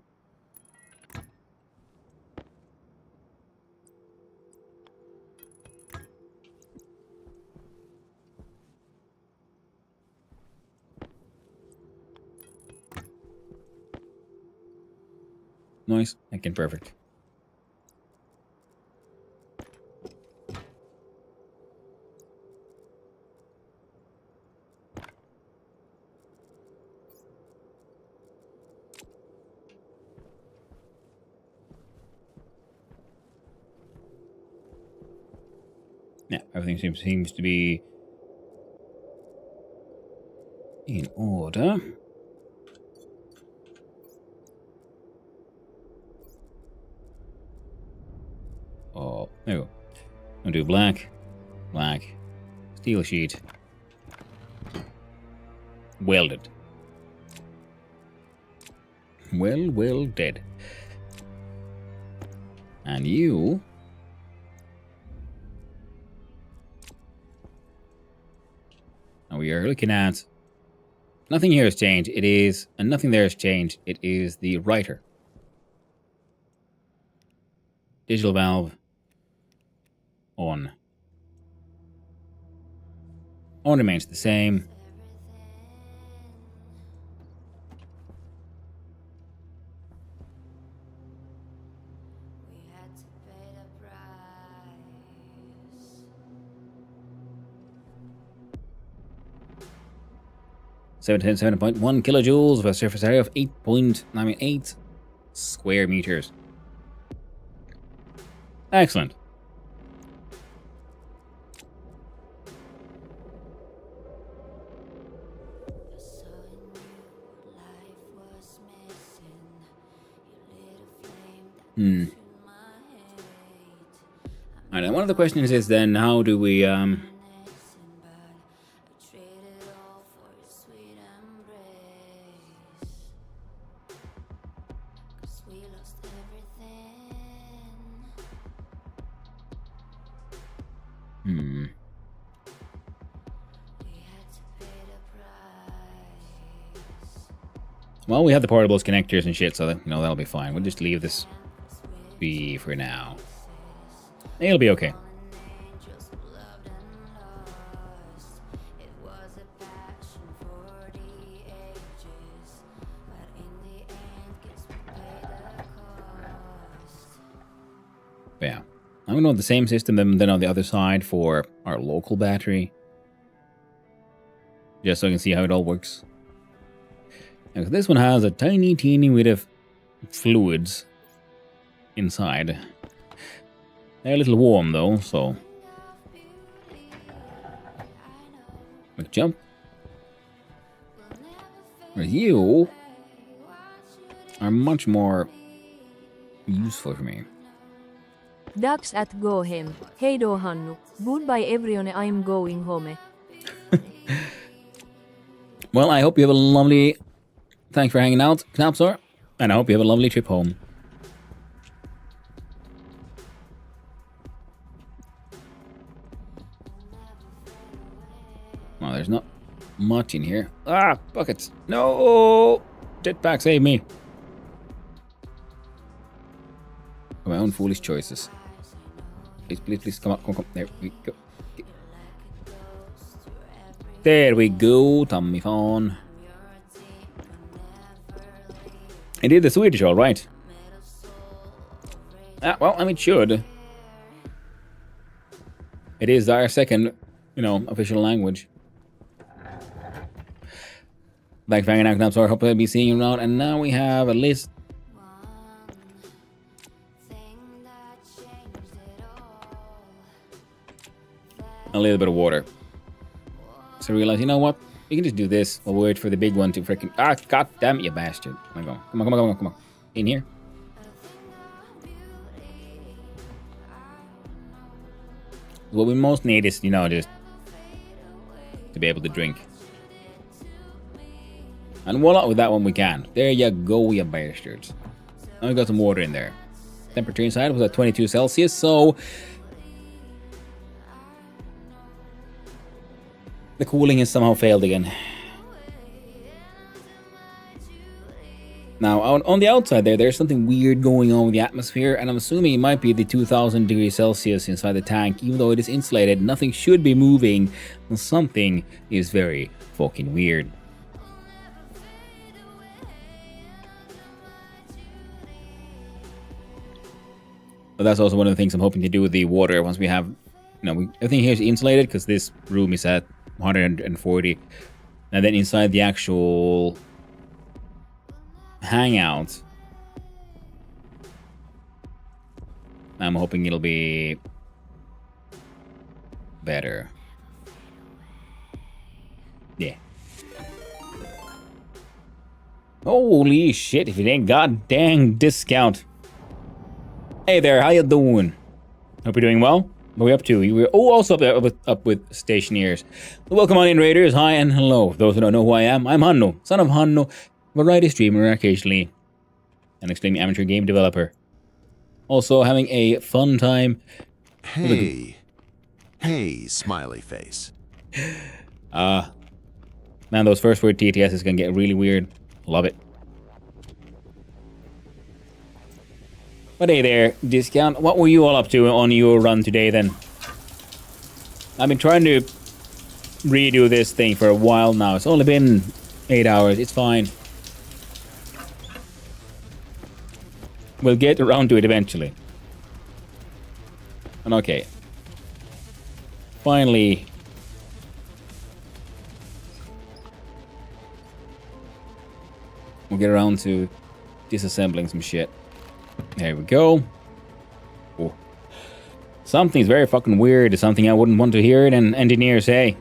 nice. Again, perfect. Yeah, everything seems to be in order. Oh, there we go. I'll do black, steel sheet, welded. Well dead. And you now we are looking at nothing here has changed. It is, and nothing there has changed. It is the writer. Digital valve on. On remains the same. Seven point one kilojoules with a surface area of 8 square meters. Excellent. Alright, and one of the questions is then how do we well, we have the portables, connectors, and shit, so that, that'll be fine. We'll just leave this be for now. It'll be okay. But yeah. I'm going to want the same system then on the other side for our local battery. Just so I can see how it all works. And this one has a tiny bit of fluids inside. They're a little warm though, so... Quick jump. Whereas you are much more useful for me. Dags att gå hem. Hej då Hannu. Goodbye everyone, I'm going home. Well, I hope you have a lovely... Thanks for hanging out, Knapsor. And I hope you have a lovely trip home. Well, there's not much in here. Ah, buckets. No! Jetpack, save me. My own foolish choices. Please, come on. There we go. There we go, Tommy Fawn. It did the Swedish all right. Well, I mean, it should. It is our second, official language. Back for hanging out, I'm sorry. Hope I'll be seeing you around. And now we have a list. A little bit of water. So I realize, you know what? We can just do this. We'll wait for the big one to freaking... Ah, god damn it, you bastard. Come on. In here. What we most need is, just to be able to drink. And voila, with that one we can. There you go, you bastards. Now we got some water in there. Temperature inside was at 22 Celsius, so... The cooling has somehow failed again. Now, on the outside there's something weird going on with the atmosphere, and I'm assuming it might be the 2000 degrees Celsius inside the tank. Even though it is insulated, nothing should be moving. Something is very fucking weird. But that's also one of the things I'm hoping to do with the water once we have... everything here is insulated because this room is at 140. And then inside the actual hangout, I'm hoping it'll be better. Yeah. Holy shit, if it ain't god dang discount. Hey there, how you doing? Hope you're doing well. What are we up to? We're also up with Stationeers. Welcome on in, Raiders. Hi and hello. Those who don't know who I am, I'm Hannu, son of Hannu, variety streamer, occasionally an extremely amateur game developer. Also having a fun time. Hey, smiley face. Man, those first word TTS is gonna get really weird. Love it. But hey there, Discount. What were you all up to on your run today then? I've been trying to redo this thing for a while now. It's only been 8 hours. It's fine. We'll get around to it eventually. And okay. Finally. We'll get around to disassembling some shit. There we go. Oh. Something's very fucking weird. It's something I wouldn't want to hear an engineer say.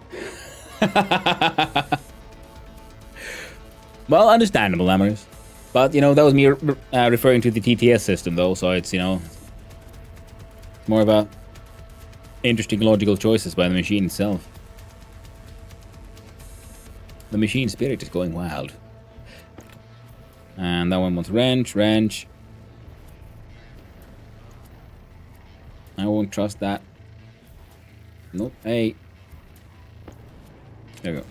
Well, understandable, Lammers. But, that was me referring to the TTS system, though, so it's, more about interesting logical choices by the machine itself. The machine spirit is going wild. And that one wants wrench. I won't trust that. Nope. Hey. There we go.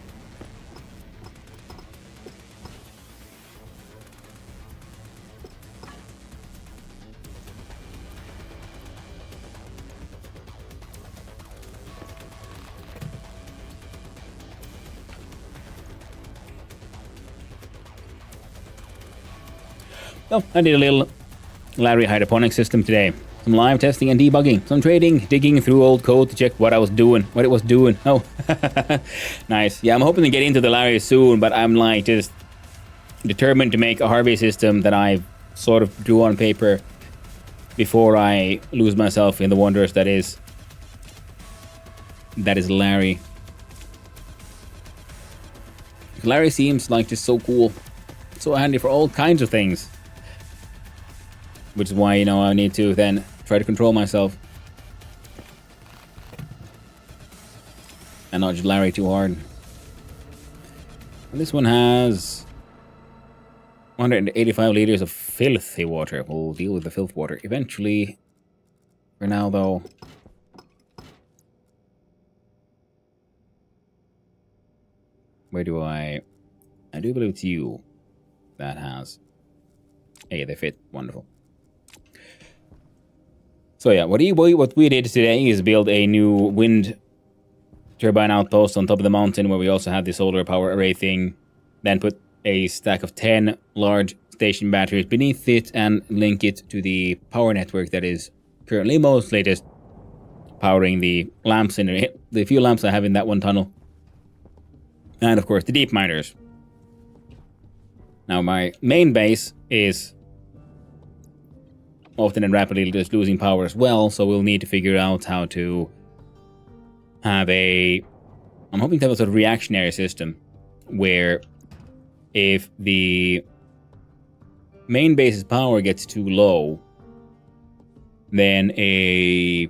Oh, I did a little Larry hydroponic system today. Some live testing and debugging. Some trading, digging through old code to check what I was doing, what it was doing. Oh, nice. Yeah, I'm hoping to get into the Larry soon, but I'm like just determined to make a Harvey system that I sort of drew on paper before I lose myself in the wonders that is Larry. Larry seems like just so cool, so handy for all kinds of things. Which is why, you know, I need to then try to control myself. And not just Larry too hard. And this one has 185 liters of filthy water. We'll deal with the filth water eventually. For now, though. Where do I do believe it's you that has. Hey, they fit. Wonderful. So yeah, what we did today is build a new wind turbine outpost on top of the mountain where we also have the solar power array thing. Then put a stack of 10 large station batteries beneath it and link it to the power network that is currently mostly just powering the lamps in the few lamps I have in that one tunnel. And of course the deep miners. Now my main base is often and rapidly just losing power as well, so we'll need to figure out how to have I'm hoping to have a sort of reactionary system where if the main base's power gets too low, then a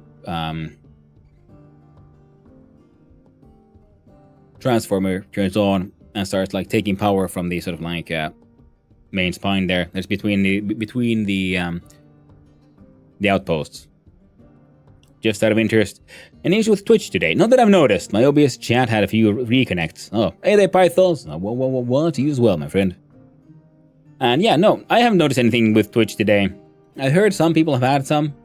transformer turns on and starts like taking power from the sort of like main spine there. That's between the outposts. Just out of interest, any issues with Twitch today? Not that I've noticed. My OBS chat had a few reconnects. Oh, hey there, Pythos. Oh, what? You as well, my friend. And yeah, no, I haven't noticed anything with Twitch today. I heard some people have had some,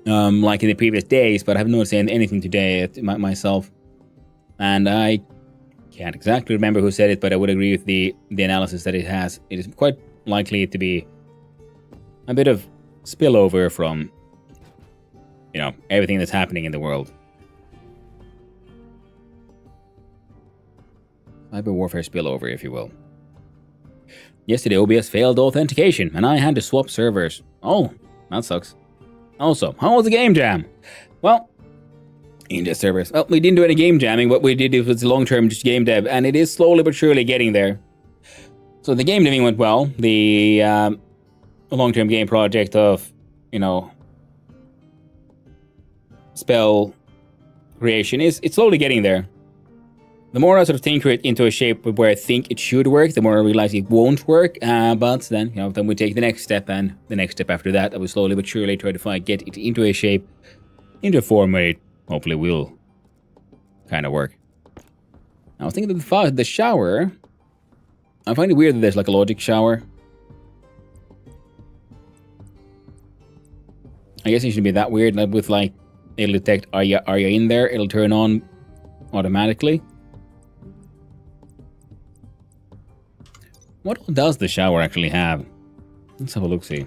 like in the previous days, but I haven't noticed anything today myself. And I can't exactly remember who said it, but I would agree with the analysis that it has. It is quite likely to be a bit of spillover from, you know, everything that's happening in the world. Cyber warfare spillover, if you will. Yesterday, OBS failed authentication, and I had to swap servers. Oh, that sucks. Also, how was the game jam? Well, in the servers. Well, we didn't do any game jamming. What we did was long-term just game dev, and it is slowly but surely getting there. So the game deving went well. The long-term game project of, you know, spell creation it's slowly getting there. The more I sort of tinker it into a shape where I think it should work, the more I realize it won't work. But then, you know, then we take the next step, and the next step after that, I will slowly but surely try to get it into a shape, into a form where it hopefully will kind of work. I was thinking of the shower. I find it weird that there's like a logic shower. I guess it shouldn't be that weird. Like with like, it'll detect are you in there? It'll turn on automatically. What all does the shower actually have? Let's have a look-see.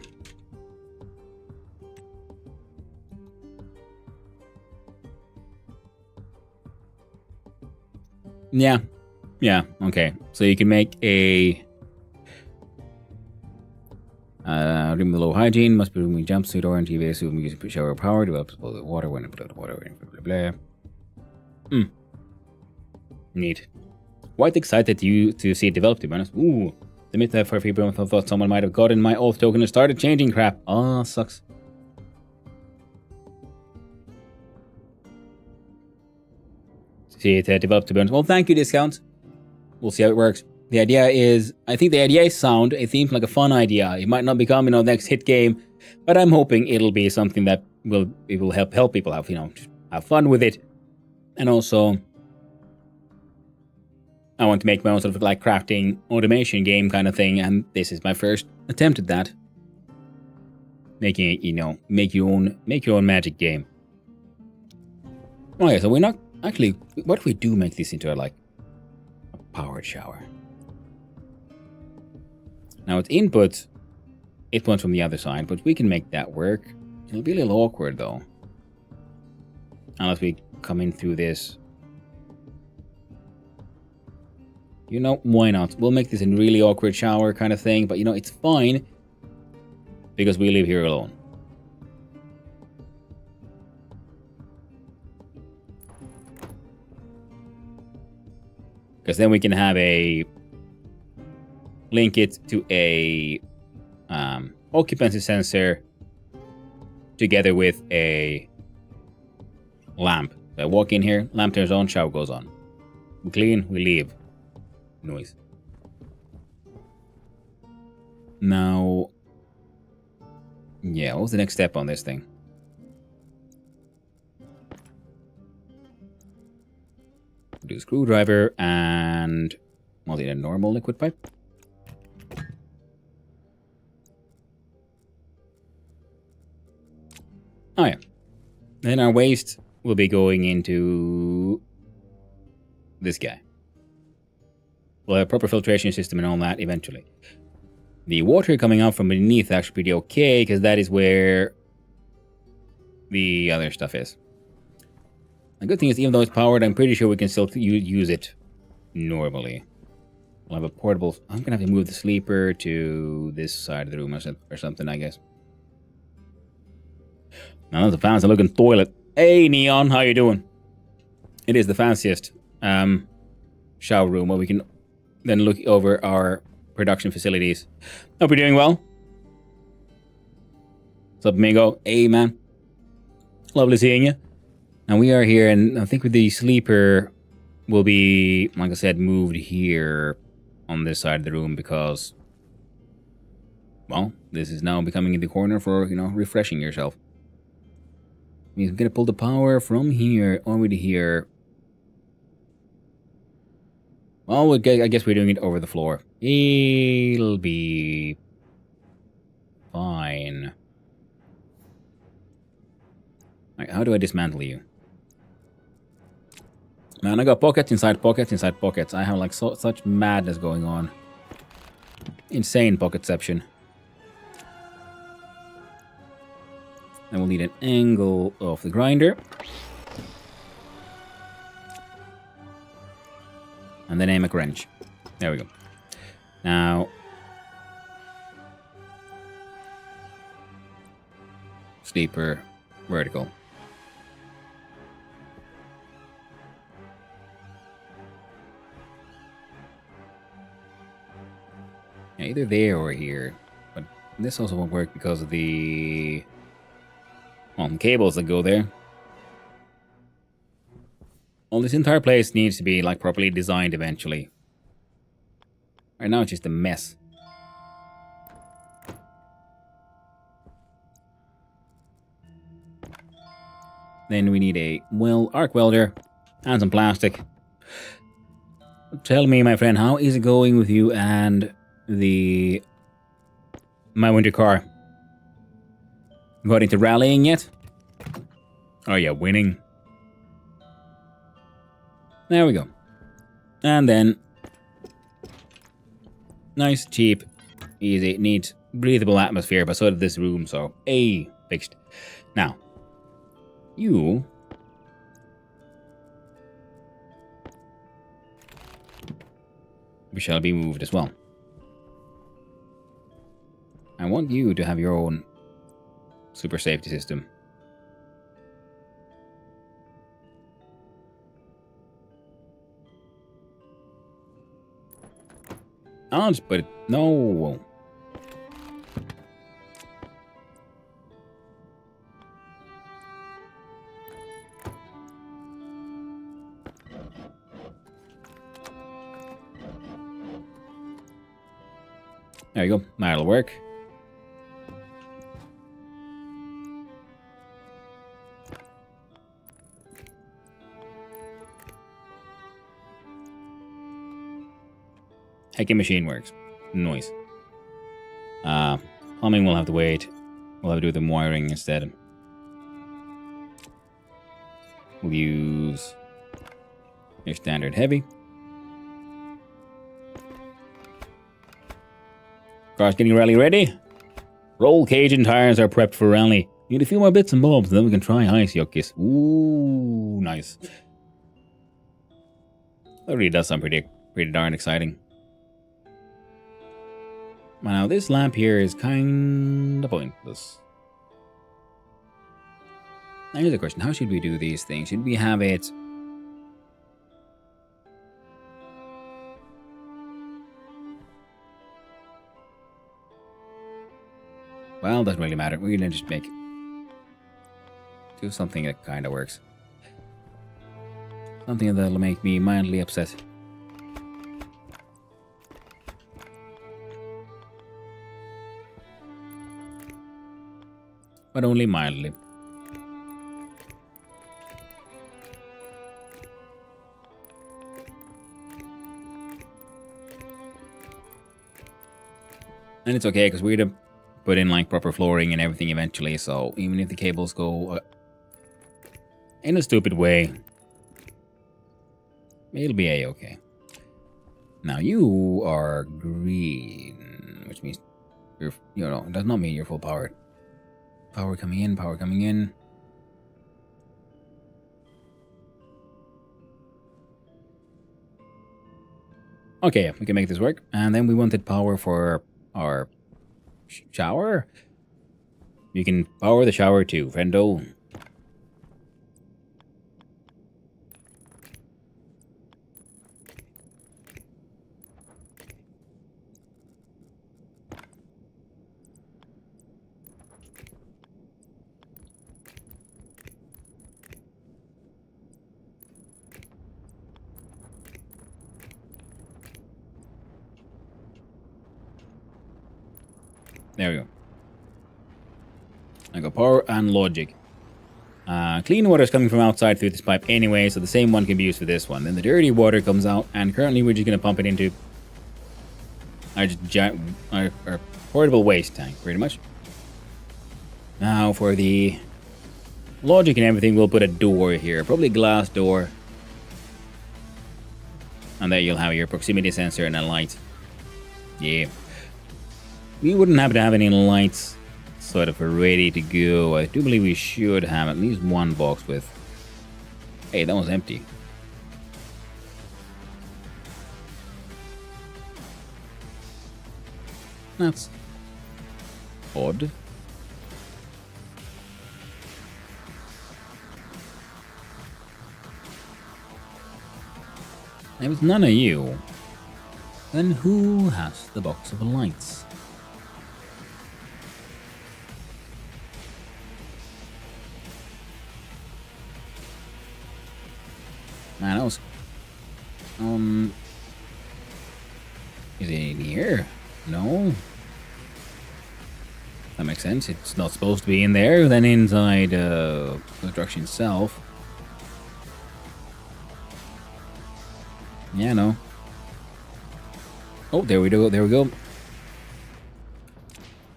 Yeah, okay. So you can make a remove the low hygiene, must be removing jumpsuit or TV suit using shower power, develops the water when put the water in, blah blah. Neat. Quite excited to see it develop, to be honest. Ooh. Admit that for a few moments I thought someone might have gotten my oath token and started changing crap. Oh, sucks. See it develop, to be honest. Well, thank you, Discount. We'll see how it works. The idea is, I think the idea is sound. It seems like a fun idea. It might not become, you know, the next hit game, but I'm hoping it'll be something that will help people have, you know, have fun with it. And also, I want to make my own sort of like crafting automation game kind of thing, and this is my first attempt at that. Making it, you know, make your own magic game. Okay, so we're not actually. What if we do make this into a powered shower? Now its input 8 points from the other side, but we can make that work. It'll be a little awkward though. Unless we come in through this. You know, why not? We'll make this a really awkward shower kind of thing, but you know, it's fine. Because we live here alone. Because then we can have a... link it to a occupancy sensor together with a lamp. So I walk in here, lamp turns on, shower goes on. We clean, we leave. Noise. Now... yeah, what was the next step on this thing? Do a screwdriver and... well, a normal liquid pipe. Oh yeah. Then our waste will be going into this guy. We'll have a proper filtration system and all that eventually. The water coming out from beneath is actually pretty okay, because that is where the other stuff is. The good thing is, even though it's powered, I'm pretty sure we can still use it normally. We'll have a portable... I'm going to have to move the sleeper to this side of the room or something, I guess. Now that's a fancy looking toilet. Hey, Neon, how you doing? It is the fanciest shower room where we can then look over our production facilities. Hope you're doing well. What's up, Mingo? Hey, man. Lovely seeing you. Now we are here, and I think with the sleeper will be, like I said, moved here on this side of the room because, well, this is now becoming the corner for, you know, refreshing yourself. We're gonna pull the power from here over to here. Well, I guess we're doing it over the floor. It'll be fine. Alright, how do I dismantle you? Man, I got pockets inside pockets inside pockets. I have like such madness going on. Insane pocketception. Then we'll need an angle of the grinder. And then aim a wrench. There we go. Now... sleeper vertical. Yeah, either there or here. But this also won't work because of the... well, the cables that go there. Well, this entire place needs to be like properly designed eventually. Right now it's just a mess. Then we need a arc welder and some plastic. Tell me, my friend, how is it going with you and my winter car? Got into rallying yet? Oh yeah, winning. There we go. And then nice, cheap, easy, neat, breathable atmosphere, but so did this room, so fixed. Now, you shall be moved as well. I want you to have your own super safety system. I'll just put it... no. There you go. That'll work. Hacking machine works. Noise. Plumbing will have to wait. We'll have to do the wiring instead. We'll use your standard heavy. Car's getting rally ready. Roll cage and tires are prepped for rally. Need a few more bits and bobs, and then we can try ice yuckies. Ooh, nice. That really does sound pretty darn exciting. Now, this lamp here is kind of pointless. Now, here's a question. How should we do these things? Should we have it... Well, doesn't really matter. We're gonna just do something that kind of works. Something that'll make me mildly upset. But only mildly. And it's okay, because we're to put in like proper flooring and everything eventually, so even if the cables go in a stupid way, it'll be a-okay. Now you are green, which means you're, it does not mean you're full powered. Power coming in, power coming in. Okay, yeah, we can make this work. And then we wanted power for our shower. You can power the shower too, friendo. There we go. I got power and logic. Clean water is coming from outside through this pipe anyway, so the same one can be used for this one. Then the dirty water comes out, and currently we're just going to pump it into our portable waste tank, pretty much. Now for the logic and everything, we'll put a door here, probably a glass door. And there you'll have your proximity sensor and a light. Yeah. We wouldn't happen to have any lights sort of ready to go. I do believe we should have at least one box with... Hey, that was empty. That's odd. If it's none of you, then who has the box of lights? Man, that was... Is it in here? No? That makes sense. It's not supposed to be in there, then inside the construction itself. Yeah, no. Oh, there we go, there we go.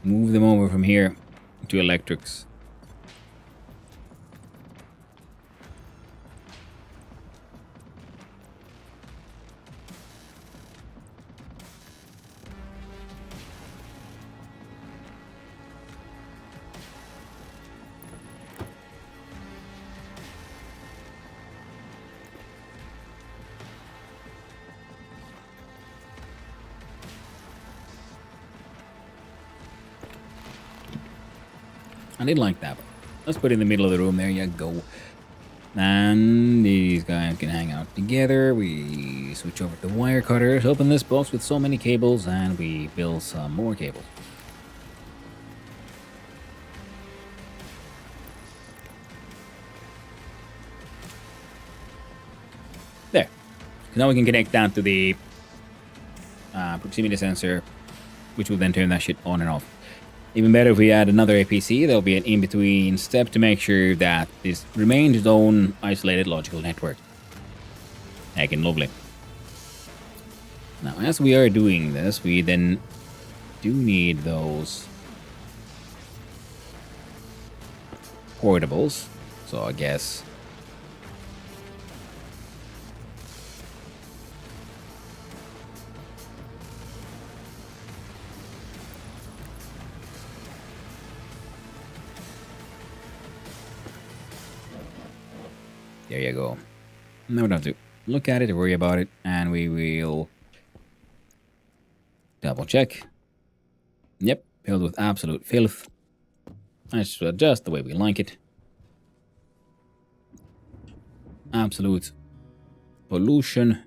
Move them over from here to electrics. I did like that. Let's put it in the middle of the room. There you go. And these guys can hang out together. We switch over to wire cutters. Open this box with so many cables, and we build some more cables. There. Now we can connect that to the proximity sensor, which will then turn that shit on and off. Even better if we add another APC, there'll be an in-between step to make sure that this remains its own isolated logical network. Heckin' lovely. Now, as we are doing this, we then do need those portables. So I guess... There you go. Now we don't have to look at it or worry about it, and we will double check. Yep, filled with absolute filth. That's just the way we like it. Absolute pollution.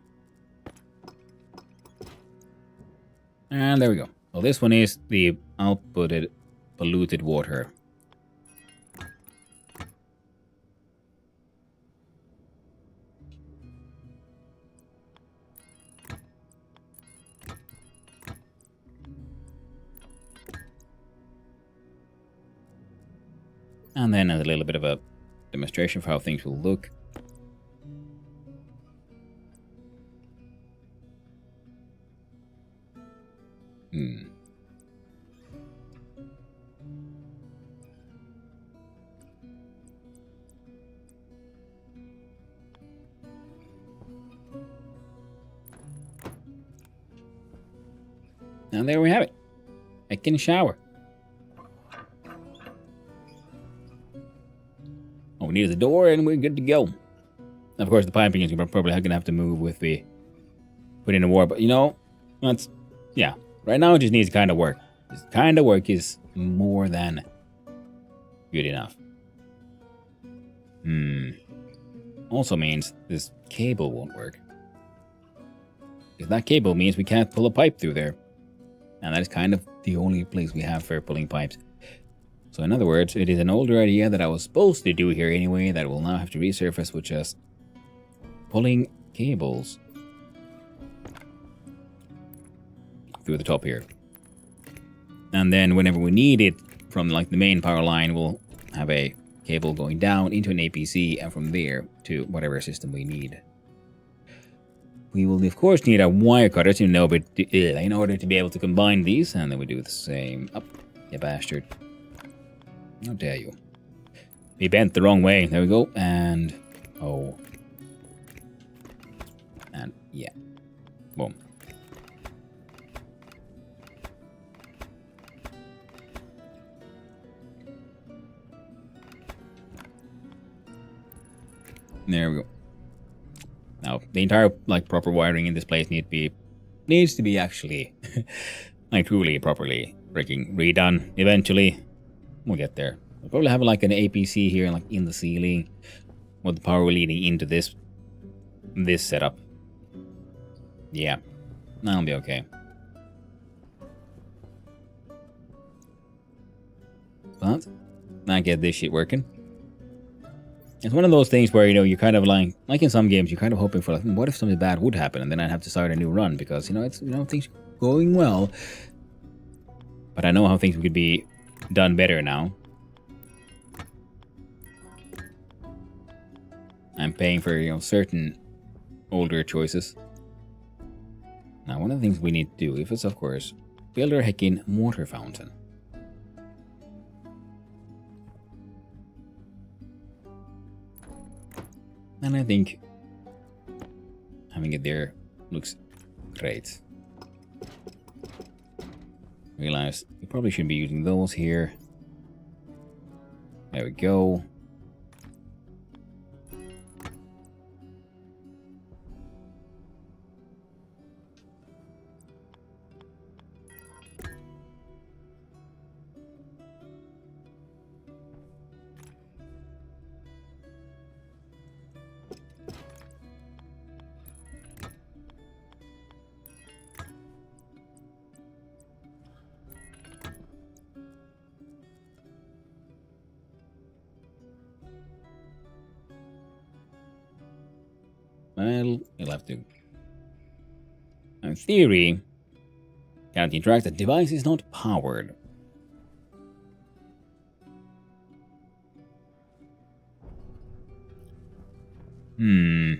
And there we go. Well, this one is the outputted polluted water. And then a little bit of a demonstration for how things will look. And there we have it. I can shower. All we need is a door and we're good to go. Of course, the piping is probably going to have to move with the put in a war, but you know, that's, yeah. Right now it just needs kind of work. This kind of work is more than good enough. Also means this cable won't work. Because that cable means we can't pull a pipe through there. And that is kind of the only place we have for pulling pipes. So in other words, it is an older idea that I was supposed to do here anyway that will now have to resurface with just pulling cables through the top here. And then whenever we need it from like the main power line, we'll have a cable going down into an APC and from there to whatever system we need. We will of course need a wire cutter in order to be able to combine these, and then we do the same. Up, you bastard. How dare you. Be bent the wrong way. There we go. And oh. And yeah. Boom. There we go. Now, the entire like proper wiring in this place needs to be actually like truly properly freaking redone eventually. We'll get there. We'll probably have like an APC here like in the ceiling with the power leading into this setup. Yeah. That'll be okay. But I get this shit working. It's one of those things where, you know, you're kind of like in some games, you're kind of hoping for like, what if something bad would happen, and then I'd have to start a new run because, you know, it's, you know, things going well. But I know how things could be done better now. I'm paying for, you know, certain older choices. Now, one of the things we need to do is, of course, build our heckin' water fountain. And I think having it there looks great. Realize we probably shouldn't be using those here. There we go. Well, you'll have to. In theory, cannot interact. The device is not powered. Fine.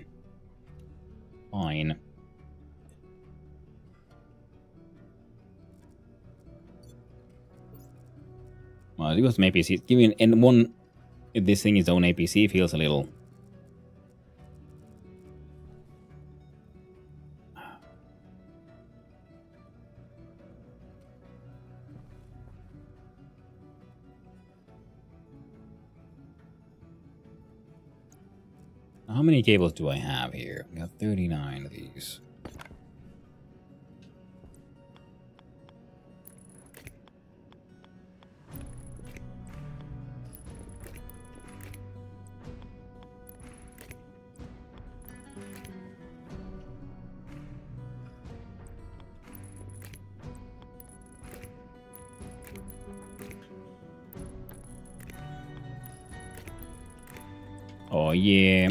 Well, it was an APC. Giving and one, if this thing is own APC, feels a little. How many cables do I have here? I got 39 of these. Oh yeah.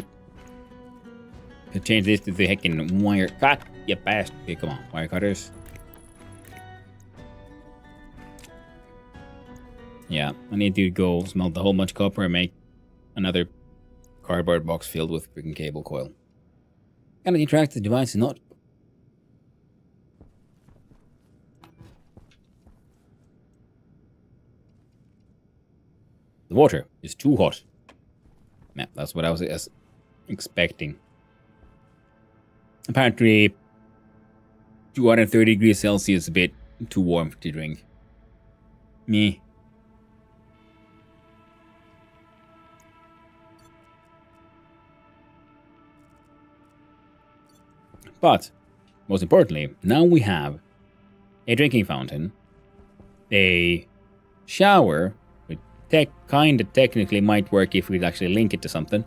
To change this to the heckin' wire cut, you bastard. Okay, come on, wire cutters. Yeah, I need to go smelt a whole bunch of copper and make another cardboard box filled with freaking cable coil. Gotta interact the device is not. The water is too hot. Yeah, that's what I was expecting. Apparently, 230 degrees Celsius is a bit too warm to drink. Me. But, most importantly, now we have a drinking fountain, a shower, which kinda technically might work if we'd actually link it to something.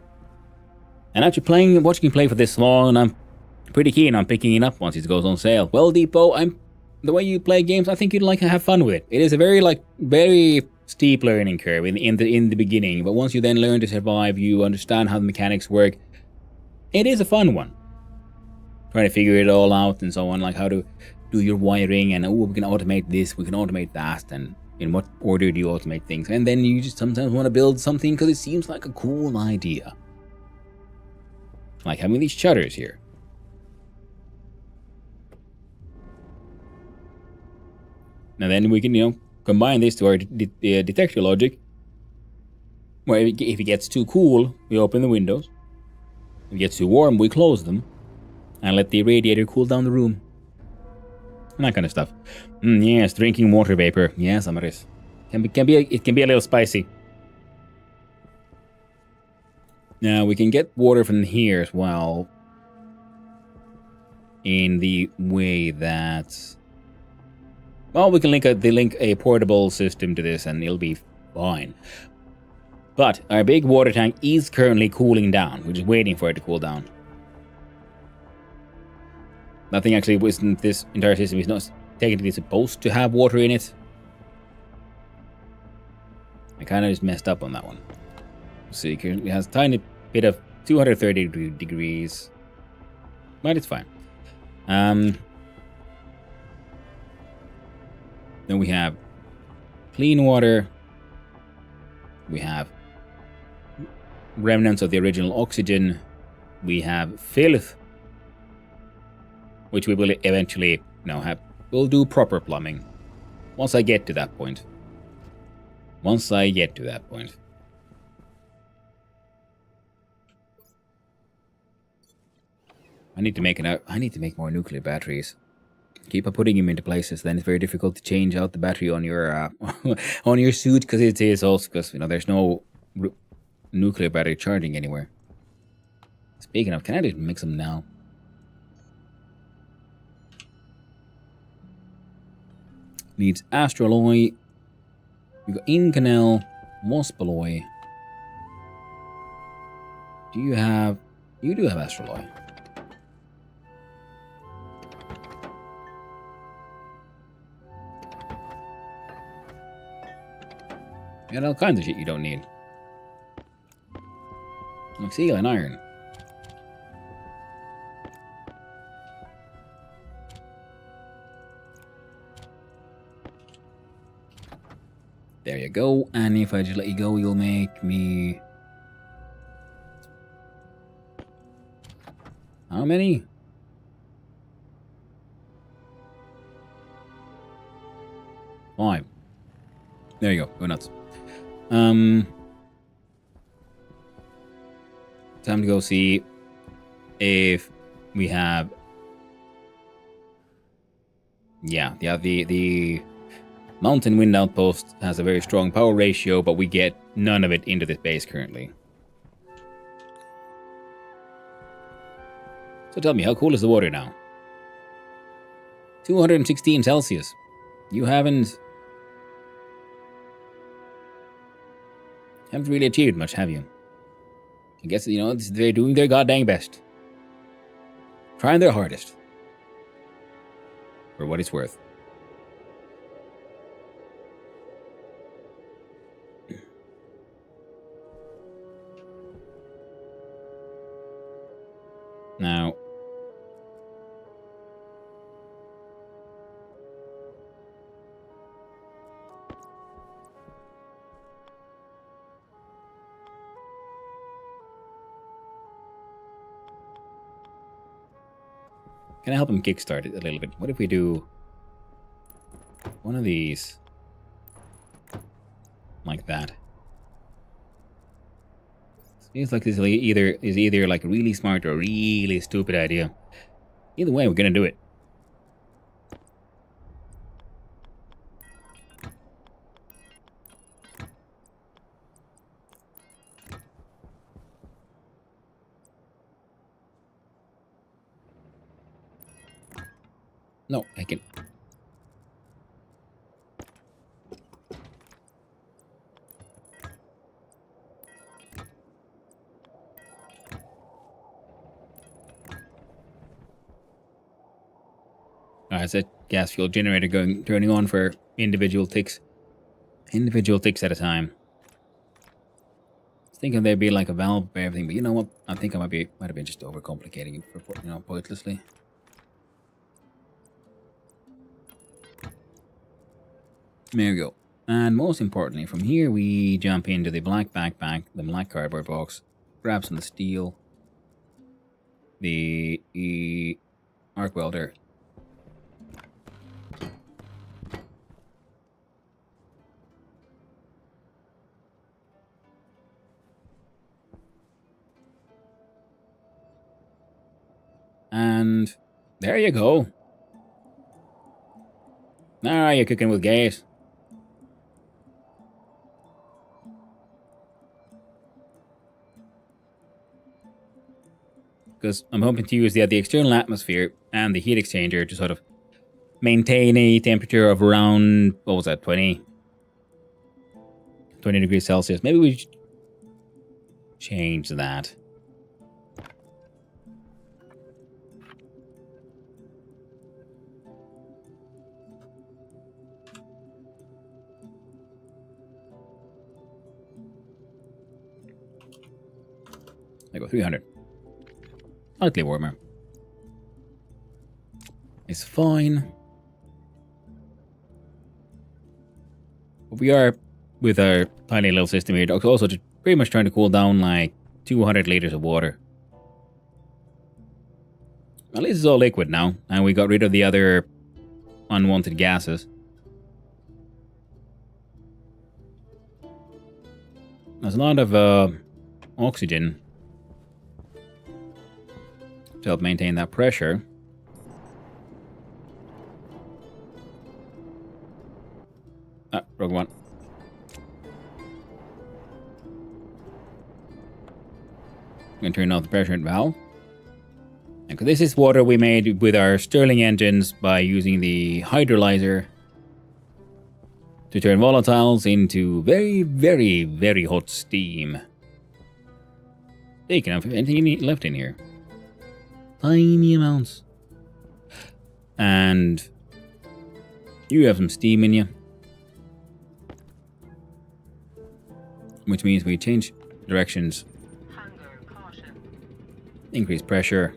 And after watching you play for this long, I'm pretty keen on picking it up once it goes on sale. Well, Depot, the way you play games, I think you'd like to have fun with it. It is a very steep learning curve in the beginning, but once you then learn to survive, you understand how the mechanics work. It is a fun one. Trying to figure it all out and so on, like how to do your wiring and we can automate this, we can automate that, and in what order do you automate things? And then you just sometimes want to build something because it seems like a cool idea. Like having these shutters here. And then we can, combine this to our detector logic. Where if it gets too cool, we open the windows. If it gets too warm, we close them. And let the radiator cool down the room. And that kind of stuff. Yes, drinking water vapor. Yes, Amaris. It can be a little spicy. Now, we can get water from here as well. In the way that... Well, we can link a portable system to this and it'll be fine. But our big water tank is currently cooling down. We're just waiting for it to cool down. Nothing actually wasn't this entire system is not technically supposed to have water in it. I kind of just messed up on that one. So it currently has a tiny bit of 230 degrees. But it's fine. Then we have clean water. We have remnants of the original oxygen. We have filth, which we will eventually we'll do proper plumbing. Once I get to that point. I need to make more nuclear batteries. Keep on putting them into places, then it's very difficult to change out the battery on your on your suit, because it is also because there's no nuclear battery charging anywhere. Speaking of, can I just mix them now? Needs astraloy. We got incanel, waspaloy. You do have astraloy. You got all kinds of shit you don't need. Like steel and iron. There you go. And if I just let you go, you'll make me... How many? Five. There you go. Go nuts. Time to go see if we have... Yeah, the Mountain Wind Outpost has a very strong power ratio, but we get none of it into this base currently. So tell me, how cool is the water now? 216 Celsius. You haven't really achieved much, have you? I guess, you know, they're doing their goddamn best. Trying their hardest. For what it's worth. Now, can I help him kickstart it a little bit? What if we do one of these like that? Seems like this is either like a really smart or a really stupid idea. Either way, we're gonna do it. No, I can. It's a gas fuel generator turning on for individual ticks at a time. I was thinking there'd be like a valve for everything, but you know what? I think I might have been just overcomplicating it for, you know, pointlessly. There we go. And most importantly, from here we jump into the black backpack, the black cardboard box, grab some of the steel, the arc welder. And there you go. Now you're cooking with gas. Because I'm hoping to use the external atmosphere and the heat exchanger to sort of maintain a temperature of around, what was that, 20 degrees Celsius. Maybe we should change that. I go 300. Slightly warmer. It's fine. But we are, with our tiny little system here, also just pretty much trying to cool down like 200 liters of water. At least it's all liquid now, and we got rid of the other unwanted gases. There's a lot of oxygen to help maintain that pressure. Wrong one. I'm going to turn off the pressure valve. And this is water we made with our Stirling engines by using the hydrolyzer to turn volatiles into very, very, very hot steam. Speaking of, anything left in here? Tiny amounts. And you have some steam in you. Which means we change directions. Hunger caution. Increase pressure.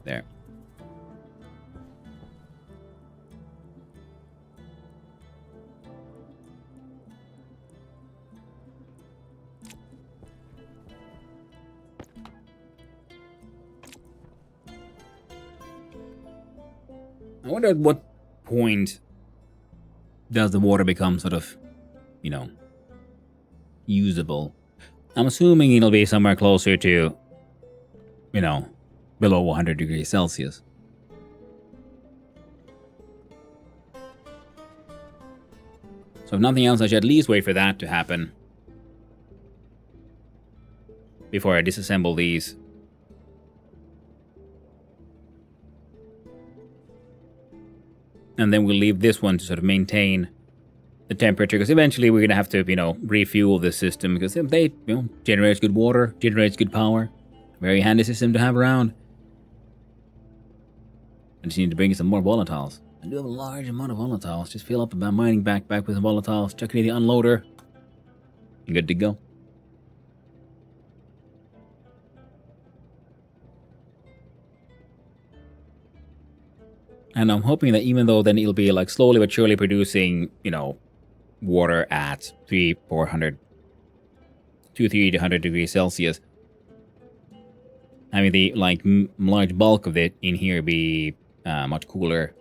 There. I wonder at what point does the water become sort of, you know, usable. I'm assuming it'll be somewhere closer to, you know, below 100 degrees Celsius. So if nothing else, I should at least wait for that to happen before I disassemble these. And then we'll leave this one to sort of maintain the temperature, because eventually we're going to have to, refuel the system, because they, generates good water, generates good power. Very handy system to have around. I just need to bring in some more volatiles. I do have a large amount of volatiles. Just fill up my mining backpack with some volatiles, chuck it in the unloader, and good to go. And I'm hoping that even though then it'll be like slowly but surely producing, water at 300 to 100 degrees Celsius, having the large bulk of it in here be much cooler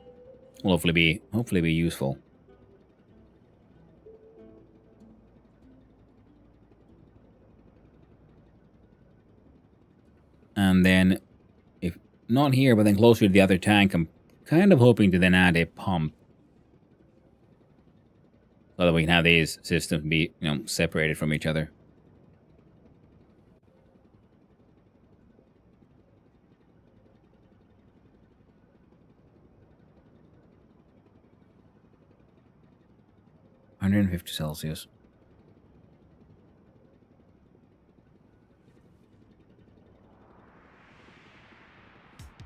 will hopefully be useful. And then, if not here, but then closer to the other tank, I'm kind of hoping to then add a pump, so that we can have these systems be, separated from each other. $150 Celsius.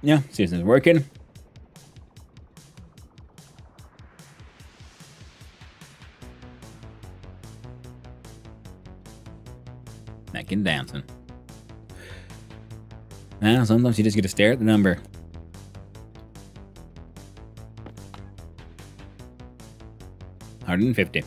Yeah, system's working. Making dancing. Now, sometimes you just get to stare at the number. $150.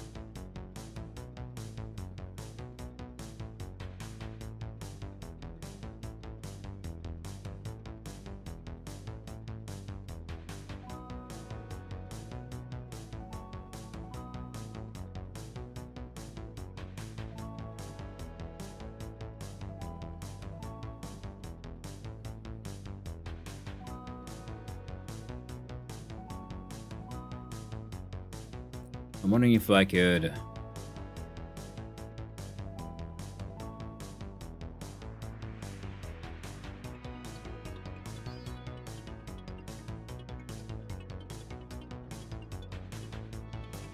I'm wondering if I could...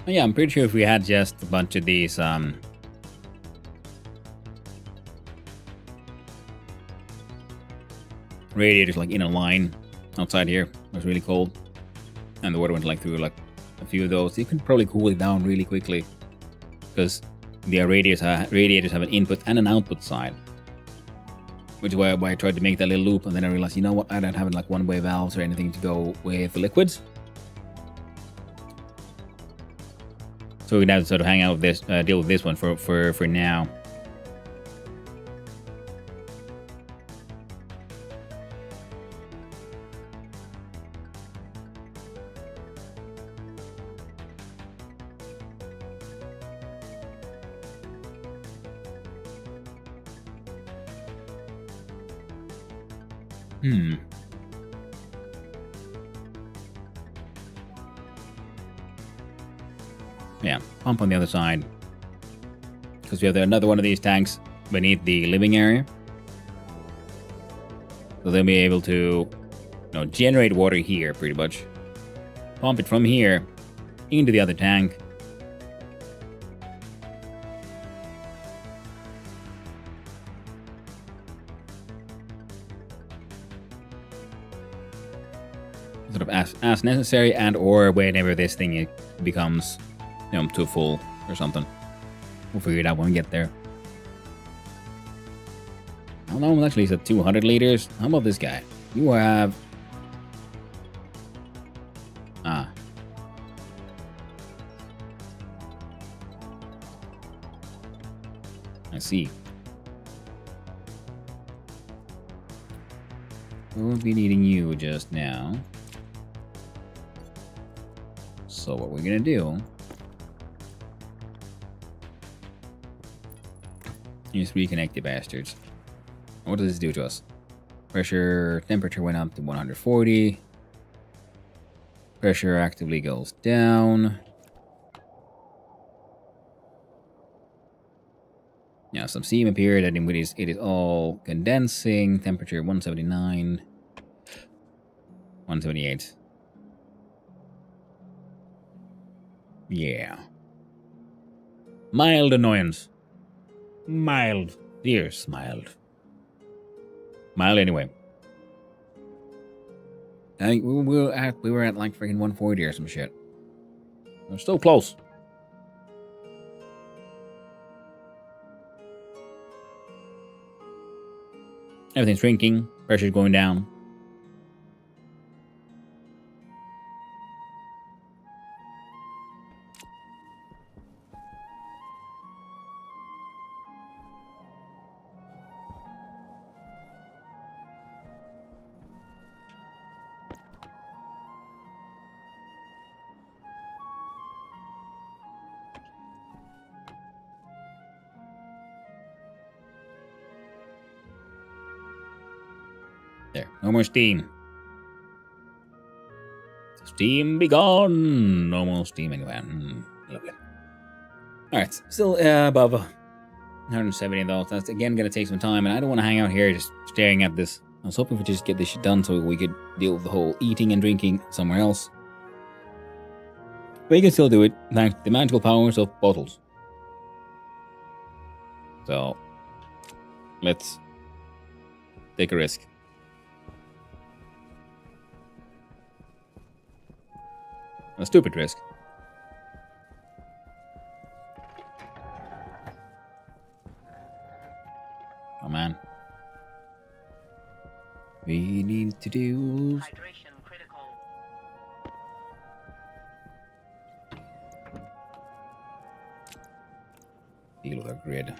Yeah, I'm pretty sure if we had just a bunch of these, radiators like in a line outside here, it was really cold, and the water went through a few of those, you can probably cool it down really quickly, because the radiators have an input and an output side, which is why I tried to make that little loop, and then I realized, you know what, I don't have one-way valves or anything to go with the liquids. So we're gonna have to sort of hang out with this, deal with this one for now. Yeah, pump on the other side, because we have another one of these tanks beneath the living area, so they'll be able to, generate water here pretty much, pump it from here into the other tank. Sort of as necessary, and or whenever this thing becomes too full or something. We'll figure it out when we get there. I don't know, actually it's at 200 liters. How about this guy? You have... I see. We'll be needing you just now. So what we're gonna do is reconnect the bastards. What does this do to us? Temperature went up to 140. Pressure actively goes down. Now some steam appeared, and it is all condensing. Temperature 179, 178. Yeah. Mild annoyance. Mild. Fierce mild. Mild anyway. I think we were at like freaking 140 or some shit. We're still close. Everything's shrinking. Pressure's going down. There, no more steam. Steam be gone. No more steam anywhere. Lovely. Alright, still above 170 though. That's again going to take some time, and I don't want to hang out here just staring at this. I was hoping we just get this shit done so we could deal with the whole eating and drinking somewhere else. But you can still do it thanks to the magical powers of bottles. So, let's take a risk. A stupid risk. Oh man. We need to do... Hydration critical. Deal with our grid.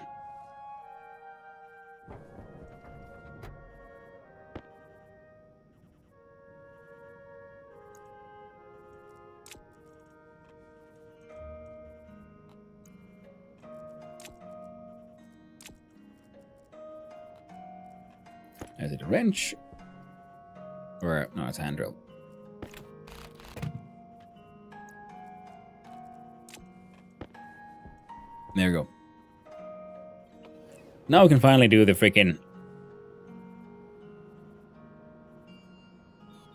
Is it a wrench? Or, no, it's a hand drill. There we go. Now we can finally do the freaking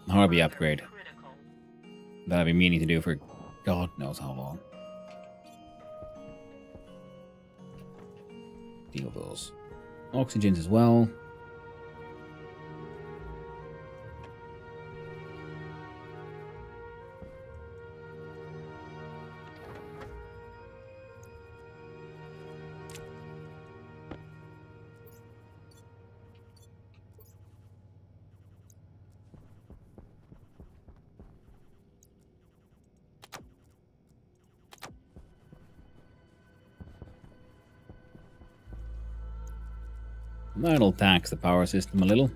Harvey upgrade Critical. that I've been meaning to do for God knows how long. Deal those oxygens as well. That'll tax the power system a little.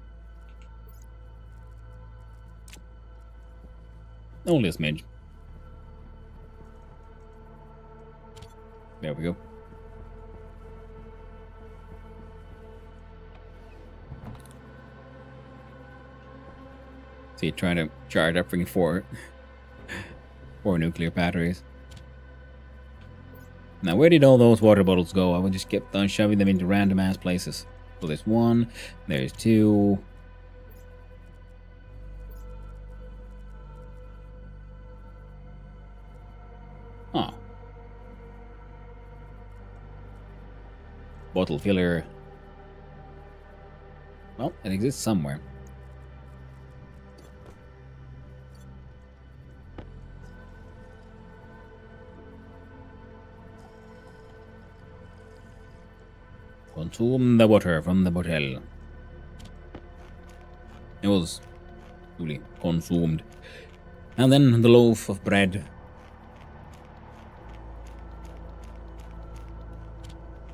Only a smidge. There we go. See, trying to charge up freaking four nuclear batteries. Now, where did all those water bottles go? I would just keep on shoving them into random ass places. So there's one, there's two. Oh. Bottle filler. Well, it exists somewhere. Consume the water from the bottle. It was fully consumed. And then the loaf of bread.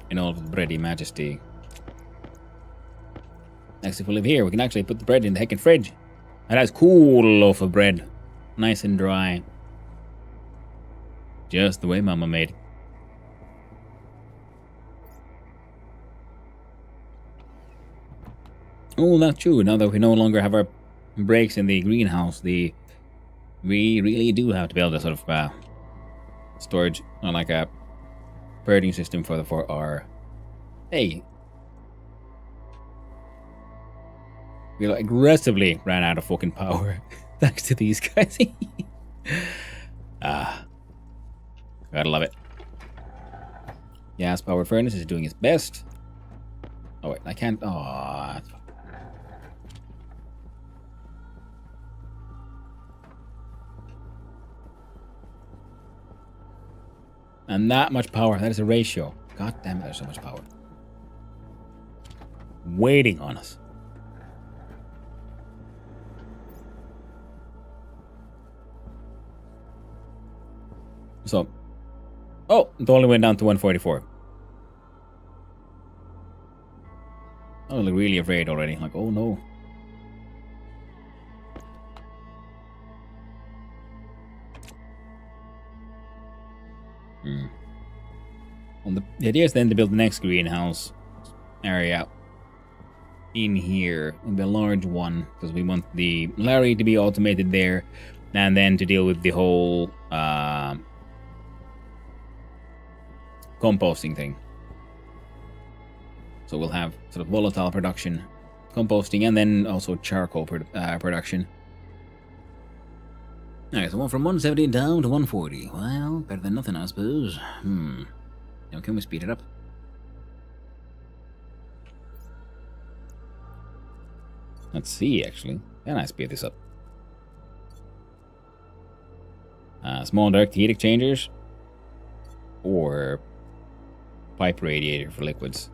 In all of its bready majesty. Next, if we live here, we can actually put the bread in the heckin' fridge. And that's cool loaf of bread. Nice and dry. Just the way Mama made it. Oh, that's true. Now that we no longer have our breaks in the greenhouse, we really do have to build a sort of storage, not like a purging system for our Hey. We like, aggressively ran out of fucking power. Thanks to these guys. Gotta love it. Gas powered furnace is doing its best. Oh wait, I can't. Oh, and that much power. That is a ratio. God damn it, there's so much power. Waiting on us. So, oh, it only went down to 144. I was really afraid already. Like, oh no. Well, the idea is then to build the next greenhouse area in here, the large one, because we want the Larry to be automated there, and then to deal with the whole composting thing. So we'll have sort of volatile production, composting, and then also charcoal production. Alright, so one from 170 down to 140. Well, better than nothing, I suppose. Now, can we speed it up? Let's see, actually. Can I speed this up? Small direct heat exchangers. Or pipe radiator for liquids.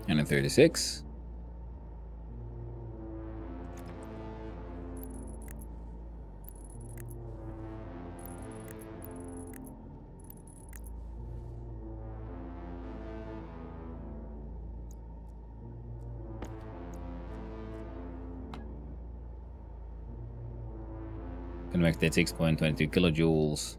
And a 36. Convected 6.22 kilojoules.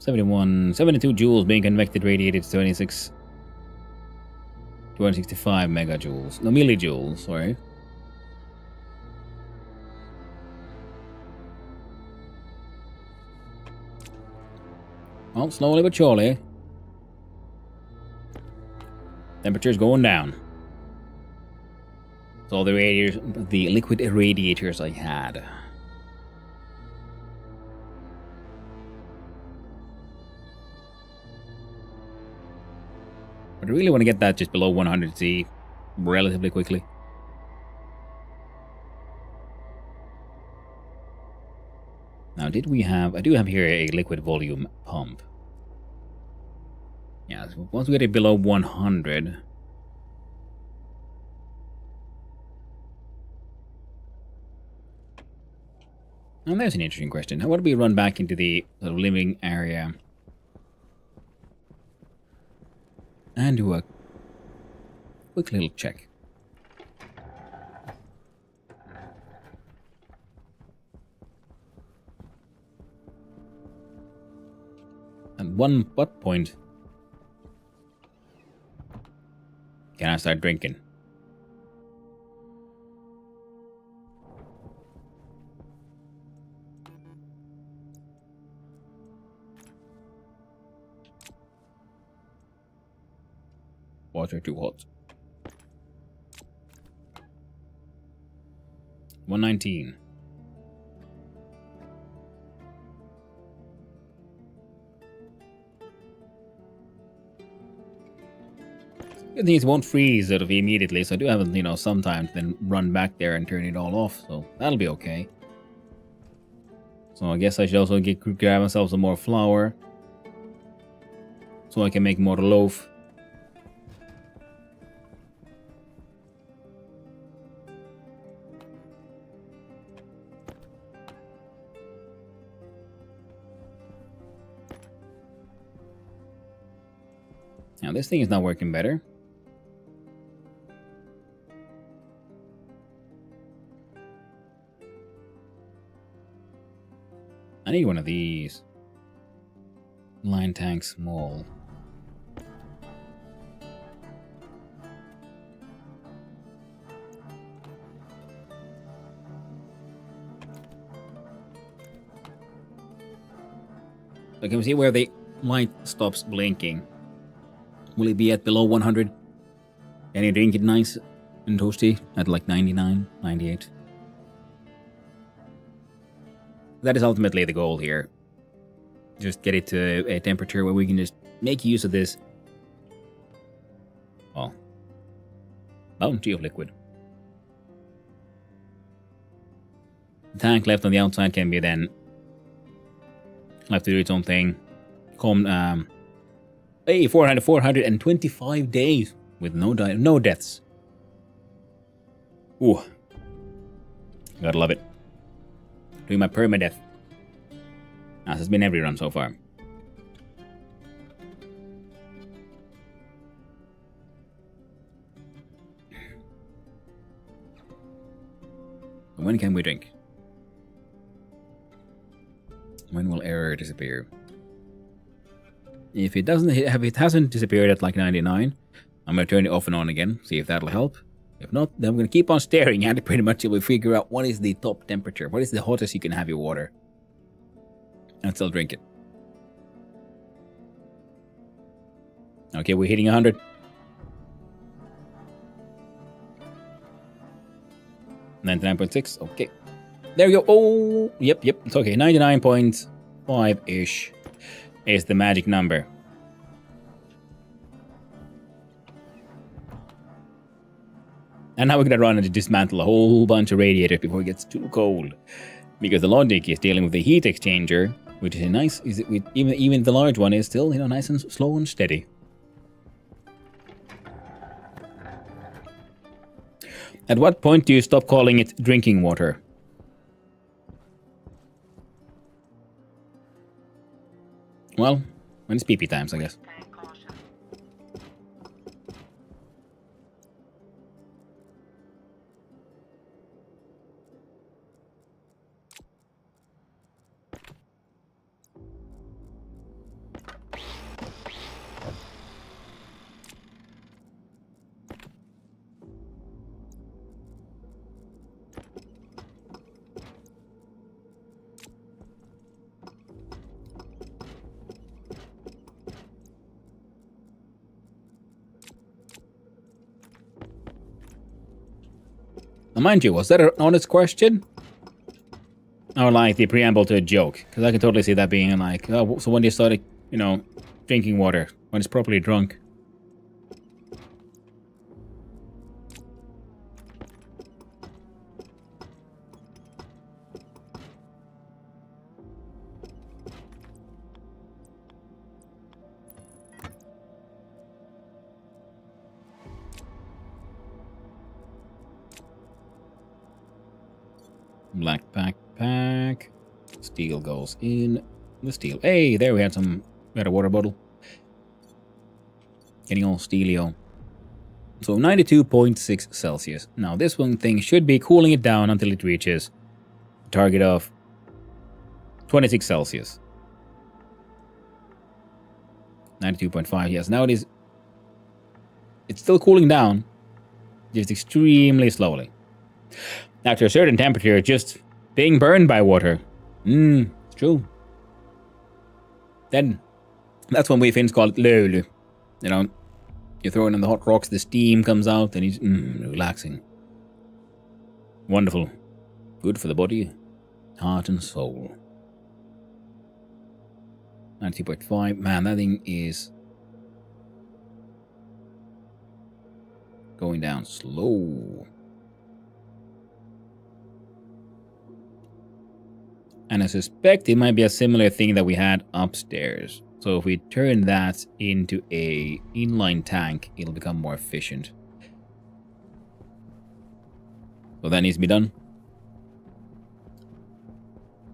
72 joules being convected, radiated to 265 megajoules. No, millijoules, sorry. Well, slowly but surely. Temperature's going down. So all the radiators, the liquid irradiators I had. But I really want to get that just below 100 C relatively quickly. Now, did we have... I do have here a liquid volume pump. Yeah, so once we get it below 100... Now, there's an interesting question. How would we run back into the sort of living area? And do a quick little check. At what point can I start drinking? Water too hot. 119. Good thing is it won't freeze sort of immediately, so I do have, you know, sometimes then run back there and turn it all off, so that'll be okay. So I guess I should also grab myself some more flour, so I can make more loaf. Now this thing is not working better. need one of these. Line tank small. So can we see where the light stops blinking? Will it be at below 100? Can you drink it nice and toasty at like 99, 98? That is ultimately the goal here. Just get it to a temperature where we can just make use of this, well, bounty of liquid. The tank left on the outside can be then left to do its own thing. Hey, 425 days with no deaths. Ooh. Gotta love it. Doing my permadeath. As has been every run so far. When can we drink? When will error disappear? If it hasn't disappeared at like 99, I'm gonna turn it off and on again, see if that'll help. If not, then I'm gonna keep on staring at it pretty much till we figure out what is the top temperature, what is the hottest you can have your water, and still drink it. Okay, we're hitting 100. $99.6. Okay, there we go. Oh, yep. It's okay. 99.5-ish is the magic number. And now we're gonna run and dismantle a whole bunch of radiators before it gets too cold, because the logic is dealing with the heat exchanger, which is nice. Even the large one is still, nice and slow and steady. At what point do you stop calling it drinking water? Well, when it's pee-pee times, I guess. Tank caution. Now, mind you, was that an honest question? Or like the preamble to a joke? Because I can totally see that being like, oh, so when do you start, drinking water? When it's properly drunk? Black backpack. Steel goes in. The steel. Hey, there we had a water bottle. Getting all steelio. So 92.6 Celsius. Now this one thing should be cooling it down until it reaches a target of 26 Celsius. 92.5, yes. Now it's still cooling down, just extremely slowly. After a certain temperature, just being burned by water. It's true. Then, that's when we Finns call it löyly. You throw it in the hot rocks, the steam comes out, and it's relaxing. Wonderful. Good for the body, heart, and soul. 92.5. Man, that thing is going down slow. And I suspect it might be a similar thing that we had upstairs. So if we turn that into a inline tank, it'll become more efficient. So that needs to be done.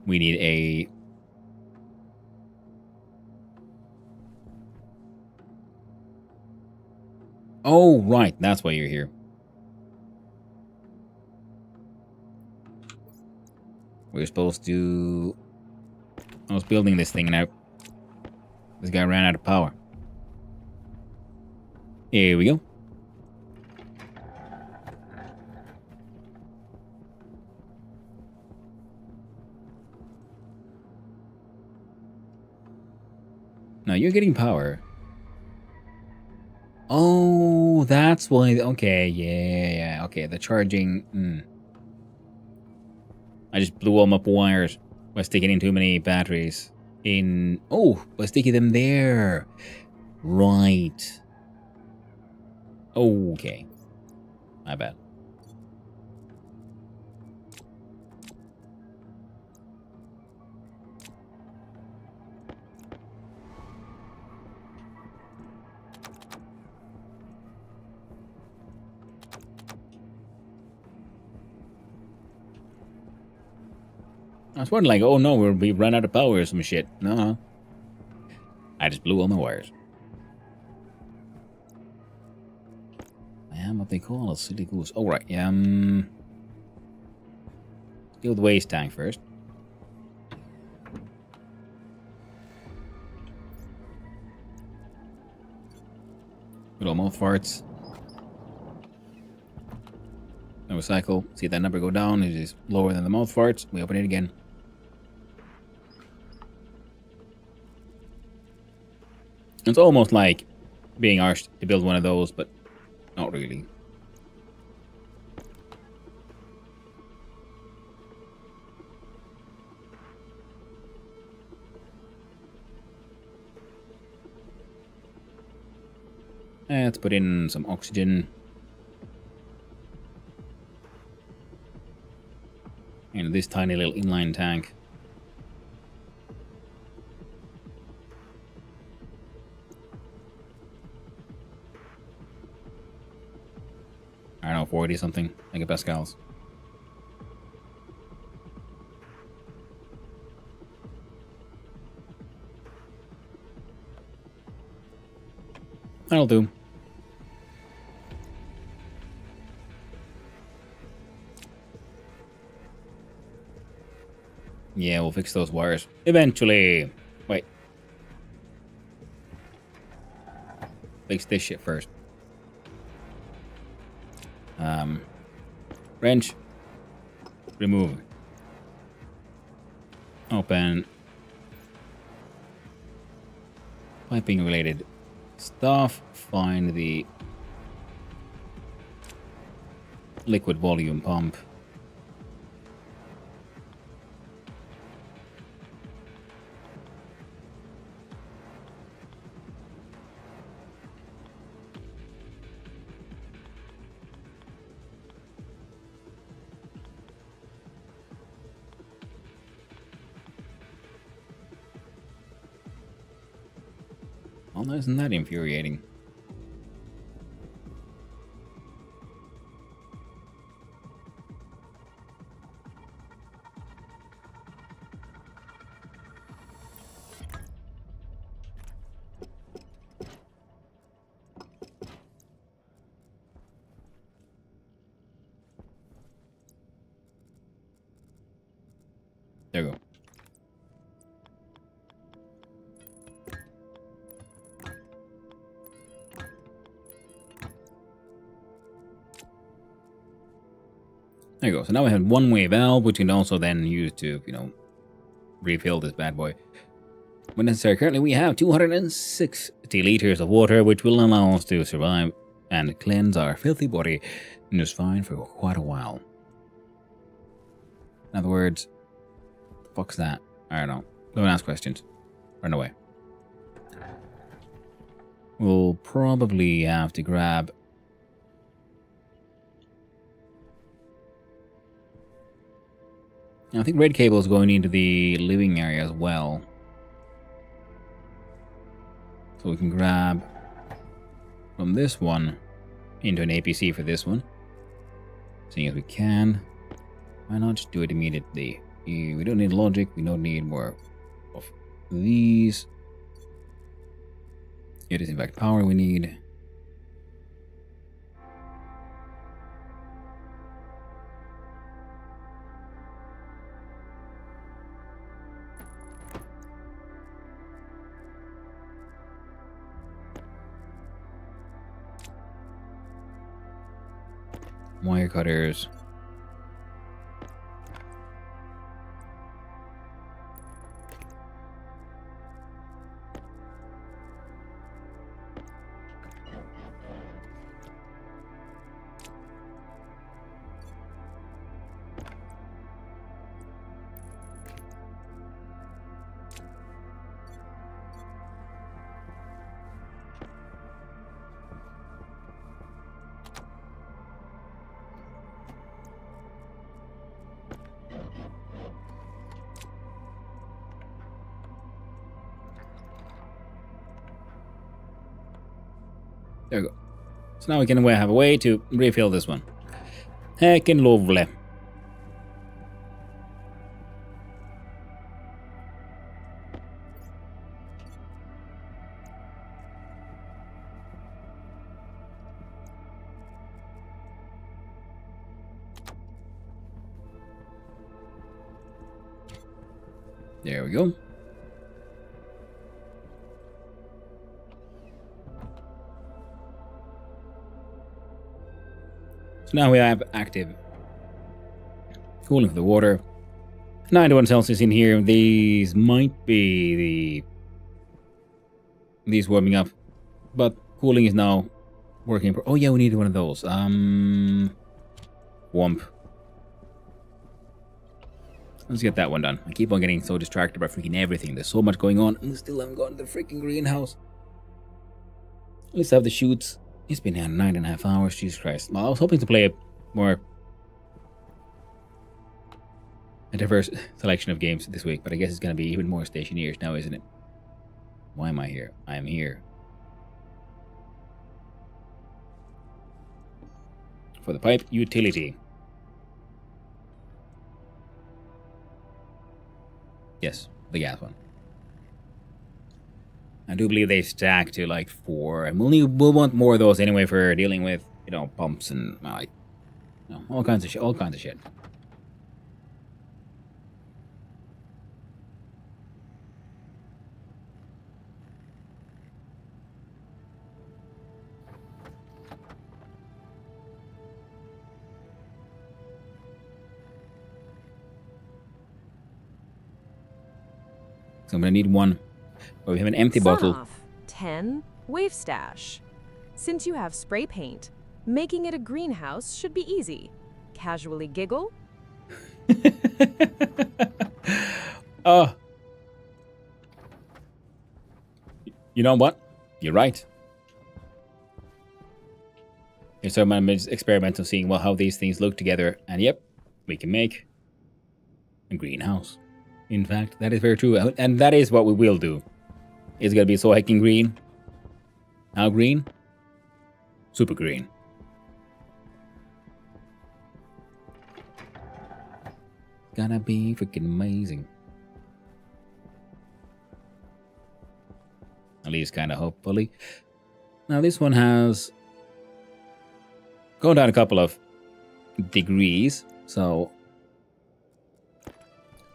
We need a... Oh, right. That's why you're here. We're supposed to I was building this thing and this guy ran out of power. Here we go. Now you're getting power. Oh, that's why. Okay, yeah. Okay, the charging. I just blew them up wires by sticking in too many batteries. By sticking them there. Right. Okay. My bad. I was wondering, like, oh no, we run out of power or some shit. No. I just blew all my wires. I am what they call a silly goose. Oh, right. Deal with the waste tank first. Good old mouth farts. No recycle. See that number go down. It is lower than the mouth farts. We open it again. It's almost like being arsed to build one of those, but not really. Let's put in some oxygen. And this tiny little inline tank. I don't know, 40 something megapascals. That'll do. Yeah, we'll fix those wires eventually. Wait. Fix this shit first. Wrench. Remove. Open. Piping related stuff. Find the liquid volume pump. Well, isn't that infuriating? There we go. There you go. So now we have one-way valve, which we can also then use to, refill this bad boy when necessary. Currently, we have 260 liters of water, which will allow us to survive and cleanse our filthy body just fine for quite a while. In other words, the fuck's that? I don't know. Don't ask questions. Run away. We'll probably have to grab... I think red cable is going into the living area as well. So we can grab from this one into an APC for this one. Seeing as we can. Why not just do it immediately? We don't need logic. We don't need more of these. It is in fact power we need. Wire cutters. There we go. So now we can have a way to refill this one. Heckin' lovely. There we go. So now we have active cooling for the water. 91 Celsius in here. These might be these warming up, but cooling is now working. Oh yeah, we need one of those. Womp. Let's get that one done. I keep on getting so distracted by freaking everything. There's so much going on, and still haven't gotten the freaking greenhouse. Let's have the shoots. It's been 9.5 hours. Jesus Christ. Well, I was hoping to play a diverse selection of games this week, but I guess it's going to be even more Stationeers now, isn't it? Why am I here? I am here for the pipe utility. Yes, the gas one. I do believe they stack to like 4, and we'll want more of those anyway for dealing with, you know, pumps and like, you know, all kinds of shit. So I'm gonna need one. Where we have an empty bottle. Off. 10. Wave stash. Since you have spray paint, making it a greenhouse should be easy. Casually giggle. Oh. You know what? You're right. Here's some experiment of seeing well how these things look together, and yep, we can make a greenhouse. In fact, that is very true, and that is what we will do. It's gonna be so heckin' green. How green? Super green. Gonna be freaking amazing. At least kind of hopefully. Now this one has gone down a couple of degrees, so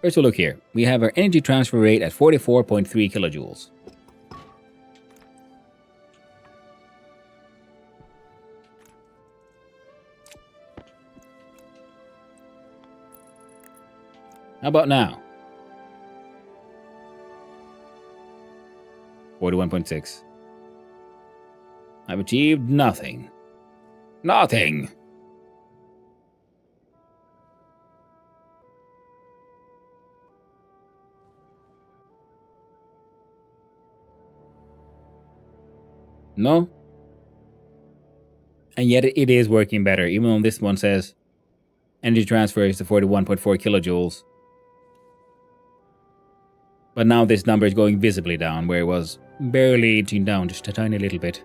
first we'll look here. We have our energy transfer rate at 44.3 kilojoules. How about now? 41.6. I've achieved nothing. Nothing! No? And yet it is working better, even though this one says energy transfer is to 41.4 kilojoules. But now this number is going visibly down, where it was barely inching down just a tiny little bit.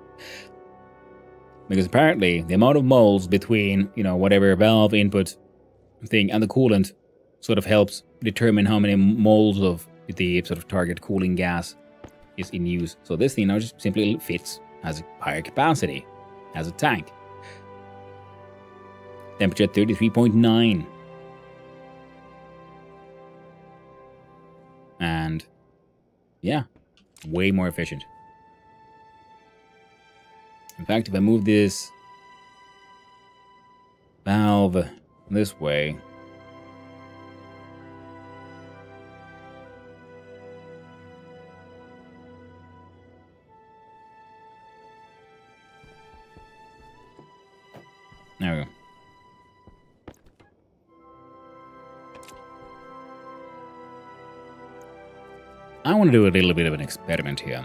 Because apparently the amount of moles between, you know, whatever valve input thing and the coolant sort of helps determine how many moles of the sort of target cooling gas is in use. So this thing now just simply fits as a higher capacity, as a tank. Temperature 33.9. And yeah, way more efficient. In fact, if I move this valve this way. There we go. I want to do a little bit of an experiment here.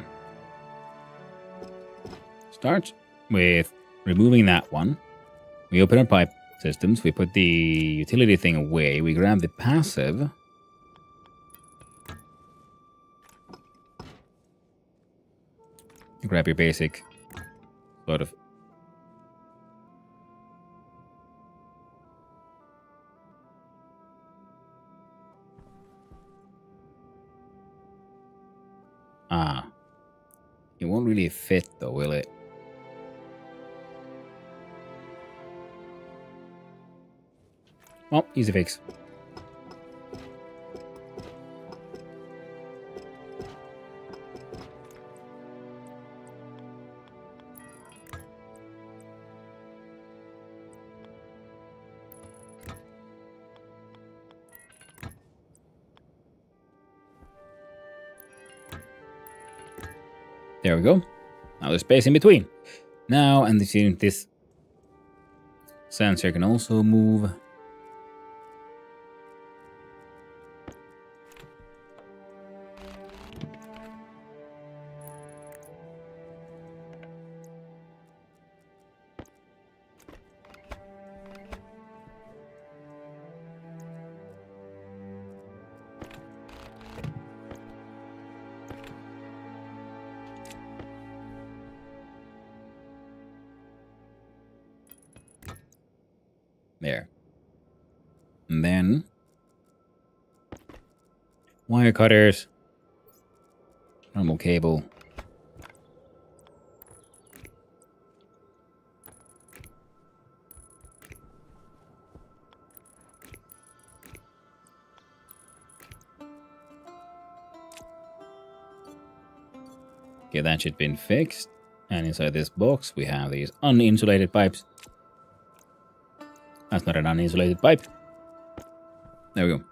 Start with removing that one. We open our pipe systems. We put the utility thing away. We grab the passive. You grab your basic sort of it won't really fit though, will it? Oh, easy fix. There we go. Now there's space in between. Now, and this sensor can also move. There. And then wire cutters, normal cable. Okay, that should have been fixed. And inside this box we have these uninsulated pipes. That's not an uninsulated pipe. There we go.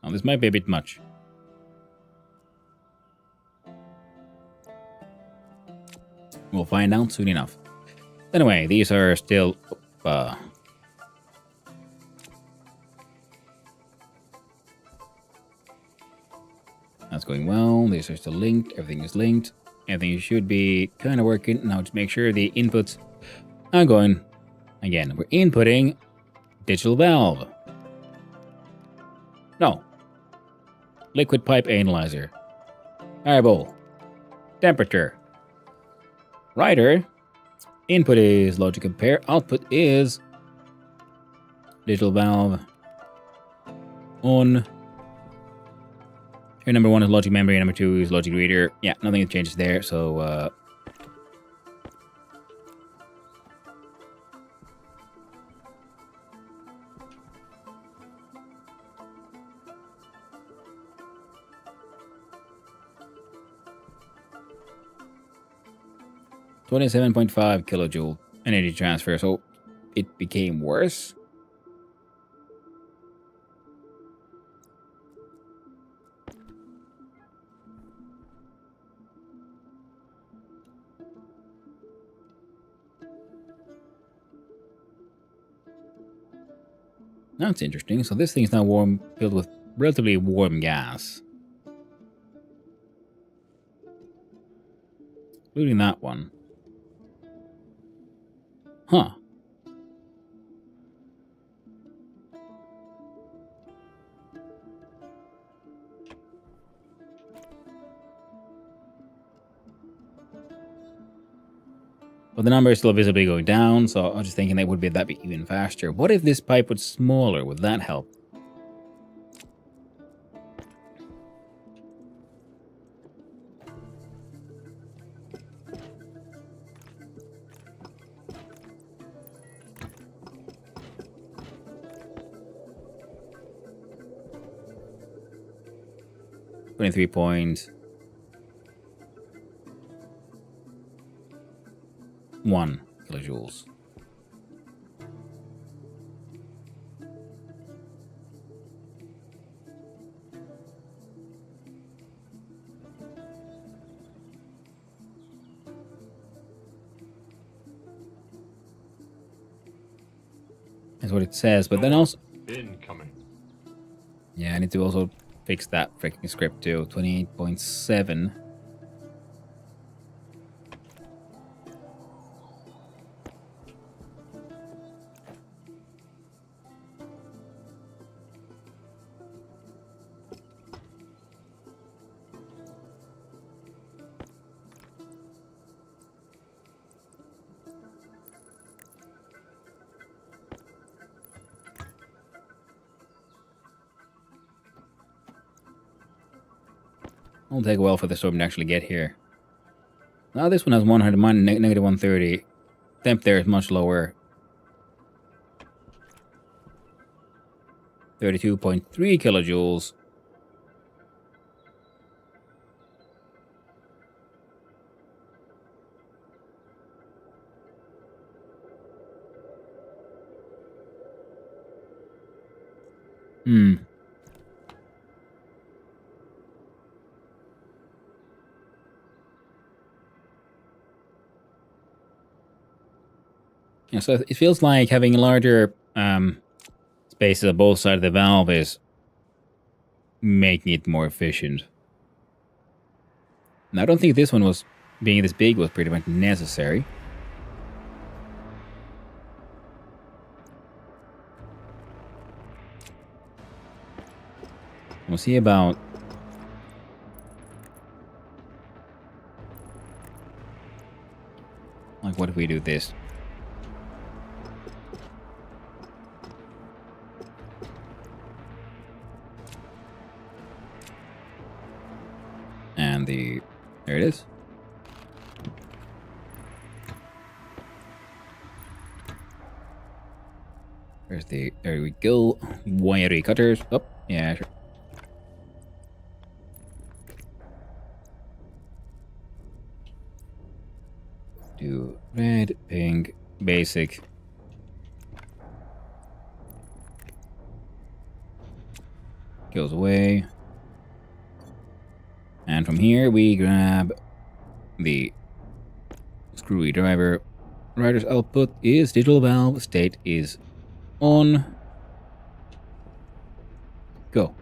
Now this might be a bit much. We'll find out soon enough. Anyway, these are still that's going well. These are still linked. Everything is linked. Everything should be kind of working. Now to make sure the inputs are going. Again, we're inputting digital valve. No. Liquid pipe analyzer. Variable. Temperature. Writer, input is logic compare, output is digital valve on. Here number 1 is logic memory, number 2 is logic reader. Yeah, nothing changes there, so 27.5 kilojoule energy transfer, so it became worse. That's interesting. So this thing is now warm, filled with relatively warm gas. Including that one. Huh. But the number is still visibly going down, so I was just thinking that'd be even faster. What if this pipe was smaller? Would that help? 23.1 kilojoules. That's what it says, but then also... Incoming. Yeah, I need to also fix that freaking script too. 28.7. It'll take a while for the storm to actually get here. Now this one has 100, mine negative 130. Temp there is much lower. 32.3 kilojoules. Yeah, so it feels like having larger spaces on both sides of the valve is making it more efficient. Now, I don't think this one was, being this big, was pretty much necessary. We'll see about... Like, what if we do this? And the... There it is. There's the... There we go. Wiry cutters. Oh, yeah, sure. Do red, pink, basic. Goes away. And from here we grab the screwdriver. Writer's output is digital valve. State is on. Go.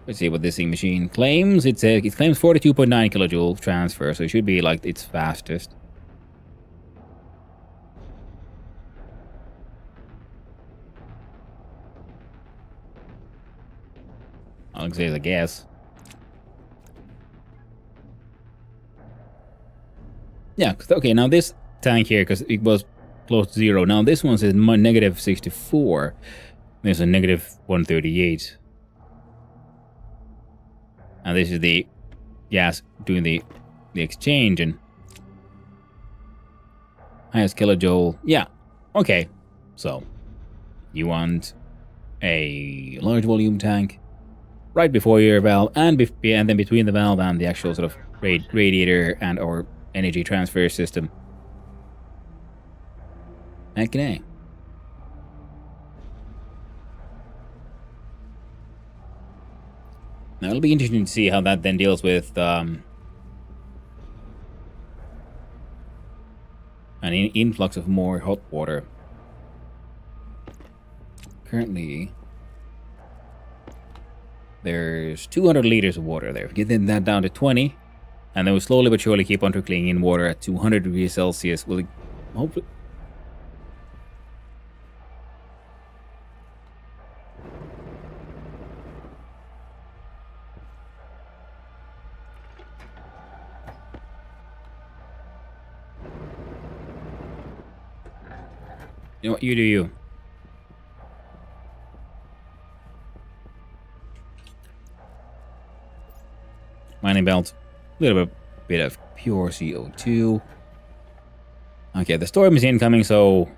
Let's see what this thing machine claims. It claims 42.9 kilojoule transfer, so it should be like its fastest. I'll say, I guess. Yeah, okay, now this tank here, because it was close to 0. Now this one says negative 64. There's a negative 138. And this is the gas doing the exchange, and highest kilojoule. Yeah, okay. So, you want a large volume tank right before your valve, and then between the valve and the actual sort of radiator and or energy transfer system. Heck yeah. Now it'll be interesting to see how that then deals with an influx of more hot water. Currently, there's 200 liters of water there. Getting that down to 20, and then we slowly but surely keep on trickling in water at 200 degrees Celsius. Will it hopefully... You know what, you do you. Mining belt. A little bit of pure CO2. Okay, the storm is incoming, so...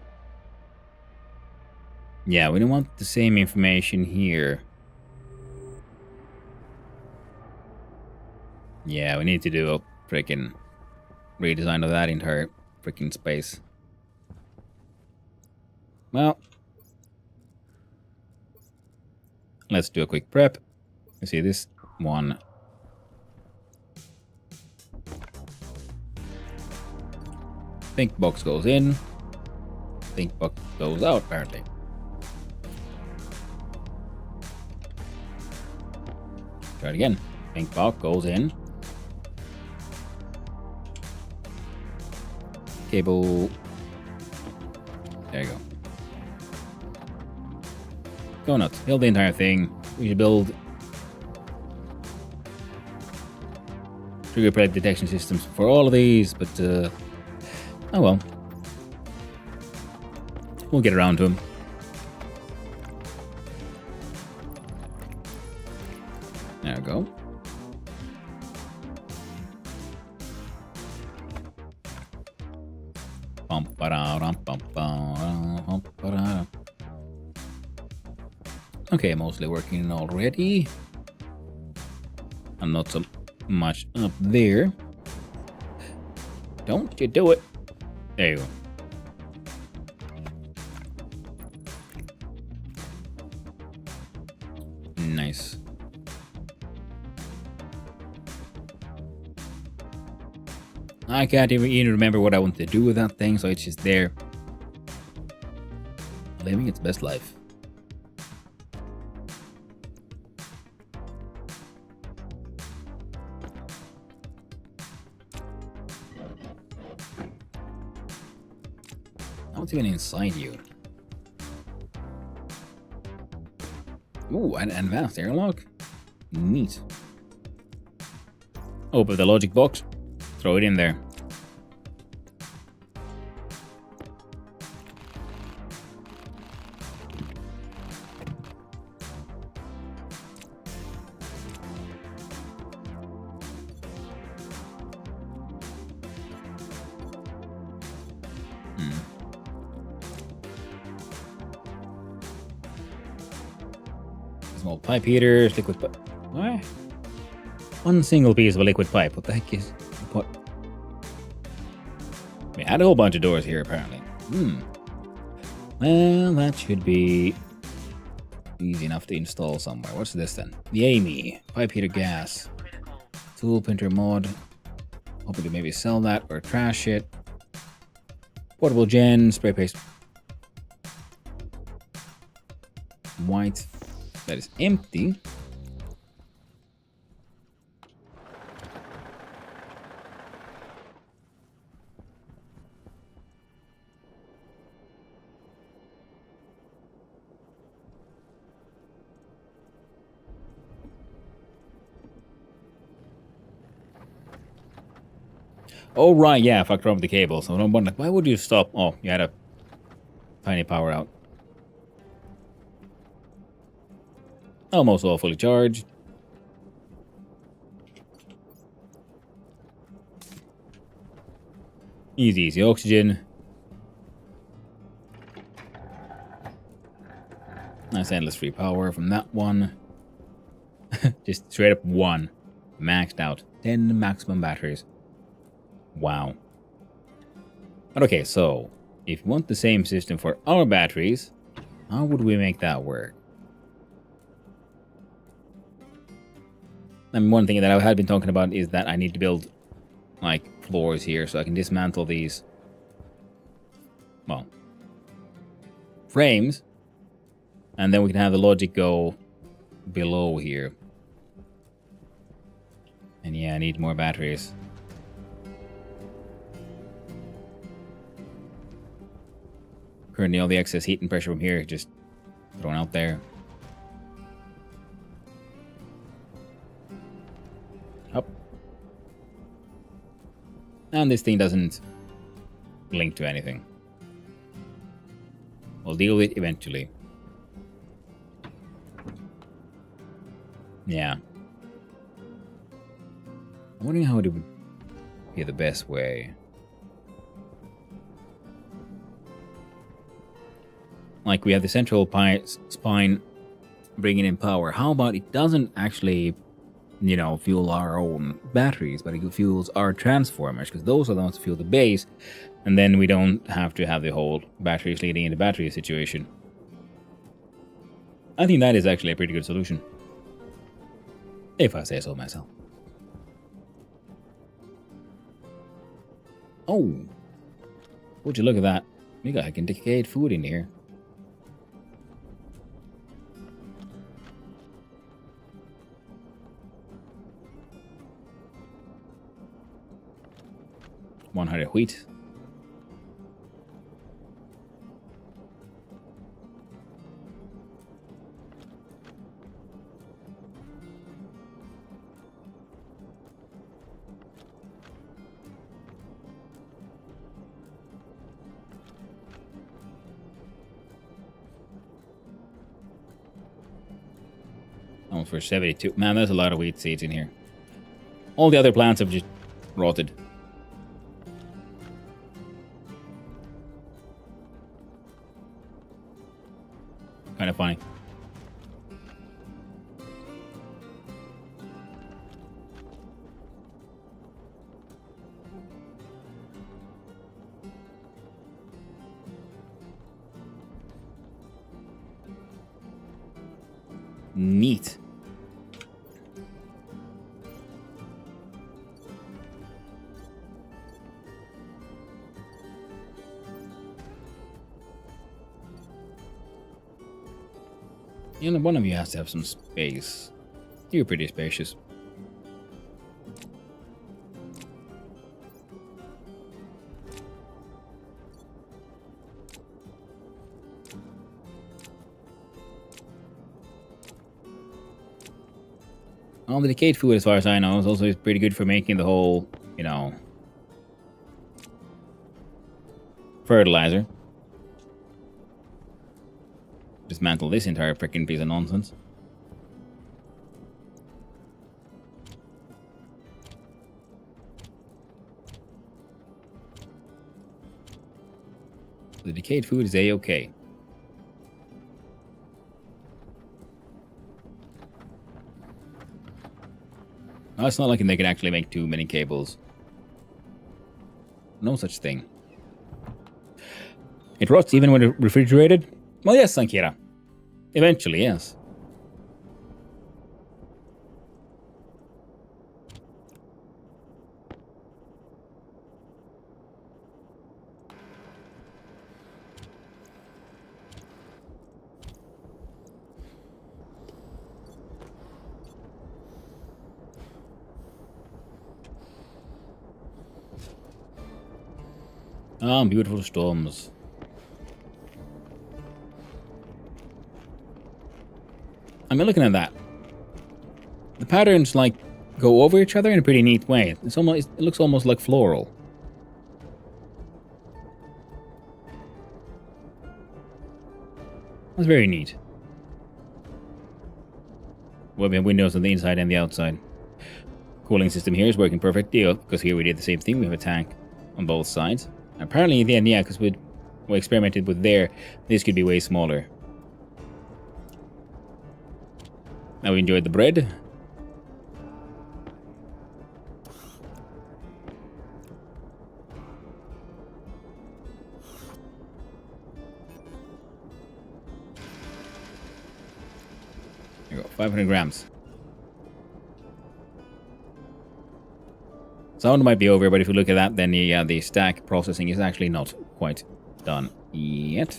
Yeah, we don't want the same information here. Yeah, we need to do a freaking redesign of that entire freaking space. Well, let's do a quick prep. You see this one. Think box goes in. Think box goes out, apparently. Try it again. Think box goes in. Cable. There you go. Go nuts. Build the entire thing. We should build trigger plate detection systems for all of these, but oh well. We'll get around to them. There we go. Okay, mostly working already. And not so much up there. Don't you do it. There you go. Nice. I can't even remember what I want to do with that thing, so it's just there. Living its best life. What's even inside you? Ooh, an advanced airlock? Neat. Open the logic box. Throw it in there. Small pipe heaters, liquid pipe. What? One single piece of a liquid pipe. What the heck is what? We had a whole bunch of doors here, apparently. Well, that should be easy enough to install somewhere. What's this then? The Amy. Pipe heater gas. Tool printer mod. Hoping to maybe sell that or trash it. Portable gen. Spray paste. White. That is empty. Oh right, yeah, I fucked around with the cable. So I'm wondering, why would you stop? Oh, you had a tiny power out. Almost all fully charged. Easy oxygen. Nice endless free power from that one. Just straight up one. Maxed out. 10 maximum batteries. Wow. But okay, so if you want the same system for our batteries, how would we make that work? And one thing that I had been talking about is that I need to build like floors here so I can dismantle these, well, frames, and then we can have the logic go below here. And yeah, I need more batteries. Currently all the excess heat and pressure from here just thrown out there. Up. And this thing doesn't link to anything. We'll deal with it eventually. Yeah. I'm wondering how it would be the best way. like we have the central spine bringing in power. How about it doesn't actually, you know, fuel our own batteries, but it fuels our transformers, because those are the ones that fuel the base, and then we don't have to have the whole batteries leading into battery situation. I think that is actually a pretty good solution, if I say so myself. Oh, would you look at that? We got like decayed food in here. $100 wheat. Oh, for 72. Man, there's a lot of wheat seeds in here. All the other plants have just rotted. Kind of funny. Neat. You know, one of you has to have some space. You're pretty spacious. All the decayed food, as far as I know, is also pretty good for making the whole, you know, fertilizer. Dismantle this entire freaking piece of nonsense. The decayed food is A-okay. No, it's not like they can actually make too many cables. No such thing. It rots even when refrigerated? Well, yes, Sankira. Eventually, yes. Ah, beautiful storms. I'm looking at that. The patterns like go over each other in a pretty neat way. It's almost, it looks almost like floral. That's very neat. Well, we have windows on the inside and the outside. Cooling system here is working perfectly because here we did the same thing. We have a tank on both sides. Apparently, in the end, yeah, because we experimented with there, this could be way smaller. Now we enjoyed the bread. There you go, 500 grams. Sound might be over, but if you look at that, then the stack processing is actually not quite done yet.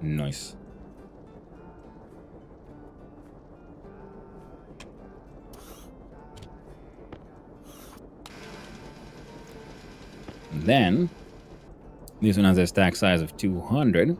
Nice. And then, this one has a stack size of 200.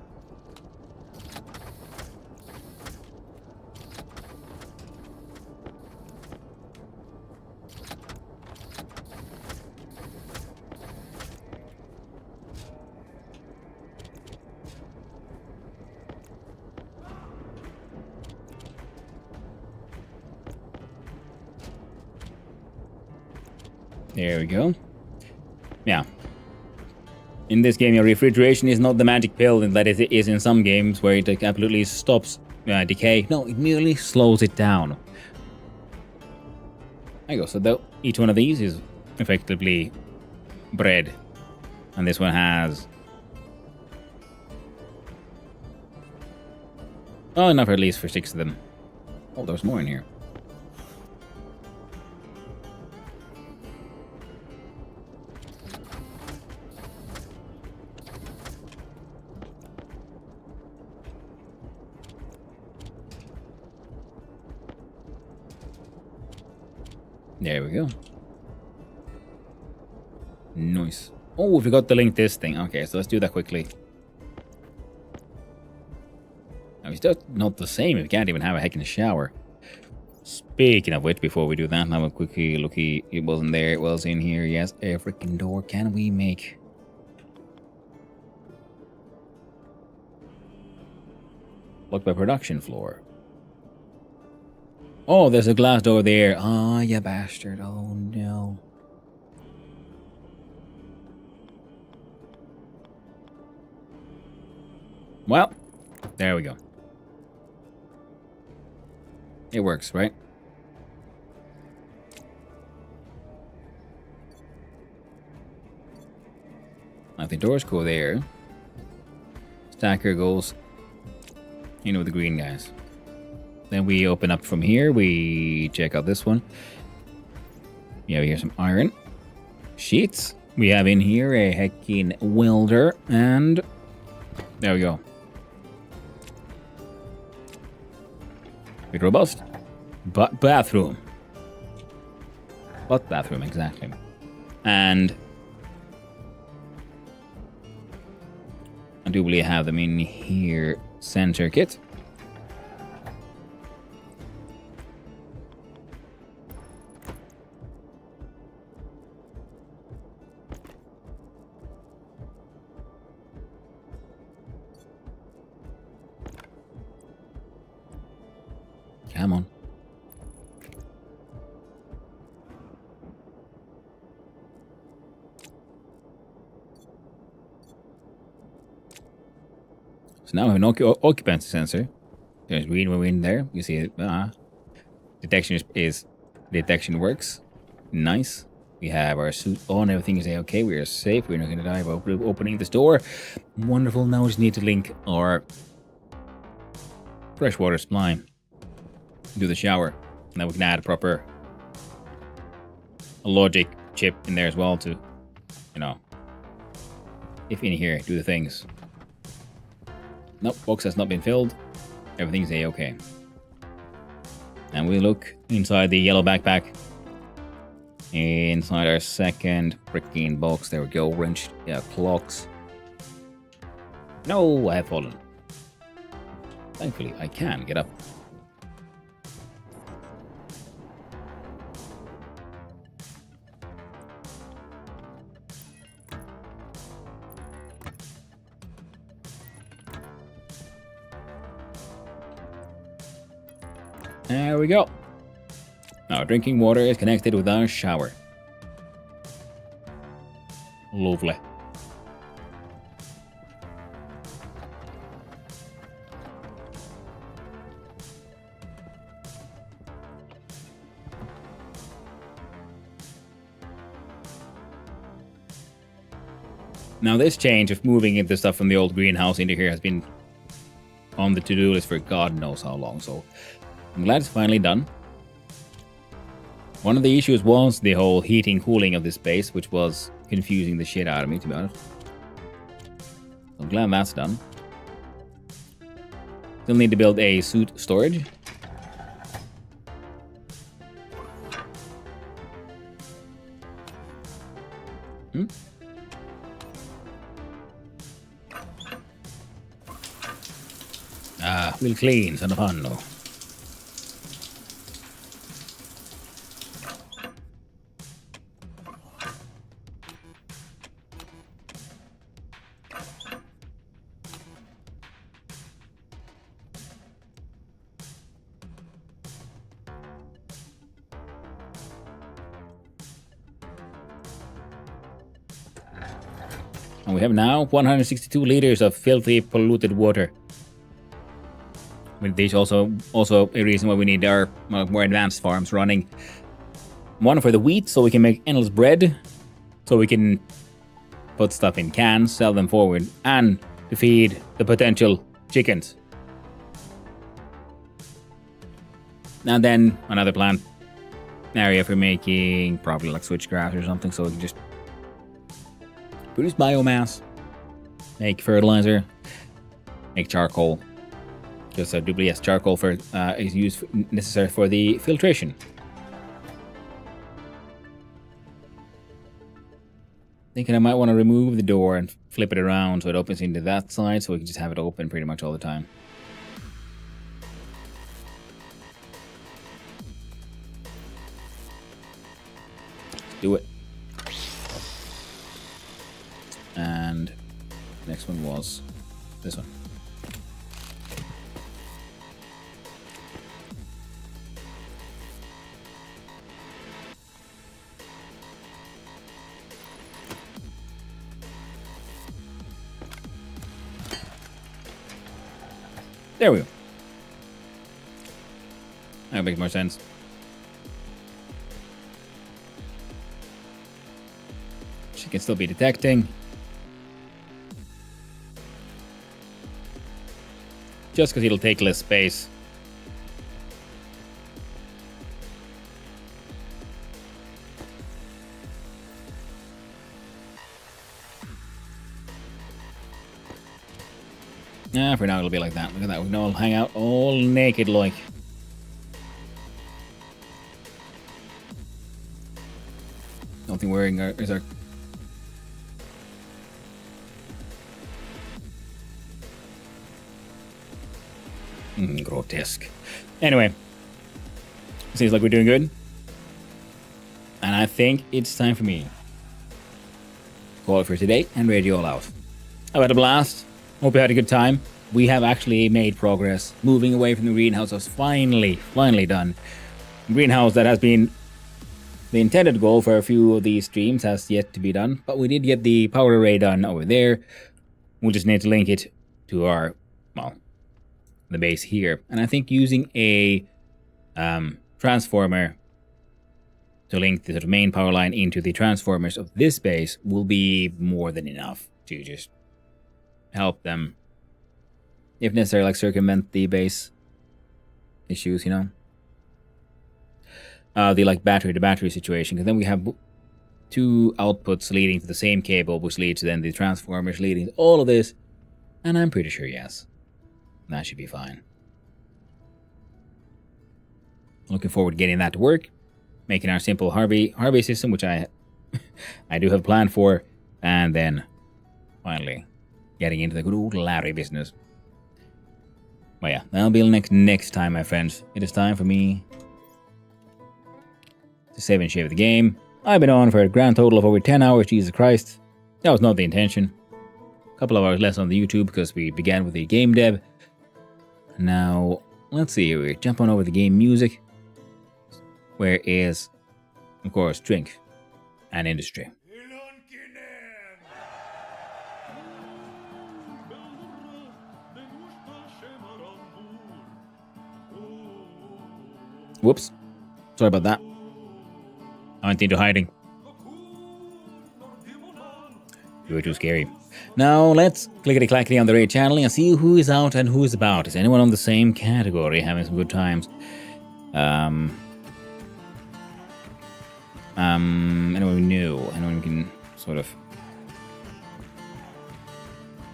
There we go. Yeah. In this game, your refrigeration is not the magic pill that it is in some games where it absolutely stops decay. No, it merely slows it down. There you go. So each one of these is effectively bread. And this one has... oh, enough at least for 6 of them. Oh, there's more in here. There we go. Nice. Oh, we forgot to link this thing. Okay, so let's do that quickly. Now, it's just not the same if you can't even have a heck in the shower. Speaking of which, before we do that, have a quickie looky. It wasn't there, it was in here. Yes, a freaking door. Can we make... look by production floor. Oh, there's a glass door there. Ah, you bastard. Oh, no. Well, there we go. It works, right? Now, the doors go there. Stacker goes in with the green guys. Then we open up from here. We check out this one. Yeah, we have some iron sheets. We have in here a heckin' welder. And there we go. Bit robust. But bathroom. What bathroom, exactly. And I do believe I have them in here. Center kit. Come on. So now we have an occupancy sensor. There's green when we're in there. You see it. Detection works. Nice. We have our suit on. Everything is okay. We are safe. We're not going to die by opening this door. Wonderful. Now we just need to link our freshwater supply. Do the shower. Now we can add a proper logic chip in there as well to, you know, if in here, do the things. Nope, box has not been filled. Everything's a-okay. And we look inside the yellow backpack. Inside our second freaking box. There we go. Wrench. Yeah, clocks. No, I have fallen. Thankfully, I can get up. There we go. Now drinking water is connected with our shower. Lovely. Now this change of moving the stuff from the old greenhouse into here has been on the to-do list for God knows how long, so I'm glad it's finally done. One of the issues was the whole heating cooling of this space, which was confusing the shit out of me, to be honest. I'm glad that's done. Still need to build a suit storage. Ah, we'll clean, son of Hanno. And we have now 162 liters of filthy, polluted water. With this also a reason why we need our more advanced farms running. One for the wheat, so we can make endless bread. So we can put stuff in cans, sell them forward, and to feed the potential chickens. And then another plant area for making probably like switchgrass or something, so we can just produce biomass, make fertilizer, make charcoal. Just a duplicate charcoal for is used necessary for the filtration. Thinking I might want to remove the door and flip it around so it opens into that side, so we can just have it open pretty much all the time. Let's do it. And next one was this one. There we go. That makes more sense. She can still be detecting. Just because it'll take less space. For now it'll be like that. Look at that. We can all hang out all naked like. Nothing wearing is our. Grotesque. Anyway. Seems like we're doing good. And I think it's time for me. Call it for today and read you all out. I've had a blast. Hope you had a good time. We have actually made progress. Moving away from the greenhouse was finally done. The greenhouse that has been the intended goal for a few of these streams has yet to be done. But we did get the power array done over there. We'll just need to link it to our, well, the base here. And I think using a transformer to link the sort of main power line into the transformers of this base will be more than enough to just help them, if necessary, like circumvent the base issues, you know. The like battery to battery situation, because then we have two outputs leading to the same cable, which leads to then the transformers leading to all of this. And I'm pretty sure, yes, that should be fine. Looking forward to getting that to work, making our simple Harvey system, which I do have a plan for, and then finally getting into the good old Larry business. Well, yeah, that'll be next time, my friends. It is time for me to save and shave the game. I've been on for a grand total of over 10 hours, Jesus Christ. That was not the intention. A couple of hours less on the YouTube because we began with the game dev. Now, let's see here. We jump on over the game music. Where is, of course, drink and industry. Whoops. Sorry about that. I went into hiding. You were too scary. Now let's clickety-clackety on the raid channel and see who is out and who is about. Is anyone on the same category having some good times? Anyone new? Anyone we can sort of...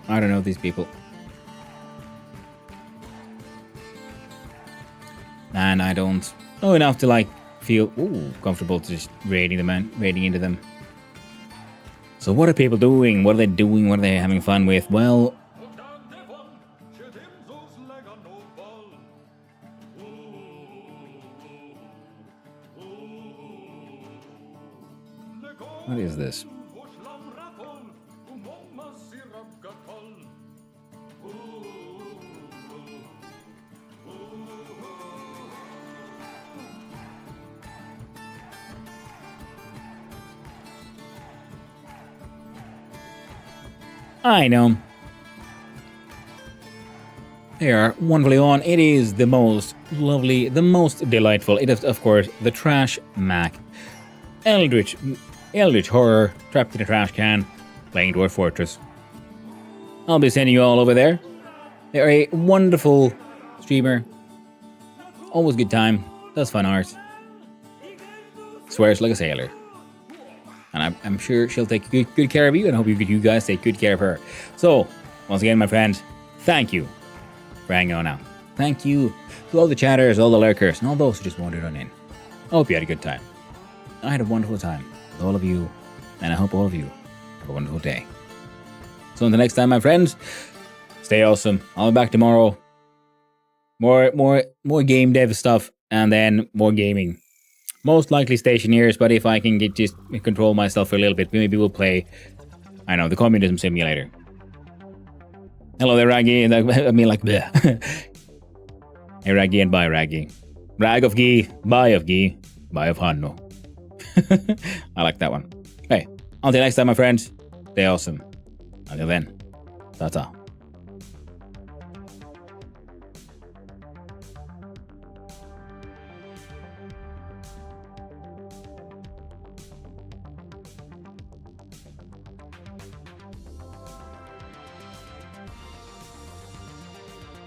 I don't know these people. And I don't know enough to like feel comfortable to just raiding into them. So what are people doing? What are they doing? What are they having fun with? Well, what is this? I know. They are wonderfully on. It is the most lovely, the most delightful. It is, of course, the Trash Mac. Eldritch horror, trapped in a trash can, playing Dwarf Fortress. I'll be sending you all over there. They're a wonderful streamer. Always good time. Does fun art. Swears like a sailor. And I'm sure she'll take good care of you, and I hope you guys take good care of her. So, once again, my friends, thank you for hanging on out. Thank you to all the chatters, all the lurkers, and all those who just wandered on in. I hope you had a good time. I had a wonderful time with all of you, and I hope all of you have a wonderful day. So until next time, my friends, stay awesome. I'll be back tomorrow. More game dev stuff, and then more gaming. Most likely Stationeers, but if I can just control myself for a little bit, maybe we'll play, I know, the Communism Simulator. Hello there, Raggy. I mean, like, bleh. Hey, Raggy and bye, Raggy. Rag of Ghee, bye of Ghee, bye of Hanno. I like that one. Hey, until next time, my friends, stay awesome. Until then, ta-ta.